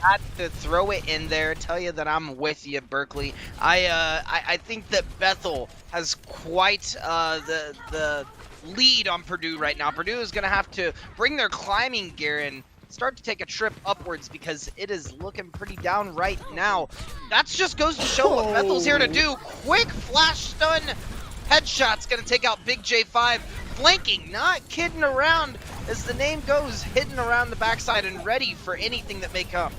had to throw it in there, tell you that I'm with you, Berkeley. I think that Bethel has quite the lead on Purdue right now. Purdue is going to have to bring their climbing gear and start to take a trip upwards, because it is looking pretty down right now. That just goes to show what Bethel's here to do. Quick flash stun headshot's gonna take out Big J5. Flanking, not kidding around, as the name goes, hidden around the backside and ready for anything that may come.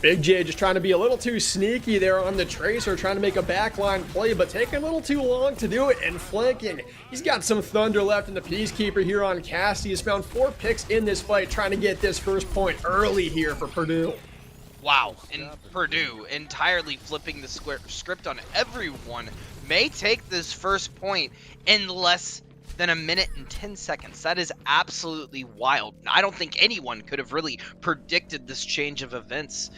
Big J just trying to be a little too sneaky there on the tracer, trying to make a backline play, but taking a little too long to do it, and flanking. He's got some thunder left in the Peacekeeper here on Cassie. He's found 4 picks in this fight, trying to get this first point early here for Purdue. Wow, and Purdue entirely flipping the script on everyone. May take this first point in less than a minute and 10 seconds. That is absolutely wild. I don't think anyone could have really predicted this change of events,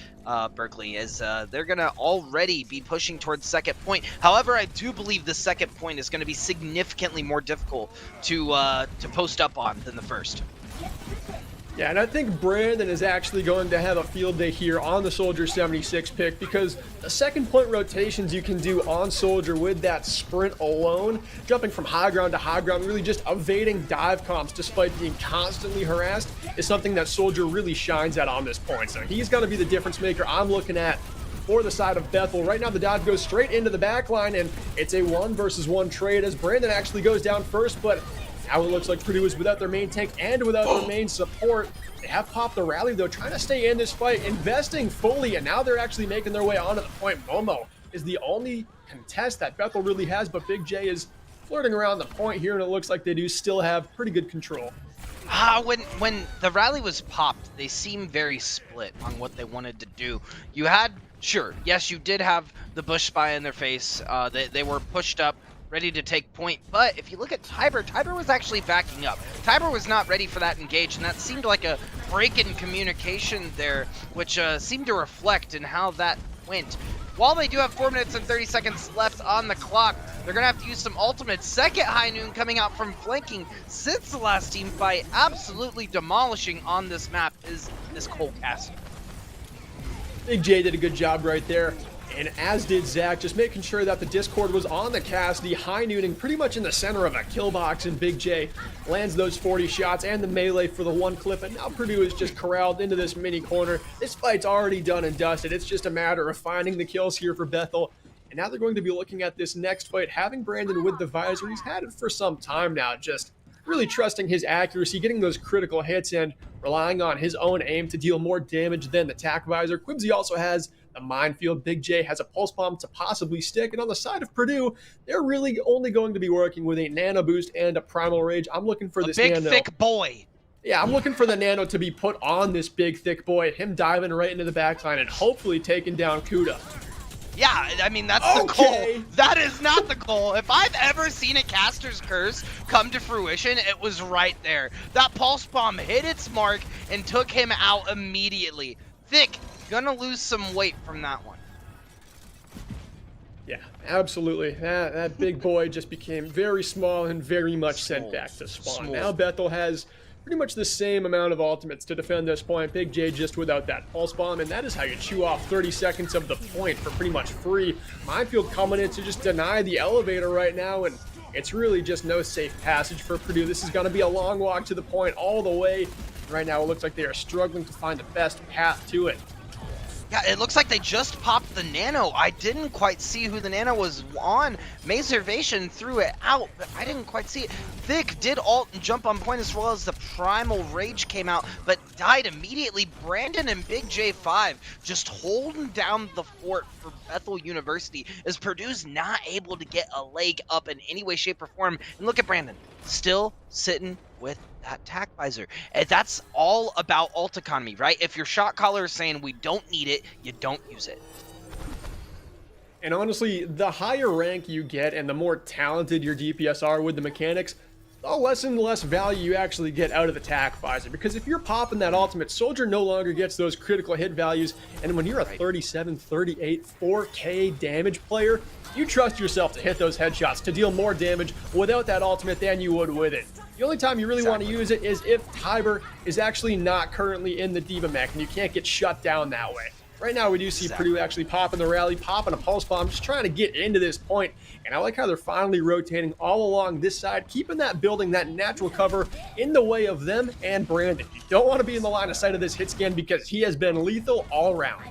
Berkeley, as they're going to already be pushing towards second point. However, I do believe the second point is going to be significantly more difficult to post up on than the first. Yeah, and I think Brandon is actually going to have a field day here on the Soldier 76 pick, because the second point rotations you can do on Soldier with that sprint alone, jumping from high ground to high ground, really just evading dive comps despite being constantly harassed, is something that Soldier really shines at on this point. So he's going to be the difference maker I'm looking at for the side of Bethel. Right now the dive goes straight into the back line, and it's a 1 versus 1 trade as Brandon actually goes down first, but now it looks like Purdue is without their main tank and without their main support. They have popped the rally, though, trying to stay in this fight, investing fully, and now they're actually making their way onto the point. Momo is the only contest that Bethel really has, but Big J is flirting around the point here, and it looks like they do still have pretty good control. When the rally was popped, they seemed very split on what they wanted to do. You had, sure, yes, you did have the bush spy in their face. They were pushed up, ready to take point, but if you look at Tiber was actually backing up. Tiber was not ready for that engage, and that seemed like a break in communication there, which seemed to reflect in how that went. While they do have 4 minutes and 30 seconds left on the clock, they're gonna have to use some ultimates. Second High Noon coming out from flanking since the last team fight, absolutely demolishing on this map is this Cole Castle. Big J did a good job right there, and as did Zach, just making sure that the Discord was on the Cassidy, high nooning pretty much in the center of a kill box, and Big J lands those 40 shots and the melee for the 1 clip, and now Purdue is just corralled into this mini corner. This fight's already done and dusted. It's just a matter of finding the kills here for Bethel, and now they're going to be looking at this next fight, having Brandon with the visor. He's had it for some time now, just really trusting his accuracy, getting those critical hits, and relying on his own aim to deal more damage than the tac visor. Quibsy also has the minefield. Big J has a pulse bomb to possibly stick, and on the side of Purdue, they're really only going to be working with a nano boost and a primal rage. I'm looking for this big nano. thick boy. Yeah, I'm looking for the nano to be put on this big thick boy, him diving right into the backline and hopefully taking down Kuda. Yeah, I mean, that's the goal. That is not the goal. If I've ever seen a caster's curse come to fruition, it was right there. That pulse bomb hit its mark and took him out immediately. Thick, gonna lose some weight from that one. Yeah, absolutely. That big boy just became very small and very much sent back to spawn. Now Bethel has pretty much the same amount of ultimates to defend this point. Big J just without that pulse bomb, and that is how you chew off 30 seconds of the point for pretty much free. Minefield coming in to just deny the elevator right now, and it's really just no safe passage for Purdue. This is going to be a long walk to the point all the way. Right now it looks like they are struggling to find the best path to it. Yeah, it looks like they just popped the nano. I didn't quite see who the nano was on. Mazervation threw it out, but I didn't quite see it. Thick did ult and jump on point as well as the Primal Rage came out, but died immediately. Brandon and Big J5 just holding down the fort for Bethel University as Purdue's not able to get a leg up in any way, shape, or form. And look at Brandon, still sitting with that tac visor. And that's all about ult economy, right? If your shot caller is saying we don't need it, you don't use it. And honestly, the higher rank you get and the more talented your DPS are with the mechanics, the less and less value you actually get out of the tac visor. Because if you're popping that ultimate, Soldier no longer gets those critical hit values. And when you're a 37, 38, 4K damage player, you trust yourself to hit those headshots, to deal more damage without that ultimate than you would with it. The only time you really want to use it is if Tiber is actually not currently in the Diva mech and you can't get shut down that way. Right now we do see Purdue actually popping the rally, popping a pulse bomb, just trying to get into this point. And I like how they're finally rotating all along this side, keeping that building, that natural cover in the way of them and Brandon. You don't want to be in the line of sight of this hit scan because he has been lethal all around.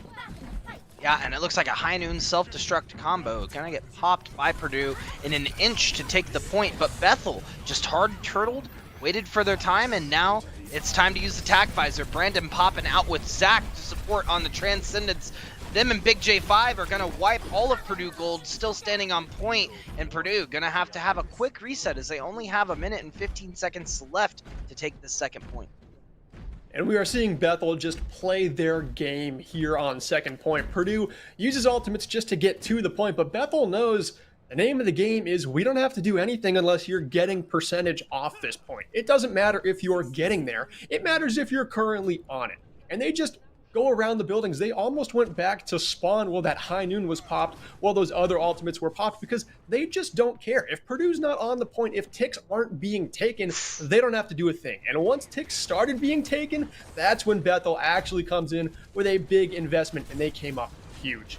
Yeah, and it looks like a high noon self-destruct combo gonna get popped by Purdue in an inch to take the point, but Bethel just hard turtled, waited for their time, and now it's time to use the tac visor. Brandon popping out with Zach to support on the Transcendence. Them and Big J5 are gonna wipe all of Purdue gold, still standing on point, and Purdue gonna have to have a quick reset as they only have a minute and 15 seconds left to take the second point. And we are seeing Bethel just play their game here on second point. Purdue uses ultimates just to get to the point, but Bethel knows the name of the game is we don't have to do anything unless you're getting percentage off this point. It doesn't matter if you're getting there. It matters if you're currently on it. And they just go around the buildings. They almost went back to spawn while that high noon was popped, while those other ultimates were popped, because they just don't care. If Purdue's not on the point, if ticks aren't being taken, they don't have to do a thing. And once ticks started being taken, that's when Bethel actually comes in with a big investment, and they came up huge.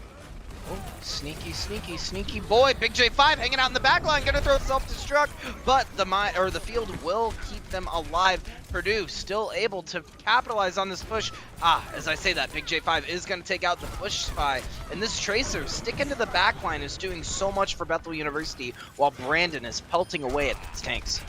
Oh, sneaky boy. Big J5 hanging out in the back line, gonna throw self-destruct, but the field will keep them alive. Purdue still able to capitalize on this push. As I say that, Big J5 is gonna take out the push spy, and this Tracer sticking to the back line is doing so much for Bethel University, while Brandon is pelting away at its tanks.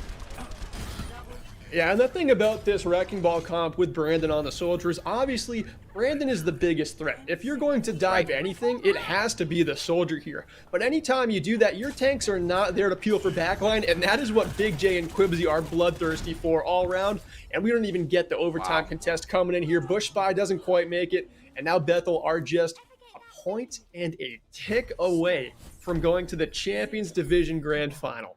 Yeah, and the thing about this Wrecking Ball comp with Brandon on the Soldiers, obviously, Brandon is the biggest threat. If you're going to dive anything, it has to be the Soldier here. But anytime you do that, your tanks are not there to peel for backline, and that is what Big J and Quibsy are bloodthirsty for all around. And we don't even get the overtime contest coming in here. Bush Spy doesn't quite make it, and now Bethel are just a point and a tick away from going to the Champions Division Grand Final.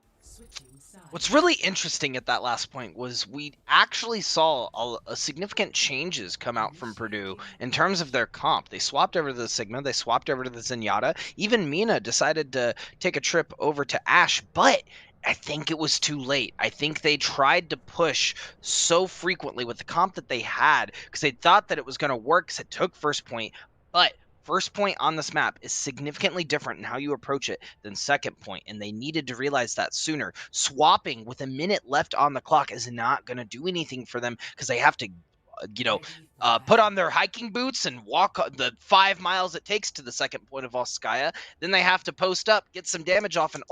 What's really interesting at that last point was we actually saw a significant changes come out from Purdue in terms of their comp. They swapped over to the Sigma, they swapped over to the Zenyatta. Even Mina decided to take a trip over to Ashe, but I think it was too late. I think they tried to push so frequently with the comp that they had because they thought that it was going to work because it took first point, but first point on this map is significantly different in how you approach it than second point, and they needed to realize that sooner. Swapping with a minute left on the clock is not going to do anything for them because they have to, put on their hiking boots and walk the 5 miles it takes to the second point of Volskaya. Then they have to post up, get some damage off, and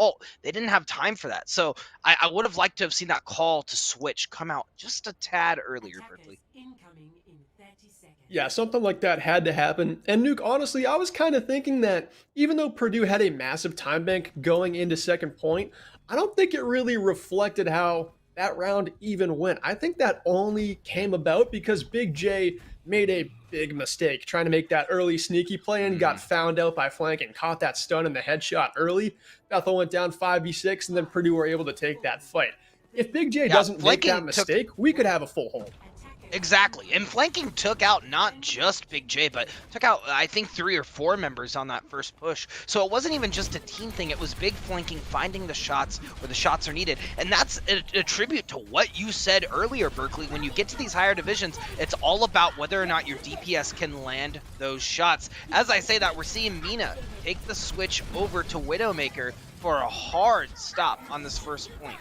they didn't have time for that. So I would have liked to have seen that call to switch come out just a tad earlier, Berkeley. Yeah, something like that had to happen. And Nuke, honestly, I was kind of thinking that even though Purdue had a massive time bank going into second point, I don't think it really reflected how that round even went. I think that only came about because Big J made a big mistake trying to make that early sneaky play and got found out by Flank and caught that stun and the headshot early. Bethel went down 5v6, and then Purdue were able to take that fight. If Big J doesn't make that mistake, we could have a full hold. Exactly. And flanking took out not just Big J, but took out, I think, 3 or 4 members on that first push. So it wasn't even just a team thing. It was big flanking, finding the shots where the shots are needed. And that's a tribute to what you said earlier, Berkeley. When you get to these higher divisions, it's all about whether or not your DPS can land those shots. As I say that, we're seeing Mina take the switch over to Widowmaker for a hard stop on this first point.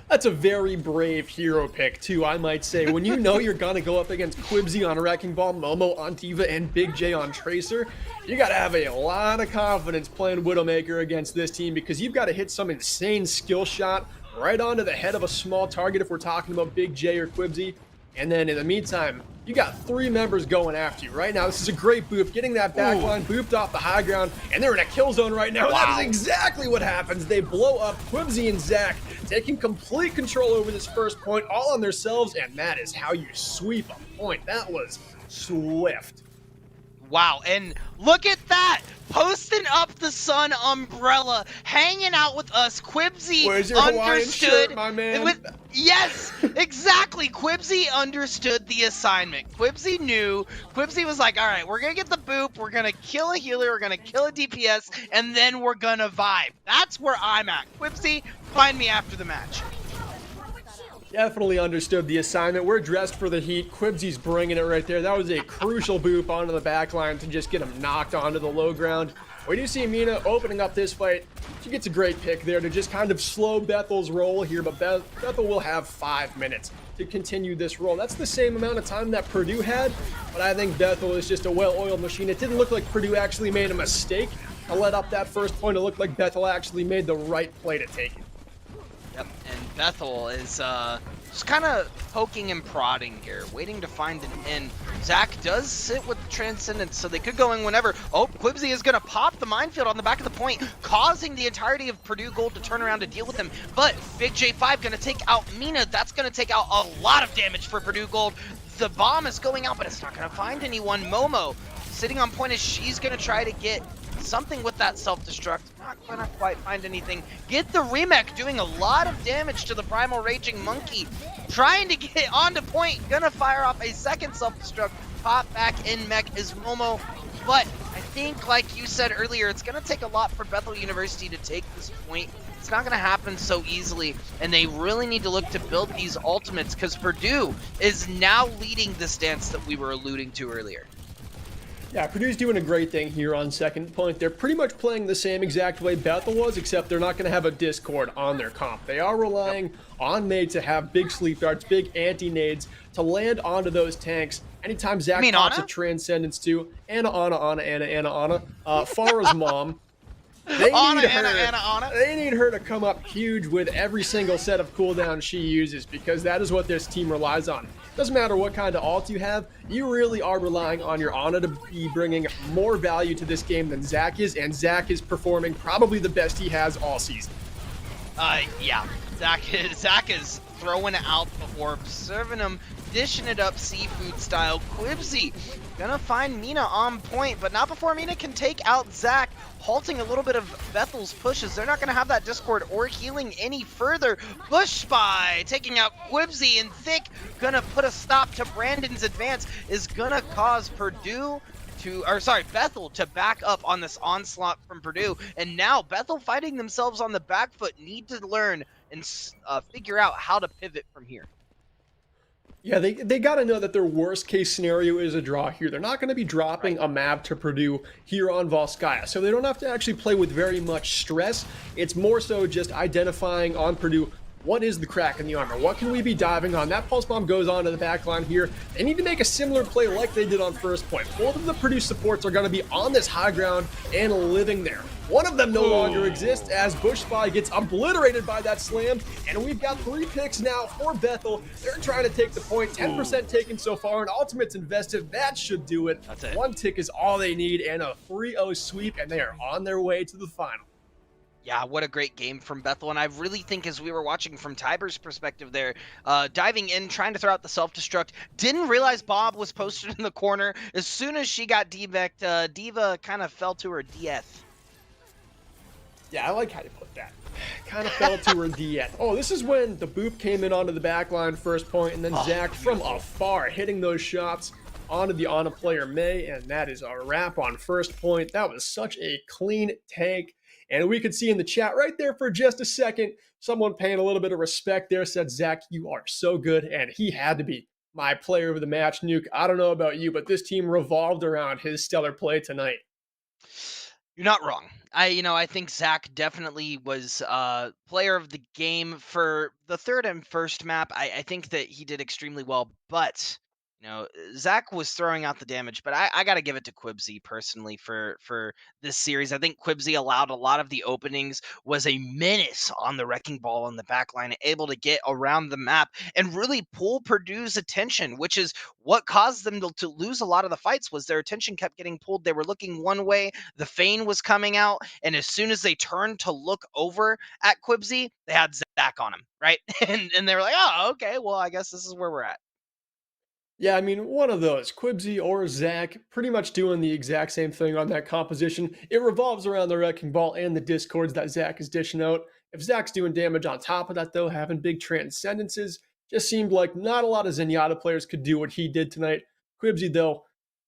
That's a very brave hero pick, too, I might say. When you know you're going to go up against Quibsy on Wrecking Ball, Momo on Diva, and Big J on Tracer, you got to have a lot of confidence playing Widowmaker against this team, because you've got to hit some insane skill shot right onto the head of a small target if we're talking about Big J or Quibsy. And then in the meantime, you got 3 members going after you right now. This is a great boop, getting that backline booped off the high ground, and they're in a kill zone right now. Wow. That is exactly what happens. They blow up Quibsy and Zach, taking complete control over this first point, all on themselves, and that is how you sweep a point. That was swift. Wow, and look at that! Posting up the sun umbrella, hanging out with us. Quibsy Where's your Hawaiian shirt, my man? Yes, exactly. Quibsy understood the assignment. Quibsy knew. Quibsy was like, all right, we're going to get the boop, we're going to kill a healer, we're going to kill a DPS, and then we're going to vibe. That's where I'm at. Quibsy, find me after the match. Definitely understood the assignment. We're dressed for the heat. Quibsy's bringing it right there. That was a crucial boop onto the back line to just get him knocked onto the low ground. We do see Mina opening up this fight. She gets a great pick there to just kind of slow Bethel's roll here, but Bethel will have 5 minutes to continue this roll. That's the same amount of time that Purdue had, but I think Bethel is just a well-oiled machine. It didn't look like Purdue actually made a mistake to let up that first point. It looked like Bethel actually made the right play to take it. Yep, and Bethel is just kind of poking and prodding here, waiting to find an in. Zach does sit with the Transcendence, so they could go in whenever. Oh, Quibsy is going to pop the minefield on the back of the point, causing the entirety of Purdue Gold to turn around to deal with him. But Big J5 going to take out Mina. That's going to take out a lot of damage for Purdue Gold. The bomb is going out, but it's not going to find anyone. Momo sitting on point as she's going to try to get something with that self-destruct. Not gonna quite find anything. Get the remake doing a lot of damage to the Primal Raging Monkey. Trying to get onto point. Gonna fire off a second self-destruct. Pop back in mech is Momo. But I think, like you said earlier, it's gonna take a lot for Bethel University to take this point. It's not gonna happen so easily, and they really need to look to build these ultimates, because Purdue is now leading this dance that we were alluding to earlier. Yeah, Purdue's doing a great thing here on second point. They're pretty much playing the same exact way Bethel was, except they're not going to have a Discord on their comp. They are relying on Nade to have big sleep darts, big anti-nades to land onto those tanks. Anytime Zach pops a Transcendence too, Anna, Farah's mom, they need her to come up huge with every single set of cooldowns she uses, because that is what this team relies on. Doesn't matter what kind of ult you have, you really are relying on your Ana to be bringing more value to this game than Zach is, and Zach is performing probably the best he has all season. Yeah, Zach is throwing out the orb, serving him, dishing it up seafood style. Quibsy gonna find Mina on point, but not before Mina can take out Zach, halting a little bit of Bethel's pushes. They're not gonna have that Discord or healing any further. Bush Spy taking out Quibsy, and Thick gonna put a stop to Brandon's advance, is gonna cause Bethel to back up on this onslaught from Purdue. And now Bethel, fighting themselves on the back foot, need to learn and figure out how to pivot from here. Yeah, they got to know that their worst case scenario is a draw here. They're not going to be dropping a map to Purdue here on Volskaya, so they don't have to actually play with very much stress. It's more so just identifying on Purdue, what is the crack in the armor? What can we be diving on? That pulse bomb goes on to the back line here. They need to make a similar play like they did on first point. Both of the Purdue supports are going to be on this high ground and living there. One of them no longer exists as Bush Spy gets obliterated by that slam, and we've got 3 picks now for Bethel. They're trying to take the point, 10% taken so far, and ultimates invested. That should do it. That's it. 1 tick is all they need, and a 3-0 sweep, and they are on their way to the final. Yeah, what a great game from Bethel. And I really think as we were watching from Tiber's perspective there, diving in, trying to throw out the self-destruct, didn't realize Bob was posted in the corner. As soon as she got devec'd, Diva kind of fell to her death. Yeah, I like how you put that. Kind of fell to her DF. Oh, this is when the boop came in onto the back line first point, and then Oh, Zach from beautiful. afar hitting those shots onto the on player May, and that is a wrap on first point. That was such a clean tank. And we could see in the chat right there for just a second, someone paying a little bit of respect there said, Zach, you are so good. And he had to be my player of the match, Nuke. I don't know about you, but this team revolved around his stellar play tonight. You're not wrong. I think Zach definitely was player of the game for the third and first map. I think that he did extremely well, but Zach was throwing out the damage. But I got to give it to Quibsy personally for this series. I think Quibsy allowed a lot of the openings, was a menace on the wrecking ball on the back line, able to get around the map and really pull Purdue's attention, which is what caused them to lose a lot of the fights. Was their attention kept getting pulled. They were looking one way, the feign was coming out, and as soon as they turned to look over at Quibsy, they had Zach on him, right? And they were like, oh, okay, well, I guess this is where we're at. Yeah, I mean, one of those, Quibsy or Zach, pretty much doing the exact same thing on that composition. It revolves around the wrecking ball and the discords that Zach is dishing out. If Zach's doing damage on top of that, though, having big transcendences, just seemed like not a lot of Zenyatta players could do what he did tonight. Quibsy, though,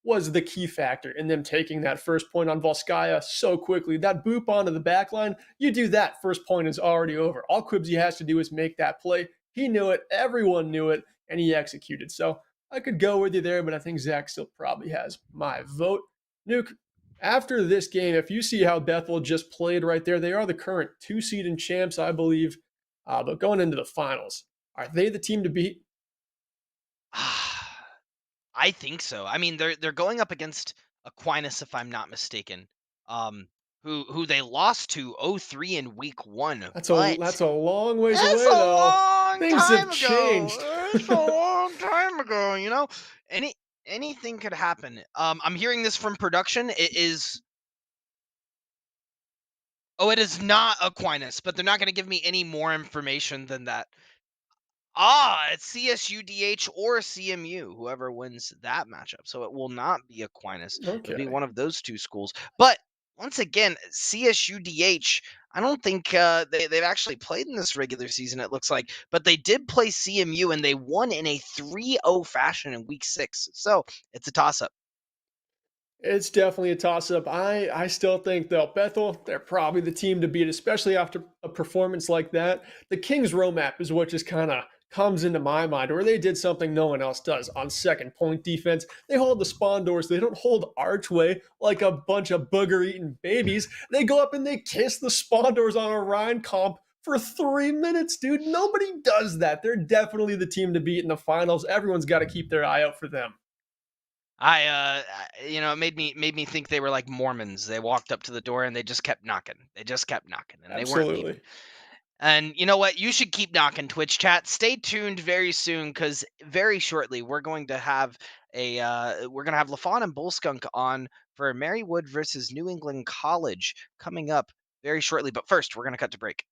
was the key factor in them taking that first point on Volskaya so quickly. That boop onto the back line, you do that, first point is already over. All Quibsy has to do is make that play. He knew it, everyone knew it, and he executed. So I could go with you there, but I think Zach still probably has my vote. Nuke, after this game, if you see how Bethel just played right there, they are the current 2 seed and champs, I believe. But going into the finals, are they the team to beat? I think so. I mean, they're going up against Aquinas, if I'm not mistaken, um, who they lost to 0-3 in week one, That's but a long ways it's a away, though. long Things have time ago. changed. It's a long time ago. Anything could happen. I'm hearing this from production. It is. Oh, it is not Aquinas, but they're not going to give me any more information than that. It's CSUDH or CMU, whoever wins that matchup. So it will not be Aquinas. It'll be Okay. one of those two schools. But once again, CSUDH, I don't think they've actually played in this regular season, it looks like. But they did play CMU, and they won in a 3-0 fashion in week 6. So it's a toss-up. It's definitely a toss-up. I still think, though, Bethel, they're probably the team to beat, especially after a performance like that. The Kings row map is what just kind of comes into my mind, where they did something no one else does on second point defense. They hold the spawn doors. They don't hold archway like a bunch of booger-eating babies. They go up and they kiss the spawn doors on a Rhine comp for 3 minutes, dude. Nobody does that. They're definitely the team to beat in the finals. Everyone's got to keep their eye out for them. It made me think they were like Mormons. They walked up to the door and they just kept knocking. They just kept knocking, and they weren't leaving. Absolutely. And you know what? You should keep knocking, Twitch chat. Stay tuned very soon, because very shortly we're going to have LaFawn and Bullskunk on for Marywood versus New England College coming up very shortly. But first, we're gonna cut to break.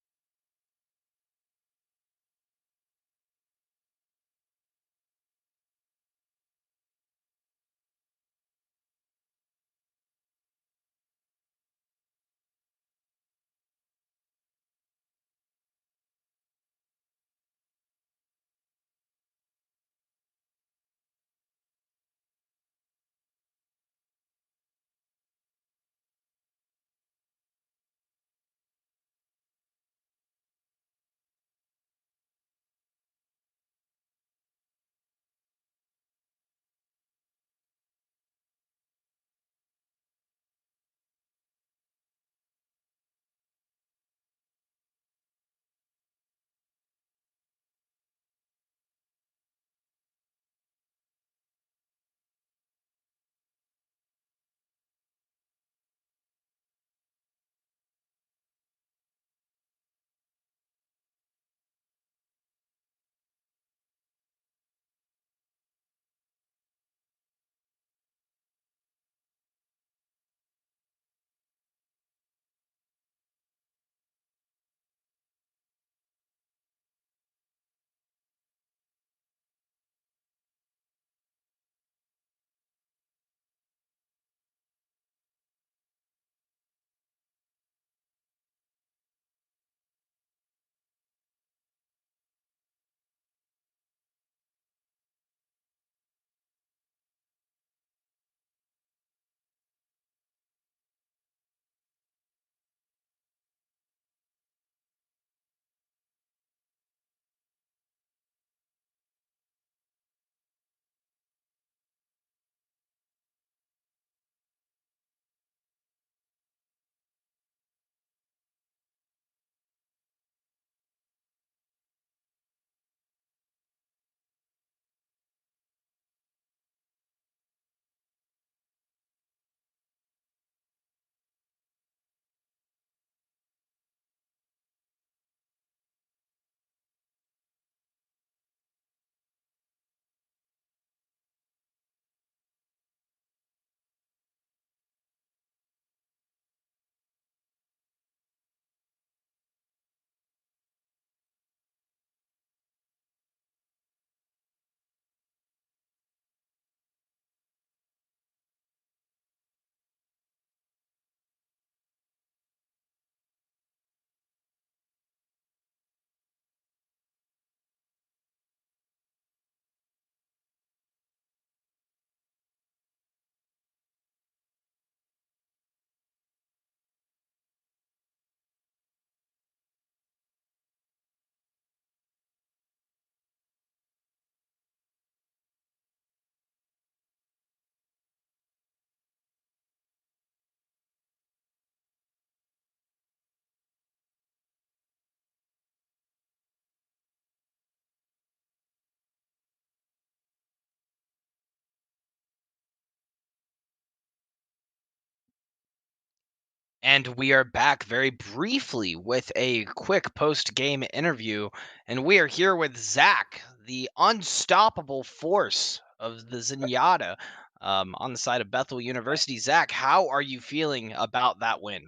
And we are back very briefly with a quick post game interview. And we are here with Zach, the unstoppable force of the Zenyatta on the side of Bethel University. Zach, how are you feeling about that win?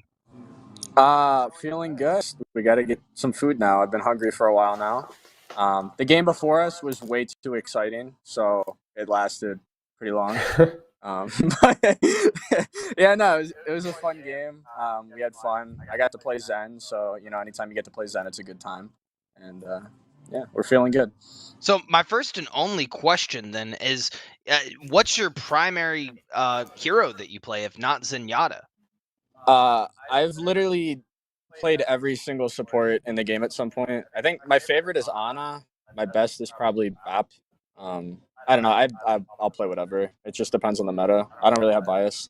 Feeling good. We got to get some food now. I've been hungry for a while now. The game before us was way too exciting, so it lasted pretty long. Um, but yeah, no, it was a fun game. We had fun. I got to play Zen, so anytime you get to play Zen, it's a good time. And yeah, we're feeling good. So my first and only question then is, what's your primary hero that you play, if not Zenyatta? I've literally played every single support in the game at some point. I think my favorite is Ana. My best is probably Bap. I don't know. I'll play whatever. It just depends on the meta. I don't really have bias.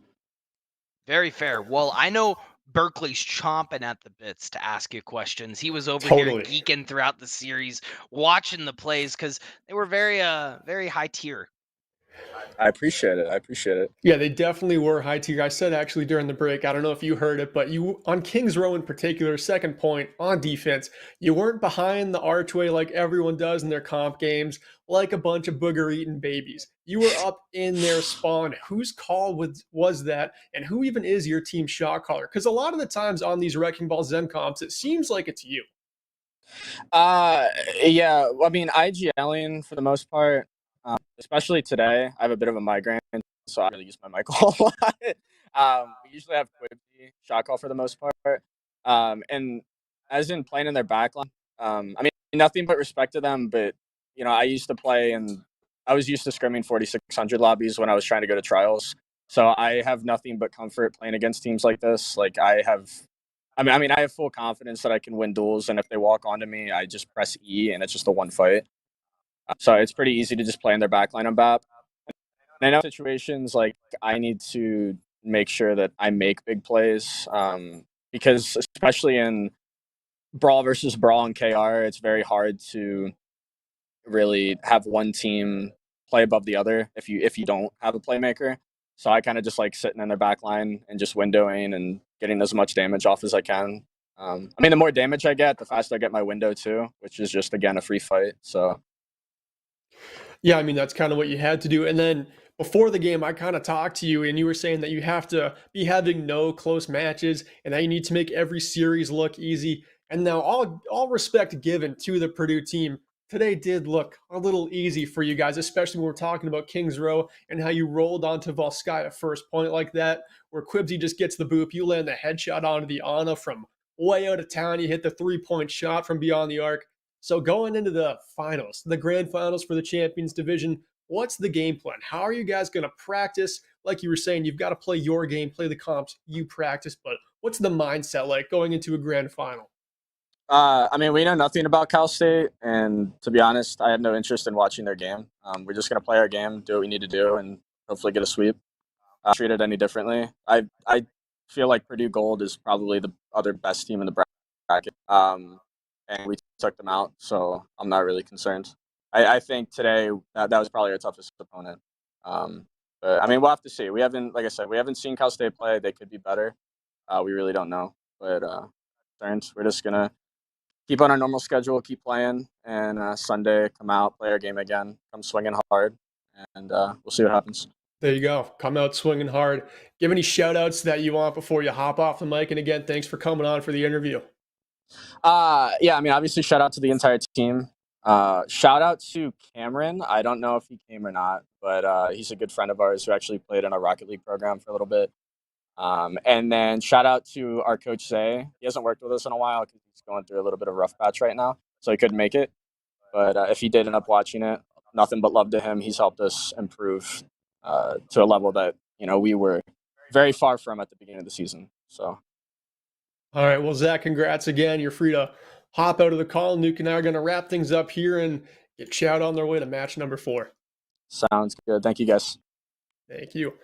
Very fair. Well, I know Berkeley's chomping at the bits to ask you questions. He was over Totally. here geeking throughout the series, watching the plays because they were very high tier. I appreciate it. I appreciate it. Yeah, they definitely were high tier. I said actually during the break, I don't know if you heard it, but you on Kings Row in particular, second point on defense, you weren't behind the archway like everyone does in their comp games, like a bunch of booger-eating babies. You were up in their spawn. Whose call was that, and who even is your team shot caller? Because a lot of the times on these Wrecking Ball Zen comps, it seems like it's you. Yeah. I mean, IGLing for the most part. Especially today, I have a bit of a migraine, so I really use my mic a lot. We usually have Quibsy shot call for the most part. And as in playing in their backline, I mean, nothing but respect to them, but, I used to play and I was used to scrimming 4,600 lobbies when I was trying to go to trials. So I have nothing but comfort playing against teams like this. Like I have full confidence that I can win duels, and if they walk onto me, I just press E and it's just a one fight. So it's pretty easy to just play in their backline on BAP. And I know situations like I need to make sure that I make big plays because especially in Brawl versus Brawl and KR, it's very hard to really have one team play above the other if you don't have a playmaker. So I kind of just like sitting in their backline and just windowing and getting as much damage off as I can. I mean, the more damage I get, the faster I get my window too, which is just again a free fight. So Yeah, I mean, that's kind of what you had to do. And then before the game, I kind of talked to you, and you were saying that you have to be having no close matches and that you need to make every series look easy. And now, all respect given to the Purdue team, today did look a little easy for you guys, especially when we're talking about Kings Row and how you rolled onto Volskaya first point like that, where Quibsy just gets the boop. You land the headshot onto the Ana from way out of town. You hit the 3-point shot from beyond the arc. So going into the finals, the grand finals for the Champions Division, what's the game plan? How are you guys going to practice? Like you were saying, you've got to play your game, play the comps you practice, but what's the mindset like going into a grand final? I mean, we know nothing about Cal State, and to be honest, I have no interest in watching their game. We're just going to play our game, do what we need to do, and hopefully get a sweep. Treat it any differently. I feel like Purdue Gold is probably the other best team in the bracket, and we took them out, so I'm not really concerned. I think today that was probably our toughest opponent. But I mean, we'll have to see. We haven't, like I said, we haven't seen Cal State play. They could be better. We really don't know, but we're just gonna keep on our normal schedule, keep playing, and Sunday come out, play our game again, come swinging hard, and we'll see what happens. There you go. Come out swinging hard. Give any shout outs that you want before you hop off the mic. And again, thanks for coming on for the interview. Yeah, I mean, obviously, shout out to the entire team. Shout out to Cameron. I don't know if he came or not, but he's a good friend of ours who actually played in our Rocket League program for a little bit. And then shout out to our coach Zay. He hasn't worked with us in a while because he's going through a little bit of rough patch right now, so he couldn't make it. But if he did end up watching it, nothing but love to him. He's helped us improve to a level that we were very far from at the beginning of the season. So. All right. Well, Zach, congrats again. You're free to hop out of the call. Nuke and I are going to wrap things up here and get Chow on their way to match number 4. Sounds good. Thank you, guys. Thank you.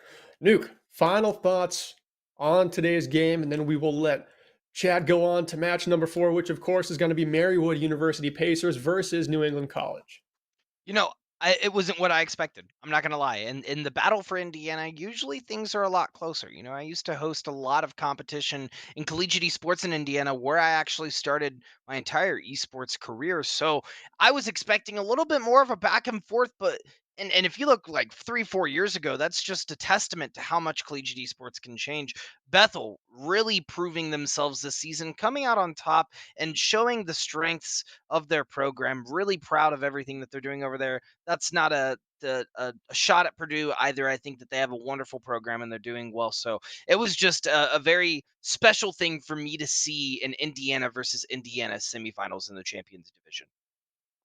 Nuke, final thoughts on today's game, and then we will let Chad go on to match number 4, which, of course, is going to be Marywood University Pacers versus New England College. It wasn't what I expected. I'm not gonna lie. And in the battle for Indiana, usually things are a lot closer. I used to host a lot of competition in collegiate esports in Indiana, where I actually started my entire esports career. So I was expecting a little bit more of a back and forth, but and if you look like 3, 4 years ago, that's just a testament to how much collegiate esports can change. Bethel really proving themselves this season, coming out on top and showing the strengths of their program. Really proud of everything that they're doing over there. That's not a shot at Purdue either. I think that they have a wonderful program and they're doing well. So it was just a very special thing for me to see in Indiana versus Indiana semifinals in the Champions Division.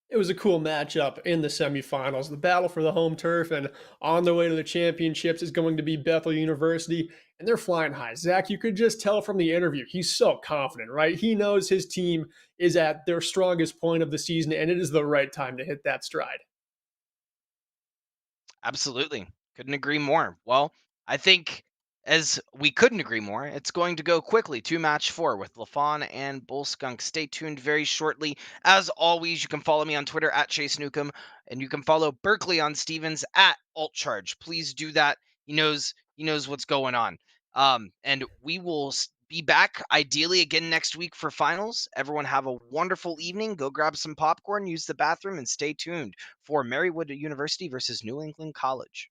It was a cool matchup in the semifinals. The battle for the home turf and on their way to the championships is going to be Bethel University, and they're flying high. Zach, you could just tell from the interview, he's so confident, right? He knows his team is at their strongest point of the season, and it is the right time to hit that stride. Absolutely. Couldn't agree more. Well, I think as we couldn't agree more, it's going to go quickly to match four with LaFawn and Bullskunk. Stay tuned very shortly. As always, you can follow me on Twitter at Chase Newcomb, and you can follow Berkeley on Stevens at AltCharge. Please do that. He knows what's going on. And we will be back ideally again next week for finals. Everyone have a wonderful evening. Go grab some popcorn, use the bathroom, and stay tuned for Marywood University versus New England College.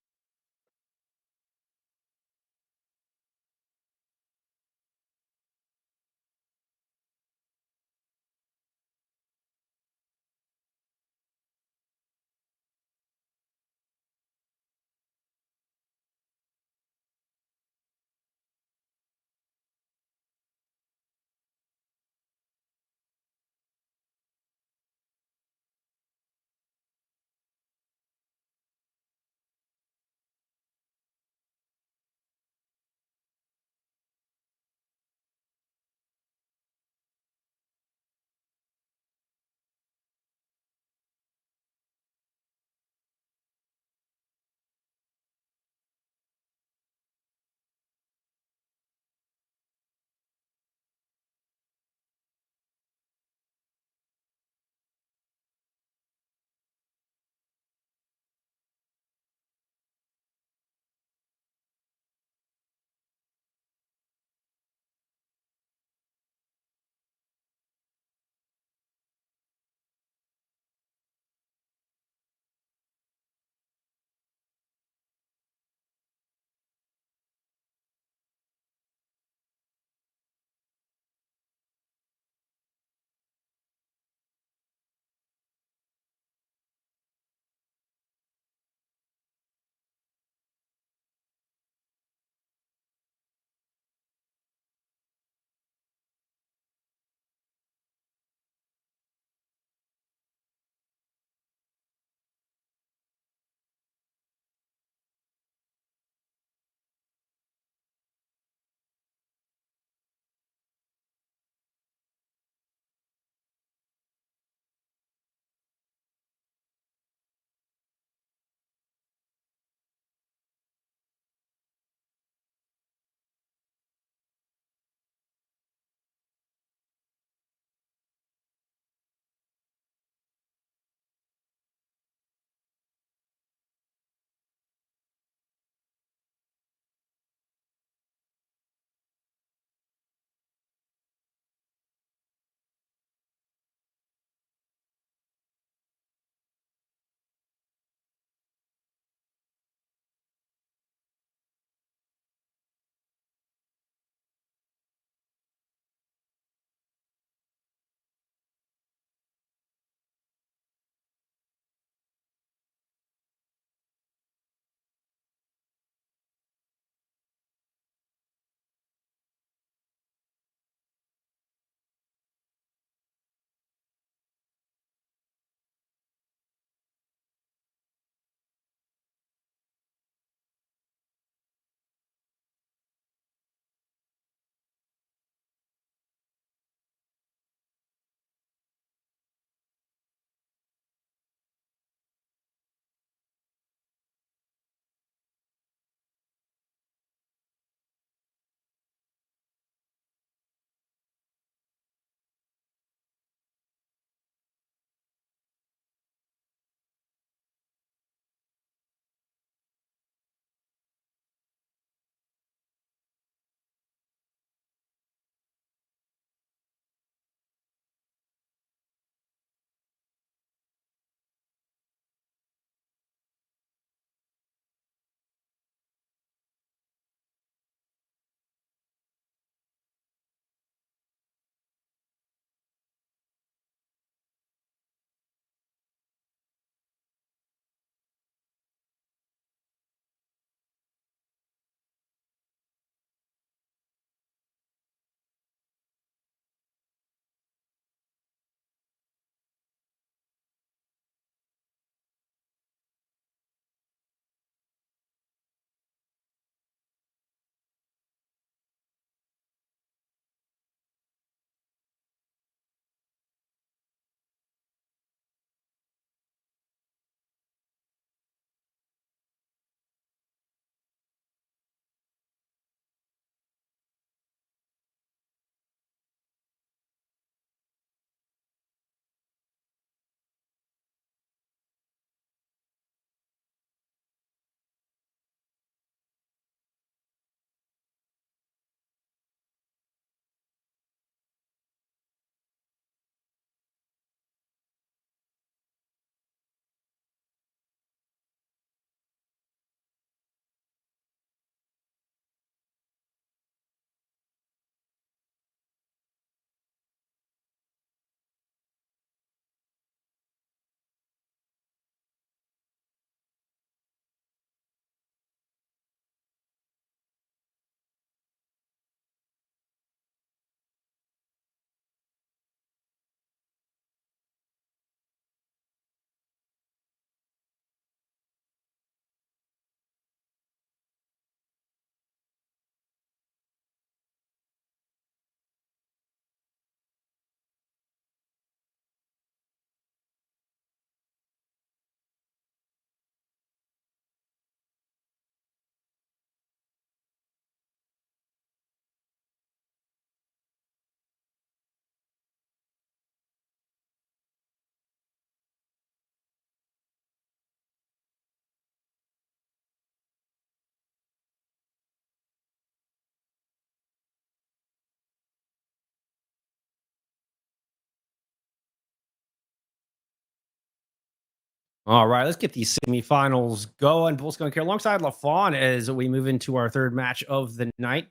All right, let's get these semifinals going. Bulls going here alongside LaFawn as we move into our third match of the night.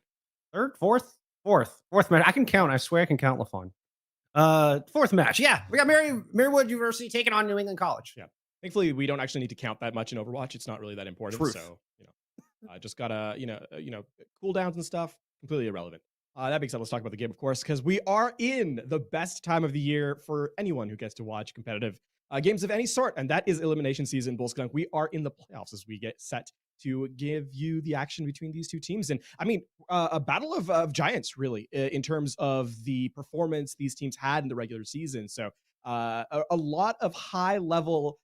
Third, fourth match. I can count. I swear I can count LaFawn. Fourth match. Yeah, we got Marywood University taking on New England College. Yeah. Thankfully, we don't actually need to count that much in Overwatch. It's not really that important. Truth. So, just gotta, cooldowns and stuff, completely irrelevant. That being said, let's talk about the game, of course, because we are in the best time of the year for anyone who gets to watch competitive games of any sort, and that is elimination season. Bullskunk, we are in the playoffs as we get set to give you the action between these two teams. And I mean, a battle of giants, really, in terms of the performance these teams had in the regular season. So a lot of high level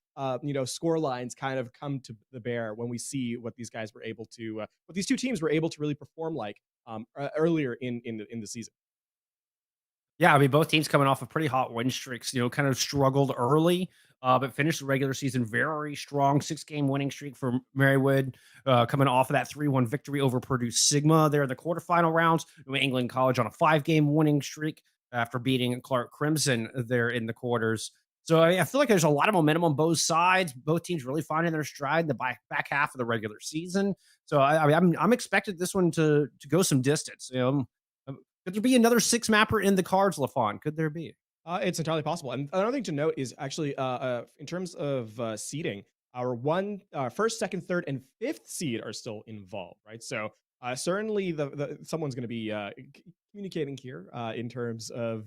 score lines kind of come to the bear when we see what these guys were able to what these two teams were able to really perform like earlier in the season. Yeah, I mean, both teams coming off of pretty hot win streaks, kind of struggled early, but finished the regular season very strong. 6-game winning streak for Marywood, coming off of that 3-1 victory over Purdue Sigma. They're in the quarterfinal rounds. New England College on a 5-game winning streak after beating Clark Crimson there in the quarters. So I feel like there's a lot of momentum on both sides. Both teams really finding their stride in the back half of the regular season. So I'm expecting this one to go some distance. Could there be another 6-mapper in the cards, LaFawn? Could there be? It's entirely possible. And another thing to note is actually, in terms of seeding, our first, second, third, and fifth seed are still involved, right? So certainly, someone's going to be communicating here in terms of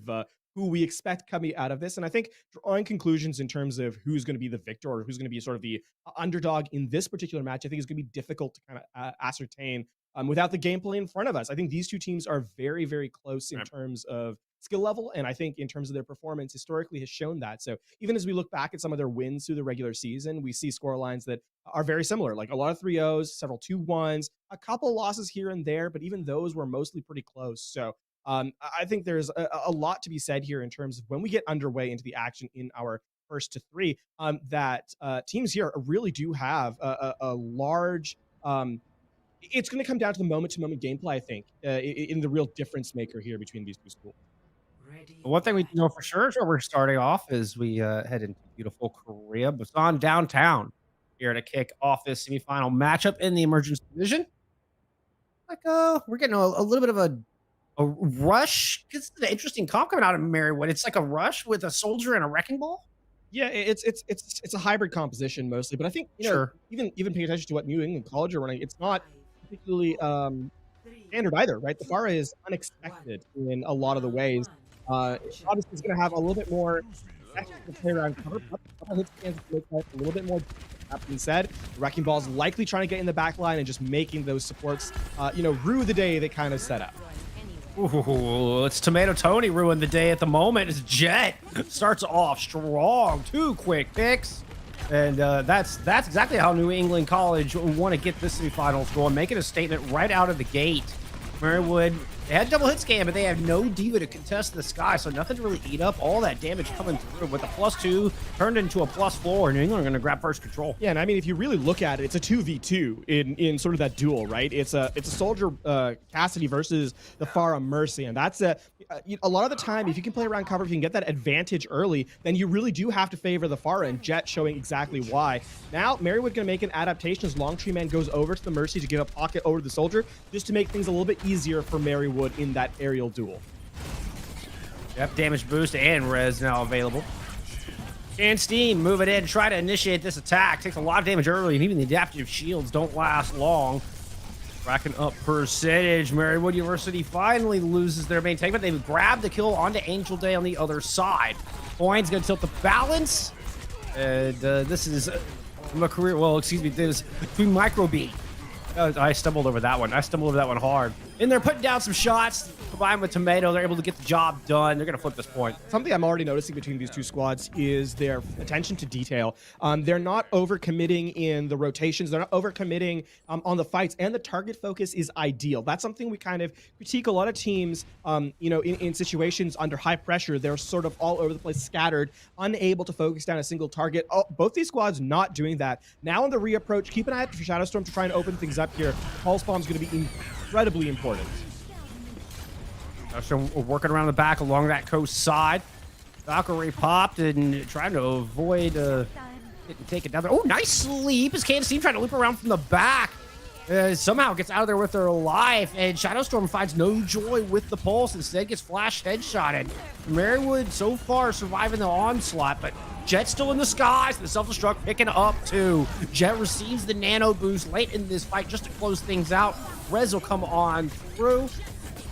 who we expect coming out of this. And I think drawing conclusions in terms of who's going to be the victor or who's going to be sort of the underdog in this particular match, I think is going to be difficult to kind of ascertain without the gameplay in front of us. I think these two teams are very, very close in terms of skill level, and I think in terms of their performance historically has shown that. So even as we look back at some of their wins through the regular season, we see score lines that are very similar, like a lot of 3-0s, several 2-1s, a couple losses here and there, but even those were mostly pretty close. So I think there's a lot to be said here in terms of when we get underway into the action in our first to three, that teams here really do have a large it's going to come down to the moment-to-moment gameplay, I think, in the real difference maker here between these two schools. One thing we know for sure is where we're starting off as we head into beautiful Korea. Busan downtown here to kick off this semifinal matchup in the emergence division. Like, we're getting a little bit of a rush. It's an interesting comp coming out of Marywood. It's like a rush with a soldier and a wrecking ball. Yeah, it's a hybrid composition mostly, but I think even paying attention to what New England College are running, it's not particularly standard either, right? The Farah is unexpected in a lot of the ways. Obviously, it's going to have a little bit more to play around cover, but hits can make that a little bit more. That being said, the Wrecking Ball is likely trying to get in the back line and just making those supports, rue the day they kind of set up. Ooh, it's Tomato Tony ruined the day at the moment. It's Jet starts off strong, 2 quick picks. And that's exactly how New England College want to get this semifinals going, making a statement right out of the gate. Marywood, they had double hit scan, but they have no diva to contest the sky, so nothing to really eat up. All that damage coming through with a +2 turned into a +4. New England are going to grab first control. Yeah, and I mean, if you really look at it, it's a 2v2 in sort of that duel, right? It's a Soldier Cassidy versus the Farah Mercy, and that's a lot of the time, if you can play around cover, if you can get that advantage early, then you really do have to favor the Farah, and Jet showing exactly why. Now, Marywood going to make an adaptation as Long Tree Man goes over to the Mercy to give a pocket over to the Soldier, just to make things a little bit easier for Marywood in that aerial duel. Yep, damage boost and res now available. And Steam, move it in, try to initiate this attack. Takes a lot of damage early, and even the adaptive shields don't last long. Racking up percentage. Marywood University finally loses their main tank, but they've grabbed the kill onto Angel Day on the other side. Coin's gonna tilt the balance. And this is my career. Well, excuse me, this is between Micro B. I stumbled over that one. Hard. And they're putting down some shots. Combined with Tomato, they're able to get the job done. They're going to flip this point. Something I'm already noticing between these two squads is their attention to detail. They're not overcommitting in the rotations. They're not overcommitting on the fights. And the target focus is ideal. That's something we kind of critique a lot of teams, in situations under high pressure. They're sort of all over the place, scattered, unable to focus down a single target. Both these squads not doing that. Now on the reapproach, keep an eye out for Shadowstorm to try and open things up here. Pulse Bomb is going to be incredibly important. So we're working around the back along that coast side. Valkyrie popped and trying to avoid Didn't take another. Oh, nice sleep. As Kansas Team trying to loop around from the back. Somehow gets out of there with their life, and Shadowstorm finds no joy with the pulse. Instead, gets flash headshotted. Marywood so far surviving the onslaught, but Jet's still in the skies. The self-destruct picking up too. Jet receives the nano boost late in this fight just to close things out. Rez will come on through,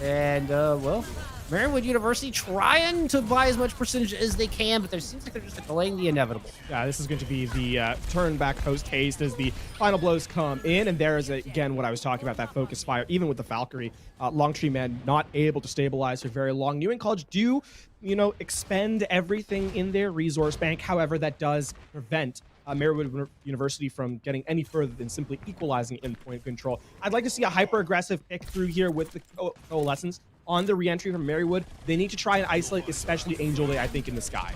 and well, Marywood University trying to buy as much percentage as they can, but there seems like they're just delaying the inevitable. Yeah, this is going to be the turn back post haste as the final blows come in, and there is again what I was talking about, that focus fire. Even with the Valkyrie, Longtree Men not able to stabilize for very long. New England College do, expend everything in their resource bank. However, that does prevent Marywood University from getting any further than simply equalizing in point control. I'd like to see a hyper-aggressive pick through here with the Coalescence on the re-entry from Marywood. They need to try and isolate, especially Angel Day, I think, in the sky.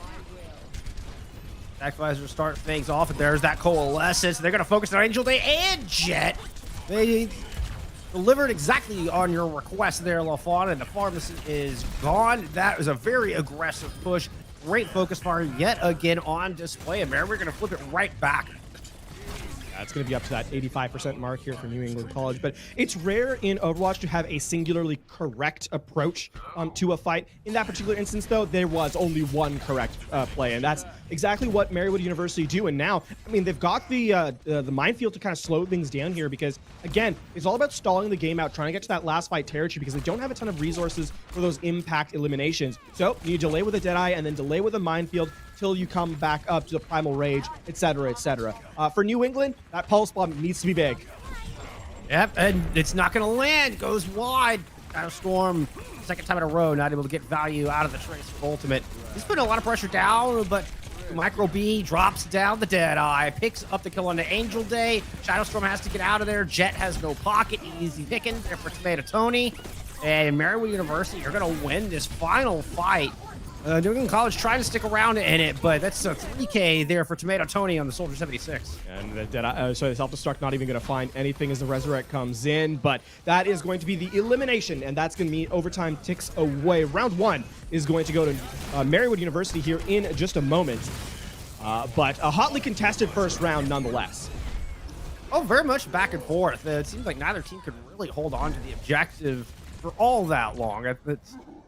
Sacrificer start things off, and there's that Coalescence. They're going to focus on Angel Day and Jet. They delivered exactly on your request there, LaFawn, and the pharmacy is gone. That was a very aggressive push. Great focus fire yet again on display, and we're going to flip it right back. It's going to be up to that 85% mark here for New England College, but it's rare in Overwatch to have a singularly correct approach to a fight. In that particular instance, though, there was only one correct play, and that's exactly what Marywood University do. And now, I mean, they've got the minefield to kind of slow things down here because, again, it's all about stalling the game out, trying to get to that last fight territory because they don't have a ton of resources for those impact eliminations. So you delay with a Deadeye and then delay with a minefield till you come back up to the Primal Rage, etc., etc. For New England, that Pulse Bomb needs to be big. Yep, and it's not going to land. Goes wide. Shadowstorm, second time in a row, not able to get value out of the Tracer Ultimate. He's putting a lot of pressure down, but Micro B drops down the Deadeye, picks up the kill on the Angel Day. Shadowstorm has to get out of there. Jet has no pocket. Easy picking there for Tomato Tony. And Marywood University are going to win this final fight. New England College trying to stick around in it, but that's a 3K there for Tomato Tony on the Soldier 76. And the self-destruct not even going to find anything as the Resurrect comes in, but that is going to be the elimination, and that's going to mean overtime ticks away. Round one is going to go to Marywood University here in just a moment, but a hotly contested first round nonetheless. Oh, very much back and forth. It seems like neither team could really hold on to the objective for all that long.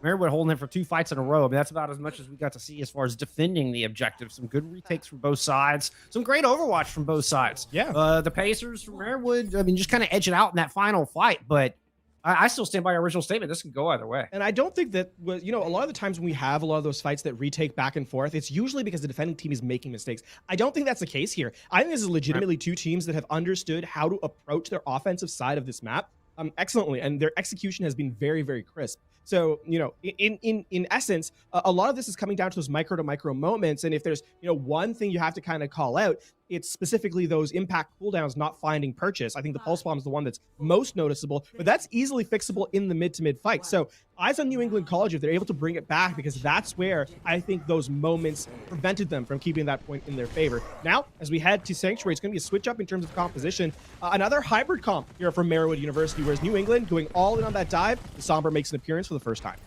Marywood holding it for 2 fights in a row. I mean, that's about as much as we got to see as far as defending the objective. Some good retakes from both sides. Some great Overwatch from both sides. Yeah. The Pacers from Marywood, I mean, just kind of edge it out in that final fight. But I still stand by our original statement. This can go either way. And I don't think that, a lot of the times when we have a lot of those fights that retake back and forth, it's usually because the defending team is making mistakes. I don't think that's the case here. I think this is legitimately two teams that have understood how to approach their offensive side of this map excellently, and their execution has been very, very crisp. So, in essence, a lot of this is coming down to those micro to micro moments. And if there's, one thing you have to kind of call out, it's specifically those impact cooldowns not finding purchase. I think the Pulse Bomb is the one that's most noticeable, but that's easily fixable in the mid to mid fight. So eyes on New England College if they're able to bring it back, because that's where I think those moments prevented them from keeping that point in their favor. Now, as we head to Sanctuary, it's going to be a switch up in terms of composition. Another hybrid comp here from Marywood University, whereas New England going all in on that dive, the Sombra makes an appearance for the first time.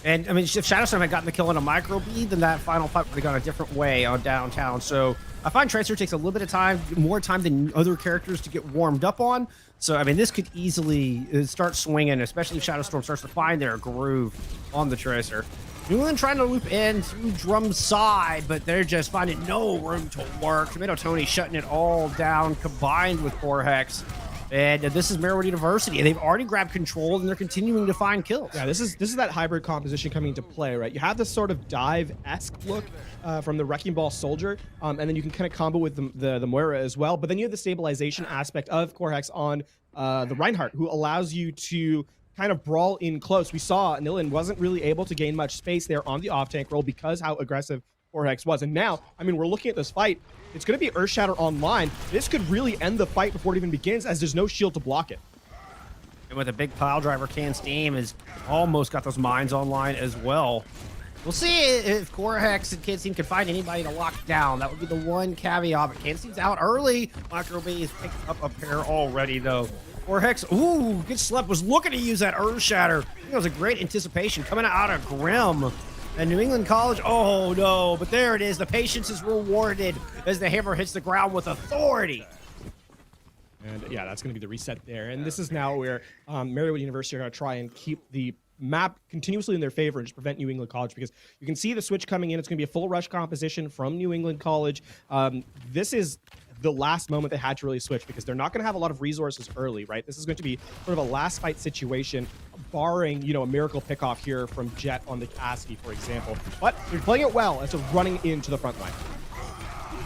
And I mean, if Shadowstorm had gotten the kill on a Micro B, then that final fight would have gone a different way on downtown. So I find Tracer takes a little bit of time, more time than other characters to get warmed up on. So, I mean, this could easily start swinging, especially if Shadowstorm starts to find their groove on the Tracer. New England trying to loop in through Drum's side, but they're just finding no room to work. Tomato Tony shutting it all down, combined with Corhex. And this is Marywood University. They've already grabbed control, and they're continuing to find kills. Yeah, this is that hybrid composition coming into play, right? You have this sort of dive-esque look from the Wrecking Ball Soldier, and then you can kind of combo with the Moira as well. But then you have the stabilization aspect of Corhex on the Reinhardt, who allows you to kind of brawl in close. We saw Nilan wasn't really able to gain much space there on the off-tank role because how aggressive Corhex was. And now, I mean, we're looking at this fight. It's going to be Earthshatter online. This could really end the fight before it even begins, as there's no shield to block it. And with a big pile driver, Can Steam has almost got those mines online as well. We'll see if Corhex and Can Steam can find anybody to lock down. That would be the one caveat. But Can Steam's out early. Micro B has picked up a pair already, though. Corhex, ooh, good slept, was looking to use that Earthshatter. I think that was a great anticipation coming out of Grim. And New England College, oh no, but there it is. The patience is rewarded as the hammer hits the ground with authority. And yeah, that's going to be the reset there. And this is now where Marywood University are going to try and keep the map continuously in their favor and just prevent New England College, because you can see the switch coming in. It's going to be a full rush composition from New England College. This is the last moment they had to really switch, because they're not going to have a lot of resources early, right? This is going to be sort of a last fight situation, barring, you know, a miracle pickoff here from Jet on the ASCII, for example. But they're playing it well as they're running into the front line.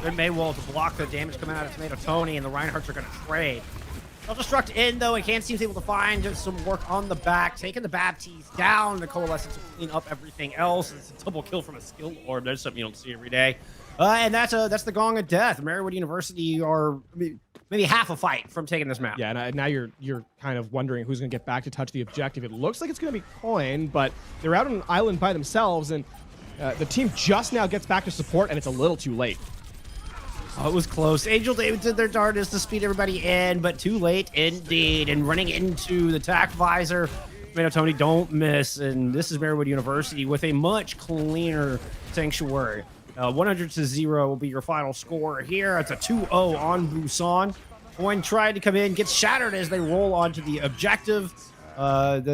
Good Maywall to block the damage coming out of Tomato Tony, and the Reinhardts are going to trade. Self-destruct in, though, and Can seems able to find some work on the back, taking the Baptiste down. The Coalescence will clean up everything else. It's a double kill from a skill orb. There's something you don't see every day. And that's the Gong of Death. Marywood University are maybe half a fight from taking this map. Yeah, and now you're kind of wondering who's going to get back to touch the objective. It looks like it's going to be Coin, but they're out on an island by themselves, and the team just now gets back to support, and it's a little too late. Oh, it was close. Angel David did their darndest to speed everybody in, but too late indeed. And running into the tack visor, Tomato Tony don't miss. And this is Marywood University with a much cleaner Sanctuary. 100-0 will be your final score here. It's a 2-0 on Busan. Coin tried to come in, gets shattered as they roll onto the objective.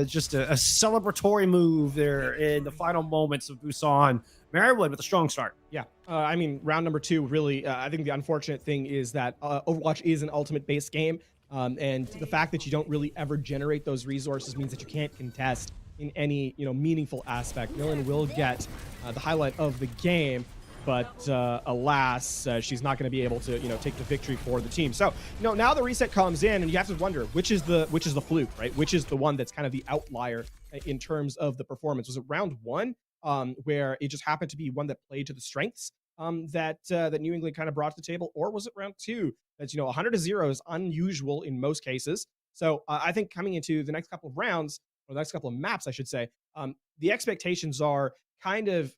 Just a celebratory move there in the final moments of Busan. Marywood with a strong start. Yeah, I mean, round number 2, really, I think the unfortunate thing is that Overwatch is an ultimate-based game, and the fact that you don't really ever generate those resources means that you can't contest in any, you know, meaningful aspect. Millen will get the highlight of the game, but alas, she's not going to be able to, you know, take the victory for the team. So, you know, now the reset comes in, and you have to wonder which is the fluke, right? Which is the one that's kind of the outlier in terms of the performance? Was it round 1? Where it just happened to be one that played to the strengths that New England kind of brought to the table, or was it round 2? That's, you know, 100-0 is unusual in most cases. So I think coming into the next couple of rounds, or the next couple of maps, I should say, the expectations are kind of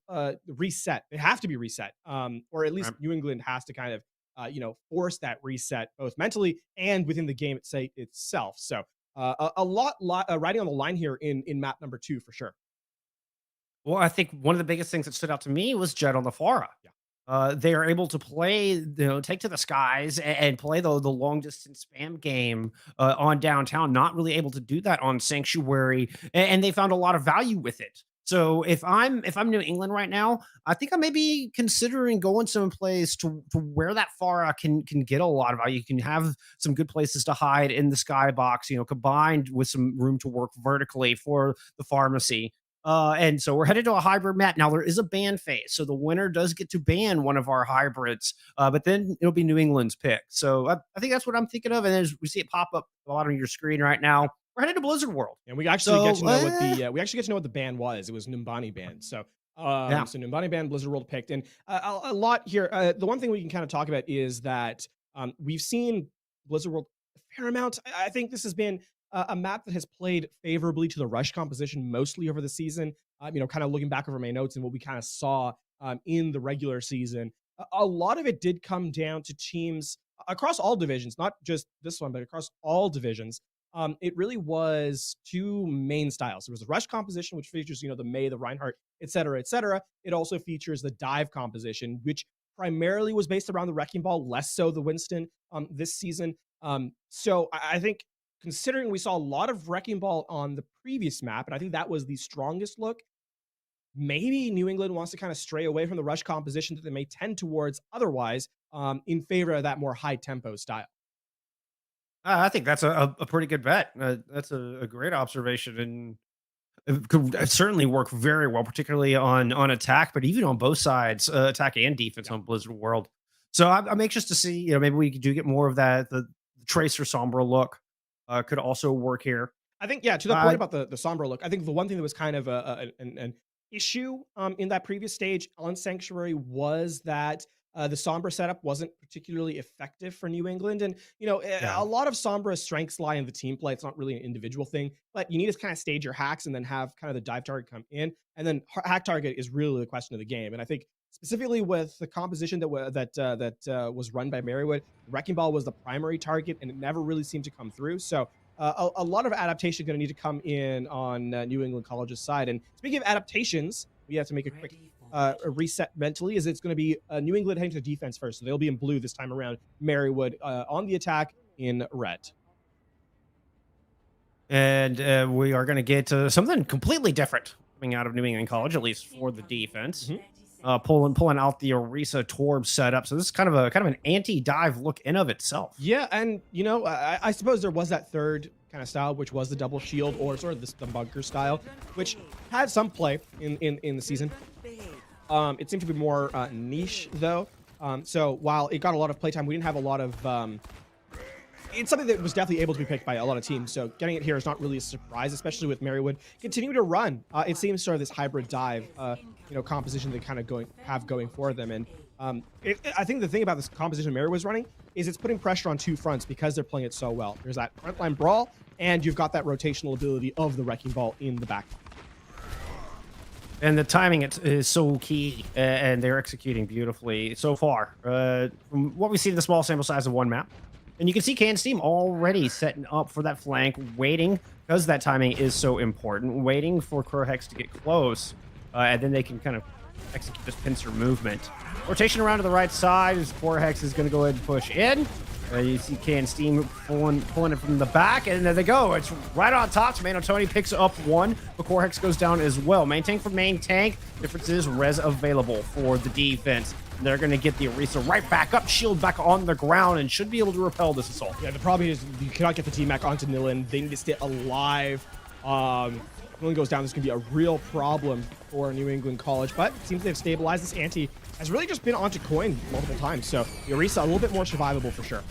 reset. They have to be reset, or at least New England has to kind of you know, force that reset both mentally and within the game itself. So a lot riding on the line here in map number 2 for sure. Well, I think one of the biggest things that stood out to me was Jet on the Farah. Yeah. They are able to play, you know, take to the skies and play the long distance spam game on downtown. Not really able to do that on Sanctuary, and they found a lot of value with it. So if I'm New England right now, I think I may be considering going someplace to where that Farah can get a lot of value. You can have some good places to hide in the skybox, you know, combined with some room to work vertically for the pharmacy. And so we're headed to a hybrid map. Now there is a ban phase, so the winner does get to ban one of our hybrids, but then it'll be New England's pick. So I think that's what I'm thinking of. And as we see it pop up at the bottom of your screen right now, we're headed to Blizzard World. And we actually get to know what the ban was. It was Numbani ban. So so Numbani ban, Blizzard World picked. And a lot here. The one thing we can kind of talk about is that we've seen Blizzard World a fair amount. I think this has been a map that has played favorably to the rush composition mostly over the season. You know, kind of looking back over my notes and what we kind of saw in the regular season, a lot of it did come down to teams across all divisions, not just this one, but across all divisions. It really was 2 main styles. There was the rush composition, which features, you know, the May, the Reinhardt, et cetera, et cetera. It also features the dive composition, which primarily was based around the Wrecking Ball, less so the Winston this season. So I think, considering we saw a lot of Wrecking Ball on the previous map, and I think that was the strongest look, maybe New England wants to kind of stray away from the rush composition that they may tend towards otherwise, in favor of that more high-tempo style. I think that's a pretty good bet. That's a great observation, and it could certainly work very well, particularly on attack, but even on both sides, attack and defense on Blizzard World. So I'm anxious to see, you know, maybe we do get more of that. The Tracer Sombra look could also work here. I think, yeah, to the point about the Sombra look, I think the one thing that was kind of an issue in that previous stage on Sanctuary was that the Sombra setup wasn't particularly effective for New England. And, you know, a lot of Sombra's strengths lie in the team play. It's not really an individual thing, but you need to kind of stage your hacks and then have kind of the dive target come in. And then hack target is really the question of the game. And I think specifically with the composition that was run by Marywood, Wrecking Ball was the primary target, and it never really seemed to come through. So a lot of adaptation going to need to come in on New England College's side. And speaking of adaptations, we have to make a quick reset mentally. Is it's going to be New England heading to defense first, so they'll be in blue this time around. Marywood on the attack in red. And we are going to get something completely different coming out of New England College, at least for the defense. Pulling out the Orisa Torb setup. So this is kind of an anti-dive look in of itself. Yeah, and you know, I suppose there was that third kind of style, which was the double shield or sort of the bunker style, which had some play in the season. It seemed to be more niche though. So while it got a lot of playtime, we didn't have a lot of. It's something that was definitely able to be picked by a lot of teams. So getting it here is not really a surprise, especially with Marywood continuing to run. It seems sort of this hybrid dive, composition they kind of have going for them. And I think the thing about this composition Marywood's running is it's putting pressure on two fronts because they're playing it so well. There's that frontline brawl, and you've got that rotational ability of the Wrecking Ball in the back. And the timing is so key, and they're executing beautifully so far. From what we see in the small sample size of one map. And you can see Can's team already setting up for that flank, waiting, because that timing is so important, waiting for Crowhex to get close, and then they can kind of execute this pincer movement. Rotation around to the right side as Crowhex is going to go ahead and push in. You see Can's team pulling it from the back, and there they go. It's right on top. Tomato Tony picks up one, but Crowhex goes down as well. Main tank for main tank. Difference is res available for the defense. They're going to get the Orisa right back up, shield back on the ground, and should be able to repel this assault. Yeah, the problem is you cannot get the T-Mac onto Nilin. They need to stay alive. Nilin goes down. This is going to be a real problem for New England College, but it seems they've stabilized. This ante has really just been onto coin multiple times, so the Orisa a little bit more survivable for sure.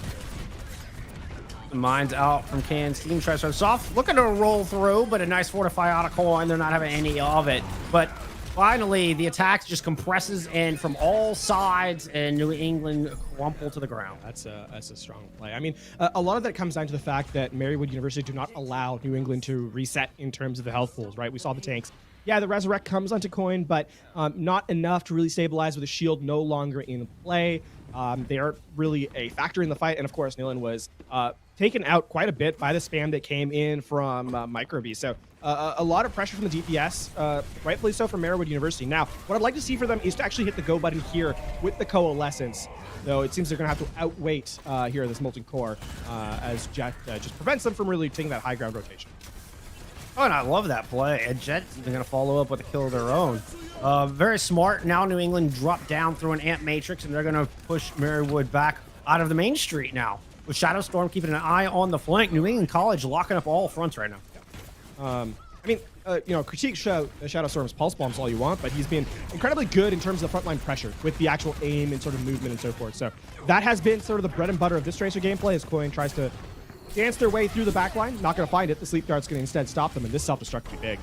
The mine's out from Can's team. Tries to soft, looking to roll through, but a nice fortify out of coin. They're not having any of it, but finally, the attack just compresses in from all sides, and New England crumple to the ground. That's a strong play. I mean, a lot of that comes down to the fact that Marywood University do not allow New England to reset in terms of the health pools, right? We saw the tanks. Yeah, the Resurrect comes onto coin, but not enough to really stabilize with the shield no longer in play. They aren't really a factor in the fight, and of course, Nilin was taken out quite a bit by the spam that came in from Microbee. So a lot of pressure from the DPS, rightfully so for Marywood University. Now, what I'd like to see for them is to actually hit the go button here with the Coalescence, though it seems they're going to have to outweight here this Molten Core as Jet just prevents them from really taking that high ground rotation. Oh, and I love that play. And Jet's even going to follow up with a kill of their own. Very smart. Now New England drop down through an Ant Matrix, and they're going to push Marywood back out of the main street now. With Shadow Storm keeping an eye on the flank. New England College locking up all fronts right now. I mean, critique Shadow Storm's pulse bombs all you want, but he's been incredibly good in terms of the frontline pressure with the actual aim and sort of movement and so forth. So that has been sort of the bread and butter of this Tracer gameplay as Coin tries to dance their way through the backline. Not going to find it. The Sleep Guard's going to instead stop them, and this self-destruct could be big.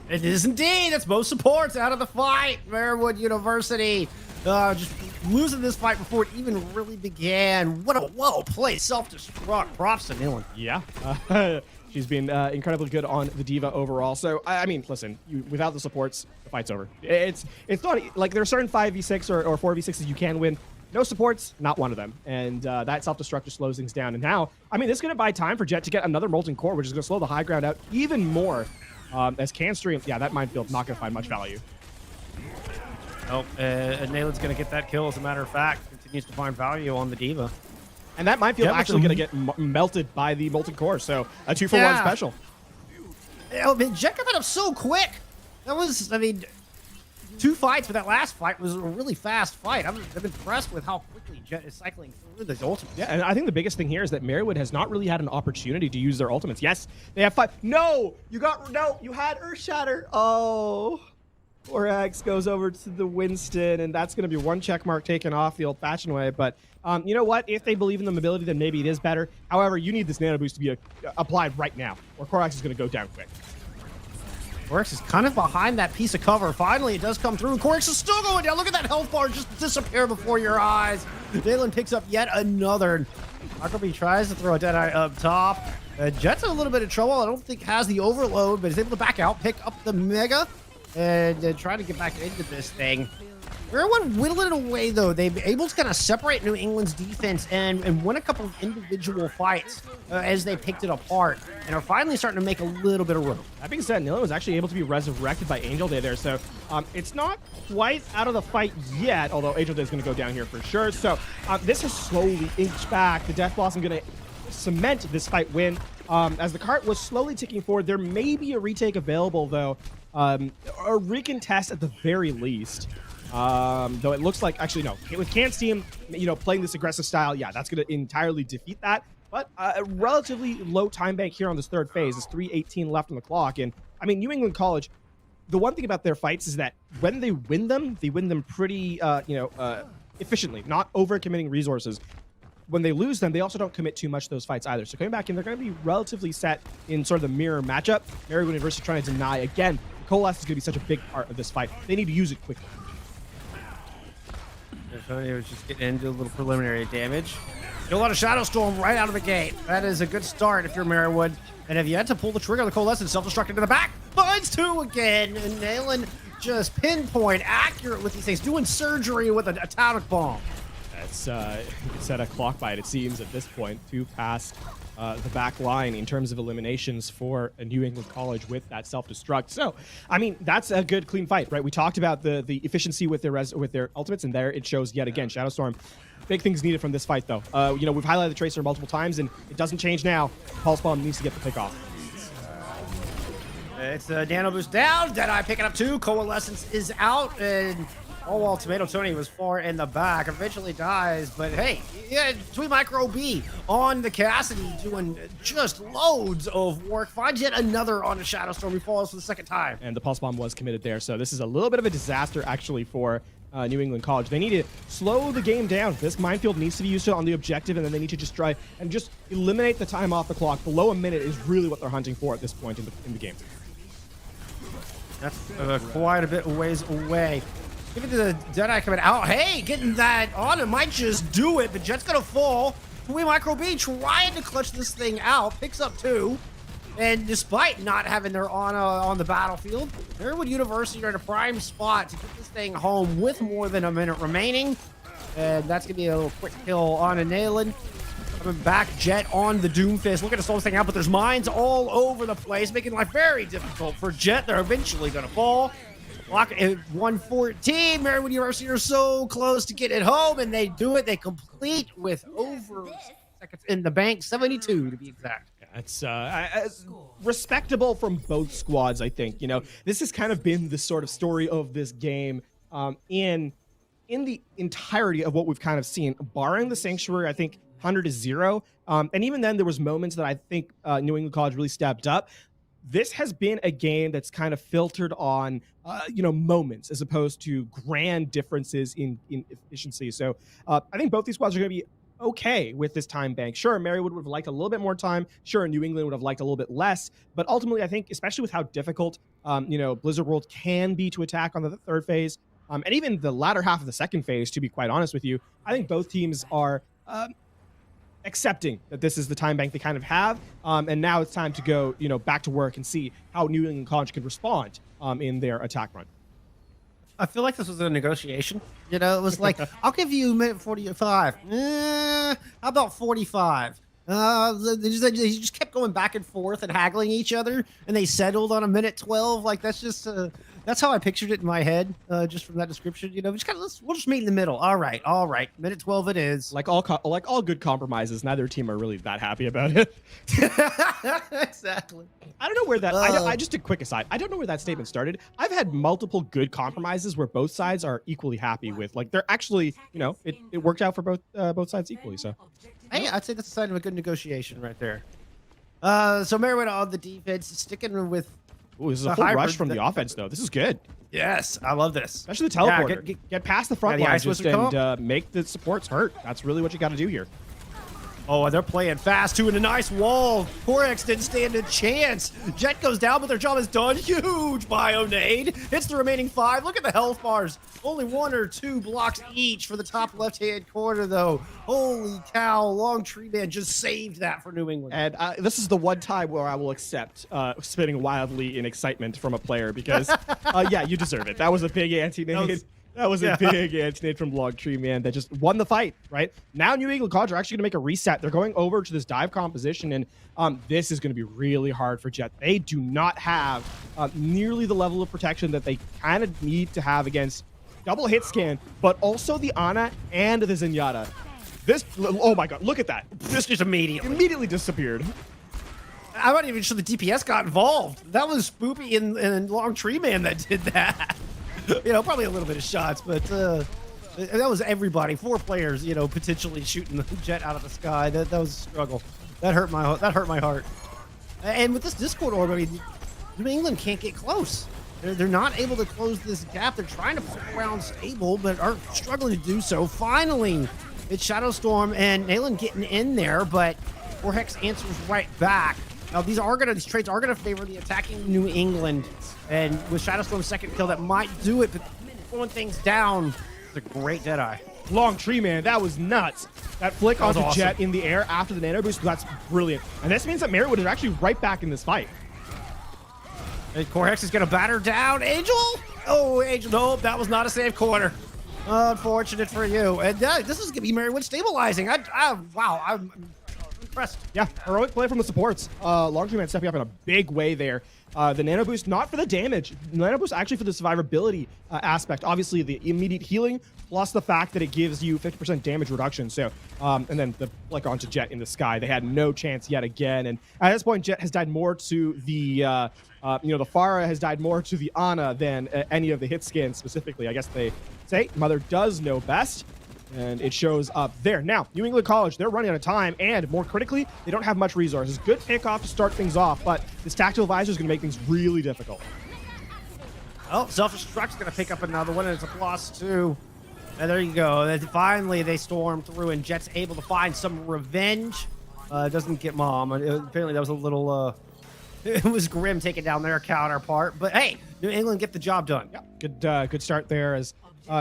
It is indeed. It's both supports out of the fight. Marywood University just losing this fight before it even really began. What a well played self-destruct. Props to Nilin. Yeah. She's been incredibly good on the Diva overall. So, I mean, listen, without the supports, the fight's over. It's not like there are certain 5v6 or 4v6s you can win. No supports, not one of them. And that self-destruct just slows things down. And now, I mean, this is going to buy time for Jet to get another Molten Core, which is going to slow the high ground out even more. As Canstream, yeah, that minefield not going to find much value. Nope, Nalen's going to get that kill, as a matter of fact. Continues to find value on the Diva. And that minefield actually going to get melted by the Molten Core, so a 2-for-1 special. I mean, Jet got that up so quick. That was, I mean, 2 fights, but that last fight was a really fast fight. I'm impressed with how quickly Jet is cycling through those ultimates. Yeah, and I think the biggest thing here is that Marywood has not really had an opportunity to use their ultimates. Yes, they have 5. No, you had Earth Shatter. Oh, Orax goes over to the Winston, and that's going to be 1 check mark taken off the old-fashioned way. But you know what? If they believe in the mobility, then maybe it is better. However, you need this nano boost to be applied right now, or Corax is going to go down quick. Corax is kind of behind that piece of cover. Finally, it does come through, and Corax is still going down. Look at that health bar just disappear before your eyes. Dalen picks up yet another. Huckabee tries to throw a Deadeye up top. Jet's in a little bit of trouble. I don't think has the overload, but is able to back out, pick up the Mega, and try to get back into this thing. Everyone whittling it away, though. They've been able to kind of separate New England's defense and win a couple of individual fights as they picked it apart and are finally starting to make a little bit of room. That being said, Nilin was actually able to be resurrected by Angel Day there, so it's not quite out of the fight yet, although Angel Day is going to go down here for sure. So this has slowly inched back. The Death Blossom going to cement this fight win. As the cart was slowly ticking forward, there may be a retake available, though, a recontest at the very least. Though it looks like, actually, no, with Can's team, playing this aggressive style, yeah, that's going to entirely defeat that. But a relatively low time bank here on this third phase. There's 3:18 left on the clock. And I mean, New England College, the one thing about their fights is that when they win them pretty, efficiently, not overcommitting resources. When they lose them, they also don't commit too much to those fights either. So coming back in, they're going to be relatively set in sort of the mirror matchup. Marywood University trying to deny. Again, Coalesce is going to be such a big part of this fight. They need to use it quickly. It was just getting into a little preliminary damage. A lot of Shadow Storm right out of the gate. That is a good start if you're Marywood. And if you had to pull the trigger, the Coalescent self-destruct into the back. Finds two again. And Nailing just pinpoint accurate with these things. Doing surgery with an atomic bomb. That's you could set a clock by it, it seems, at this point, to past the back line in terms of eliminations for a New England College with that self-destruct. So, I mean, that's a good, clean fight, right? We talked about the efficiency with their ultimates, and there it shows yet again. Shadow Storm, big things needed from this fight, though. We've highlighted the Tracer multiple times, and it doesn't change now. Pulse Bomb needs to get the pick off. It's a Nano Boost down. Deadeye picking up two. Coalescence is out, and all while Tomato Tony was far in the back, eventually dies. But hey, yeah, Tweet Micro B on the Cassidy doing just loads of work. Finds yet another on the Shadow Storm. He falls for the second time. And the Pulse Bomb was committed there. So this is a little bit of a disaster, actually, for New England College. They need to slow the game down. This minefield needs to be used on the objective, and then they need to just try and just eliminate the time off the clock. Below a minute is really what they're hunting for at this point in the game. That's quite a bit ways away. Give it to the Deadeye coming out. Hey, getting that on. It might just do it. The Jet's going to fall. Kui Micro B trying to clutch this thing out. Picks up two. And despite not having their Ana on the battlefield, Marywood University are in a prime spot to get this thing home with more than a minute remaining. And that's going to be a little quick kill on a Nailing. Coming back, Jet on the Doomfist. Looking to slow this thing out, but there's mines all over the place, making life very difficult for Jet. They're eventually going to fall. Lock at 114. Marywood University are so close to getting it home, and they do it. They complete with over seconds in the bank, 72 to be exact. It's respectable from both squads, I think. This has kind of been the sort of story of this game in the entirety of what we've kind of seen, barring the Sanctuary. I think 100-0. And even then, there was moments that I think New England College really stepped up. This has been a game that's kind of filtered on, moments as opposed to grand differences in efficiency. So I think both these squads are going to be okay with this time bank. Sure, Marywood would have liked a little bit more time. Sure, New England would have liked a little bit less. But ultimately, I think, especially with how difficult, Blizzard World can be to attack on the third phase, and even the latter half of the second phase, to be quite honest with you, I think both teams are accepting that this is the time bank they kind of have, and now it's time to go, back to work and see how New England College can respond in their attack run. I feel like this was a negotiation. It was like, I'll give you a minute 45. How about 45? They just kept going back and forth and haggling each other, and they settled on a minute 12. Like, that's just that's how I pictured it in my head, just from that description. We'll just meet in the middle. All right, minute 12 it is. Like all good compromises, neither team are really that happy about it. Exactly. I don't know where that. I just a quick aside. I don't know where that statement started. I've had multiple good compromises where both sides are equally happy with. Like, they're actually, it worked out for both sides equally. So. Hey, I'd say that's a sign of a good negotiation right there. So Marywood on the defense, sticking with. Ooh, this is a full rush from the offense, though. This is good. Yes, I love this. Especially the teleporter. Yeah, get past the front line and make the supports hurt. That's really what you got to do here. Oh, they're playing fast, too, in a nice wall. Corex didn't stand a chance. Jet goes down, but their job is done. Huge Bionade. Hits the remaining 5. Look at the health bars. Only 1 or 2 blocks each for the top left-hand corner, though. Holy cow. Long Tree Man just saved that for New England. And this is the one time where I will accept spinning wildly in excitement from a player because, yeah, you deserve it. That was a big anti-nade. That was a big anti-nade from Long Tree Man that just won the fight, right? Now New England College are actually going to make a reset. They're going over to this dive composition, and this is going to be really hard for Jet. They do not have nearly the level of protection that they kind of need to have against double hit scan, but also the Ana and the Zenyatta. This, oh my god, look at that. This just Immediately disappeared. I'm not even sure the DPS got involved. That was Spoopy and Long Tree Man that did that. You know, probably a little bit of shots, but that was everybody. 4 players, you know, potentially shooting the Jet out of the sky. That was a struggle. That hurt my heart. And with this Discord orb, I mean, New England can't get close. They're not able to close this gap. They're trying to pull around stable, but are struggling to do so. Finally, it's Shadow Storm and Nayland getting in there, but Vorhex answers right back. Now these trades are gonna favor the attacking New England, and with Shadow Storm's second kill, that might do it. But slowing things down, it's a great Deadeye. Long Tree Man, that was nuts. That flick onto awesome. Jet in the air after the nano boost, that's brilliant. And this means that Merrywood is actually right back in this fight. And Corhex is gonna batter down Angel. Oh, Angel! Nope, that was not a safe corner. Unfortunate for you. And this is gonna be Merrywood stabilizing. Wow, I'm impressed. Yeah, heroic play from the supports. Long Tree Man stepping up in a big way there. The nano boost, not for the damage. The nano boost actually for the survivability aspect. Obviously, the immediate healing, plus the fact that it gives you 50% damage reduction. So, and then the flick onto Jet in the sky. They had no chance yet again. And at this point, Jet has died more to the, the Pharah has died more to the Ana than any of the hit scans specifically. I guess they say Mother does know best. And it shows up there. Now, New England College, they're running out of time, and more critically, they don't have much resources. Good pickoff to start things off, but this tactical advisor is going to make things really difficult. Oh, Self-Destruct's going to pick up another one, and it's a +2. And there you go. And finally, they storm through, and Jet's able to find some revenge. Doesn't get Mom. Apparently, that was a little... it was grim taking down their counterpart. But hey, New England get the job done. Yeah, good start there as...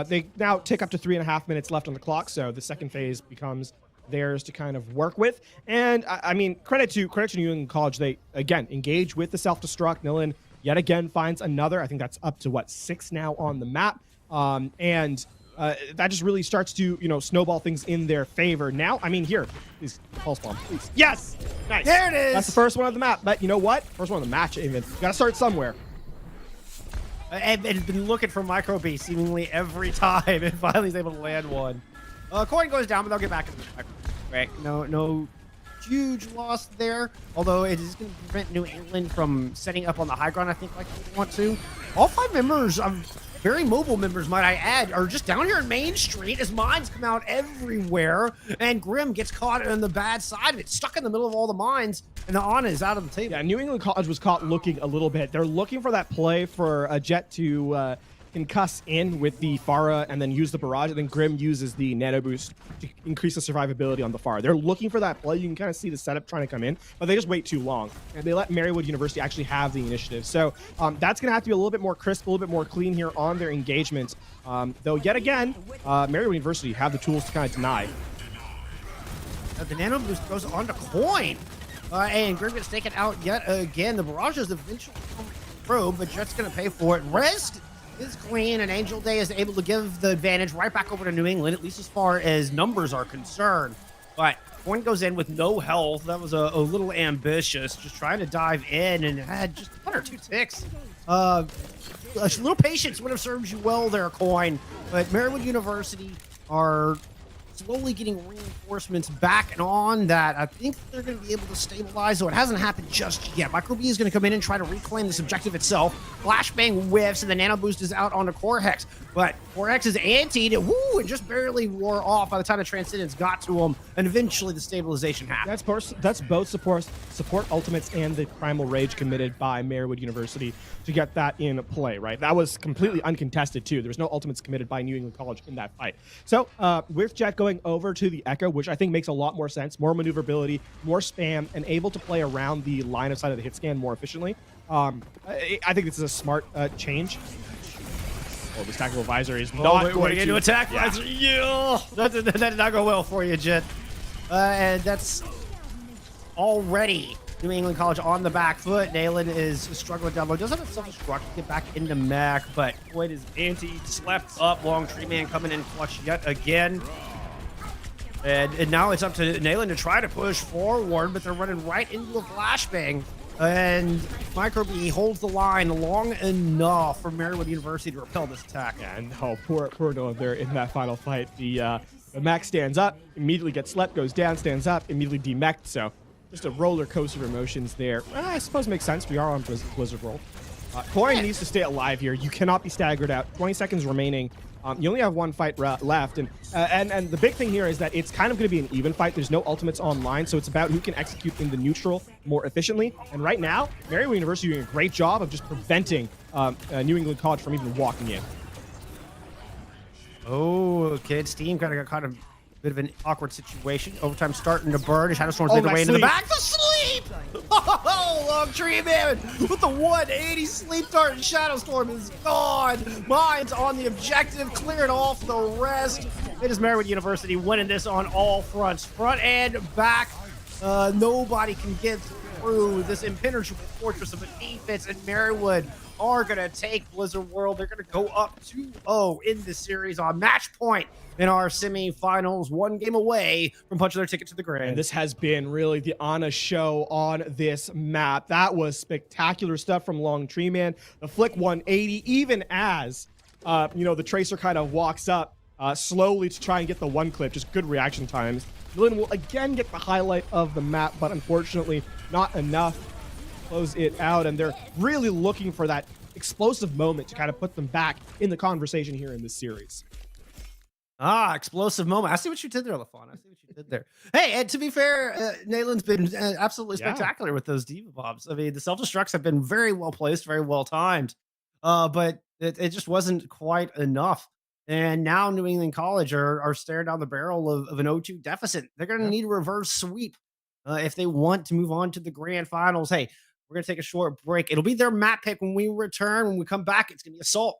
they now tick up to 3.5 minutes left on the clock, so the second phase becomes theirs to kind of work with. And I mean, credit to New England College. They again engage with the self-destruct. Nilin yet again finds another. I think that's up to 6 now on the map, and that just really starts to snowball things in their favor. Now, I mean, here, please pulse bomb, please. Yes, nice. There it is. That's the first one of the map. But you know what? First one of the match. Even got to start somewhere. And been looking for Micro B seemingly every time, and finally is able to land one. Coin goes down, but they'll get back into the Micro. Right? No huge loss there. Although it is going to prevent New England from setting up on the high ground, I think, like they want to. All 5 members, very mobile members, might I add, are just down here in Main Street as mines come out everywhere, and Grim gets caught on the bad side of it, stuck in the middle of all the mines, and the Ana is out of the table. Yeah, New England College was caught looking a little bit. They're looking for that play for a Jet to concuss in with the Pharah and then use the barrage, and then Grim uses the nano boost to increase the survivability on the Pharah. They're looking for that play. You can kind of see the setup trying to come in, but they just wait too long. And they let Merrywood University actually have the initiative. So that's going to have to be a little bit more crisp, a little bit more clean here on their engagement. Though yet again, Merrywood University have the tools to kind of deny. The nano boost goes on to Coin. And Grim gets taken out yet again. The barrage is eventually through, but Jet's going to pay for it. Rest is clean, and Angel Day is able to give the advantage right back over to New England, at least as far as numbers are concerned. But Coin goes in with no health. That was a little ambitious, just trying to dive in and had just 1 or 2 ticks. A little patience would have served you well there, Coin. But Merrywood University are slowly getting reinforcements back and on that. I think they're going to be able to stabilize, though it hasn't happened just yet. Micro B is going to come in and try to reclaim this objective itself. Flashbang whiffs, and the nano boost is out onto Corhex. But Corhex is antied, and just barely wore off by the time the Transcendence got to him, and eventually the stabilization happened. That's both support ultimates and the Primal Rage committed by Merrywood University to get that in play, right? That was completely uncontested, too. There was no ultimates committed by New England College in that fight. So with Jet going over to the Echo, which I think makes a lot more sense, more maneuverability, more spam, and able to play around the line of sight of the hit scan more efficiently. I think this is a smart change. Oh, this tactical advisor is not going to attack. Yeah. That did not go well for you, Jet. And that's already New England College on the back foot. Nayland is struggling down low. Does have a self-destruct to get back into Mac, but Boyd is anti-slept up. Long Tree Man coming in clutch yet again. And now it's up to Nayland to try to push forward, but they're running right into a flashbang. And Microbee holds the line long enough for Marywood University to repel this attack. And poor Noah there in that final fight. The Mac stands up, immediately gets slept, goes down, stands up, immediately demeched. So just a roller coaster of emotions there. I suppose makes sense. We are on Blizzard World. Coin needs to stay alive here. You cannot be staggered out. 20 seconds remaining. You only have one fight left, and the big thing here is that it's kind of going to be an even fight. There's no ultimates online, so it's about who can execute in the neutral more efficiently. And right now, Marywood University doing a great job of just preventing New England College from even walking in. Oh, Kids team kind of got caught in a bit of an awkward situation. Overtime starting to burn. Shadowstorm's made their way into the back. The sleep! Oh, Long Tree Man with the 180 sleep dart, and Shadowstorm is gone. Mine's on the objective, clearing off the rest. It is Marywood University winning this on all fronts, front and back. Nobody can get through this impenetrable fortress of a defense, and Marywood are going to take Blizzard World. They're going to go up 2-0 in this series on match point in our semifinals, one game away from punching their ticket to the grand. And this has been really the Ana show on this map. That was spectacular stuff from Long Tree Man. The flick 180, even as the Tracer kind of walks up slowly to try and get the one clip. Just good reaction times. Lynn will again get the highlight of the map, but unfortunately not enough to close it out. And they're really looking for that explosive moment to kind of put them back in the conversation here in this series. Explosive moment. I see what you did there, LaFawn. I see what you did there. Hey, and to be fair, Nayland's been absolutely spectacular with those diva bombs. I mean, the self-destructs have been very well placed, very well timed, but it just wasn't quite enough. And now New England College are staring down the barrel of an 0-2 deficit. They're going to need a reverse sweep if they want to move on to the grand finals. Hey, we're going to take a short break. It'll be their map pick when we return. When we come back, it's going to be Assault.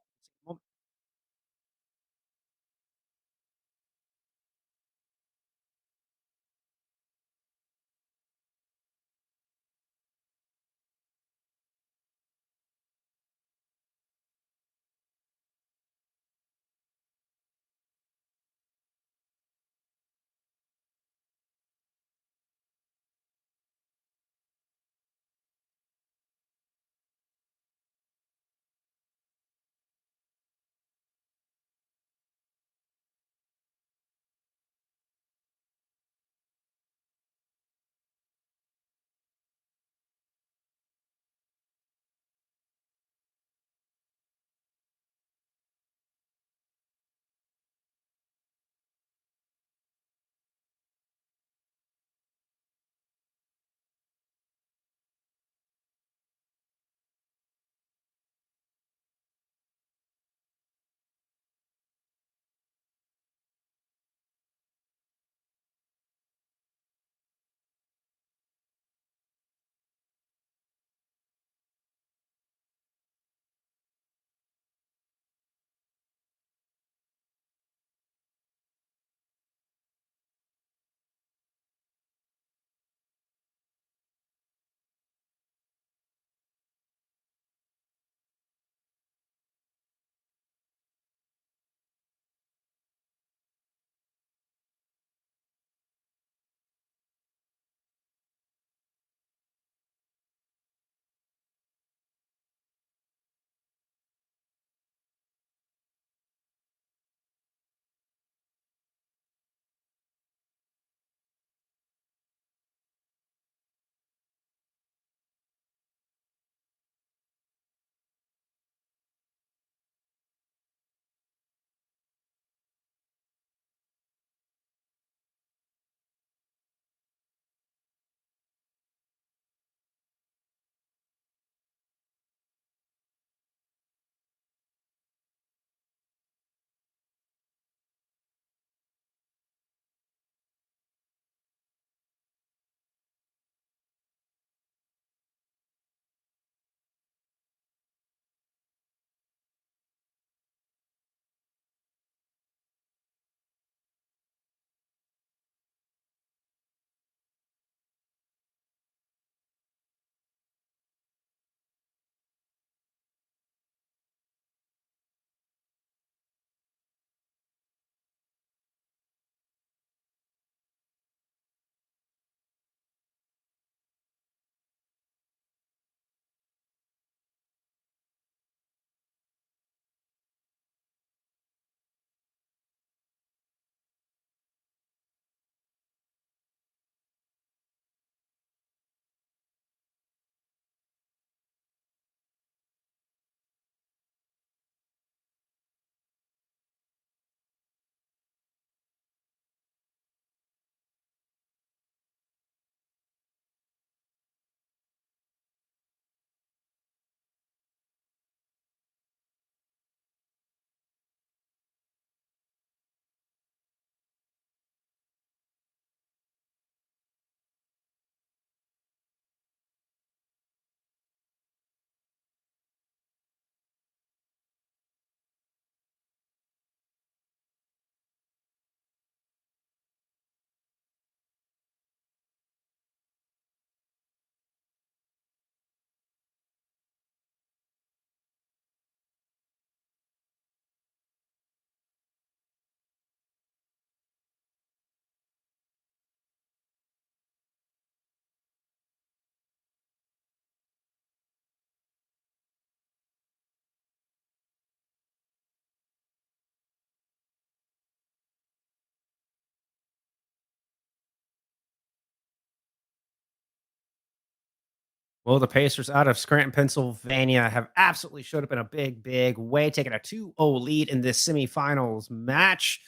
Well, the Pacers out of Scranton, Pennsylvania have absolutely showed up in a big, big way, taking a 2-0 lead in this semifinals match.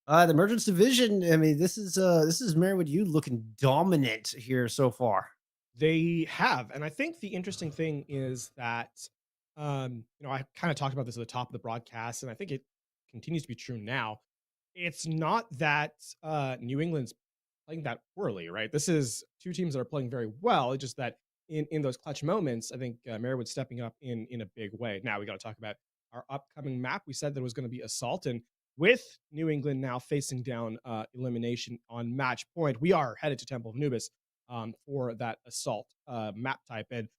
The Emergence Division, I mean, this is Marywood U looking dominant here so far. They have, and I think the interesting thing is that, I kind of talked about this at the top of the broadcast, and I think it continues to be true now. It's not that New England's playing that poorly, right? This is two teams that are playing very well. It's just that in those clutch moments, I think Marywood's stepping up in a big way. Now we got to talk about our upcoming map. We said that it was going to be Assault, and with New England now facing down elimination on match point, we are headed to Temple of Anubis for that Assault map type. And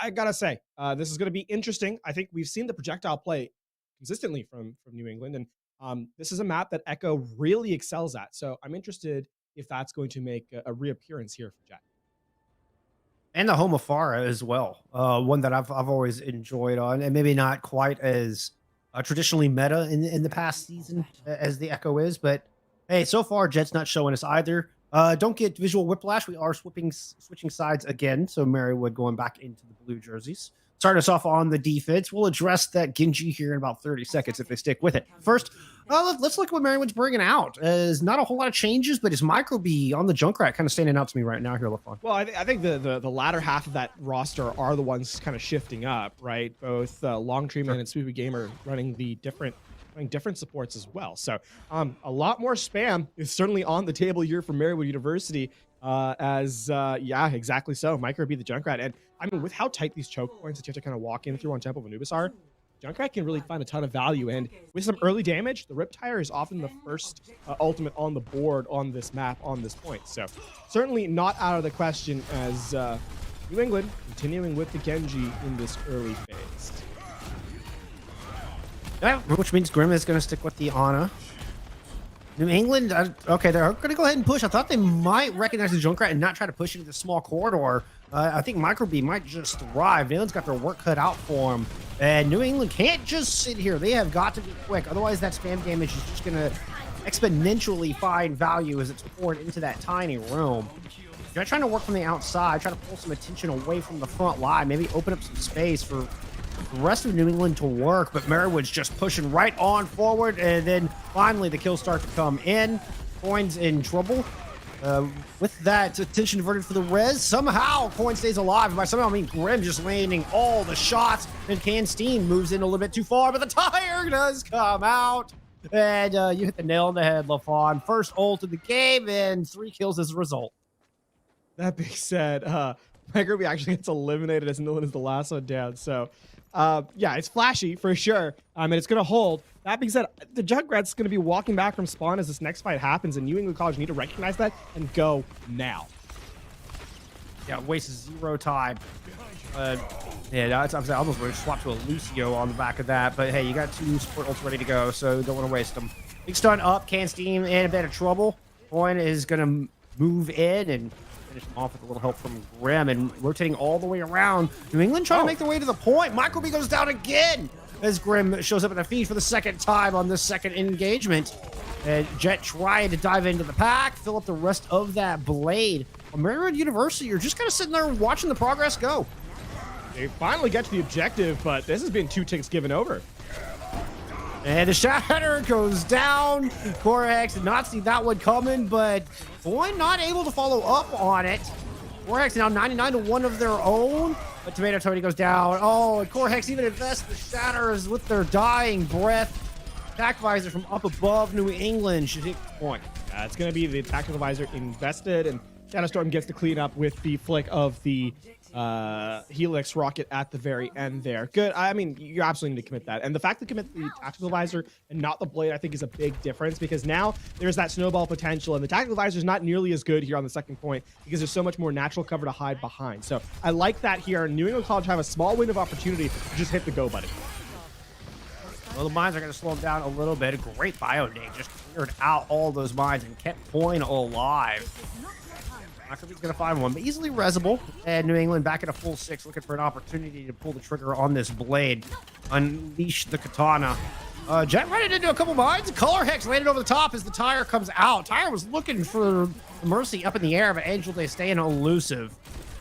I gotta say, this is going to be interesting. I think we've seen the projectile play consistently from New England, and this is a map that Echo really excels at. So I'm interested if that's going to make a reappearance here for Jet. And the home of Farah as well. One that I've always enjoyed on, and maybe not quite as traditionally meta in the past season as the Echo is, but hey, so far Jet's not showing us either. Don't get visual whiplash. We are switching sides again. So Marywood going back into the blue jerseys. Start us off on the defense. We'll address that Genji here in about 30 seconds if they stick with it. First, let's look at what Marywood's bringing out. There's not a whole lot of changes, but is Micro B on the Junkrat kind of standing out to me right now here, LaFon? Well, I think the latter half of that roster are the ones kind of shifting up, right? Both Long Treeman and Swoopy Gamer running different supports as well. So a lot more spam is certainly on the table here for Marywood University. Yeah, exactly so. Micro be the Junkrat. And I mean, with how tight these choke points that you have to kind of walk in through on Temple of Anubis are, Junkrat can really find a ton of value. And with some early damage, the Riptire is often the first ultimate on the board on this map on this point. So certainly not out of the question as New England continuing with the Genji in this early phase. Yeah, which means Grim is going to stick with the Ana. New England, okay, they're going to go ahead and push. I thought they might recognize the Junkrat and not try to push into the small corridor. I think Micro B might just thrive. New England's got their work cut out for them. And New England can't just sit here. They have got to be quick. Otherwise, that spam damage is just going to exponentially find value as it's poured into that tiny room. You're trying to work from the outside, try to pull some attention away from the front line, maybe open up some space for the rest of New England to work, but Marywood's just pushing right on forward, and then finally the kills start to come in. Coin's in trouble. With that attention diverted for the res, somehow Coin stays alive. And by somehow I mean Grim just landing all the shots, and Canstein moves in a little bit too far, but the tire does come out. And you hit the nail on the head, LaFon. First ult of the game, and 3 kills as a result. That being said, Micro B actually gets eliminated as Nolan is the last one down. So yeah, it's flashy for sure, and it's going to hold. That being said, the Junkrat's going to be walking back from spawn as this next fight happens, and New England College need to recognize that and go now. Yeah, waste 0 time. Yeah, I almost would have swapped to a Lucio on the back of that, but hey, you got 2 support ults ready to go, so don't want to waste them. Big stun up, Canstein in a bit of trouble. Coin is going to move in and finish them off with a little help from Grim and rotating all the way around. New England trying to make their way to the point. Micro B goes down again as Grim shows up in the feed for the second time on this second engagement. And Jet trying to dive into the pack, fill up the rest of that blade. Marywood University, you're just kind of sitting there watching the progress go. They finally get to the objective, but this has been 2 ticks given over. And the shatter goes down. Corhex did not see that one coming, but boy, not able to follow up on it. Corhex now 99 to 1 of their own. But Tomato Tony goes down. Oh, and Corhex even invests the shatters with their dying breath. Attack visor from up above New England should hit the point. It's going to be the tactical visor invested, and Shadowstorm gets to clean up with the flick of the Helix rocket at the very end there. Good. I mean, you absolutely need to commit that. And the fact to commit the tactical visor and not the blade, I think, is a big difference, because now there's that snowball potential, and the tactical visor is not nearly as good here on the second point because there's so much more natural cover to hide behind. So I like that here. New England College have a small window of opportunity to just hit the go button. Well, the mines are going to slow them down a little bit. A great bio day just cleared out all those mines and kept Coin alive. Microbe's going to find one, but easily resable. And New England back at a full 6, looking for an opportunity to pull the trigger on this blade. Unleash the katana. Jet ran into a couple mines. Color Hex landed over the top as the tire comes out. Tire was looking for Mercy up in the air, but Angel Day staying elusive.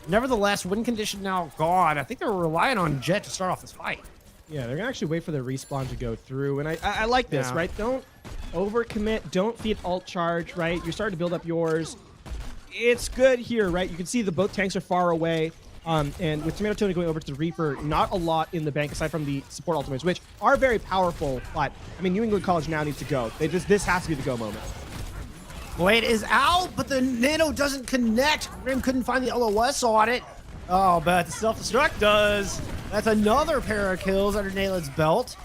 Nevertheless, win condition now gone. I think they were relying on Jet to start off this fight. Yeah, they're gonna actually wait for the respawn to go through, and I like this, Yeah. right? Don't overcommit, don't feed alt charge, right? You're starting to build up yours. It's good here, right? You can see the both tanks are far away, and with Tomato Tony going over to the Reaper, not a lot in the bank aside from the support ultimates, which are very powerful. But I mean, New England College now needs to go. This has to be the go moment. Blade is out, but the nano doesn't connect. Grim couldn't find the LOS on it. Oh, but the self-destruct does. That's another pair of kills under Naylor's belt.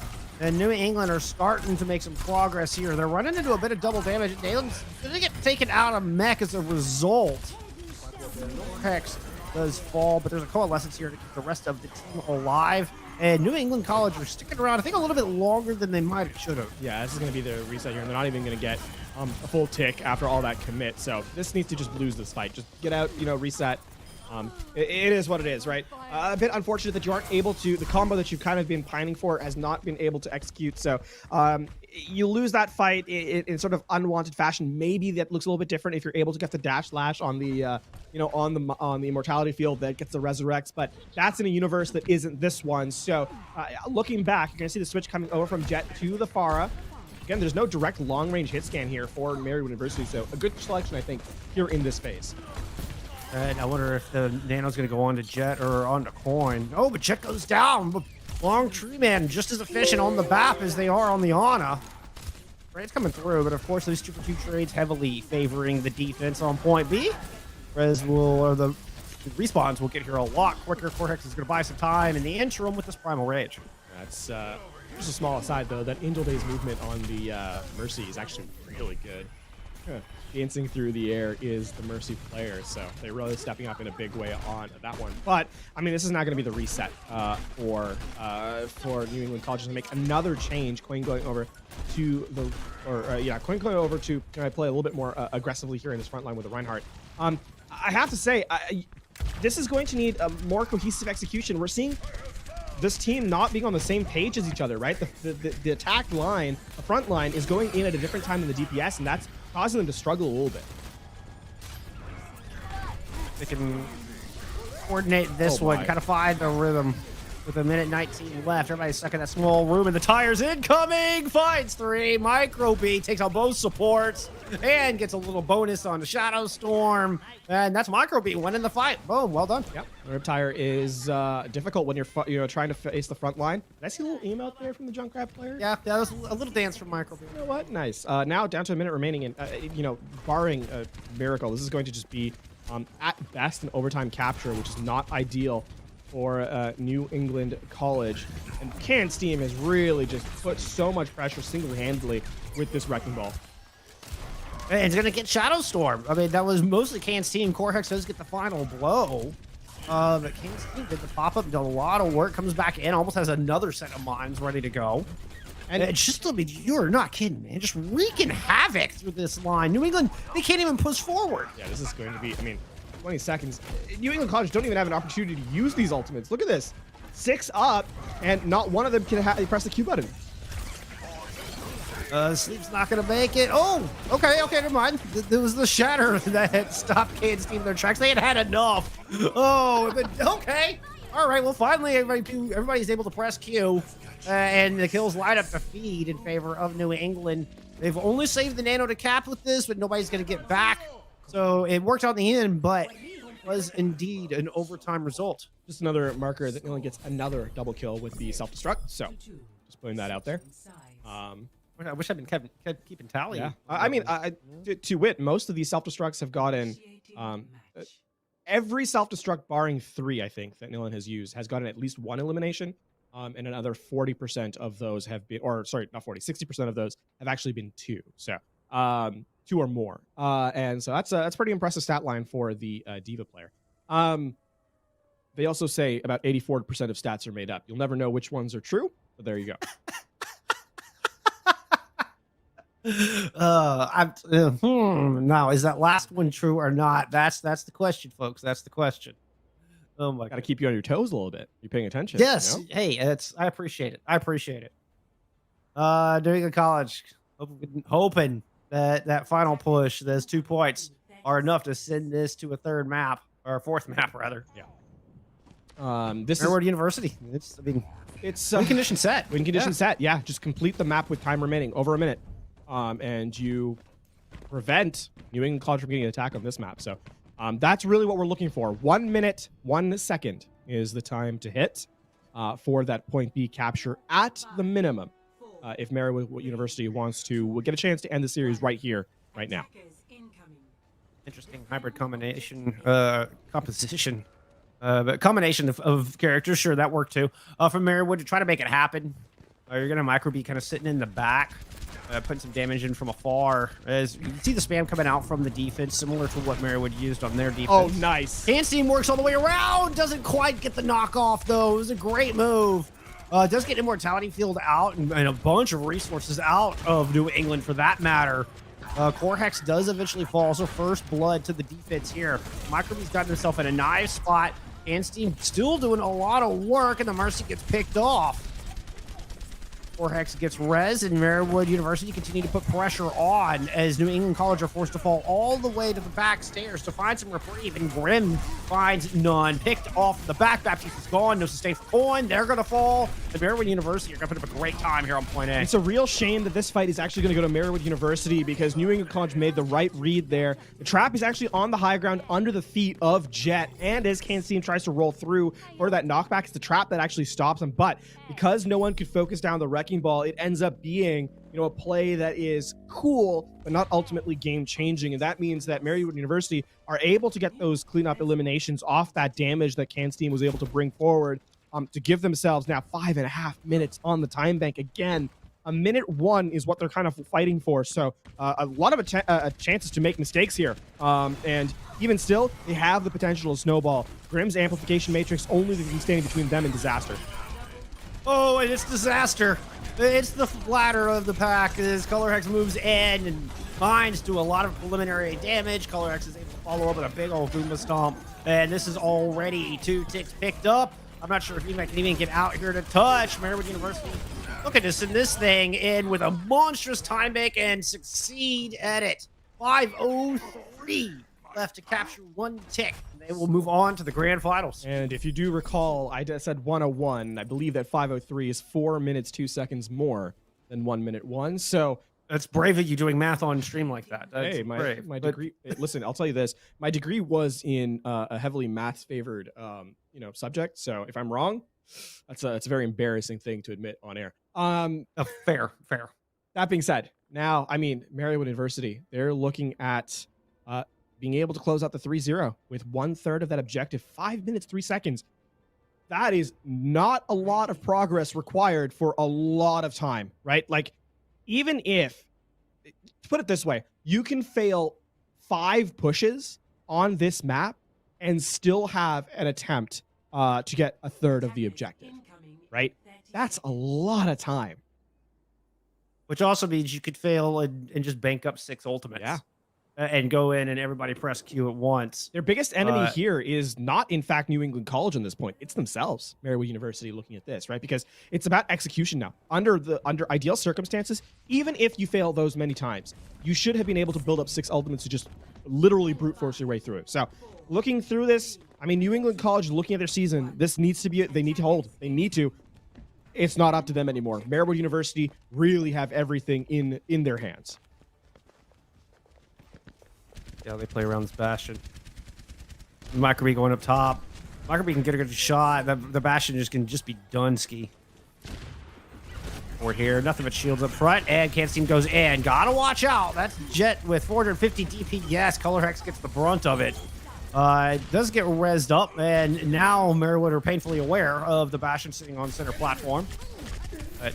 And New England are starting to make some progress here. They're running into a bit of double damage. Naylor's going to get taken out of mech as a result. Hex does fall, but there's a coalescence here to keep the rest of the team alive. And New England College are sticking around, I think, a little bit longer than they might have should have. Yeah, this is going to be the reset here, and they're not even going to get a full tick after all that commit. So this needs to just lose this fight. Just get out, reset. It is what it is, right? A bit unfortunate that you aren't able to, the combo that you've kind of been pining for has not been able to execute. So you lose that fight in sort of unwanted fashion. Maybe that looks a little bit different if you're able to get the dash slash on the, on the immortality field that gets the resurrects. But that's in a universe that isn't this one. So looking back, you're going to see the switch coming over from Jet to the Pharah. Again, there's no direct long-range hit scan here for Marywood University. So a good selection, I think, here in this phase. And I wonder if the Nano's going to go on to Jet or on to Coin. Oh, but Jet goes down. But Long Tree Man just as efficient on the BAP as they are on the Ana. Trade's coming through, but of course those 2-for-2 trades heavily favoring the defense on point B. The respawns will get here a lot quicker. Cortex is going to buy some time in the interim with this Primal Rage. That's just a small aside, though, that Angel Day's movement on the Mercy is actually really good. Dancing through the air is the Mercy player, so they're really stepping up in a big way on that one. But I mean, this is not going to be the reset for New England College to make another change. Coin going over to the, Coin going over to play a little bit more aggressively here in this front line with the Reinhardt. I have to say, this is going to need a more cohesive execution. We're seeing this team not being on the same page as each other, right? The attack line, the front line, is going in at a different time than the DPS, and that's causing them to struggle a little bit. They can coordinate this one, kind of find the rhythm. With a minute 19 left, everybody's stuck in that small room, and the tires incoming. Finds 3. Micro B takes out both supports and gets a little bonus on the Shadow Storm. And that's Micro B winning the fight. Boom, well done. Yep. The Riptire is difficult when you're trying to face the front line. Did I see a little aim out there from the Junkrat player? Yeah, that was a little dance from Micro B. You know what? Nice. Now down to a minute remaining, and barring a miracle, this is going to just be at best an overtime capture, which is not ideal for New England College. And Can's team has really just put so much pressure single-handedly with this Wrecking Ball. And it's going to get Shadow Storm. I mean, that was mostly Can's team. Cortex does get the final blow. But Can's team did the pop-up, did a lot of work, comes back in, almost has another set of mines ready to go. And it's just, I mean, you're not kidding, man. Just wreaking havoc through this line. New England, they can't even push forward. Yeah, this is going to be, 20 seconds. New England College don't even have an opportunity to use these ultimates. Look at this. 6 up, and not one of them can press the Q button. Sleep's not going to make it. Oh, okay, never mind. There was the Shatter that had stopped Can's team in their tracks. They had enough. Oh, but okay. All right, well, finally, everybody's able to press Q, and the kills line up to feed in favor of New England. They've only saved the Nano to cap with this, but nobody's going to get back. So it worked out in the end, but was indeed an overtime result. Just another marker that New England gets another double kill with the self-destruct. So just putting that out there. I wish I'd been kept keeping tally. Yeah. To wit, most of these self-destructs have gotten every self-destruct barring 3, I think, that New England has used has gotten at least 1 elimination. And another 40% of those have been, or sorry, not 40, 60% of those have actually been 2. So 2 or more. And so that's pretty impressive stat line for the Diva player. They also say about 84% of stats are made up. You'll never know which ones are true, but there you go. Now, is that last one true or not? That's the question, folks. That's the question. Oh my! Got to keep you on your toes a little bit. You're paying attention. Yes. You know? Hey, I appreciate it. Doing a college, hoping that final push, those 2 points, are enough to send this to a third map. or fourth map rather. This Railroad is University. I mean, it's win condition set. win condition set. Yeah, just complete the map with time remaining over a minute, and you prevent New England College from getting an attack on this map. So that's really what we're looking for. 1 minute, 1 second is the time to hit for that point B capture at the minimum. If Marywood University wants to get a chance to end the series right here, right now. Interesting hybrid combination composition. But combination of characters, sure, that worked too. From Marywood to try to make it happen. You're gonna micro be kind of sitting in the back, putting some damage in from afar. As you can see the spam coming out from the defense, similar to what Marywood used on their defense. Oh, nice. Handsteam works all the way around. Doesn't quite get the knockoff though. It was a great move. Does get Immortality Field out and a bunch of resources out of New England for that matter. Core Hex does eventually fall, so first blood to the defense here. Microbe's got himself in a nice spot. Handsteam still doing a lot of work, and the Mercy gets picked off. Core Hex gets res, and Marywood University continue to put pressure on as New England College are forced to fall all the way to the back stairs to find some reprieve, and Grim finds none. Picked off the back. Baptiste is gone. No sustain for Coin. They're going to fall. And Marywood University are going to put up a great time here on point A. It's a real shame that this fight is actually going to go to Marywood University because New England College made the right read there. The trap is actually on the high ground under the feet of Jet, and as Handsteam tries to roll through for that knockback, it's the trap that actually stops him. But because no one could focus down the wrecking ball, it ends up being, a play that is cool, but not ultimately game-changing. And that means that Marywood University are able to get those cleanup eliminations off that damage that Handsteam was able to bring forward to give themselves now 5.5 minutes on the time bank. Again, a minute one is what they're kind of fighting for. So a lot of chances to make mistakes here. And even still, they have the potential to snowball. Grim's amplification matrix only can stand between them and disaster. Oh, and it's disaster. It's the ladder of the pack as Color Hex moves in and Mines do a lot of preliminary damage. Color Hex is able to follow up with a big old Goomba Stomp. And this is already 2 ticks picked up. I'm not sure if he can even get out here to touch. Marywood University looking to send this thing in with a monstrous time bank and succeed at it. 5:03 left to capture 1 tick. They will move on to the grand finals. And if you do recall, I just said 101. I believe that 5:03 is 4 minutes 2 seconds more than 1 minute 1. So that's brave of you doing math on stream like that. That's hey, my degree. Listen, I'll tell you this: my degree was in a heavily math favored, subject. So if I'm wrong, it's a very embarrassing thing to admit on air. Fair. That being said, now Marywood University, they're looking at being able to close out the 3-0 with 1/3 of that objective, 5 minutes 3 seconds. That is not a lot of progress required for a lot of time, right? Like, even if, to put it this way, you can fail 5 pushes on this map and still have an attempt to get 1/3 of the objective, right? That's a lot of time. Which also means you could fail and just bank up 6 ultimates. Yeah. And go in and everybody press Q at once. Their biggest enemy here is not, in fact, New England College on this point. It's themselves, Marywood University, looking at this, right? Because it's about execution now. Under ideal circumstances, even if you fail those many times, you should have been able to build up 6 ultimates to just literally brute force your way through. So looking through this, New England College, looking at their season, this needs to be, they need to hold. They need to. It's not up to them anymore. Marywood University really have everything in their hands. Yeah, they play around this Bastion. Microbe going up top. Microbe can get a good shot. The Bastion can just be Dunsky. Forward here, nothing but shields up front, and Handsteam goes in. Gotta watch out. That's Jet with 450 DPS. Color Hex gets the brunt of it. It does get rezzed up, and now Marywood are painfully aware of the Bastion sitting on the center platform.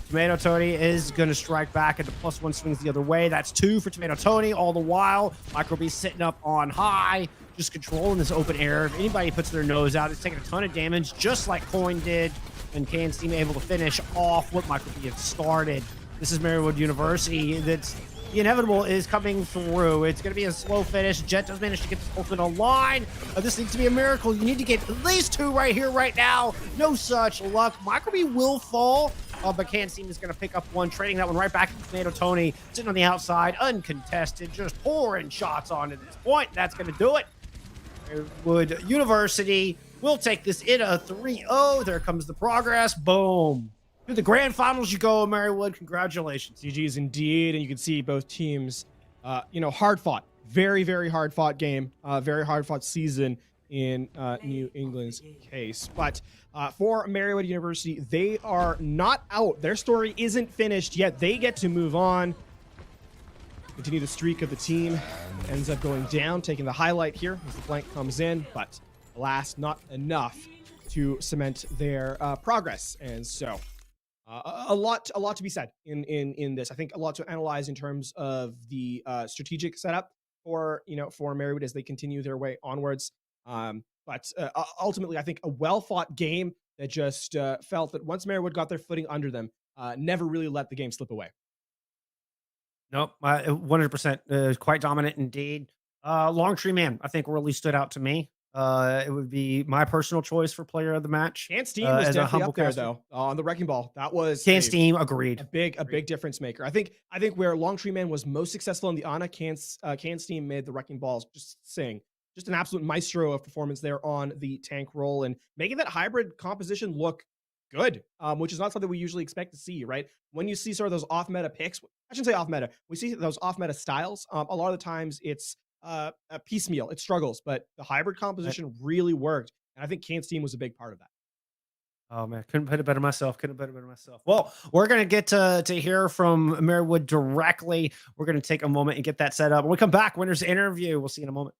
Tomato Tony is going to strike back, and the +1 swings the other way. That's 2 for Tomato Tony. All the while, Micro B sitting up on high, just controlling this open air. If anybody puts their nose out, it's taking a ton of damage, just like Coin did, and Handsteam able to finish off what Micro B had started. This is Marywood University. The inevitable is coming through. It's going to be a slow finish. Jet does manage to get this ultimate online. This needs to be a miracle. You need to get at least 2 right here, right now. No such luck. Microbe will fall, but Handsteam is going to pick up 1, trading that one right back to Tomato Tony, sitting on the outside, uncontested, just pouring shots on at this point. That's going to do it. Wood University will take this in a 3-0. There comes the progress. Boom. To the grand finals you go, Marywood. Congratulations. GG's indeed, and you can see both teams, hard fought, very, very hard fought game, very hard fought season in New England's case. But for Marywood University, they are not out. Their story isn't finished yet. They get to move on. Continue the streak of the team. Ends up going down, taking the highlight here as the flank comes in, but alas, not enough to cement their progress. And so a lot to be said in this. I think a lot to analyze in terms of the strategic setup for Marywood as they continue their way onwards. But ultimately, I think a well-fought game that just felt that once Marywood got their footing under them, never really let the game slip away. Nope, 100%. Quite dominant indeed. Long Tree Man, I think, really stood out to me. It would be my personal choice for player of the match. Can's team was as a definitely humble up there, caster. though, on the wrecking ball. That was Can's team, agreed. a big difference maker. I think where Long Tree Man was most successful in the Ana, Can's team made the wrecking balls just sing. Just an absolute maestro of performance there on the tank role and making that hybrid composition look good, which is not something we usually expect to see, right? When you see sort of those off-meta picks, I shouldn't say off-meta, we see those off-meta styles, a lot of the times it's a piecemeal, it struggles, but the hybrid composition really worked, and I think Can's team was a big part of that. Oh man, couldn't put it better myself. Well, we're gonna get to hear from Marywood directly. We're gonna take a moment and get that set up. When we come back, winners interview. We'll see you in a moment.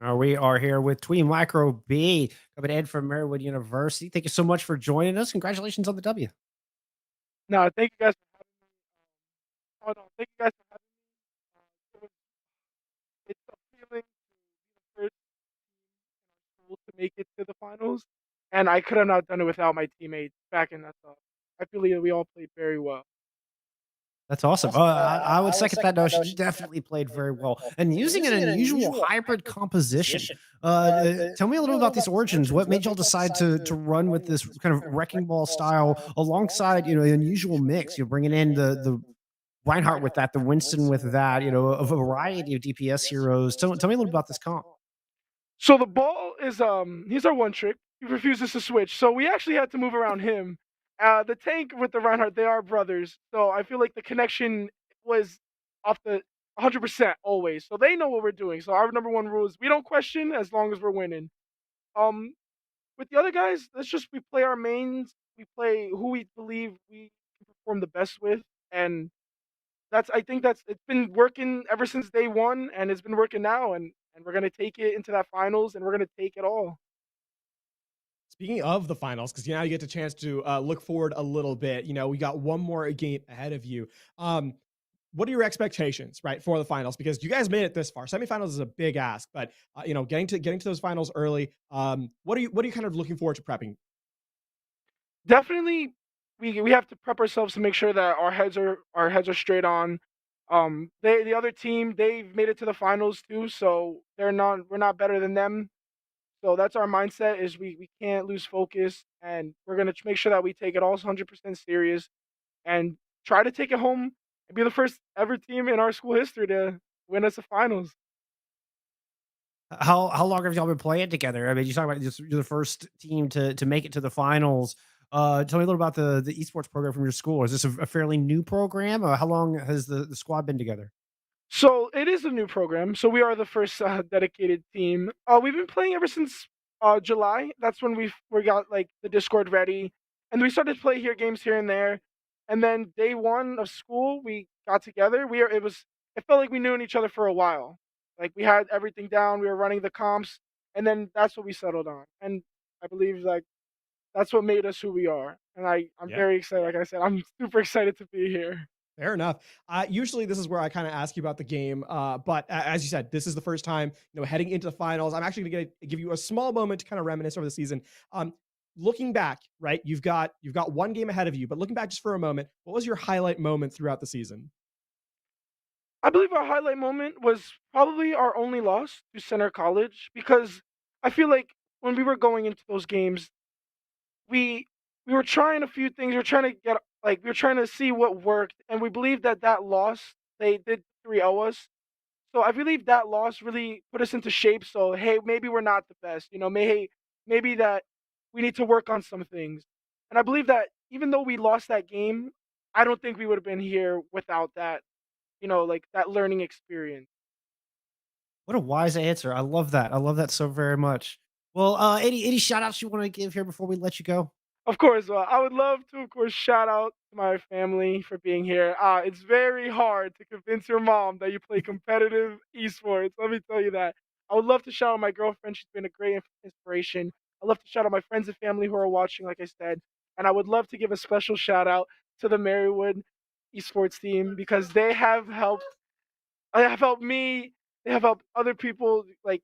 We are here with Twee Micro B coming in from Marywood University. Thank you so much for joining us. Congratulations on the W. No, thank you guys for having me. Hold on, thank you guys for having me. It's a feeling to be the first team in our school to make it to the finals, and I could have not done it without my teammates backing us up. I feel like we all played very well. That's awesome. I would second that notion. You definitely played very well. And using an unusual hybrid composition. Tell me a little about these origins. What made y'all decide to run with this kind of wrecking ball style alongside, an unusual mix? You're bringing in the Reinhardt with that, the Winston with that, a variety of DPS heroes. Tell me a little about this comp. So the ball is he's our one trick. He refuses to switch, so we actually had to move around him. The tank with the Reinhardt, they are brothers, so I feel like the connection was off the 100% always. So they know what we're doing. So our number one rule is we don't question as long as we're winning. Um, with the other guys, that's just we play our mains. We play who we believe we can perform the best with, and that's I think that's it's been working ever since day one, and it's been working now, and we're gonna take it into that finals, and we're gonna take it all. Speaking of the finals, because now you get the chance to look forward a little bit. We got one more game ahead of you. What are your expectations, right, for the finals? Because you guys made it this far. Semifinals is a big ask, but getting to those finals early. What are you kind of looking forward to prepping? Definitely, we have to prep ourselves to make sure that our heads are straight on. The other team, they've made it to the finals too, so we're not better than them. So that's our mindset is we can't lose focus, and we're gonna make sure that we take it all 100% serious and try to take it home and be the first ever team in our school history to win us a finals. How long have y'all been playing together? I mean, you talk about you're the first team to make it to the finals. Tell me a little about the esports program from your school. Is this a fairly new program? How long has the squad been together? So it is a new program. So we are the first dedicated team. We've been playing ever since July. That's when we got like the Discord ready, and we started to play here games here and there. And then day one of school, we got together. It felt like we knew each other for a while. Like we had everything down. We were running the comps, and then that's what we settled on. And I believe like that's what made us who we are. And I'm Yeah. very excited. Like I said, I'm super excited to be here. Fair enough. Usually, this is where I kind of ask you about the game, but as you said, this is the first time heading into the finals. I'm actually going to give you a small moment to kind of reminisce over the season. Looking back, right? You've got one game ahead of you, but looking back just for a moment, what was your highlight moment throughout the season? I believe our highlight moment was probably our only loss to Center College because I feel like when we were going into those games, we we were trying a few things. We were trying to we were trying to see what worked, and we believe that that loss they did 3-0 us. So I believe that loss really put us into shape. So hey, maybe we're not the best. Maybe that we need to work on some things. And I believe that even though we lost that game, I don't think we would have been here without that. Like that learning experience. What a wise answer. I love that. I love that so very much. Well, any shout outs you want to give here before we let you go? Of course, I would love to, of course, shout out to my family for being here. It's very hard to convince your mom that you play competitive esports. Let me tell you that. I would love to shout out my girlfriend. She's been a great inspiration. I love to shout out my friends and family who are watching, like I said. And I would love to give a special shout out to the Marywood esports team because they have helped me, they have helped other people like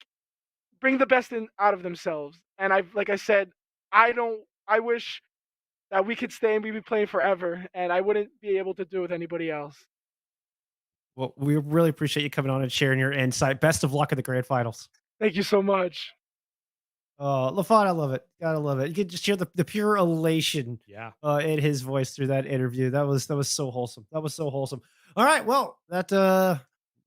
bring the best out of themselves. And like I said, I wish that we could stay and we'd be playing forever, and I wouldn't be able to do it with anybody else. Well, we really appreciate you coming on and sharing your insight. Best of luck in the grand finals. Thank you so much. Oh, LaFon, I love it. Gotta love it. You could just hear the pure elation Yeah. in his voice through that interview. That was so wholesome. That was so wholesome. All right, well, that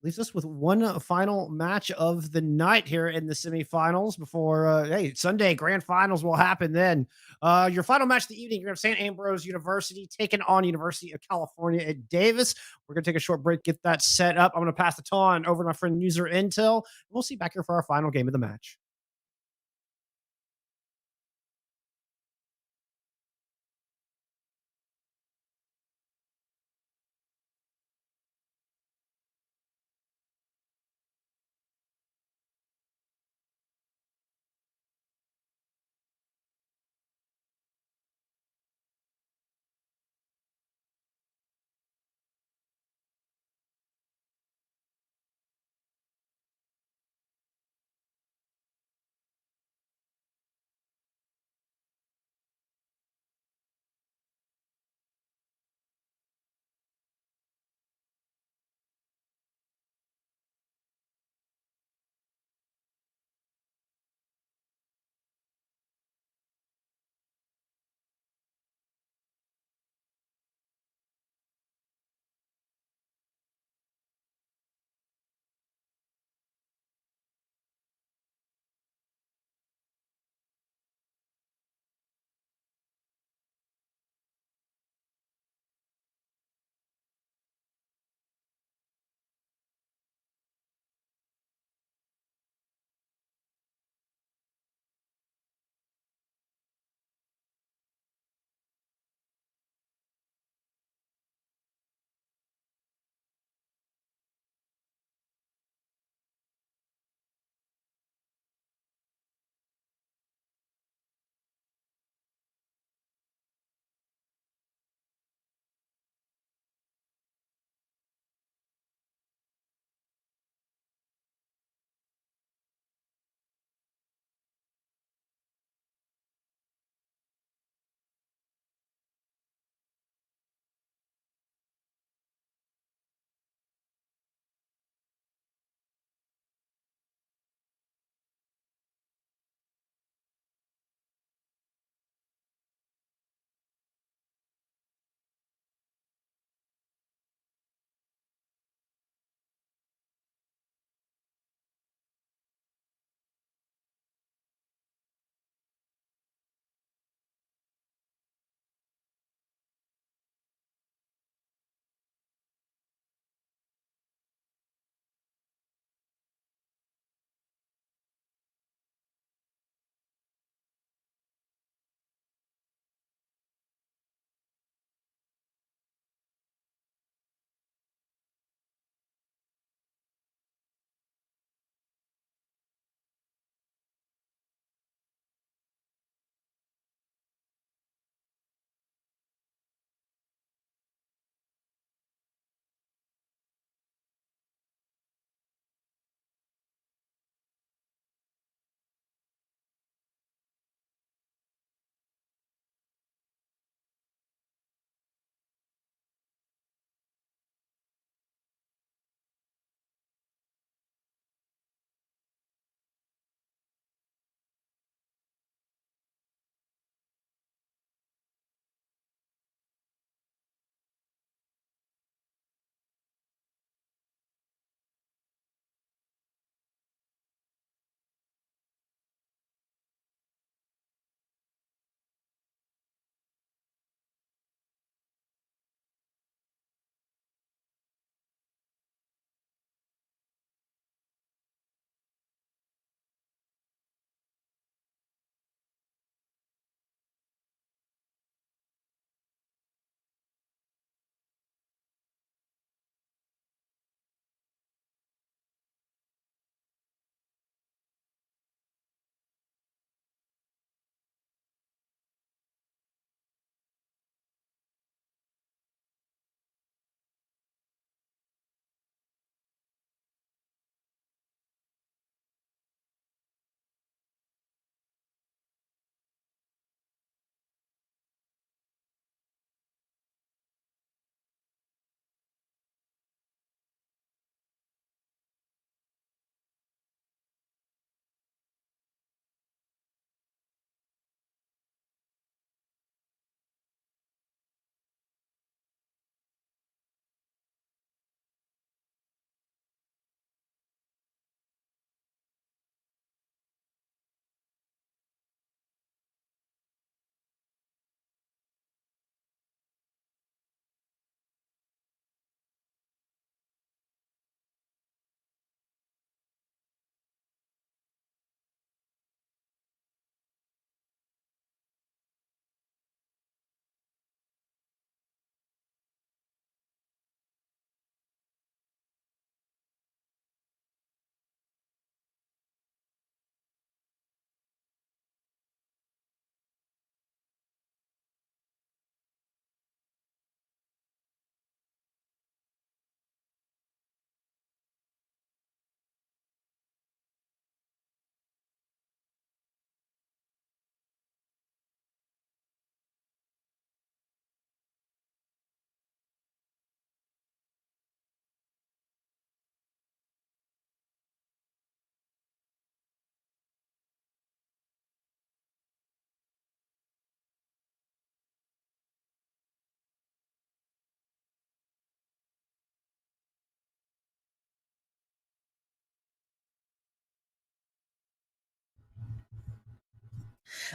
leaves us with one final match of the night here in the semifinals before hey, Sunday grand finals will happen then. Your final match of the evening, you're gonna have St. Ambrose University taking on University of California at Davis. We're gonna take a short break, get that set up. I'm gonna pass the baton over to my friend User Intel. We'll see you back here for our final game of the match.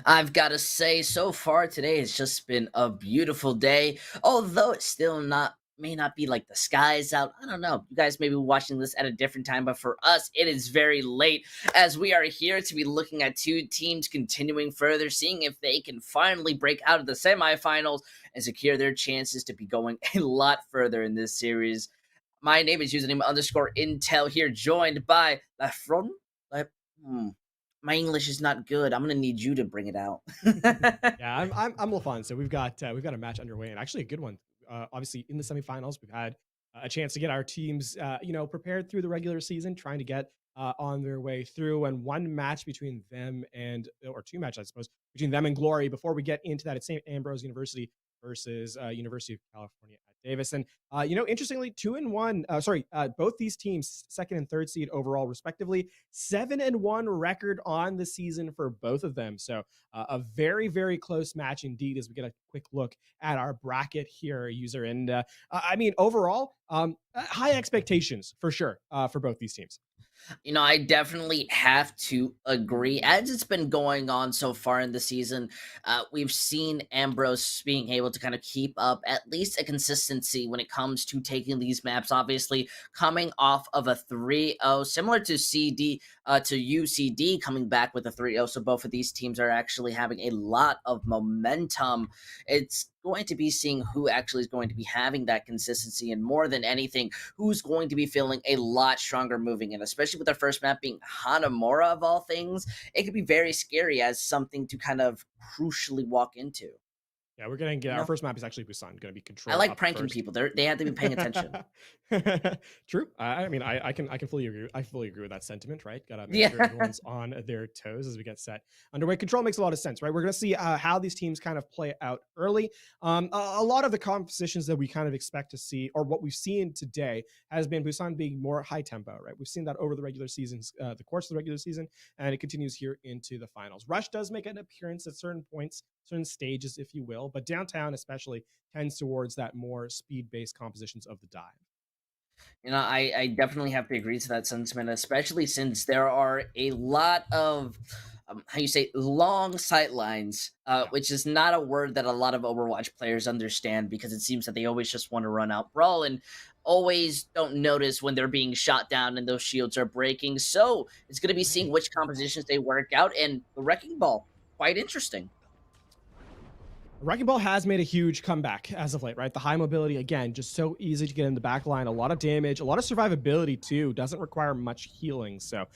I've got to say, so far today it's just been a beautiful day. Although it's still not may not be like the skies out. I don't know. You guys may be watching this at a different time, but for us, it is very late as we are here to be looking at two teams continuing further, seeing if they can finally break out of the semifinals and secure their chances to be going a lot further in this series. My name is username underscore Intel here, joined by Lafron. My English is not good. I'm gonna need you to bring it out. Yeah, I'm LaFon. So we've got a match underway, and actually a good one. Obviously, in the semifinals, we've had a chance to get our teams, prepared through the regular season, trying to get on their way through. And one match between them and, or two matches, I suppose, between them and Glory. Before we get into that, it's St. Ambrose University versus University of California at Davis. And interestingly, 2-1. Both these teams, second and third seed overall, respectively, 7-1 record on the season for both of them. So a very, very close match indeed. As we get a quick look at our bracket here, user. And overall, high expectations for sure for both these teams. I definitely have to agree. As it's been going on so far in the season, we've seen Ambrose being able to kind of keep up at least a consistency when it comes to taking these maps. Obviously, coming off of a 3-0, similar to UCD coming back with a 3-0. So both of these teams are actually having a lot of momentum. It's going to be seeing who actually is going to be having that consistency, and more than anything, who's going to be feeling a lot stronger moving in, especially with our first map being Hanamura of all things. It could be very scary as something to kind of crucially walk into. Yeah, we're gonna get our first map is actually Busan, gonna be controlled. I like pranking people. They have to be paying attention. True. I can fully agree. I fully agree with that sentiment. Right. Gotta make sure everyone's on their toes as we get set underway. Control makes a lot of sense. Right. We're gonna see how these teams kind of play out early. A lot of the compositions that we kind of expect to see, or what we've seen today, has been Busan being more high tempo. Right. We've seen that over the regular seasons, the course of the regular season, and it continues here into the finals. Rush does make an appearance at certain points, certain stages, if you will, but downtown especially tends towards that more speed-based compositions of the dive. I definitely have to agree to that sentiment, especially since there are a lot of long sight lines, which is not a word that a lot of Overwatch players understand, because it seems that they always just want to run out brawl and always don't notice when they're being shot down and those shields are breaking. So it's going to be seeing which compositions they work out, and the Wrecking Ball, quite interesting. Wrecking Ball has made a huge comeback as of late, right? The high mobility, again, just so easy to get in the back line. A lot of damage, a lot of survivability too. Doesn't require much healing. So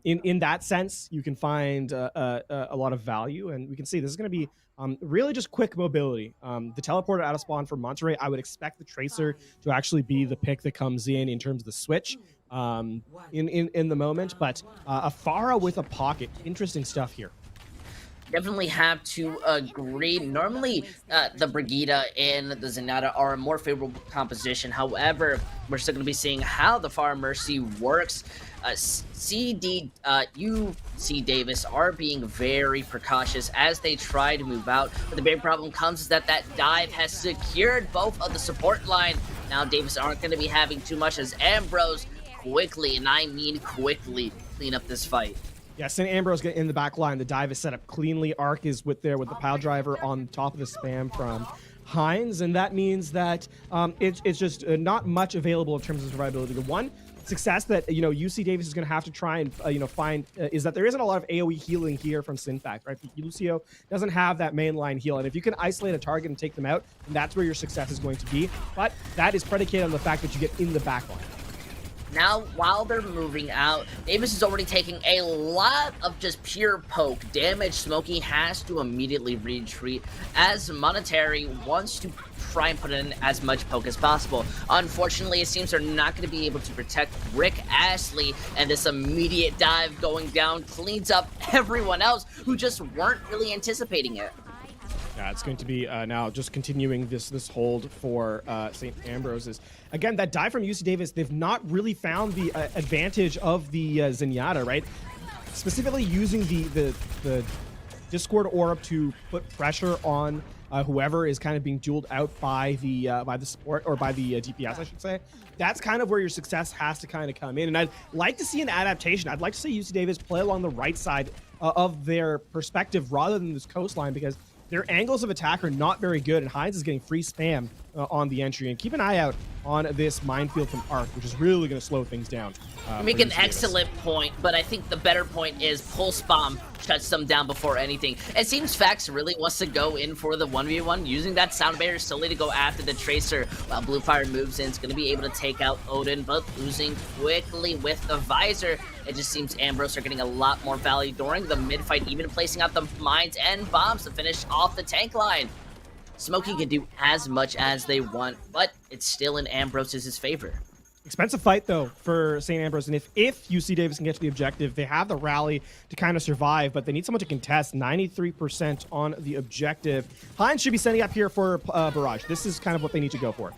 in that sense, you can find a lot of value. And we can see this is going to be really just quick mobility. The teleporter out of spawn for Monterey, I would expect the Tracer to actually be the pick that comes in terms of the switch in the moment. But Afara with a pocket. Interesting stuff here. Definitely have to agree. Normally, the Brigida and the Zenyatta are a more favorable composition. However, we're still going to be seeing how the Far Mercy works. UC Davis are being very precautious as they try to move out. But the big problem comes is that dive has secured both of the support line. Now Davis aren't going to be having too much as Ambrose quickly, and I mean quickly, clean up this fight. Yeah, St. Ambrose get in the back line. The dive is set up cleanly. Arc is with the pile driver on top of the spam from Hines, and that means that it's just not much available in terms of survivability. The one success that UC Davis is going to have to try and find is that there isn't a lot of AoE healing here from Sinfact, right? Lucio doesn't have that mainline heal, and if you can isolate a target and take them out, then that's where your success is going to be. But that is predicated on the fact that you get in the back line. Now, while they're moving out, Davis is already taking a lot of just pure poke damage. Smokey has to immediately retreat as Monetary wants to try and put in as much poke as possible. Unfortunately, it seems they're not going to be able to protect Rick Ashley, and this immediate dive going down cleans up everyone else who just weren't really anticipating it. Yeah, it's going to be now just continuing this hold for St. Ambrose's. Again, that dive from UC Davis, they've not really found the advantage of the Zenyatta, right? Specifically using the Discord orb to put pressure on whoever is kind of being dueled out by the support, or by the DPS, I should say. That's kind of where your success has to kind of come in. And I'd like to see an adaptation. I'd like to see UC Davis play along the right side of their perspective rather than this coastline, because their angles of attack are not very good, and Heinz is getting free spam on the entry. And keep an eye out on this minefield from Arc, which is really going to slow things down. You make an excellent point, but I think the better point is Pulse Bomb shuts them down before anything. It seems Fax really wants to go in for the 1v1, using that sound barrier solely to go after the Tracer, while Blue Fire moves in. It's going to be able to take out Odin, but losing quickly with the Visor. It just seems Ambrose are getting a lot more value during the mid-fight, even placing out the mines and bombs to finish off the tank line. Smokey can do as much as they want, but it's still in Ambrose's favor. Expensive fight, though, for St. Ambrose. And if UC Davis can get to the objective, they have the rally to kind of survive, but they need someone to contest. 93% on the objective. Heinz should be sending up here for Barrage. This is kind of what they need to go for.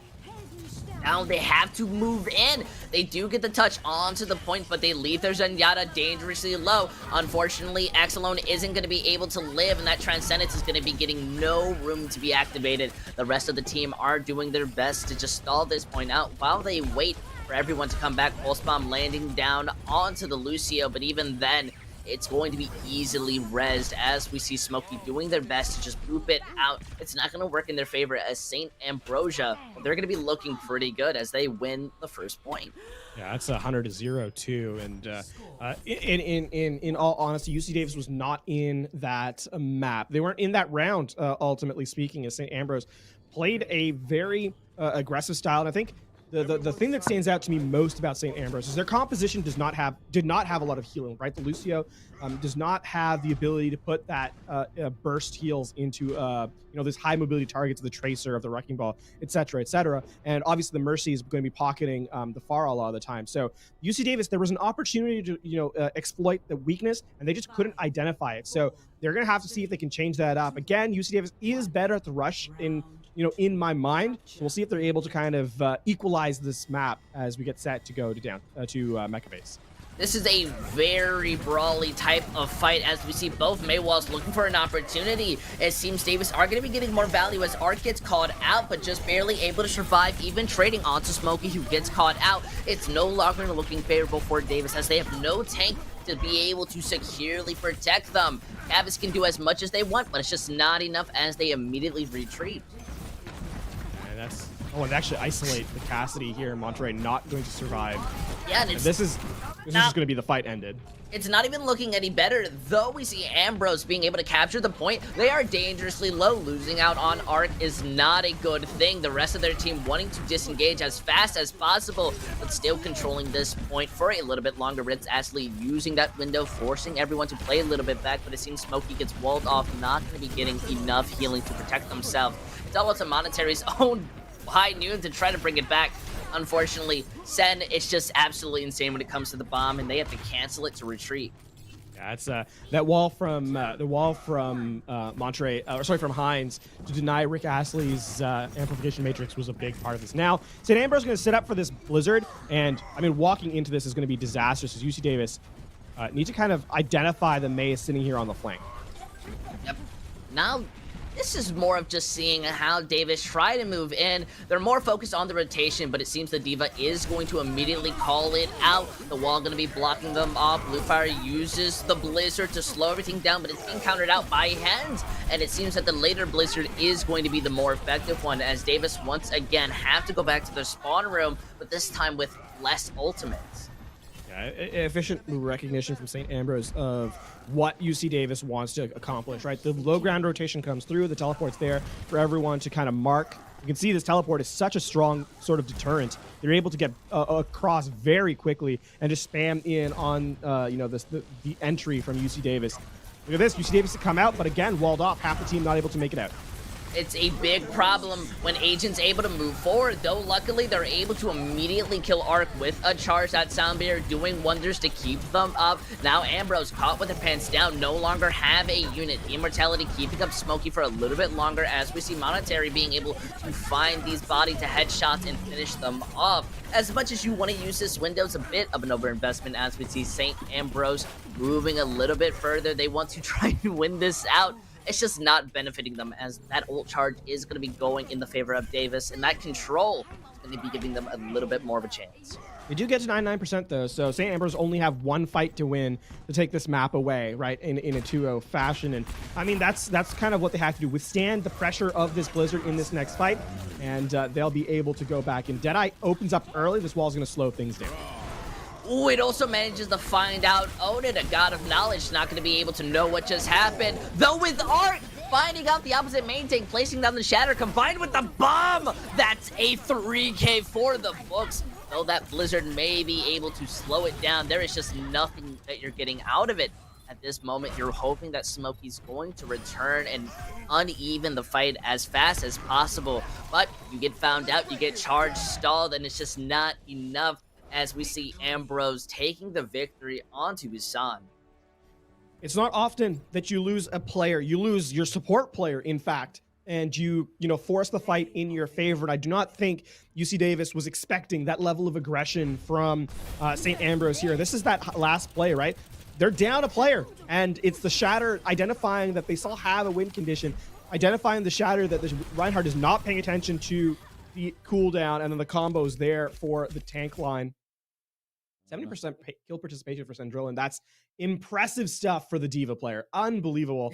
Now they have to move in. They do get the touch onto the point, but they leave their Zenyatta dangerously low. Unfortunately, Axelone isn't going to be able to live, and that Transcendence is going to be getting no room to be activated. The rest of the team are doing their best to just stall this point out while they wait for everyone to come back. Pulse Bomb landing down onto the Lucio, but even then, it's going to be easily rezzed as we see Smokey doing their best to just boop it out. It's not going to work in their favor, as St. Ambrosia, they're going to be looking pretty good as they win the first point. Yeah, that's 100-0 too. And in all honesty, UC Davis was not in that map. They weren't in that round, ultimately speaking, as St. Ambrose played a very aggressive style. And I think the thing that stands out to me most about St. Ambrose is their composition did not have a lot of healing, right? The Lucio does not have the ability to put that burst heals into this high mobility targets of the Tracer, of the Wrecking Ball, etc., etc. And obviously the Mercy is going to be pocketing the Pharah a lot of the time. So UC Davis, there was an opportunity to exploit the weakness, and they just couldn't identify it. So they're going to have to see if they can change that up. Again, UC Davis is better at the rush in my mind. So we'll see if they're able to kind of equalize this map as we get set to go to Mecha Base. This is a very brawly type of fight, as we see both Maywalls looking for an opportunity. It seems Davis are going to be getting more value as Arc gets called out, but just barely able to survive, even trading onto Smokey, who gets caught out. It's no longer looking favorable for Davis, as they have no tank to be able to securely protect them. Cavs can do as much as they want, but it's just not enough as they immediately retreat. And actually isolate the Cassidy here in Monterey, not going to survive. Yeah, and this is just going to be the fight ended. It's not even looking any better, though we see Ambrose being able to capture the point. They are dangerously low. Losing out on Arc is not a good thing. The rest of their team wanting to disengage as fast as possible, but still controlling this point for a little bit longer. Ritz Ashley using that window, forcing everyone to play a little bit back, but it seems Smokey gets walled off, not going to be getting enough healing to protect themselves. It's all up to Monetary's own high noon to try to bring it back. Unfortunately, Sen is just absolutely insane when it comes to the bomb, and they have to cancel it to retreat. Yeah, it's that wall from Monterey, from Heinz, to deny Rick Astley's amplification matrix was a big part of this. Now, St. Ambrose is going to set up for this Blizzard, and I mean, walking into this is going to be disastrous, as UC Davis need to kind of identify the Mei sitting here on the flank. Yep. Now, this is more of just seeing how Davis try to move in. They're more focused on the rotation, but it seems the Diva is going to immediately call it out. The wall going to be blocking them off. Bluefire uses the Blizzard to slow everything down, but it's being countered out by Hens. And it seems that the later Blizzard is going to be the more effective one, as Davis once again have to go back to their spawn room, but this time with less ultimates. Efficient recognition from St. Ambrose of what UC Davis wants to accomplish, right? The low ground rotation comes through, the teleport's there for everyone to kind of mark. You can see this teleport is such a strong sort of deterrent. They're able to get across very quickly and just spam in on the entry from UC Davis. Look at this, UC Davis to come out, but again, walled off, half the team not able to make it out. It's a big problem when Agent's able to move forward, though luckily they're able to immediately kill Arc with a charge. That sound barrier doing wonders to keep them up. Now Ambrose, caught with their pants down, no longer have a unit. Immortality keeping up Smokey for a little bit longer, as we see Monetary being able to find these body to headshots and finish them off. As much as you want to use this window, it's a bit of an overinvestment, as we see St. Ambrose moving a little bit further. They want to try to win this out. it's just not benefiting them, as that ult charge is going to be going in the favor of Davis, and that control is going to be giving them a little bit more of a chance. They do get to 99% though, so St. Ambrose only have one fight to win to take this map away, right, in a 2-0 fashion. And I mean, that's kind of what they have to do, withstand the pressure of this Blizzard in this next fight, and they'll be able to go back. And Deadeye opens up early. This wall is going to slow things down. Ooh, it also manages to find out Odin, a god of knowledge, not going to be able to know what just happened. Though with Art finding out the opposite main tank, placing down the Shatter, combined with the bomb, that's a 3K for the books. Though that Blizzard may be able to slow it down, there is just nothing that you're getting out of it. At this moment, you're hoping that Smokey's going to return and uneven the fight as fast as possible. But you get found out, you get charged, stalled, and it's just not enough, as we see Ambrose taking the victory onto his son. It's not often that you lose a player. You lose your support player, in fact, and you force the fight in your favor. And I do not think UC Davis was expecting that level of aggression from St. Ambrose here. This is that last play, right? They're down a player, and it's the Shatter identifying that they still have a win condition, identifying the Shatter that the Reinhardt is not paying attention to the cooldown, and then the combos there for the tank line. 70% kill participation for Sandrillin. That's impressive stuff for the D.Va player. Unbelievable.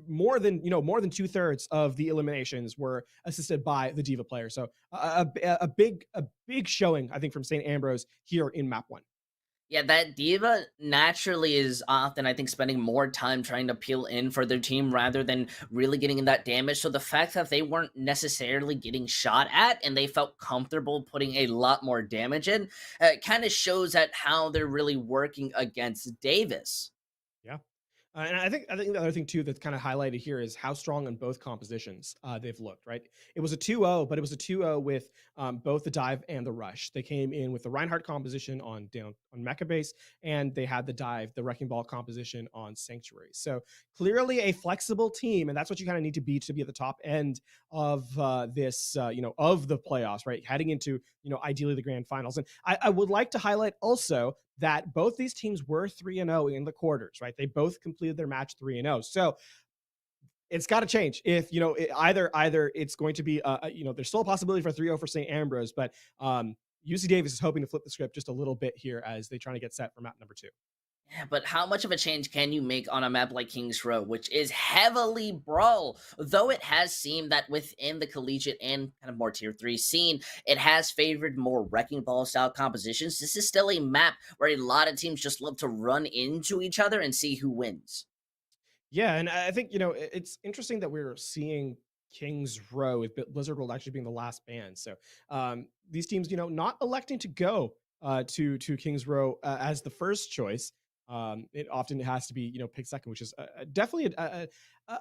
More than 2/3 of the eliminations were assisted by the D.Va player. So a big showing, I think, from St. Ambrose here in map 1. Yeah, that D.Va naturally is often, I think, spending more time trying to peel in for their team rather than really getting in that damage. So the fact that they weren't necessarily getting shot at and they felt comfortable putting a lot more damage in, kind of shows at how they're really working against Davis. Yeah. And I think the other thing too that's kind of highlighted here is how strong on both compositions they've looked, right? It was a 2-0, but it was a 2-0 with both the dive and the rush. They came in with the Reinhardt composition on Mecha base, and they had the Wrecking Ball composition on Sanctuary. So clearly a flexible team, and that's what you kind of need to be at the top end of this, of the playoffs, right? Heading into, ideally the grand finals. And I would like to highlight also that both these teams were 3-0 in the quarters, right? They both completed their match 3-0. So it's got to change. If, either it's going to be, there's still a possibility for 3-0 for St. Ambrose, but UC Davis is hoping to flip the script just a little bit here as they're trying to get set for map number 2. Yeah, but how much of a change can you make on a map like Kings Row, which is heavily brawl? Though it has seemed that within the collegiate and kind of more tier 3 scene, it has favored more Wrecking Ball style compositions. This is still a map where a lot of teams just love to run into each other and see who wins. Yeah, and I think, it's interesting that we're seeing Kings Row, with Blizzard World actually being the last band. So these teams, not electing to go to Kings Row as the first choice. It often has to be, picked second, which is definitely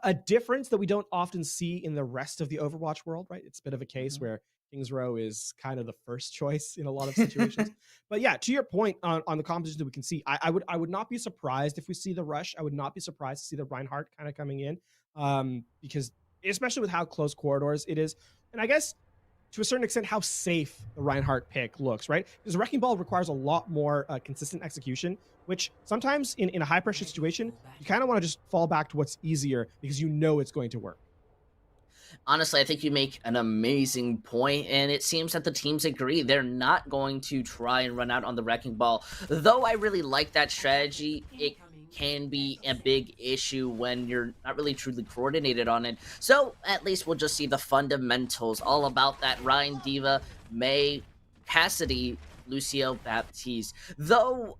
a difference that we don't often see in the rest of the Overwatch world, right? It's a bit of a case where Kings Row is kind of the first choice in a lot of situations. But yeah, to your point on the composition that we can see, I would not be surprised if we see the rush. I would not be surprised to see the Reinhardt kind of coming in, because especially with how close corridors it is, and I guess to a certain extent, how safe the Reinhardt pick looks, right? Because Wrecking Ball requires a lot more consistent execution, which sometimes in a high-pressure situation, you kind of want to just fall back to what's easier because it's going to work. Honestly, I think you make an amazing point, and it seems that the teams agree. They're not going to try and run out on the Wrecking Ball. Though I really like that strategy, it can be a big issue when you're not really truly coordinated on it. So at least we'll just see the fundamentals, all about that Ryan, D.Va, May, Cassidy, Lucio, Baptiste. Though,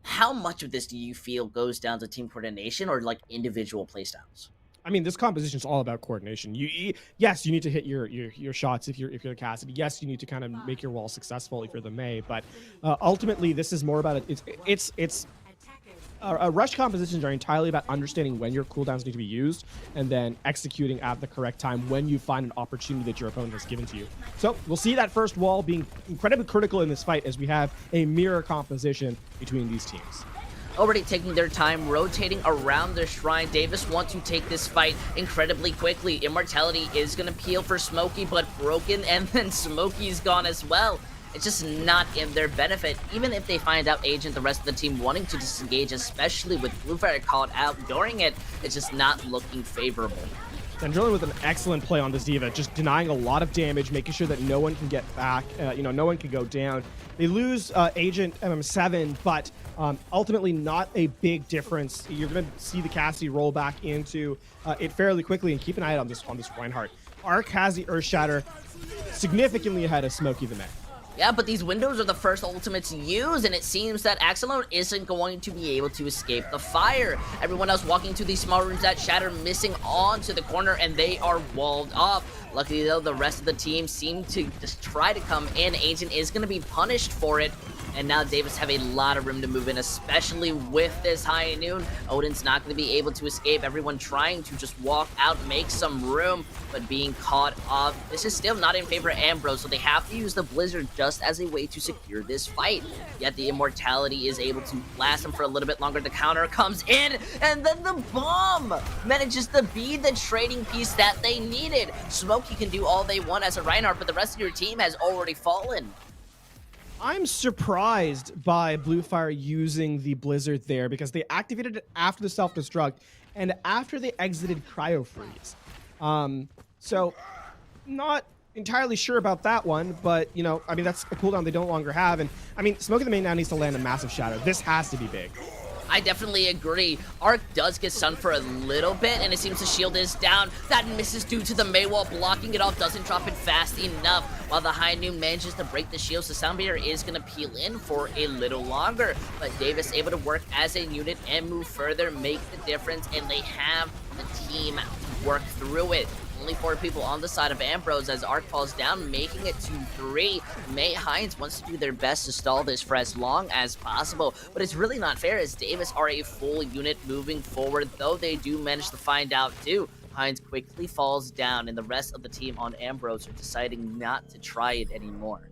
how much of this do you feel goes down to team coordination or like individual playstyles? I mean, this composition is all about coordination. Yes, you need to hit your shots if you're the Cassidy. Yes, you need to kind of make your wall successful if you're the May. But ultimately, this is more about it. It's rush compositions are entirely about understanding when your cooldowns need to be used and then executing at the correct time when you find an opportunity that your opponent has given to you. So we'll see that first wall being incredibly critical in this fight as we have a mirror composition between these teams. Already taking their time, rotating around the shrine. Davis wants to take this fight incredibly quickly. Immortality is going to peel for Smokey, but broken, and then Smokey's gone as well. it's just not in their benefit. Even if they find out Agent, the rest of the team wanting to disengage, especially with Bluefire called out during it, it's just not looking favorable. Sandrillion with an excellent play on this D.Va, just denying a lot of damage, making sure that no one can get back, no one can go down. They lose Agent MM7, but ultimately not a big difference. You're going to see the Cassie roll back into it fairly quickly, and keep an eye on this Reinhardt. Arc has the Earth Shatter significantly ahead of Smokey the Mech. Yeah, but these windows are the first ultimates used, and it seems that Axelone isn't going to be able to escape the fire. Everyone else walking to these small rooms that Shatter missing onto the corner, and they are walled off. Luckily, though, the rest of the team seem to just try to come in. Agent is going to be punished for it. And now Davis have a lot of room to move in, especially with this high noon. Odin's not going to be able to escape. Everyone trying to just walk out, make some room, but being caught off. This is still not in favor of Ambrose, so they have to use the Blizzard just as a way to secure this fight. Yet the Immortality is able to last him for a little bit longer. The counter comes in, and then the bomb manages to be the trading piece that they needed. Smokey can do all they want as a Reinhardt, but the rest of your team has already fallen. I'm surprised by Bluefire using the Blizzard there, because they activated it after the self-destruct and after they exited Cryo Freeze. So not entirely sure about that one, but that's a cooldown they don't longer have. And Smokey the Main now needs to land a massive shadow. This has to be big. I definitely agree. Arc does get stunned for a little bit, and it seems the shield is down. That misses due to the Maywall blocking it off, doesn't drop it fast enough. While the High Noon manages to break the shields, the Sound Barrier is going to peel in for a little longer. But Davis able to work as a unit and move further, make the difference, and they have the team to work through it. Only 4 people on the side of Ambrose as Arc falls down, making it to 3. May Hines wants to do their best to stall this for as long as possible, but it's really not fair as Davis are a full unit moving forward, though they do manage to find out too. Hines quickly falls down, and the rest of the team on Ambrose are deciding not to try it anymore.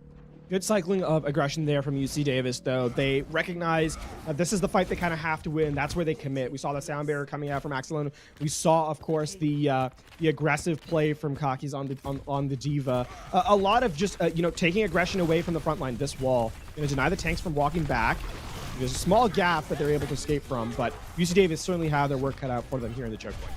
Good cycling of aggression there from UC Davis, though. They recognize this is the fight they kind of have to win. That's where they commit. We saw the Sound Barrier coming out from Axelone. We saw, of course, the aggressive play from Kakis on the D.Va. A lot of just taking aggression away from the front line. This wall going to deny the tanks from walking back. There's a small gap that they're able to escape from, but UC Davis certainly have their work cut out for them here in the choke point.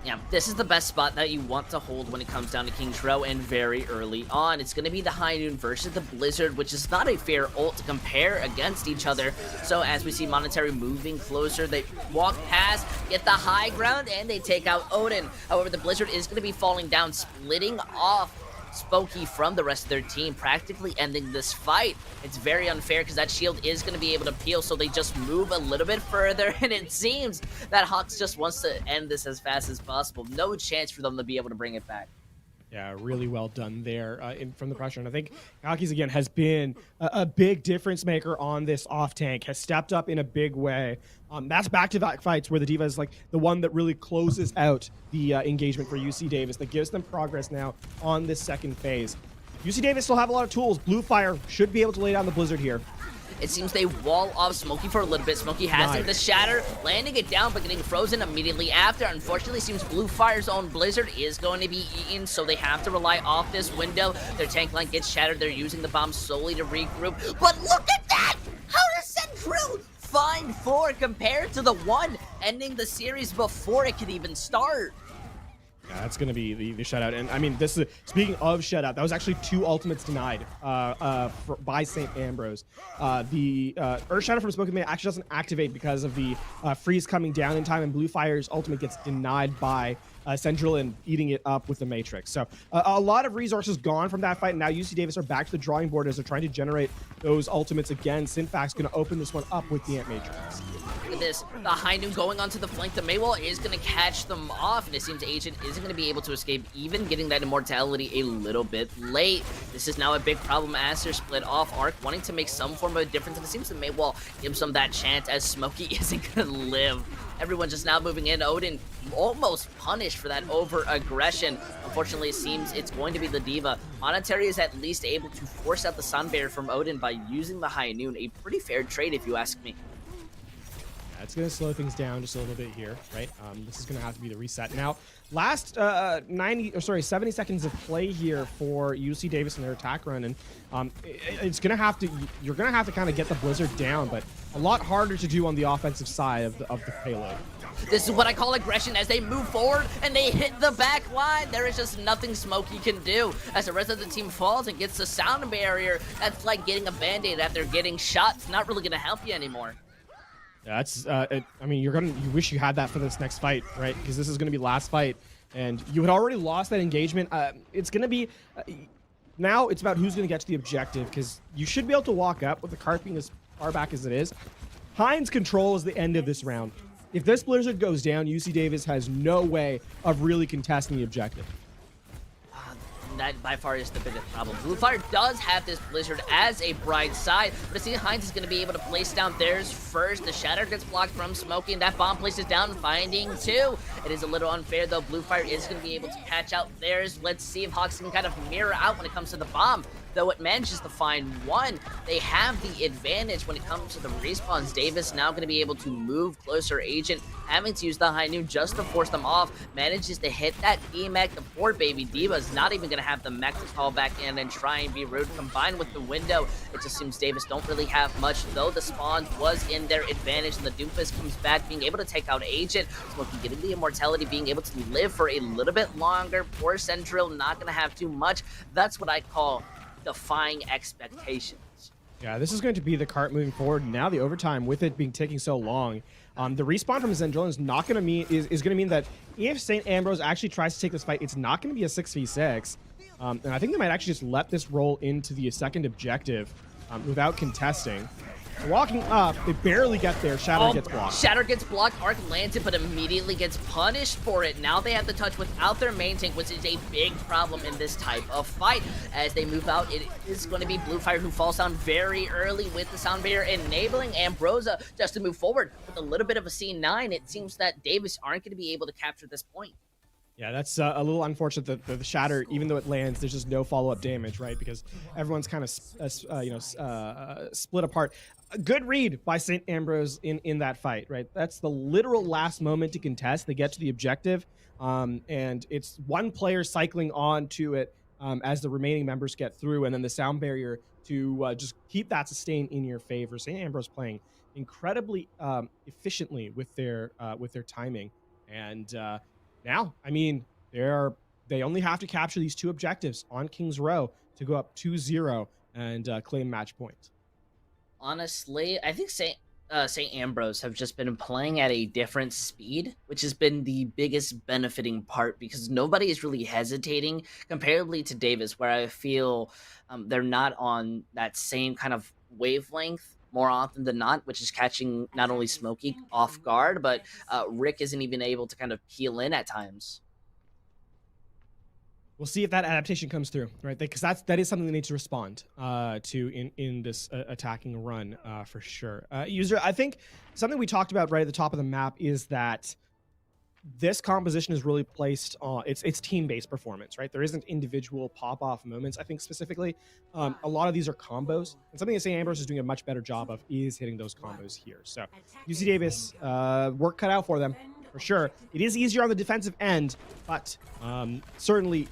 Yeah, this is the best spot that you want to hold when it comes down to King's Row, and very early on. It's going to be the High Noon versus the Blizzard, which is not a fair ult to compare against each other. So as we see Monetary moving closer, they walk past, get the high ground, and they take out Odin. However, the Blizzard is going to be falling down, splitting off Spokey from the rest of their team, practically ending this fight. It's very unfair because that shield is going to be able to peel, so they just move a little bit further, and it seems that Hawks just wants to end this as fast as possible. No chance for them to be able to bring it back. Yeah, really well done there from the pressure. And I think Kakis, again, has been a big difference maker on this off tank, has stepped up in a big way. That's back-to-back fights where the D.Va is like the one that really closes out the engagement for UC Davis, that gives them progress now on this second phase. UC Davis still have a lot of tools. Bluefire should be able to lay down the Blizzard here. It seems they wall off Smokey for a little bit. Smokey has him the Shatter, landing it down, but getting frozen immediately after. Unfortunately, seems Bluefire's own Blizzard is going to be eaten, so they have to rely off this window. Their tank line gets shattered. They're using the bomb solely to regroup. But look at that! How does Central find 4 compared to the 1 ending the series before it could even start? Yeah, that's going to be the shutout. And this is, speaking of shutout, that was actually 2 ultimates denied by St. Ambrose. The Earth Shadow from Smoking Man actually doesn't activate because of the freeze coming down in time, and Bluefire's ultimate gets denied by Central and eating it up with the Matrix. So a lot of resources gone from that fight, and now UC Davis are back to the drawing board as they're trying to generate those ultimates again. Sinfac's going to open this one up with the Ant Matrix. Look at this. The High Noon going onto the flank. The Maywall is going to catch them off, and it seems Agent isn't going to be able to escape, even getting that Immortality a little bit late. This is now a big problem as they're split off. Arc wanting to make some form of a difference, and it seems the Maywall gives them that chance as Smokey isn't going to live. Everyone just now moving in. Odin almost punished for that over-aggression. Unfortunately, it seems it's going to be the D.Va. Monetary is at least able to force out the Sun Barrier from Odin by using the High Noon. A pretty fair trade, if you ask me. it's going to slow things down just a little bit here, right? This is going to have to be the reset. Now, last 70 seconds of play here for UC Davis and their attack run, and it's going to have to, you're going to have to kind of get the Blizzard down, but a lot harder to do on the offensive side of the payload. This is what I call aggression as they move forward and they hit the back line. There is just nothing Smokey can do as the rest of the team falls and gets the sound barrier. That's like getting a band-aid after getting shot. It's not really going to help you anymore. Yeah, that's, I mean, you wish you had that for this next fight, right? Because this is going to be last fight, and you had already lost that engagement. It's going to be, now it's about who's going to get to the objective, because you should be able to walk up with the cart being as far back as it is. Heinz control is the end of this round. If this Blizzard goes down, UC Davis has no way of really contesting the objective. That by far is the biggest problem. Blue Fire does have this Blizzard as a bright side, but I see Heinz is going to be able to place down theirs first. The Shatter gets blocked from Smokey, and that bomb places down, finding two. It is a little unfair, though. Blue Fire is going to be able to catch out theirs. Let's see if Hawks can kind of mirror out when it comes to the bomb. Though it manages to find one, they have the advantage when it comes to the respawns. Davis now going to be able to move closer. Agent having to use the high noon just to force them off. Manages to hit that D-Mech. The poor baby Diva is not even going to have the mech to call back in and try and be rude. Combined with the window, it just seems Davis don't really have much, though the spawn was in their advantage, and the Doomfist comes back, being able to take out Agent. Smokey getting the immortality, being able to live for a little bit longer. Poor Central not going to have too much. That's what I call defying expectations. Yeah, this is going to be the cart moving forward. Now the overtime, with it being taking so long, the respawn from Zendrillon is not going to mean is going to mean that if St. Ambrose actually tries to take this fight, it's not going to be a 6v6. And I think they might actually just let this roll into the second objective without contesting. Walking up, they barely get there. Shatter gets blocked. Shatter gets blocked. Arc lands it, but immediately gets punished for it. Now they have the touch without their main tank, which is a big problem in this type of fight. As they move out, it is going to be Blue Fire who falls down very early with the sound barrier, enabling Ambrosia just to move forward. With a little bit of a C9, it seems that Davis aren't going to be able to capture this point. Yeah, that's a little unfortunate that the Shatter, even though it lands, there's just no follow-up damage, right? Because everyone's kind of, split apart. A good read by St. Ambrose in that fight, right? That's the literal last moment to contest. They get to the objective, and it's one player cycling on to it as the remaining members get through, and then the sound barrier to just keep that sustain in your favor. St. Ambrose playing incredibly efficiently with their timing, and now, I mean, they only have to capture these two objectives on King's Row to go up 2-0 and claim match point. Honestly, I think St. Ambrose have just been playing at a different speed, which has been the biggest benefiting part, because nobody is really hesitating comparably to Davis, where I feel they're not on that same kind of wavelength more often than not, which is catching not only Smokey off guard, but Rick isn't even able to kind of peel in at times. We'll see if that adaptation comes through, right? Because that is something they need to respond to in this attacking run for sure. User, I think something we talked about right at the top of the map is that this composition is really placed on it's team-based performance, right? There isn't individual pop-off moments. I think specifically, a lot of these are combos, and something that St. Ambrose is doing a much better job of is hitting those combos here. So UC Davis, work cut out for them for sure. It is easier on the defensive end, but certainly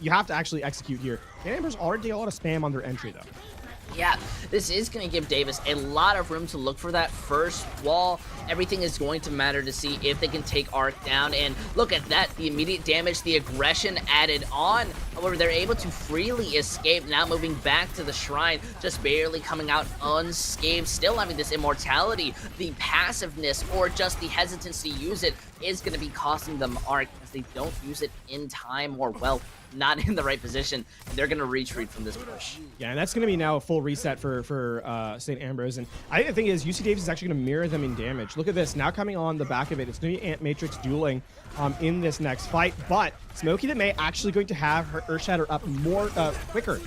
you have to actually execute here. St. Ambrose already did a lot of spam on their entry though. Yeah, this is going to give Davis a lot of room to look for that first wall. Everything is going to matter to see if they can take Arc down. And look at that, the immediate damage, the aggression added on. However, they're able to freely escape, now moving back to the shrine, just barely coming out unscathed, still having this immortality. The passiveness or just the hesitancy to use it is going to be costing them Arc, as they don't use it in time, or well, not in the right position. They're going to retreat from this push. Yeah, and that's going to be now a full reset for St. Ambrose. And I think the thing is, UC Davis is actually going to mirror them in damage. Look at this, now coming on the back of it. It's going to be Ant Matrix dueling in this next fight, but Smokey the May actually going to have her Earth Shatter up more quicker,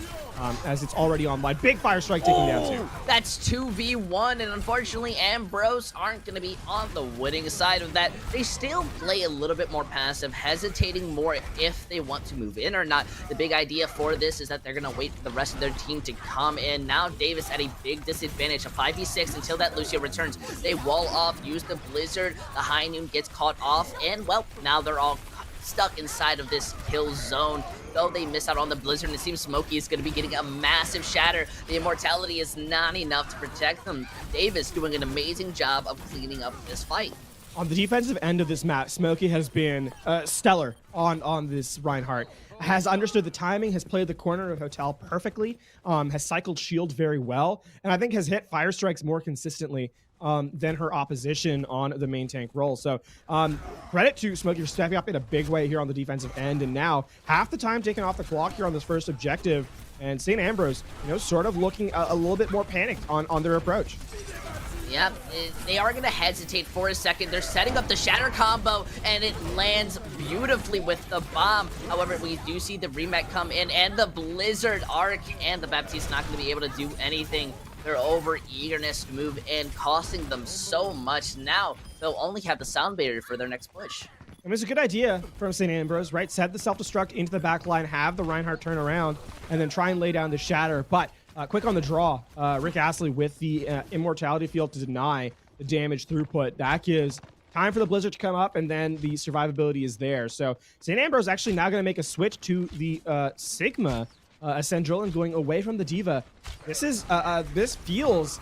as it's already online. Big Fire Strike taking down too. That's 2v1, and unfortunately, Ambrose aren't going to be on the winning side of that. They still play a little bit more passive, hesitating more if they want to move in or not. The big idea for this is that they're going to wait for the rest of their team to come in. Now Davis at a big disadvantage, a 5v6 until that Lucio returns. They wall off, use the Blizzard, the High Noon gets caught off, and well, now they're all stuck inside of this kill zone. Though they miss out on the Blizzard, and it seems Smokey is going to be getting a massive shatter. The immortality is not enough to protect them. Davis doing an amazing job of cleaning up this fight. On the defensive end of this map, Smokey has been stellar on this Reinhardt. Has understood the timing, has played the corner of Hotel perfectly, has cycled shield very well, and I think has hit fire strikes more consistently than her opposition on the main tank role. So credit to Smokey for stepping up in a big way here on the defensive end, and now half the time taken off the clock here on this first objective, and St. Ambrose, sort of looking a little bit more panicked on their approach. Yep, they are going to hesitate for a second. They're setting up the shatter combo, and it lands beautifully with the bomb. However, we do see the remake come in, and the Blizzard Arc, and the Baptiste not going to be able to do anything. Their over-eagerness to move in, costing them so much. Now, they'll only have the sound barrier for their next push. It was a good idea from St. Ambrose, right? Set the self-destruct into the back line, have the Reinhardt turn around, and then try and lay down the shatter. But quick on the draw, Rick Astley with the immortality field to deny the damage throughput. That gives time for the Blizzard to come up, and then the survivability is there. So St. Ambrose actually now going to make a switch to the Sigma. Ascendrillin going away from the Diva. This is this feels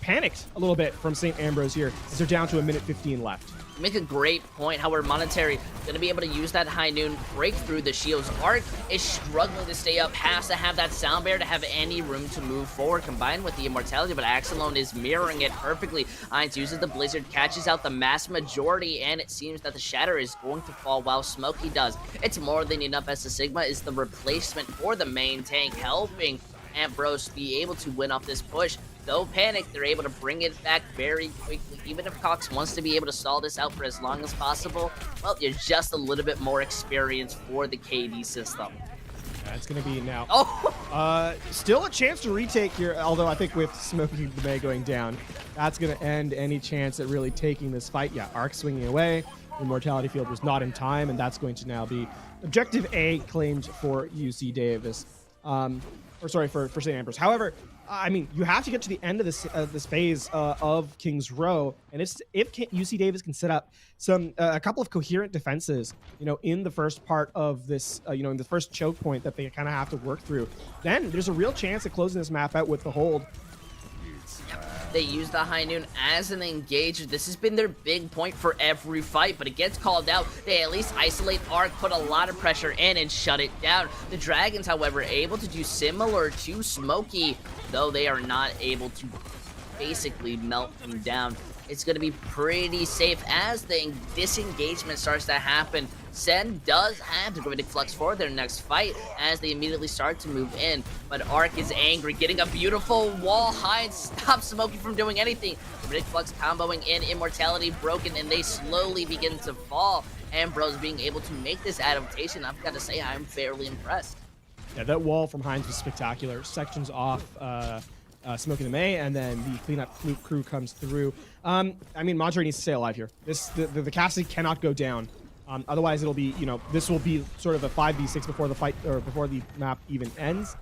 panicked a little bit from St. Ambrose here, as they're down to a minute 15 left. You make a great point. However, Monetary going to be able to use that High Noon, break through the shields. Arc is struggling to stay up, has to have that sound bear to have any room to move forward, combined with the immortality, but Axelone is mirroring it perfectly. Ainz uses the Blizzard, catches out the mass majority, and it seems that the Shatter is going to fall while Smokey does. It's more than enough, as the Sigma is the replacement for the main tank, helping Ambrose be able to win off this push. Though panicked, they're able to bring it back very quickly. Even if Cox wants to be able to stall this out for as long as possible, well, you're just a little bit more experience for the KD system. That's going to be now. Oh! Still a chance to retake here, although I think with Smokey the May going down, that's going to end any chance at really taking this fight. Yeah, Arc swinging away. The Immortality Field was not in time, and that's going to now be Objective A claimed for UC Davis. For St. Ambrose. However, I mean, you have to get to the end of this phase of King's Row, and if UC Davis can set up a couple of coherent defenses, in the first part of this, in the first choke point that they kind of have to work through, then there's a real chance of closing this map out with the hold. They use the High Noon as an engager. This has been their big point for every fight, but it gets called out. They at least isolate Arc, put a lot of pressure in, and shut it down. The Dragons, however, able to do similar to Smokey, though they are not able to basically melt him down. It's going to be pretty safe as the disengagement starts to happen. Sen does have the Gravitic Flux for their next fight as they immediately start to move in. But Arc is angry, getting a beautiful wall hide, stops Smokey from doing anything. Gravitic Flux comboing in, Immortality broken, and they slowly begin to fall. Ambrose being able to make this adaptation, I've got to say, I'm fairly impressed. Yeah, that wall from Heinz was spectacular. Sections off Smokey the May, and then the cleanup crew comes through. I mean, Madre needs to stay alive here. The Cassidy cannot go down. Otherwise, it'll be, this will be sort of a 5v6 before the fight, or before the map even ends.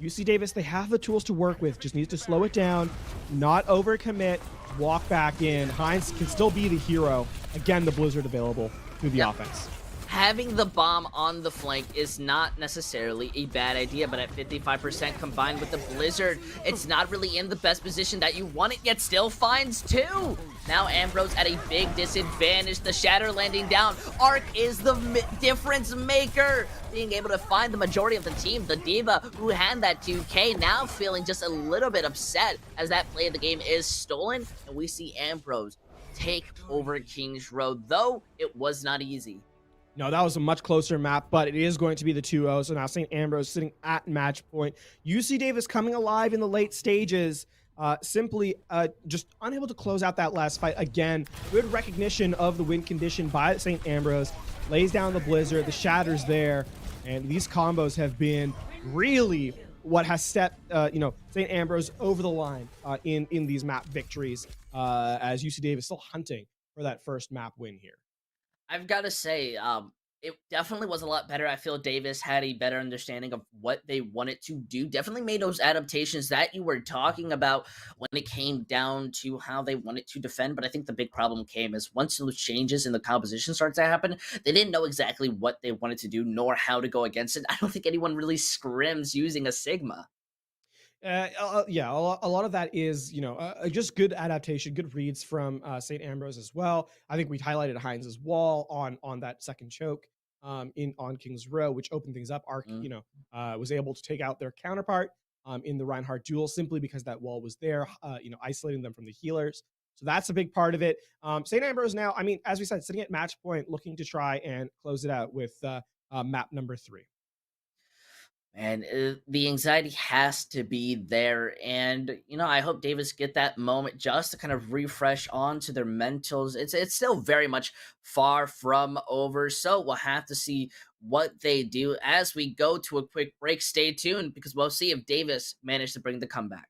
UC Davis, they have the tools to work with, just needs to slow it down, not overcommit, walk back in. Heinz can still be the hero. Again, the Blizzard available through the offense. Having the bomb on the flank is not necessarily a bad idea, but at 55% combined with the Blizzard, it's not really in the best position that you want it, yet still finds two. Now Ambrose at a big disadvantage, the Shatter landing down. Arc is the difference maker, being able to find the majority of the team. The Diva, who had that 2K, now feeling just a little bit upset as that play of the game is stolen, and we see Ambrose take over King's Road, though it was not easy. No, that was a much closer map, but it is going to be the 2-0. So now St. Ambrose sitting at match point. UC Davis coming alive in the late stages. simply just unable to close out that last fight. Again, good recognition of the win condition by St. Ambrose, lays down the Blizzard, the Shatter's there, and these combos have been really what has set St. Ambrose over the line in these map victories, as UC Davis still hunting for that first map win here. I've got to say, it definitely was a lot better. I feel Davis had a better understanding of what they wanted to do. Definitely made those adaptations that you were talking about when it came down to how they wanted to defend. But I think the big problem came is once those changes in the composition started to happen, they didn't know exactly what they wanted to do nor how to go against it. I don't think anyone really scrims using a Sigma. Yeah, a lot of that is, just good adaptation, good reads from St. Ambrose as well. I think we highlighted Heinz's wall on that second choke in on King's Row, which opened things up. Arc, was able to take out their counterpart in the Reinhardt duel simply because that wall was there, isolating them from the healers. So that's a big part of it. St. Ambrose now, I mean, as we said, sitting at match point, looking to try and close it out with map number 3. And the anxiety has to be there. And, I hope Davis get that moment just to kind of refresh onto their mentals. It's still very much far from over. So we'll have to see what they do as we go to a quick break. Stay tuned because we'll see if Davis managed to bring the comeback.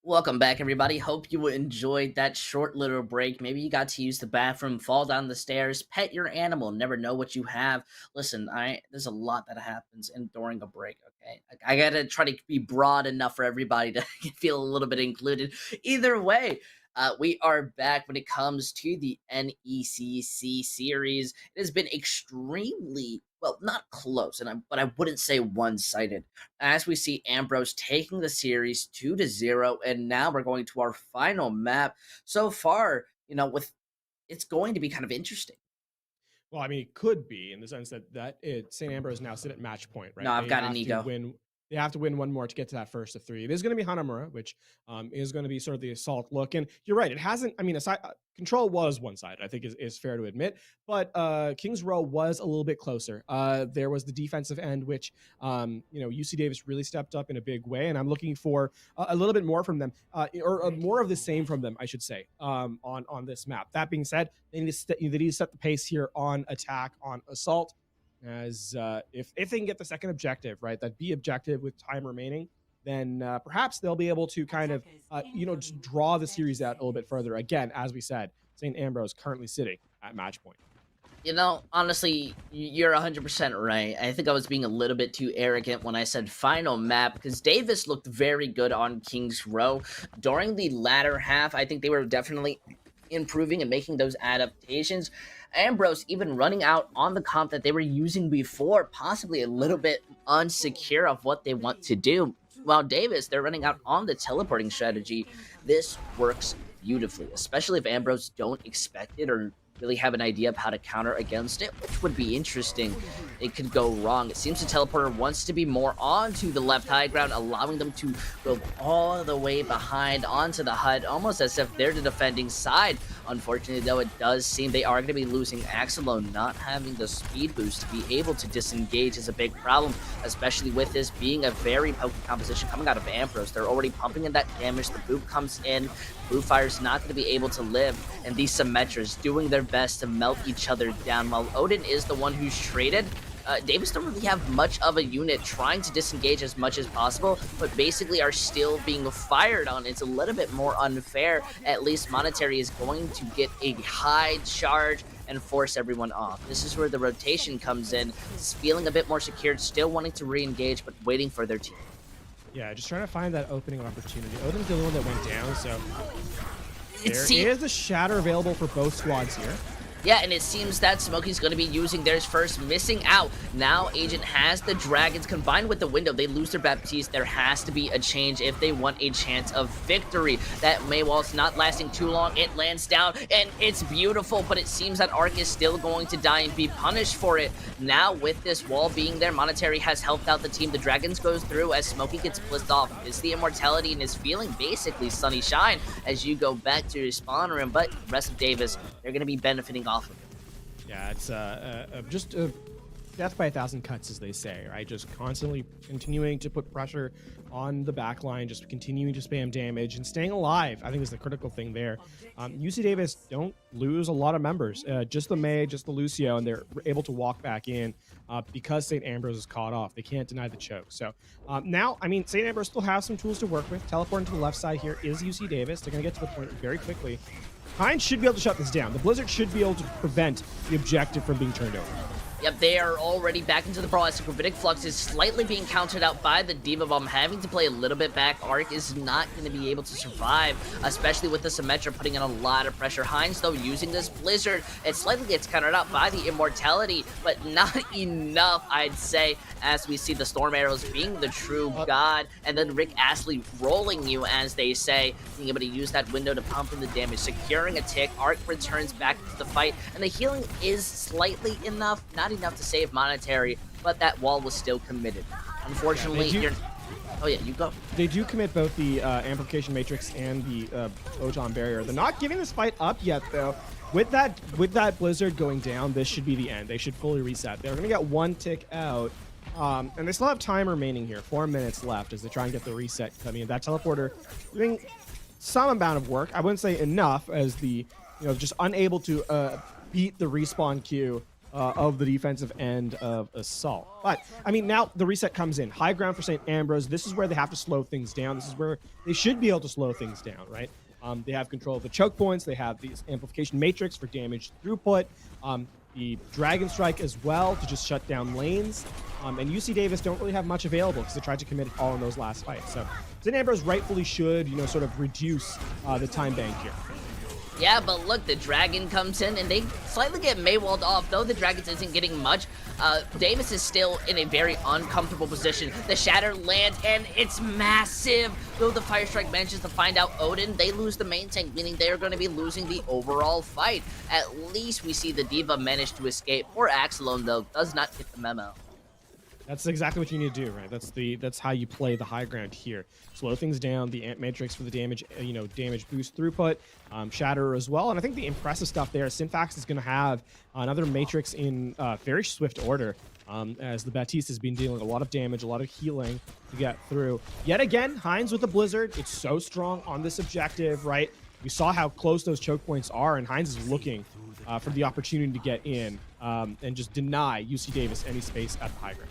Welcome back, everybody. Hope you enjoyed that short little break. Maybe you got to use the bathroom, fall down the stairs, pet your animal, never know what you have. Listen, there's a lot that happens during a break, okay? I gotta try to be broad enough for everybody to feel a little bit included. Either way, we are back when it comes to the NECC series. It has been extremely, well, not close, but I wouldn't say one-sided, as we see Ambrose taking the series 2-0, and now we're going to our final map. So far, with it's going to be kind of interesting. Well, I mean, it could be in the sense that St. Ambrose now sit at match point, right? No, I've got an ego. They have to win one more to get to that first of 3. It is going to be Hanamura, which is going to be sort of the assault look. And you're right, it hasn't. I mean, control was one side, I think is fair to admit, but Kings Row was a little bit closer. There was the defensive end, which UC Davis really stepped up in a big way, and I'm looking for a little bit more from them, or more of the same from them, I should say, on this map. That being said, they need to set the pace here on attack, on assault. As if they can get the second objective, right, that B objective with time remaining, then perhaps they'll be able to kind of, just draw the series out a little bit further. Again, as we said, St. Ambrose currently sitting at match point. Honestly, you're 100% right. I think I was being a little bit too arrogant when I said final map, because Davis looked very good on Kings Row. During the latter half, I think they were definitely improving and making those adaptations. Ambrose even running out on the comp that they were using before, possibly a little bit unsecure of what they want to do. While Davis, they're running out on the teleporting strategy. This works beautifully, especially if Ambrose don't expect it or really have an idea of how to counter against it, which would be interesting. It could go wrong. It seems the teleporter wants to be more onto the left high ground, allowing them to go all the way behind onto the HUD, almost as if they're the defending side. Unfortunately, though, it does seem they are going to be losing Axelo. Not having the speed boost to be able to disengage is a big problem, especially with this being a very potent composition coming out of Ambrose. They're already pumping in that damage. The boot comes in. Blue Fire's not going to be able to live, and these Symmetras doing their best to melt each other down. While Odin is the one who's traded, Davis don't really have much of a unit, trying to disengage as much as possible, but basically are still being fired on. It's a little bit more unfair. At least Monetary is going to get a high charge and force everyone off. This is where the rotation comes in. It's feeling a bit more secured, still wanting to re-engage, but waiting for their team. Yeah, just trying to find that opening opportunity. Odin's the one that went down, so there is a shatter available for both squads here. Yeah, and it seems that Smokey's going to be using theirs first, missing out. Now Agent has the Dragons combined with the Window. They lose their Baptiste. There has to be a change if they want a chance of victory. That Maywall's not lasting too long. It lands down, and it's beautiful, but it seems that Arc is still going to die and be punished for it. Now, with this wall being there, Monetary has helped out the team. The Dragons goes through as Smokey gets blitzed off. It's the Immortality and is feeling basically sunny shine as you go back to your spawn room, but the rest of Davis, they're going to be benefiting off of it. Yeah, it's just a death by 1,000 cuts, as they say, right? Just constantly continuing to put pressure on the back line, just continuing to spam damage and staying alive, I think is the critical thing there. UC Davis don't lose a lot of members, just the May, just the Lucio, and they're able to walk back in because St. Ambrose is caught off. They can't deny the choke. So now, I mean, St. Ambrose still has some tools to work with. Teleporting to the left side here is UC Davis. They're going to get to the point very quickly. Hines should be able to shut this down. The Blizzard should be able to prevent the objective from being turned over. Yep, they are already back into the brawl as the Gravitic Flux is slightly being countered out by the Diva Bomb, having to play a little bit back. Arc is not going to be able to survive, especially with the Symmetra putting in a lot of pressure. Hines, though, using this Blizzard, it slightly gets countered out by the Immortality, but not enough, I'd say, as we see the Storm Arrows being the true god, and then Rick Astley rolling you, as they say, being able to use that window to pump in the damage, securing a tick. Arc returns back to the fight, and the healing is slightly enough, not enough to save Monetary, but that wall was still committed. Unfortunately, oh yeah, you go. They do commit both the Amplification Matrix and the Photon Barrier. They're not giving this fight up yet, though. With that Blizzard going down, this should be the end. They should fully reset. They're going to get one tick out, and they still have time remaining here. 4 minutes left as they try and get the reset coming in. That Teleporter doing some amount of work. I wouldn't say enough, as the just unable to beat the respawn queue of the defensive end of Assault. But I mean, now the reset comes in. High ground for St. Ambrose. This is where they have to slow things down. This is where they should be able to slow things down, right? They have control of the choke points. They have these amplification matrix for damage throughput. The Dragon Strike as well to just shut down lanes. And UC Davis don't really have much available because they tried to commit it all in those last fights. So St. Ambrose rightfully should, sort of reduce the time bank here. Yeah, but look, the Dragon comes in and they slightly get Maywalled off. Though the Dragons isn't getting much, Davis is still in a very uncomfortable position. The Shatter lands and it's massive. Though the Fire Strike manages to find out Odin, they lose the main tank, meaning they are going to be losing the overall fight. At least we see the D.Va manage to escape. Poor Axelone, though, does not get the memo. That's exactly what you need to do, right? That's how you play the high ground here. Slow things down, the Ant Matrix for the damage, damage boost throughput, Shatterer as well. And I think the impressive stuff there, Synfax is going to have another Matrix in very swift order, as the Baptiste has been dealing a lot of damage, a lot of healing to get through. Yet again, Heinz with the Blizzard. It's so strong on this objective, right? We saw how close those choke points are, and Heinz is looking for the opportunity to get in and just deny UC Davis any space at the high ground.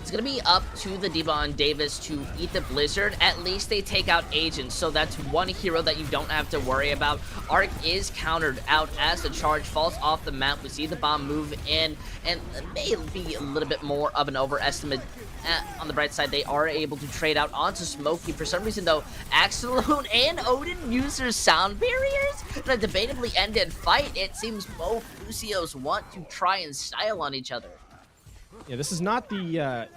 It's going to be up to the D.Va and Davis to eat the Blizzard. At least they take out Agent, so that's one hero that you don't have to worry about. Arc is countered out as the charge falls off the map. We see the bomb move in, and it may be a little bit more of an overestimate. On the bright side, they are able to trade out onto Smokey. For some reason, though, Axelone and Odin use their sound barriers in a debatably ended fight. It seems both Lucios want to try and style on each other. Yeah, this is not the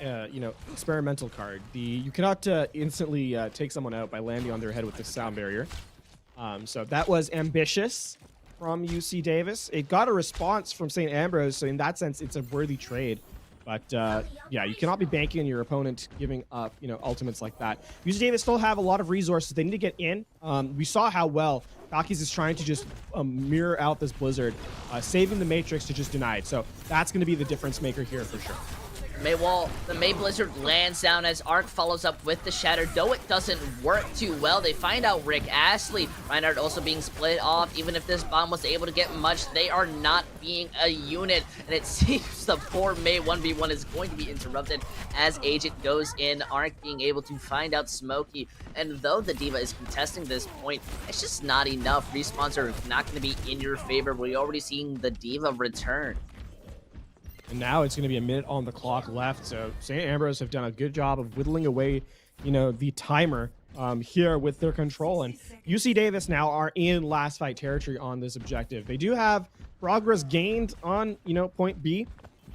experimental card. You cannot instantly take someone out by landing on their head with the sound barrier. So that was ambitious from UC Davis. It got a response from St. Ambrose, so in that sense, it's a worthy trade. But yeah, you cannot be banking on your opponent giving up, ultimates like that. UC Davis still have a lot of resources. They need to get in. We saw how well Falkys is trying to just mirror out this Blizzard, saving the Matrix to just deny it. So that's going to be the difference maker here for sure. Maywall, the May Blizzard lands down as Arc follows up with the Shatter, though it doesn't work too well. They find out Rick Astley. Reinhardt also being split off. Even if this bomb was able to get much, they are not being a unit. And it seems the poor May 1v1 is going to be interrupted as Agent goes in. Arc being able to find out Smokey. And though the D.Va is contesting this point, it's just not enough. Respawns are not going to be in your favor. We're already seeing the D.Va return. And now it's going to be a minute on the clock left. So St. Ambrose have done a good job of whittling away, the timer here with their control. And UC Davis now are in last fight territory on this objective. They do have progress gained on, point B,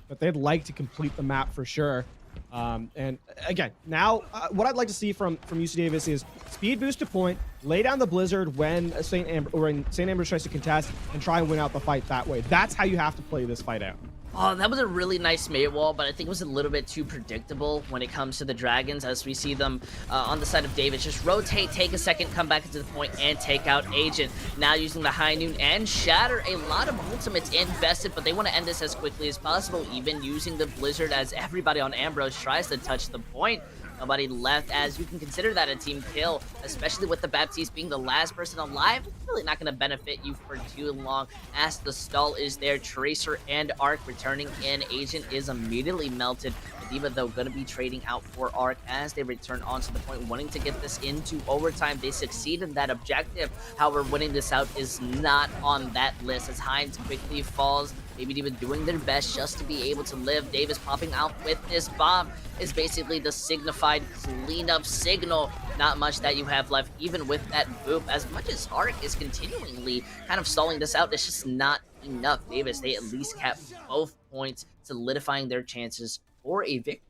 but they'd like to complete the map for sure. And again, now what I'd like to see from UC Davis is speed boost to point, lay down the Blizzard when St. Ambrose tries to contest, and try and win out the fight that way. That's how you have to play this fight out. Oh, that was a really nice Maywall, but I think it was a little bit too predictable when it comes to the Dragons, as we see them on the side of Davis just rotate, take a second, come back into the point, and take out Agent. Now using the High Noon and Shatter, a lot of ultimates invested, but they want to end this as quickly as possible, even using the Blizzard as everybody on Ambrose tries to touch the point. Nobody left, as you can consider that a team kill, especially with the Baptiste being the last person alive. It's really not going to benefit you for too long, as the stall is there. Tracer and Arc returning in. Agent is immediately melted. D.Va, though, going to be trading out for Arc as they return onto the point, wanting to get this into overtime. They succeed in that objective. However, winning this out is not on that list, as Heinz quickly falls. Maybe even doing their best just to be able to live. Davis popping out with this bomb is basically the signified cleanup signal. Not much that you have left, even with that boop. As much as Arc is continually kind of stalling this out, it's just not enough. Davis, they at least kept both points, solidifying their chances for a victory.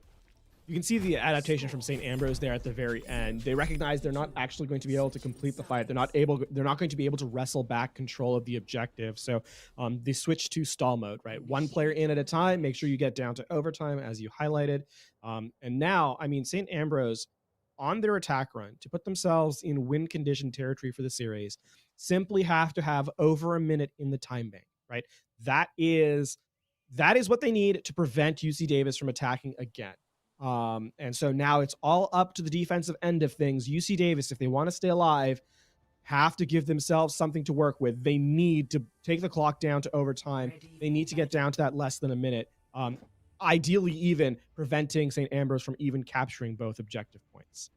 You can see the adaptation from St. Ambrose there at the very end. They recognize they're not actually going to be able to complete the fight. They're not going to be able to wrestle back control of the objective. So they switch to stall mode, right? One player in at a time. Make sure you get down to overtime, as you highlighted. And now, St. Ambrose, on their attack run, to put themselves in win condition territory for the series, simply have to have over a minute in the time bank, right? That is what they need to prevent UC Davis from attacking again. And so now it's all up to the defensive end of things. UC Davis, if they want to stay alive, have to give themselves something to work with. They need to take the clock down to overtime. They need to get down to that less than a minute. Ideally, even preventing St. Ambrose from even capturing both objective points.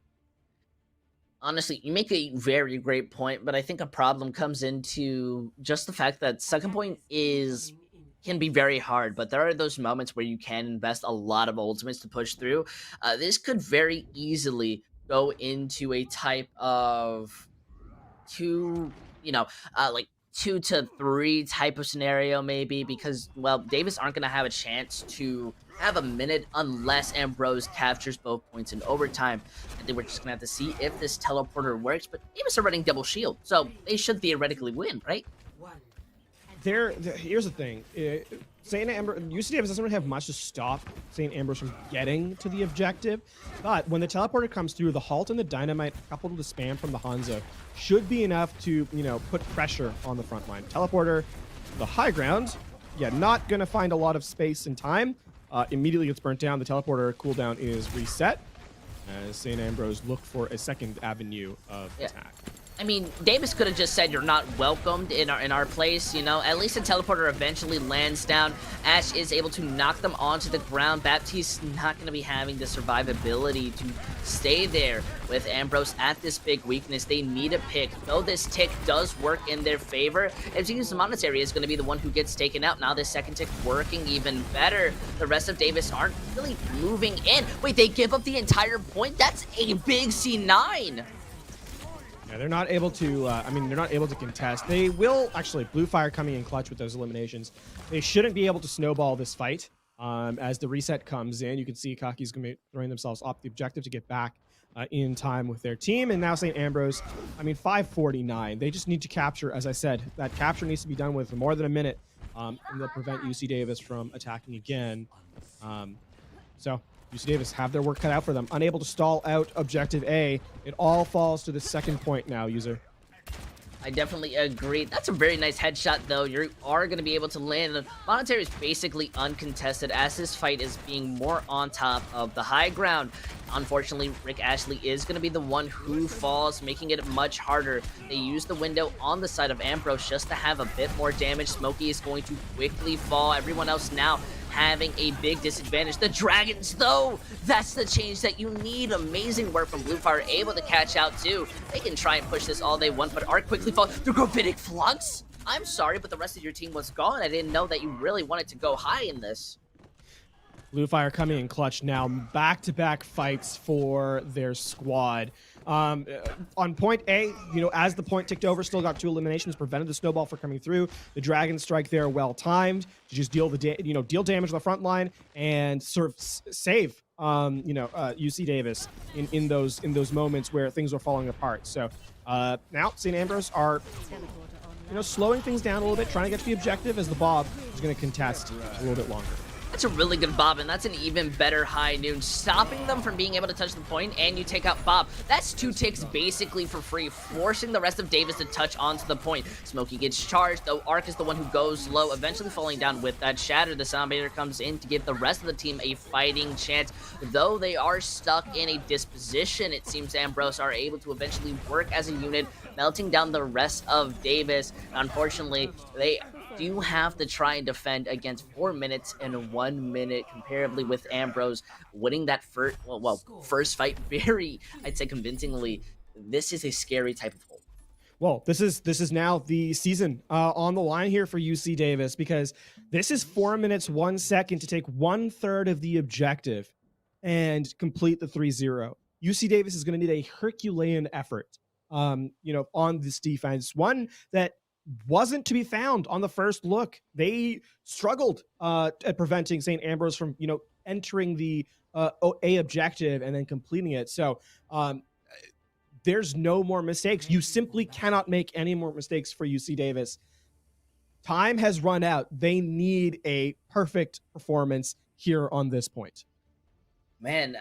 Honestly, you make a very great point, but I think a problem comes into just the fact that second point can be very hard, but there are those moments where you can invest a lot of ultimates to push through. This could very easily go into a type of two, like 2 to 3 type of scenario, maybe, because, well, Davis aren't going to have a chance to have a minute unless Ambrose captures both points in overtime. I think we're just going to have to see if this teleporter works, but Davis are running double shield, so they should theoretically win, right? Here's the thing. St. Ambrose, UC Davis doesn't really have much to stop St. Ambrose from getting to the objective, but when the teleporter comes through, the halt and the dynamite coupled with the spam from the Hanzo should be enough to, put pressure on the front line. Teleporter, the high ground, not going to find a lot of space and time. Immediately gets burnt down. The teleporter cooldown is reset as St. Ambrose look for a second avenue of attack. I mean, Davis could have just said you're not welcomed in our place, At least the teleporter eventually lands down. Ash is able to knock them onto the ground. Baptiste's not going to be having the survivability to stay there with Ambrose at this big weakness. They need a pick. Though this tick does work in their favor, it seems the Monetary is going to be the one who gets taken out. Now this second tick working even better. The rest of Davis aren't really moving in. Wait, they give up the entire point? That's a big C9. Yeah, they're not able to, they're not able to contest. They will, actually, Blue Fire coming in clutch with those eliminations. They shouldn't be able to snowball this fight. As the reset comes in, you can see Kaki's going to be throwing themselves off the objective to get back in time with their team. And now St. Ambrose, 549. They just need to capture, as I said. That capture needs to be done with more than a minute, and they'll prevent UC Davis from attacking again. So UC Davis have their work cut out for them. Unable to stall out objective A. It all falls to the second point now, user. I definitely agree. That's a very nice headshot, though. You are going to be able to land. Monetary is basically uncontested as this fight is being more on top of the high ground. Unfortunately, Rick Ashley is going to be the one who falls, making it much harder. They use the window on the side of Ambrose just to have a bit more damage. Smokey is going to quickly fall. Everyone else now having a big disadvantage. The Dragons, though, that's the change that you need. Amazing work from Bluefire, able to catch out too. They can try and push this all they want, but Arc quickly falls. The Gravitic Flux? I'm sorry, but the rest of your team was gone. I didn't know that you really wanted to go high in this. Bluefire coming in clutch now. Back-to-back fights for their squad. On point A, as the point ticked over, still got 2 eliminations, prevented the snowball from coming through. The Dragon Strike there, well timed to just deal deal damage on the front line and sort of save UC Davis in those moments where things were falling apart. So now St. Ambrose are slowing things down a little bit, trying to get to the objective as the Bob is going to contest a little bit longer. That's a really good Bob, and that's an even better High Noon, stopping them from being able to touch the point, and you take out Bob. That's 2 ticks basically for free, forcing the rest of Davis to touch onto the point. Smokey gets charged, though Arc is the one who goes low, eventually falling down with that Shatter. The Soundbaiter comes in to give the rest of the team a fighting chance. Though they are stuck in a disposition, it seems Ambrose are able to eventually work as a unit, melting down the rest of Davis. Unfortunately, they do have to try and defend against 4 minutes and 1 minute, comparably with Ambrose winning that first fight very, I'd say, convincingly. This is a scary type of hold. Well, this is now the season on the line here for UC Davis, because this is 4 minutes 1 second to take 1/3 of the objective and complete the 3-0. UC Davis is going to need a Herculean effort, on this defense, one that wasn't to be found on the first look. They struggled at preventing St. Ambrose from, entering the A objective and then completing it. So there's no more mistakes. You simply cannot make any more mistakes for UC Davis. Time has run out. They need a perfect performance here on this point. Man,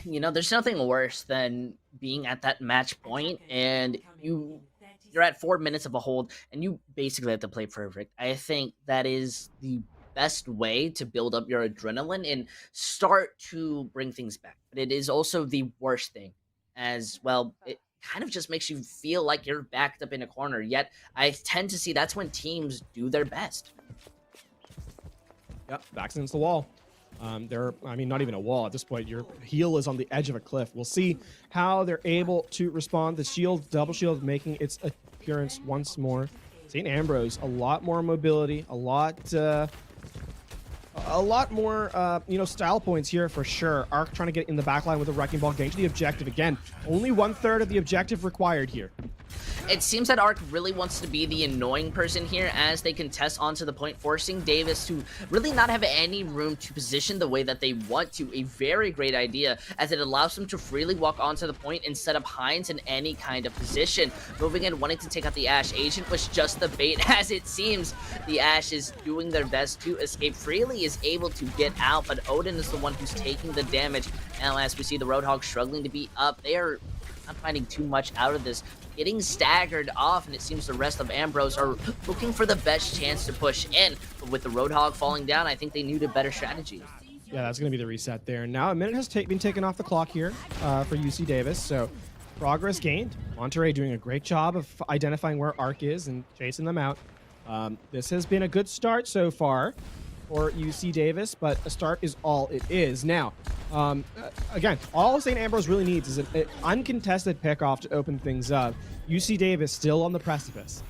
there's nothing worse than being at that match point and you're at 4 minutes of a hold and you basically have to play perfect. I think that is the best way to build up your adrenaline and start to bring things back. But it is also the worst thing as well, kind of just makes you feel like you're backed up in a corner. Yet I tend to see that's when teams do their best. Yep, backs against the wall. I mean, not even a wall at this point. Your heel is on the edge of a cliff. We'll see how they're able to respond. The shield, double shield, making its appearance once more. St. Ambrose, a lot more mobility, a lot more, style points here for sure. Arc trying to get in the backline with a wrecking ball, getting to the objective again. Only 1/3 of the objective required here. It seems that Arc really wants to be the annoying person here as they contest onto the point, forcing Davis to really not have any room to position the way that they want to. A very great idea, as it allows them to freely walk onto the point and set up Heinz in any kind of position. Moving in, wanting to take out the Ashe. Agent was just the bait, as it seems the Ashe is doing their best to escape freely, is able to get out, but Odin is the one who's taking the damage. Now, as we see the Roadhog struggling to be up, they are not finding too much out of this, getting staggered off, and it seems the rest of Ambrose are looking for the best chance to push in. But with the Roadhog falling down, I think they need a better strategy. Yeah, that's going to be the reset there. Now a minute has been taken off the clock here for UC Davis, so progress gained. Monterey doing a great job of identifying where Arc is and chasing them out. This has been a good start so far for UC Davis, but a start is all it is. Now, again, all St. Ambrose really needs is an uncontested pickoff to open things up. UC Davis still on the precipice.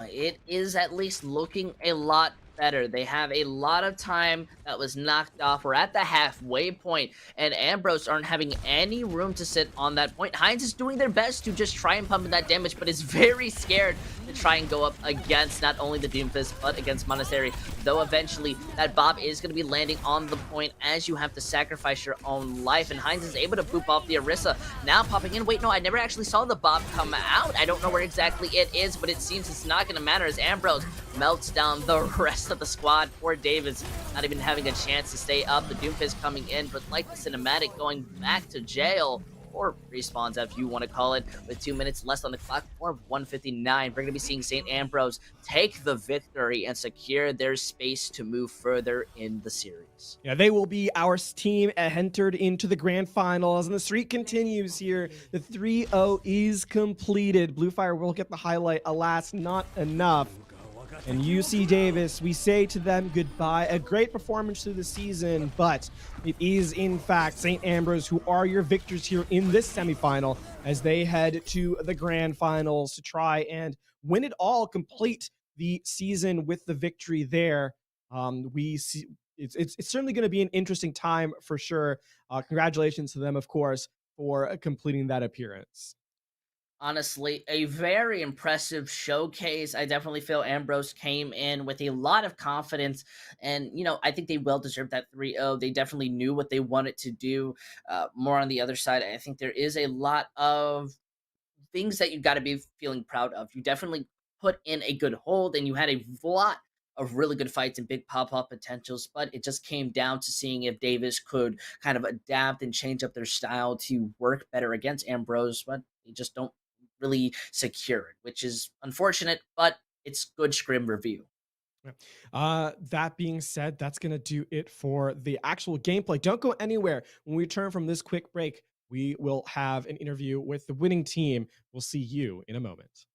It is at least looking a lot better. They have a lot of time that was knocked off. We're at the halfway point, and Ambrose aren't having any room to sit on that point. Heinz is doing their best to just try and pump in that damage, but is very scared to try and go up against not only the Doomfist, but against Monastery. Though eventually that Bob is going to be landing on the point as you have to sacrifice your own life, and Heinz is able to poop off the Orisa. Now popping in. Wait, no, I never actually saw the Bob come out. I don't know where exactly it is, but it seems it's not going to matter as Ambrose melts down the rest of the squad. Poor Davis not even having a chance to stay up. The Doomfist coming in, but like the cinematic, going back to jail, or respawns if you want to call it, with 2 minutes less on the clock, or 1:59. We're going to be seeing St. Ambrose take the victory and secure their space to move further in the series. Yeah, they will be our team entered into the grand finals, and the streak continues here. The 3-0 is completed. Blue Fire will get the highlight. Alas, not enough. And UC Davis, we say to them goodbye. A great performance through the season, but it is in fact St. Ambrose who are your victors here in this semifinal as they head to the grand finals to try and win it all, complete the season with the victory there. We see it's certainly going to be an interesting time for sure. Congratulations to them, of course, for completing that appearance. Honestly, a very impressive showcase. I definitely feel Ambrose came in with a lot of confidence, and I think they well deserved that 3-0. They definitely knew what they wanted to do. More on the other side, I think there is a lot of things that you got to be feeling proud of. You definitely put in a good hold, and you had a lot of really good fights and big pop-up potentials, but it just came down to seeing if Davis could kind of adapt and change up their style to work better against Ambrose, but they just don't really secure it, which is unfortunate, but it's good scrim review. That being said, that's going to do it for the actual gameplay. Don't go anywhere. When we return from this quick break, we will have an interview with the winning team. We'll see you in a moment.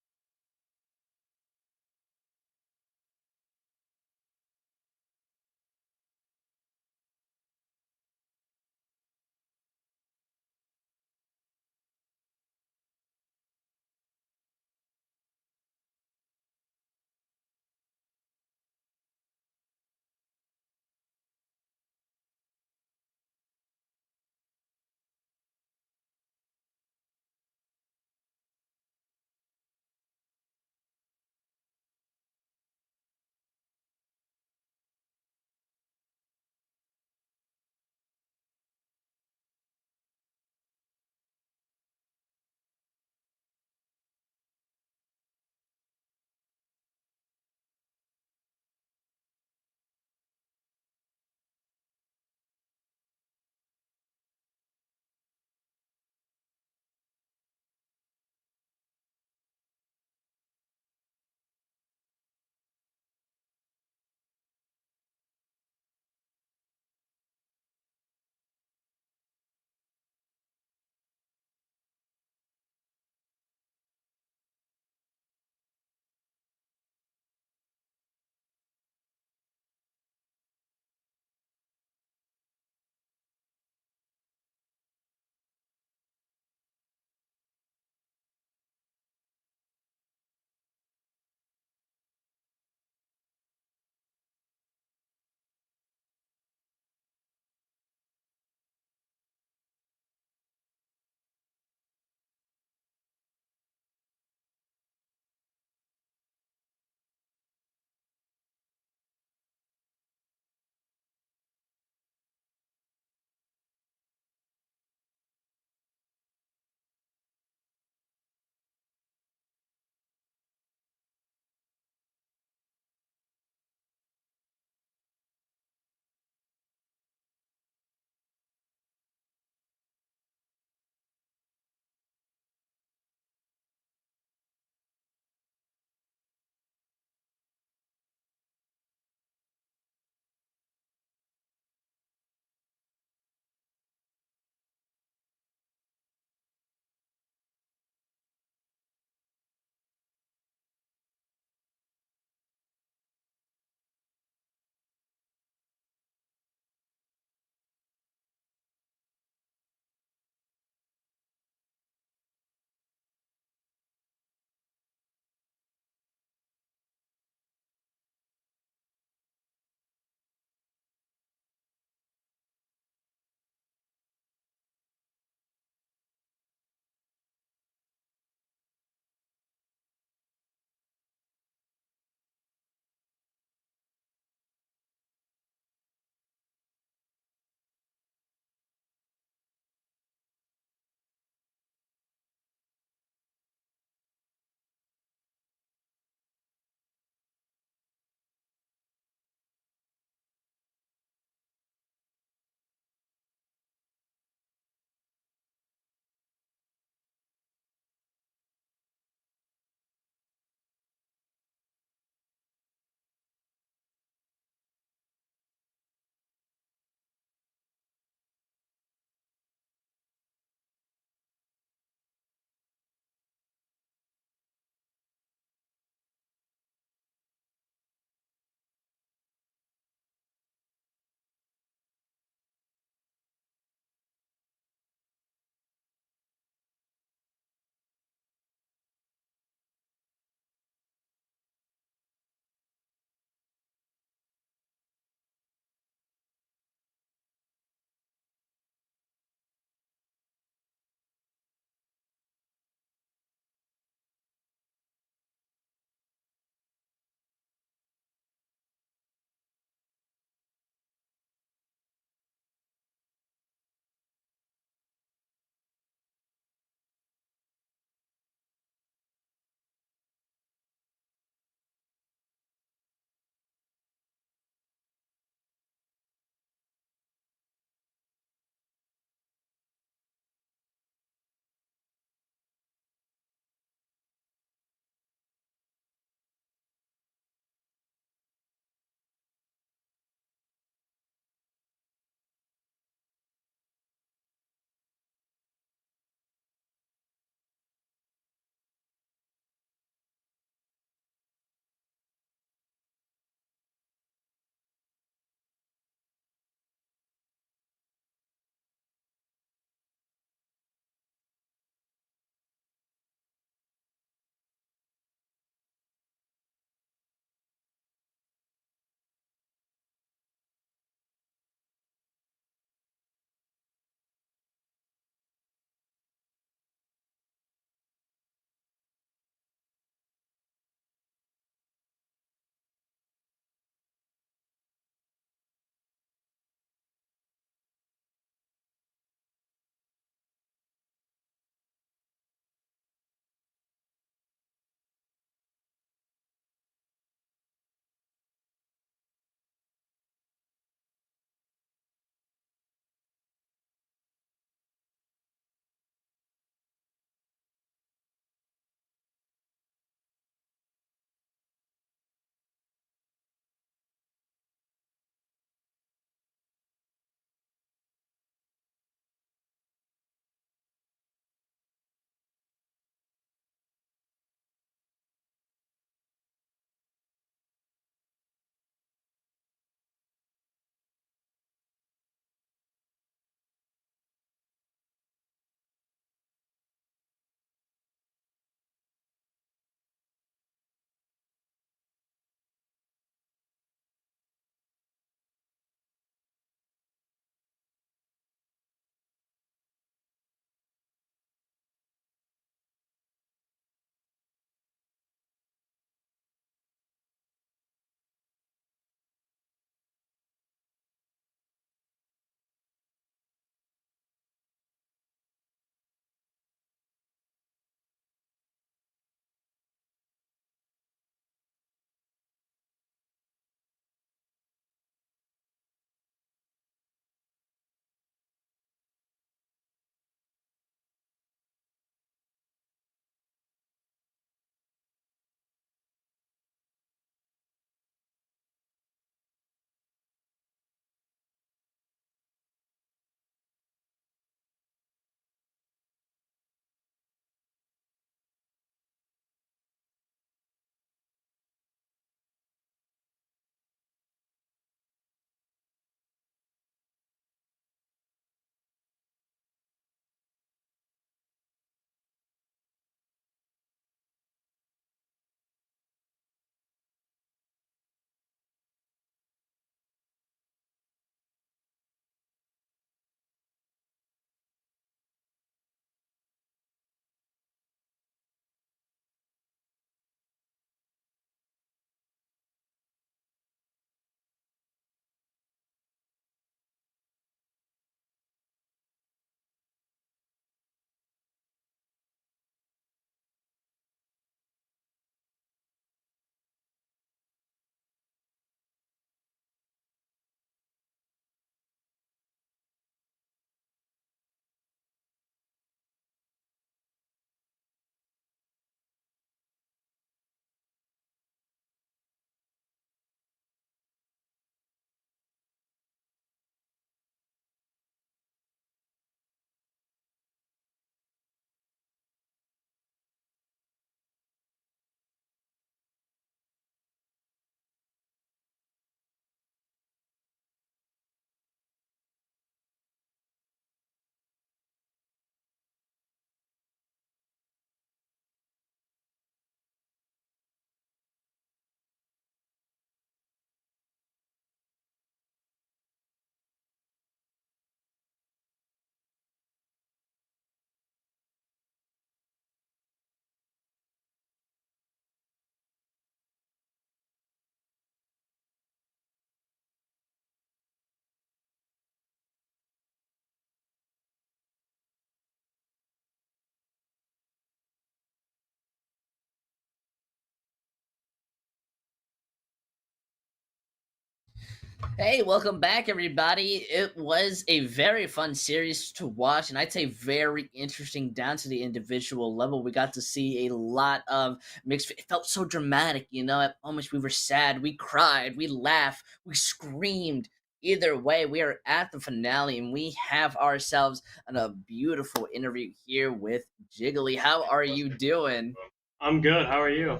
Hey, welcome back, everybody. It was a very fun series to watch, and I'd say very interesting down to the individual level. We got to see a lot of mixed. It felt so dramatic, you know. At moments we were sad, we cried, we laughed, we screamed. Either way, we are at the finale, and we have ourselves a beautiful interview here with Jiggly. How are you doing? I'm good. How are you?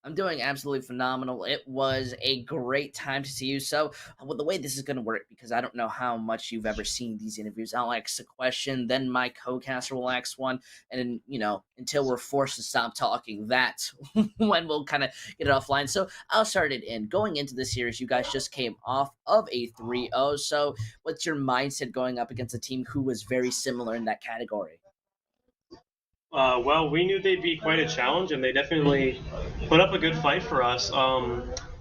I'm doing absolutely phenomenal. It was a great time to see you. So, well, the way this is going to work, because I don't know how much you've ever seen these interviews, I'll ask a question, then my co-caster will ask one, and then, until we're forced to stop talking, that's when we'll kind of get it offline. So, I'll start it in. Going into the series, you guys just came off of a 3-0. So, what's your mindset going up against a team who was very similar in that category? Well, we knew they'd be quite a challenge, and they definitely put up a good fight for us.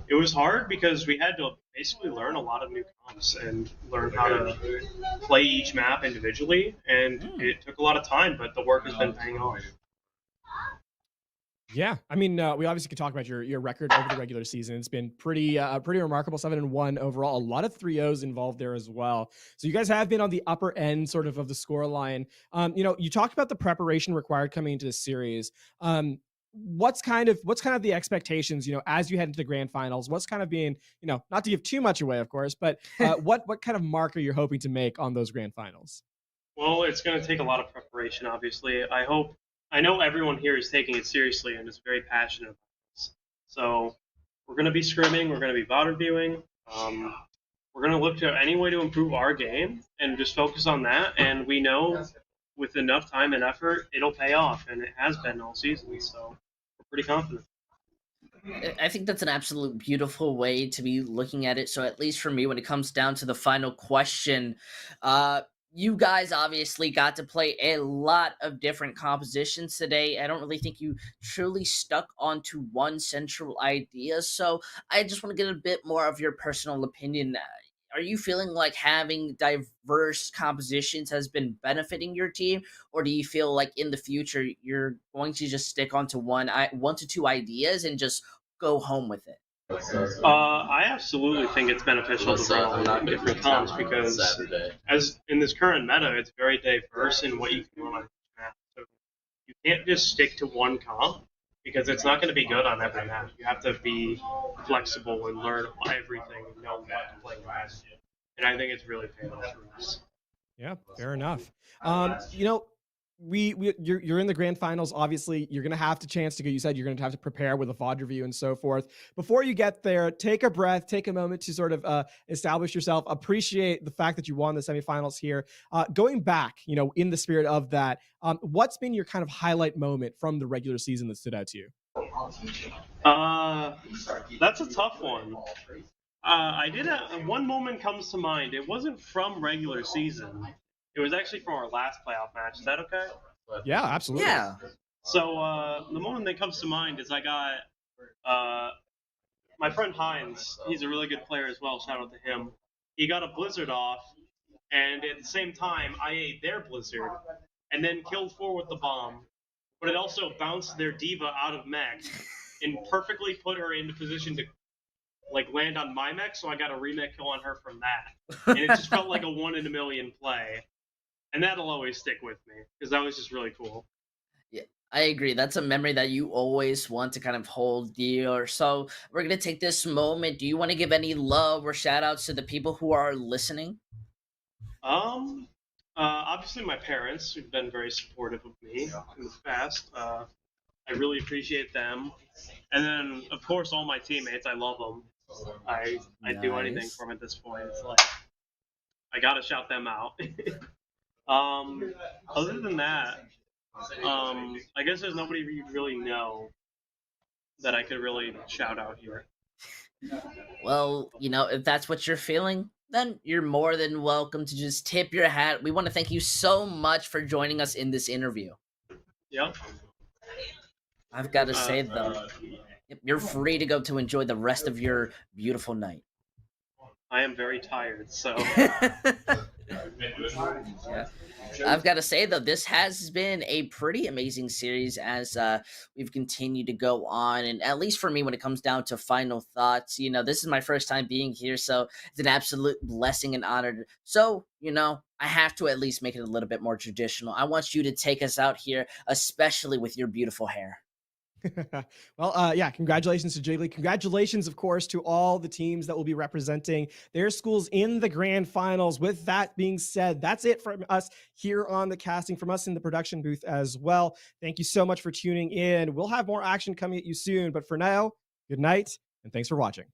It was hard because we had to basically learn a lot of new comps and learn how to play each map individually, and it took a lot of time, but the work has been paying off. Yeah, I mean, we obviously could talk about your record over the regular season. It's been pretty remarkable, 7-1 overall. A lot of 3-0s involved there as well. So you guys have been on the upper end, sort of the score line. You talked about the preparation required coming into the series. What's kind of the expectations, as you head into the grand finals? What's kind of being, not to give too much away, of course, but what kind of mark are you hoping to make on those grand finals? Well, it's going to take a lot of preparation, obviously. I know everyone here is taking it seriously and is very passionate about this. So we're going to be scrimming, we're going to be VOD reviewing. We're going to look to any way to improve our game and just focus on that. And we know with enough time and effort, it'll pay off, and it has been all season. So we're pretty confident. I think that's an absolute beautiful way to be looking at it. So at least for me, when it comes down to the final question, you guys obviously got to play a lot of different compositions today. I don't really think you truly stuck onto one central idea. So I just want to get a bit more of your personal opinion. Are you feeling like having diverse compositions has been benefiting your team, or do you feel like in the future you're going to just stick onto one to two ideas and just go home with it? I absolutely think it's beneficial to bring a lot of different comps because, as in this current meta, it's very diverse in what you can run on each map. So you can't just stick to one comp because it's not going to be good on every map. You have to be flexible and learn everything and know what to play with. And I think it's really paid off for us. Yeah, fair enough. You're in the grand finals. Obviously, you're gonna have the chance to go. You said you're gonna have to prepare with a VOD review and so forth. Before you get there, take a breath, take a moment to sort of establish yourself. Appreciate the fact that you won the semifinals here. Going back, in the spirit of that, what's been your kind of highlight moment from the regular season that stood out to you? That's a tough one. One moment comes to mind. It wasn't from regular season. It was actually from our last playoff match. Is that okay? Yeah, absolutely. Yeah. So the moment that comes to mind is I got my friend Hines. He's a really good player as well. Shout out to him. He got a blizzard off, and at the same time, I ate their blizzard, and then killed 4 with the bomb. But it also bounced their diva out of mech and perfectly put her into position to land on my mech. So I got a remech kill on her from that, and it just felt like a 1 in a million play. And that'll always stick with me because that was just really cool. Yeah, I agree. That's a memory that you always want to kind of hold dear. So we're going to take this moment. Do you want to give any love or shout outs to the people who are listening? Obviously my parents who've been very supportive of me in the past. I really appreciate them. And then, of course, all my teammates. I love them. I'd do anything for them at this point. It's like, I got to shout them out. Other than that, I guess there's nobody you really know that I could really shout out here. Well, if that's what you're feeling, then you're more than welcome to just tip your hat. We want to thank you so much for joining us in this interview. Yep. I've got to say, though, you're free to go to enjoy the rest of your beautiful night. I am very tired, so... Yeah. I've got to say though, this has been a pretty amazing series as we've continued to go on, and at least for me, when it comes down to final thoughts, this is my first time being here, so it's an absolute blessing and honor. So, I have to at least make it a little bit more traditional. I want you to take us out here, especially with your beautiful hair. Well, yeah, congratulations to Jiggly. Congratulations, of course, to all the teams that will be representing their schools in the grand finals. With that being said, that's it from us here on the casting, from us in the production booth as well. Thank you so much for tuning in. We'll have more action coming at you soon, but for now, good night, and thanks for watching.